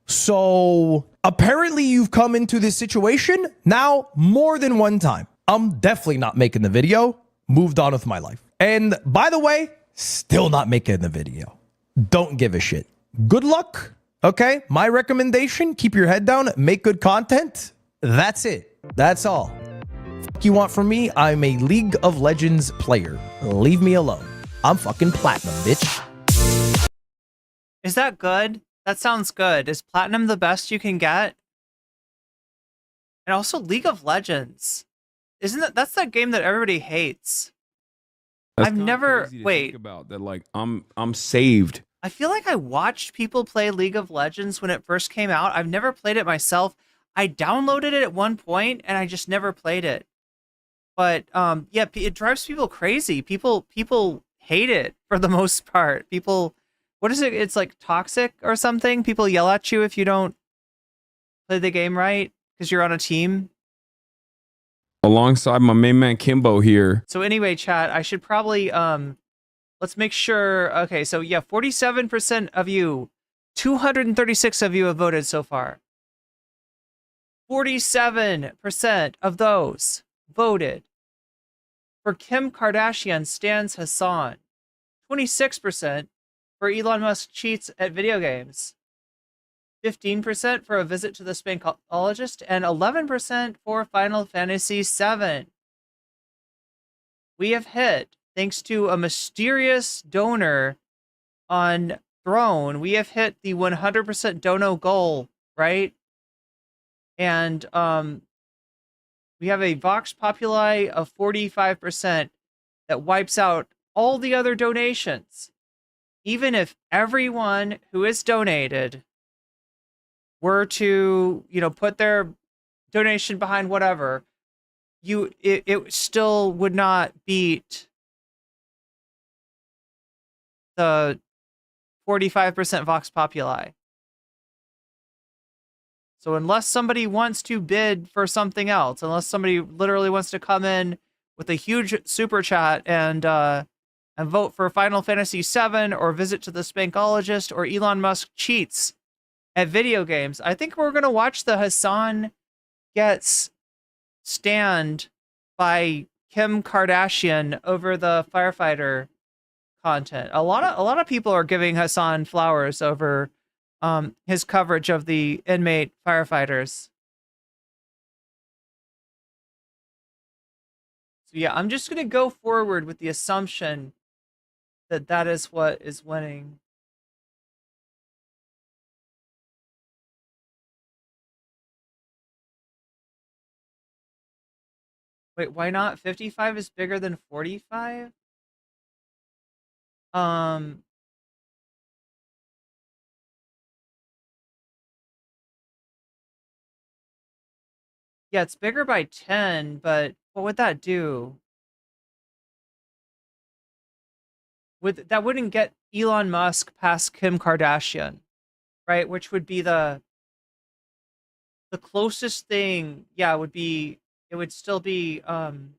So apparently you've come into this situation now more than one time. I'm definitely not making the video. Moved on with my life. And by the way, still not making the video. Don't give a shit. Good luck. Okay. My recommendation, keep your head down, make good content. That's it. That's all. Fuck you want from me? I'm a League of Legends player. Leave me alone. I'm fucking platinum, bitch. Is that good? That sounds good. Is platinum the best you can get? And also League of Legends. That's that game that everybody hates. I've never think about that. Like I'm saved. I feel like I watched people play League of Legends when it first came out. I've never played it myself. I downloaded it at one point and I just never played it. But yeah, it drives people crazy. People hate it for the most part. People, what is it? It's like toxic or something. People yell at you if you don't play the game right because you're on a team. Alongside my main man Kimbo here. So anyway, chat, I should probably let's make sure. Okay, so yeah, 47% of you, 236 of you have voted so far. 47% of those voted for Kim Kardashian stans Hasan. 26% for Elon Musk cheats at video games. 15% for a visit to the Spankologist, and 11% for Final Fantasy VII. We have hit, thanks to a mysterious donor on Throne, we have hit the 100% dono goal, right? And we have a Vox Populi of 45% that wipes out all the other donations. Even if everyone who is donated were to, put their donation behind whatever, it still would not beat the 45% Vox Populi. So unless somebody wants to bid for something else, unless somebody literally wants to come in with a huge super chat and vote for Final Fantasy VII or visit to the Spankologist or Elon Musk cheats at video games, I think we're gonna watch the Hasan gets stand by Kim Kardashian over the firefighter content. A lot of people are giving Hasan flowers over his coverage of the inmate firefighters. So yeah, I'm just gonna go forward with the assumption that that is what is winning. Wait, why not? 55 is bigger than 45? Yeah, it's bigger by 10, but what would that do? That wouldn't get Elon Musk past Kim Kardashian, right? Which would be the closest thing. Yeah, it would still be 10,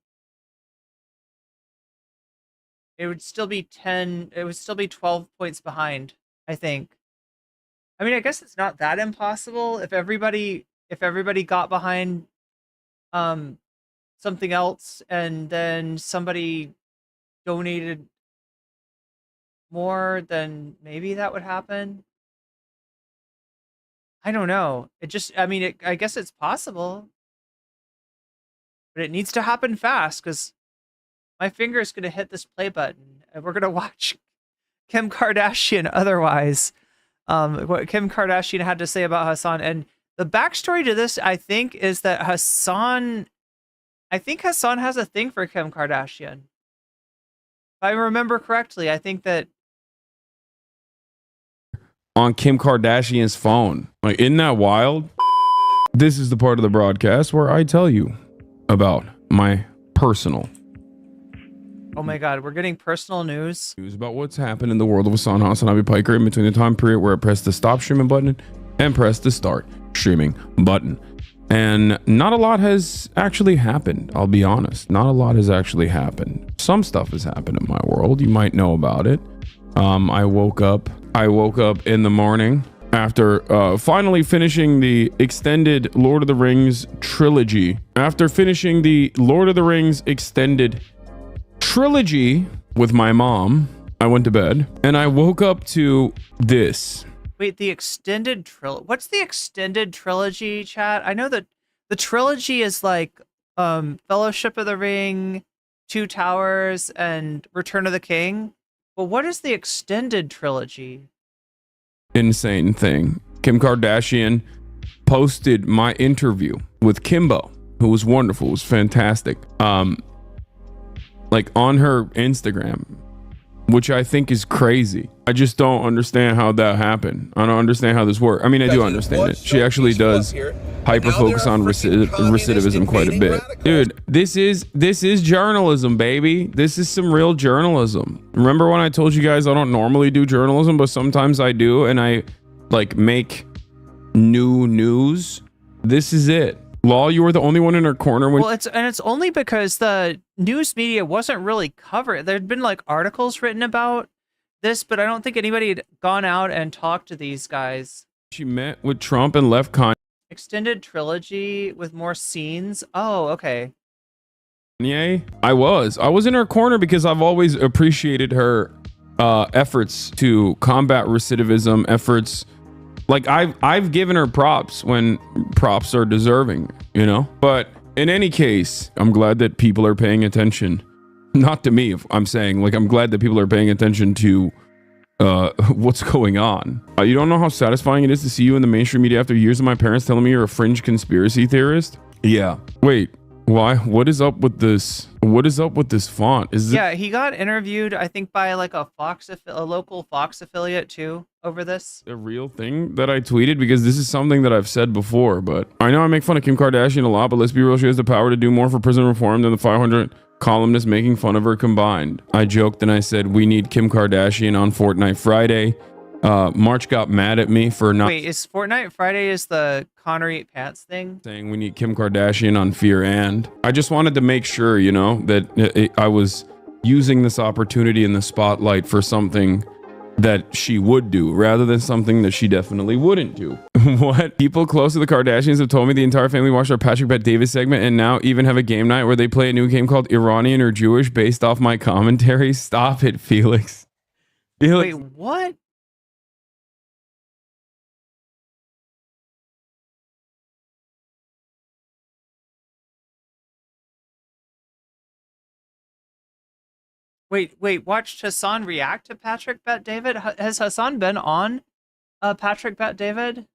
it would still be 12 points behind, I think. I mean, I guess it's not that impossible if everybody got behind something else and then somebody donated more, then maybe that would happen. I don't know. I guess it's possible. But it needs to happen fast because my finger is going to hit this play button and we're going to watch Kim Kardashian otherwise. What Kim Kardashian had to say about Hasan. And the backstory to this, I think, is that Hasan has a thing for Kim Kardashian. If I remember correctly, I think that on Kim Kardashian's phone. Like, isn't that wild? This is the part of the broadcast where I tell you about my personal. Oh my God, we're getting personal news. News about what's happened in the world of Hasan Abi Piker in between the time period where I pressed the stop streaming button and pressed the start streaming button. And not a lot has actually happened. I'll be honest. Not a lot has actually happened. Some stuff has happened in my world. You might know about it. I woke up in the morning after finally finishing the extended Lord of the Rings trilogy. After finishing the Lord of the Rings extended trilogy with my mom, I went to bed and I woke up to this. Wait, the extended trilogy? What's the extended trilogy, chat? I know that the trilogy is like Fellowship of the Ring, Two Towers, and Return of the King. But what is the extended trilogy? Insane thing. Kim Kardashian posted my interview with Kimbo, who was wonderful. It was fantastic. Like on her Instagram, which I think is crazy. I just don't understand how that happened. I don't understand how this works. I mean, I do understand it. She actually does hyper focus on recidivism quite a bit. Dude, this is journalism, baby. This is some real journalism. Remember when I told you guys I don't normally do journalism, but sometimes I do, and I like make new news? This is it. Law, you were the only one in her corner when— Well, it's only because the news media wasn't really covered. There'd been like articles written about this, but I don't think anybody had gone out and talked to these guys. she met with Trump and left Kanye. Extended trilogy with more scenes. Oh, okay. I was in her corner because I've always appreciated her efforts to combat recidivism, efforts like I've given her props when props are deserving, you know? But in any case, I'm glad that people are paying attention. Not to me, I'm saying, like, I'm glad that people are paying attention to what's going on. You don't know how satisfying it is to see you in the mainstream media after years of my parents telling me you're a fringe conspiracy theorist? Yeah. Wait, why? What is up with this? What is up with this font? Yeah, he got interviewed, I think, by like a local Fox affiliate too over this. A real thing that I tweeted? Because this is something that I've said before, but I know I make fun of Kim Kardashian a lot, but let's be real, she has the power to do more for prison reform than the 500 columnists making fun of her combined. I joked and I said, we need Kim Kardashian on Fortnite Friday. March got mad at me for not— Wait, is Fortnite Friday is the Connor Eat Pants thing? Saying we need Kim Kardashian on Fear and. I just wanted to make sure, you know, that I was using this opportunity in the spotlight for something that she would do rather than something that she definitely wouldn't do. What? People close to the Kardashians have told me the entire family watched our Patrick Bet Davis segment and now even have a game night where they play a new game called Iranian or Jewish based off my commentary. Stop it, Felix. Wait, what? Wait, watched Hasan react to Patrick Bet David? Has Hasan been on Patrick Bet David?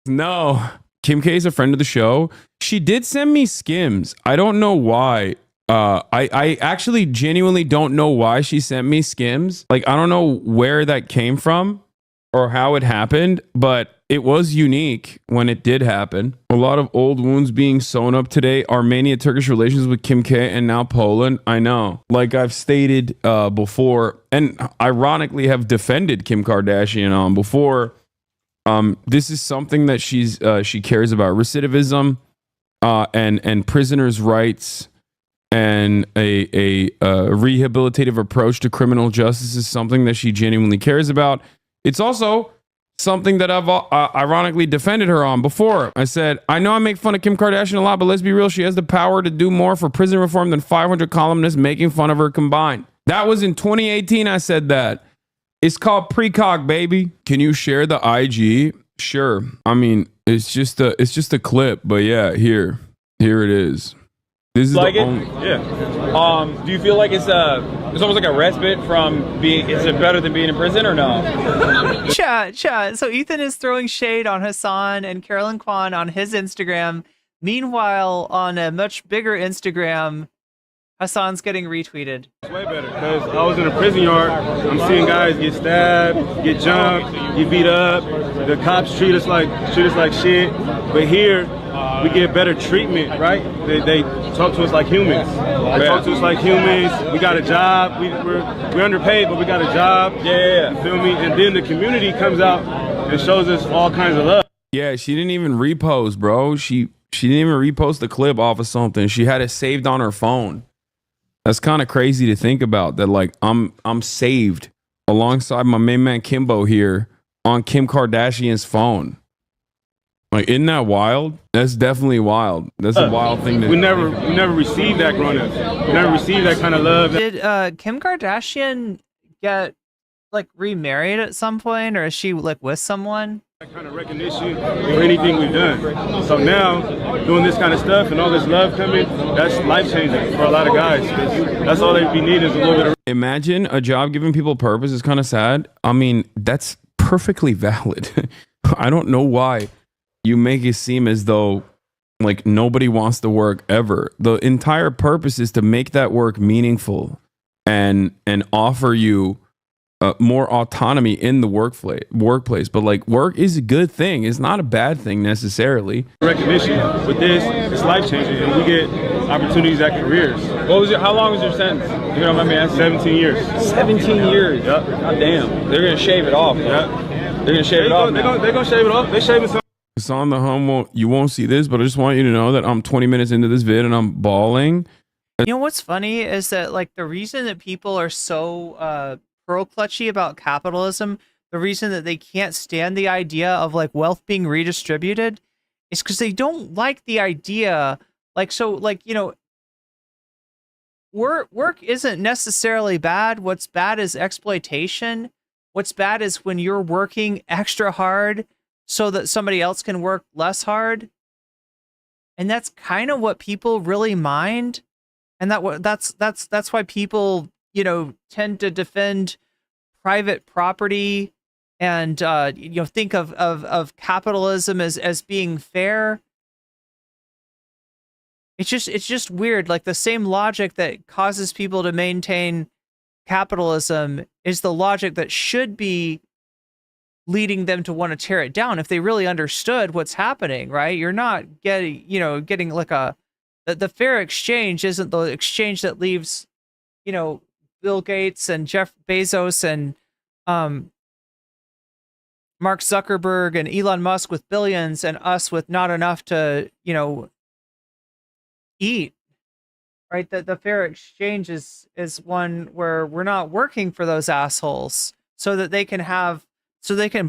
No. Kim K is a friend of the show. She did send me skims. I don't know why. I actually genuinely don't know why she sent me skims. Like, I don't know where that came from or how it happened, but it was unique when it did happen. A lot of old wounds being sewn up today. Armenia-Turkish relations with Kim K and now Poland. I know. Like I've stated before, and ironically have defended Kim Kardashian on before. This is something that she cares about. Recidivism and prisoners' rights and a rehabilitative approach to criminal justice is something that she genuinely cares about. It's also something that I've ironically defended her on before. I said, I know I make fun of Kim Kardashian a lot, but let's be real. She has the power to do more for prison reform than 500 columnists making fun of her combined. That was in 2018. I said that. It's called precog, baby. Can you share the IG? Sure. I mean, it's just a clip, but yeah, here it is. This is like the it? only— Yeah. Do you feel like it's almost like a respite from being? Is it better than being in prison or no? Chat. So Ethan is throwing shade on Hasan and Caroline Quan on his Instagram. Meanwhile, on a much bigger Instagram, Hasan's getting retweeted. It's way better because I was in a prison yard. I'm seeing guys get stabbed, get jumped, get beat up. The cops treat us like shit. But here, we get better treatment, right? They talk to us like humans. They talk to us like humans. We got a job. We're underpaid, but we got a job. Yeah. You feel me? And then the community comes out and shows us all kinds of love. Yeah, she didn't even repost, bro. She didn't even repost the clip off of something. She had it saved on her phone. That's kind of crazy to think about. That like I'm saved alongside my main man Kimbo here on Kim Kardashian's phone. Like, isn't that wild? That's definitely wild. That's a wild thing to— We never received that growing up. We never received that kind of love. Did Kim Kardashian get like remarried at some point, or is she like with someone? That kind of recognition for anything we've done. So now, doing this kind of stuff and all this love coming, that's life-changing for a lot of guys. That's all they be needing is a little bit of— Imagine a job giving people purpose is kind of sad. I mean, that's perfectly valid. I don't know why you make it seem as though like nobody wants to work ever. The entire purpose is to make that work meaningful and offer you more autonomy in the workplace. But like, work is a good thing. It's not a bad thing necessarily. Recognition with this, it's life changing, and we get opportunities at careers. How long was your sentence? You know, my man, 17 years. 17 years. Yep. God damn. They're gonna shave it off. Yep. They're gonna shave it off. They're gonna shave it off. They shaving some. It's on the hum. You won't see this, but I just want you to know that I'm 20 minutes into this vid and I'm bawling. You know what's funny is that like the reason that people are so pearl clutchy about capitalism, the reason that they can't stand the idea of like wealth being redistributed is because they don't like the idea. Like, so like, you know, work isn't necessarily bad. What's bad is exploitation. What's bad is when you're working extra hard so that somebody else can work less hard. And that's kind of what people really mind. And that's why people, you know, tend to defend private property and you know, think of capitalism as being fair. It's just weird. Like the same logic that causes people to maintain capitalism is the logic that should be leading them to want to tear it down if they really understood what's happening, right? You're not getting like the fair exchange isn't the exchange that leaves, you know, Bill Gates and Jeff Bezos and Mark Zuckerberg and Elon Musk with billions and us with not enough to, you know, eat, right? That the fair exchange is one where we're not working for those assholes so that they can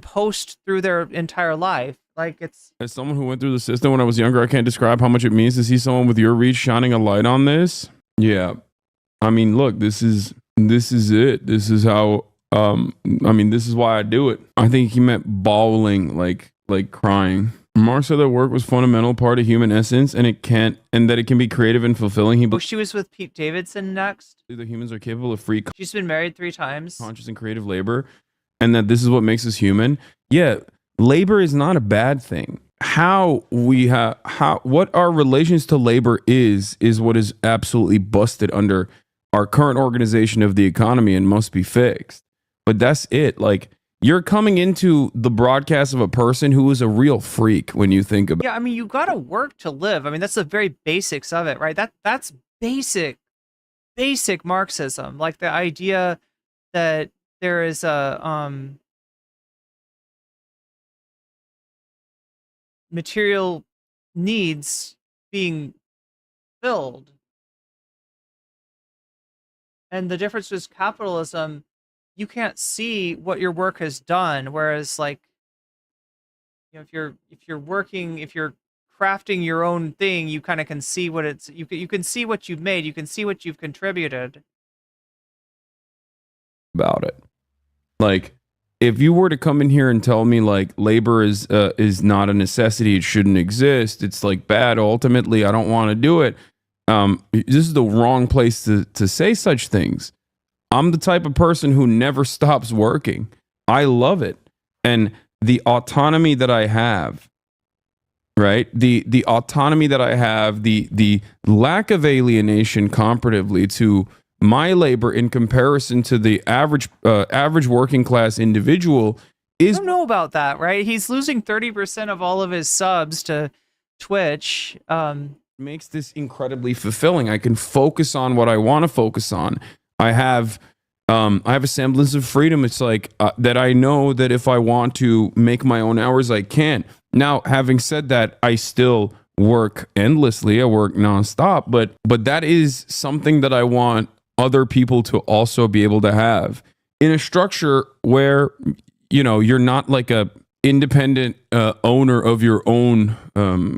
post through their entire life. Like it's as someone who went through the system when I was younger, I can't describe how much it means to see someone with your reach shining a light on this. Yeah. I mean, look, this is it. This is how I mean, this is why I do it. I think he meant bawling, like crying. Mark said that work was fundamental part of human essence and that it can be creative and fulfilling. She was with Pete Davidson next. That humans are capable of free, she's been married 3 times, conscious and creative labor, and that this is what makes us human. Yeah, labor is not a bad thing. What our relations to labor is what is absolutely busted under our current organization of the economy and must be fixed. But that's it. Like, you're coming into the broadcast of a person who is a real freak when you think about it. Yeah, I mean, you got to work to live. I mean, that's the very basics of it, right? That's basic Marxism. Like the idea that there is a material needs being filled. And the difference is capitalism, you can't see what your work has done. Whereas like, you know, if you're working, if you're crafting your own thing, you kind of can see what you can see what you've made, you can see what you've contributed. About it. Like, if you were to come in here and tell me like labor is not a necessity, it shouldn't exist, it's like bad, ultimately I don't want to do it. This is the wrong place to say such things. I'm the type of person who never stops working. I love it. And the autonomy that I have, right? The autonomy that I have, the lack of alienation comparatively to my labor in comparison to the average working class individual is... I don't know about that, right? He's losing 30% of all of his subs to Twitch. Makes this incredibly fulfilling. I can focus on what I want to focus on. I have a semblance of freedom. It's like that I know that if I want to make my own hours, I can. Now, having said that, I still work endlessly. I work nonstop, but that is something that I want other people to also be able to have in a structure where, you know, you're not like a independent owner of your own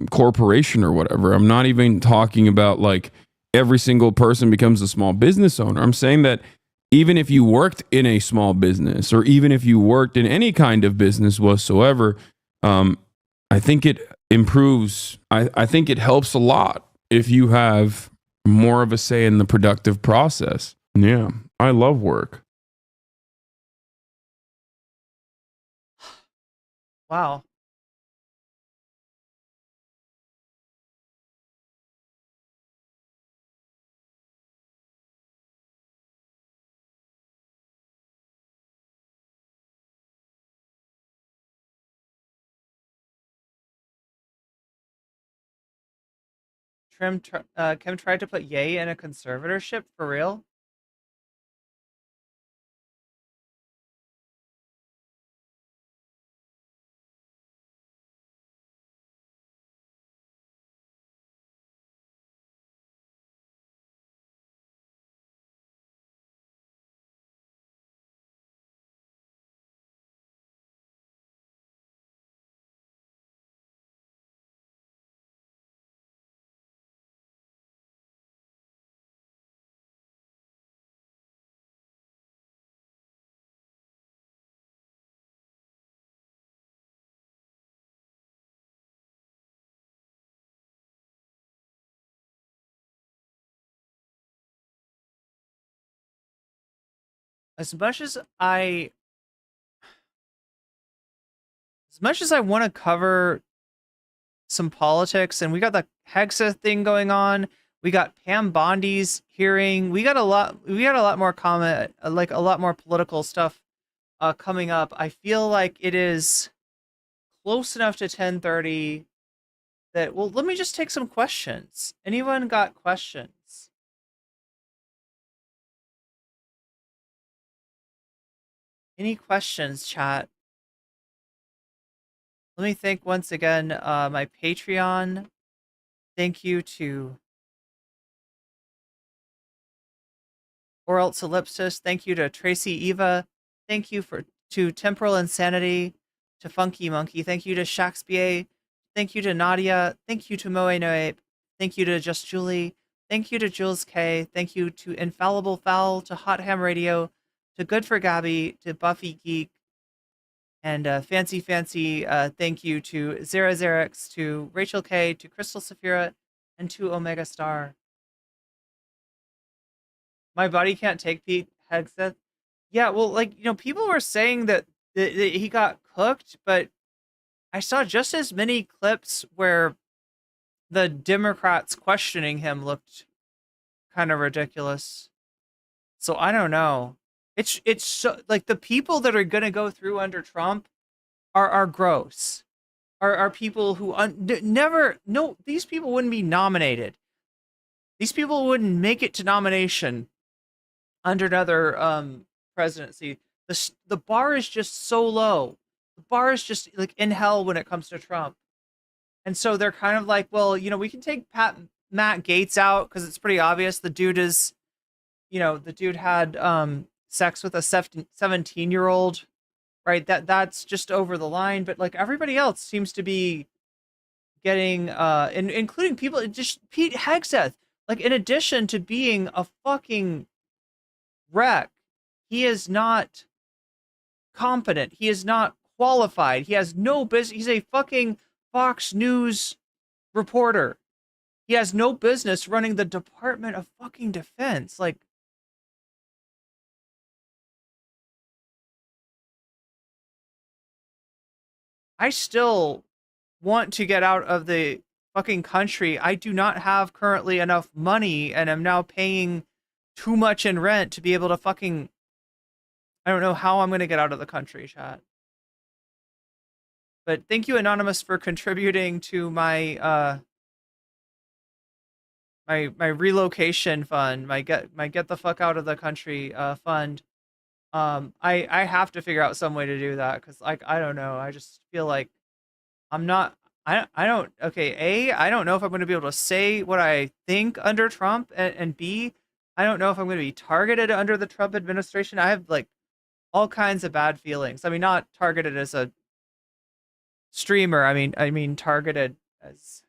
corporation or whatever. I'm not even talking about like every single person becomes a small business owner. I'm saying that even if you worked in a small business or even if you worked in any kind of business whatsoever, I think it improves. I think it helps a lot if you have more of a say in the productive process. Yeah, I love work. Wow. Kim tried to put Ye in a conservatorship for real. As much as I want to cover some politics, and we got the Hexa thing going on, we got Pam Bondi's hearing, we got a lot more comment, like a lot more political stuff coming up. I feel like it is close enough to 10:30 that, well, let me just take some questions. Anyone got questions? Any questions, chat? Let me thank once again my Patreon. Thank you to Oral Ellipsis. Thank you to Tracy Eva. Thank you to Temporal Insanity, to Funky Monkey. Thank you to Shakespeare. Thank you to Nadia. Thank you to Moe Noe. Thank you to Just Julie. Thank you to Jules K. Thank you to Infallible Fowl, to Hot Ham Radio, to Good for Gabby, to Buffy Geek, and Fancy thank you to Zerix, to Rachel K, to Crystal Saphira, and to Omega Star. My body can't take Pete Hegseth. Yeah, well, like, people were saying that he got cooked, but I saw just as many clips where the Democrats questioning him looked kind of ridiculous. So I don't know. It's so, like, the people that are gonna go through under Trump are gross. Are people who these people wouldn't be nominated. These people wouldn't make it to nomination under another presidency. The bar is just so low. The bar is just like in hell when it comes to Trump. And so they're kind of like, well, we can take Matt Gaetz out because it's pretty obvious the dude is, the dude had sex with a 17-year-old, right? That's just over the line. But like everybody else seems to be getting, including people, just Pete Hegseth. Like, in addition to being a fucking wreck, he is not competent. He is not qualified. He has no business. He's a fucking Fox News reporter. He has no business running the Department of fucking Defense. Like, I still want to get out of the fucking country. I do not have currently enough money, and I'm now paying too much in rent to be able to fucking... I don't know how I'm going to get out of the country, chat. But thank you, Anonymous, for contributing to my my relocation fund, my get the fuck out of the country fund. I have to figure out some way to do that, because, like, I don't know. I just feel like I'm not... I don't... Okay, A, I don't know if I'm going to be able to say what I think under Trump, and B, I don't know if I'm going to be targeted under the Trump administration. I have, like, all kinds of bad feelings. I mean, not targeted as a streamer. I mean targeted as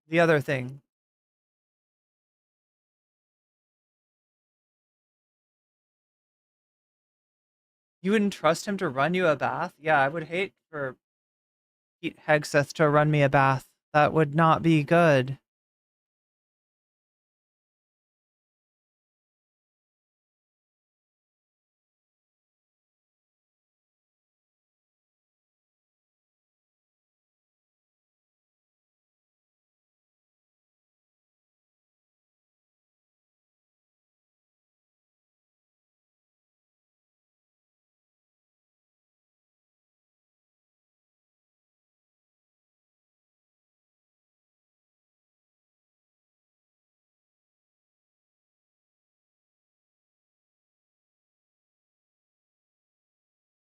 the other thing. You wouldn't trust him to run you a bath? Yeah, I would hate for Pete Hegseth to run me a bath. That would not be good.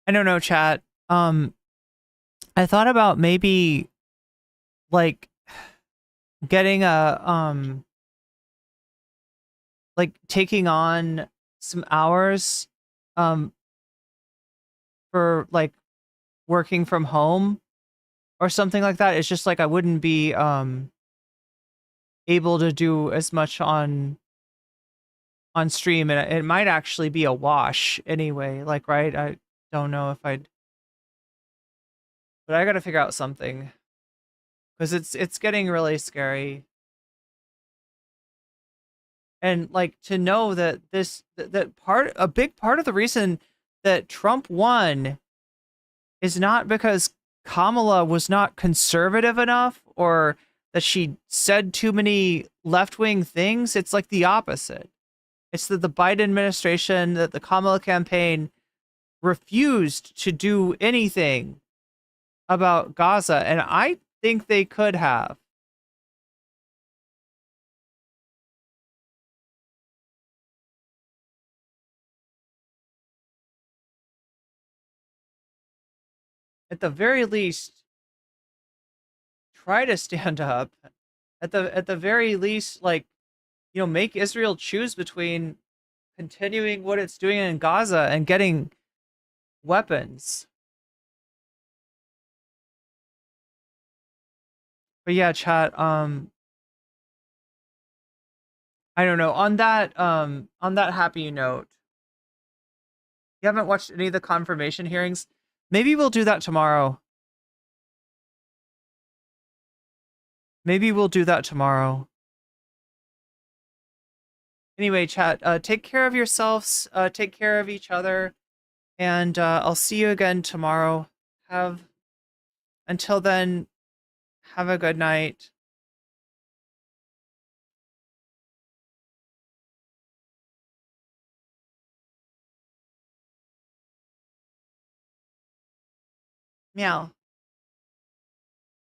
I don't know, chat. I thought about maybe like getting like taking on some hours for like working from home or something like that. It's just like I wouldn't be able to do as much on stream, and it might actually be a wash anyway, like, right? I don't know if I'd, but I got to figure out something because it's getting really scary. And like to know that a big part of the reason that Trump won is not because Kamala was not conservative enough or that she said too many left-wing things. It's like the opposite. It's that the Biden administration, that the Kamala campaign refused to do anything about Gaza. And I think they could have. At the very least, try to stand up. At the very least, like, make Israel choose between continuing what it's doing in Gaza and getting weapons. But yeah, chat, I don't know. On that happy note, you haven't watched any of the confirmation hearings? Maybe we'll do that tomorrow. Maybe we'll do that tomorrow. Anyway, chat, take care of yourselves, take care of each other, and I'll see you again tomorrow. Until then, have a good night. Meow.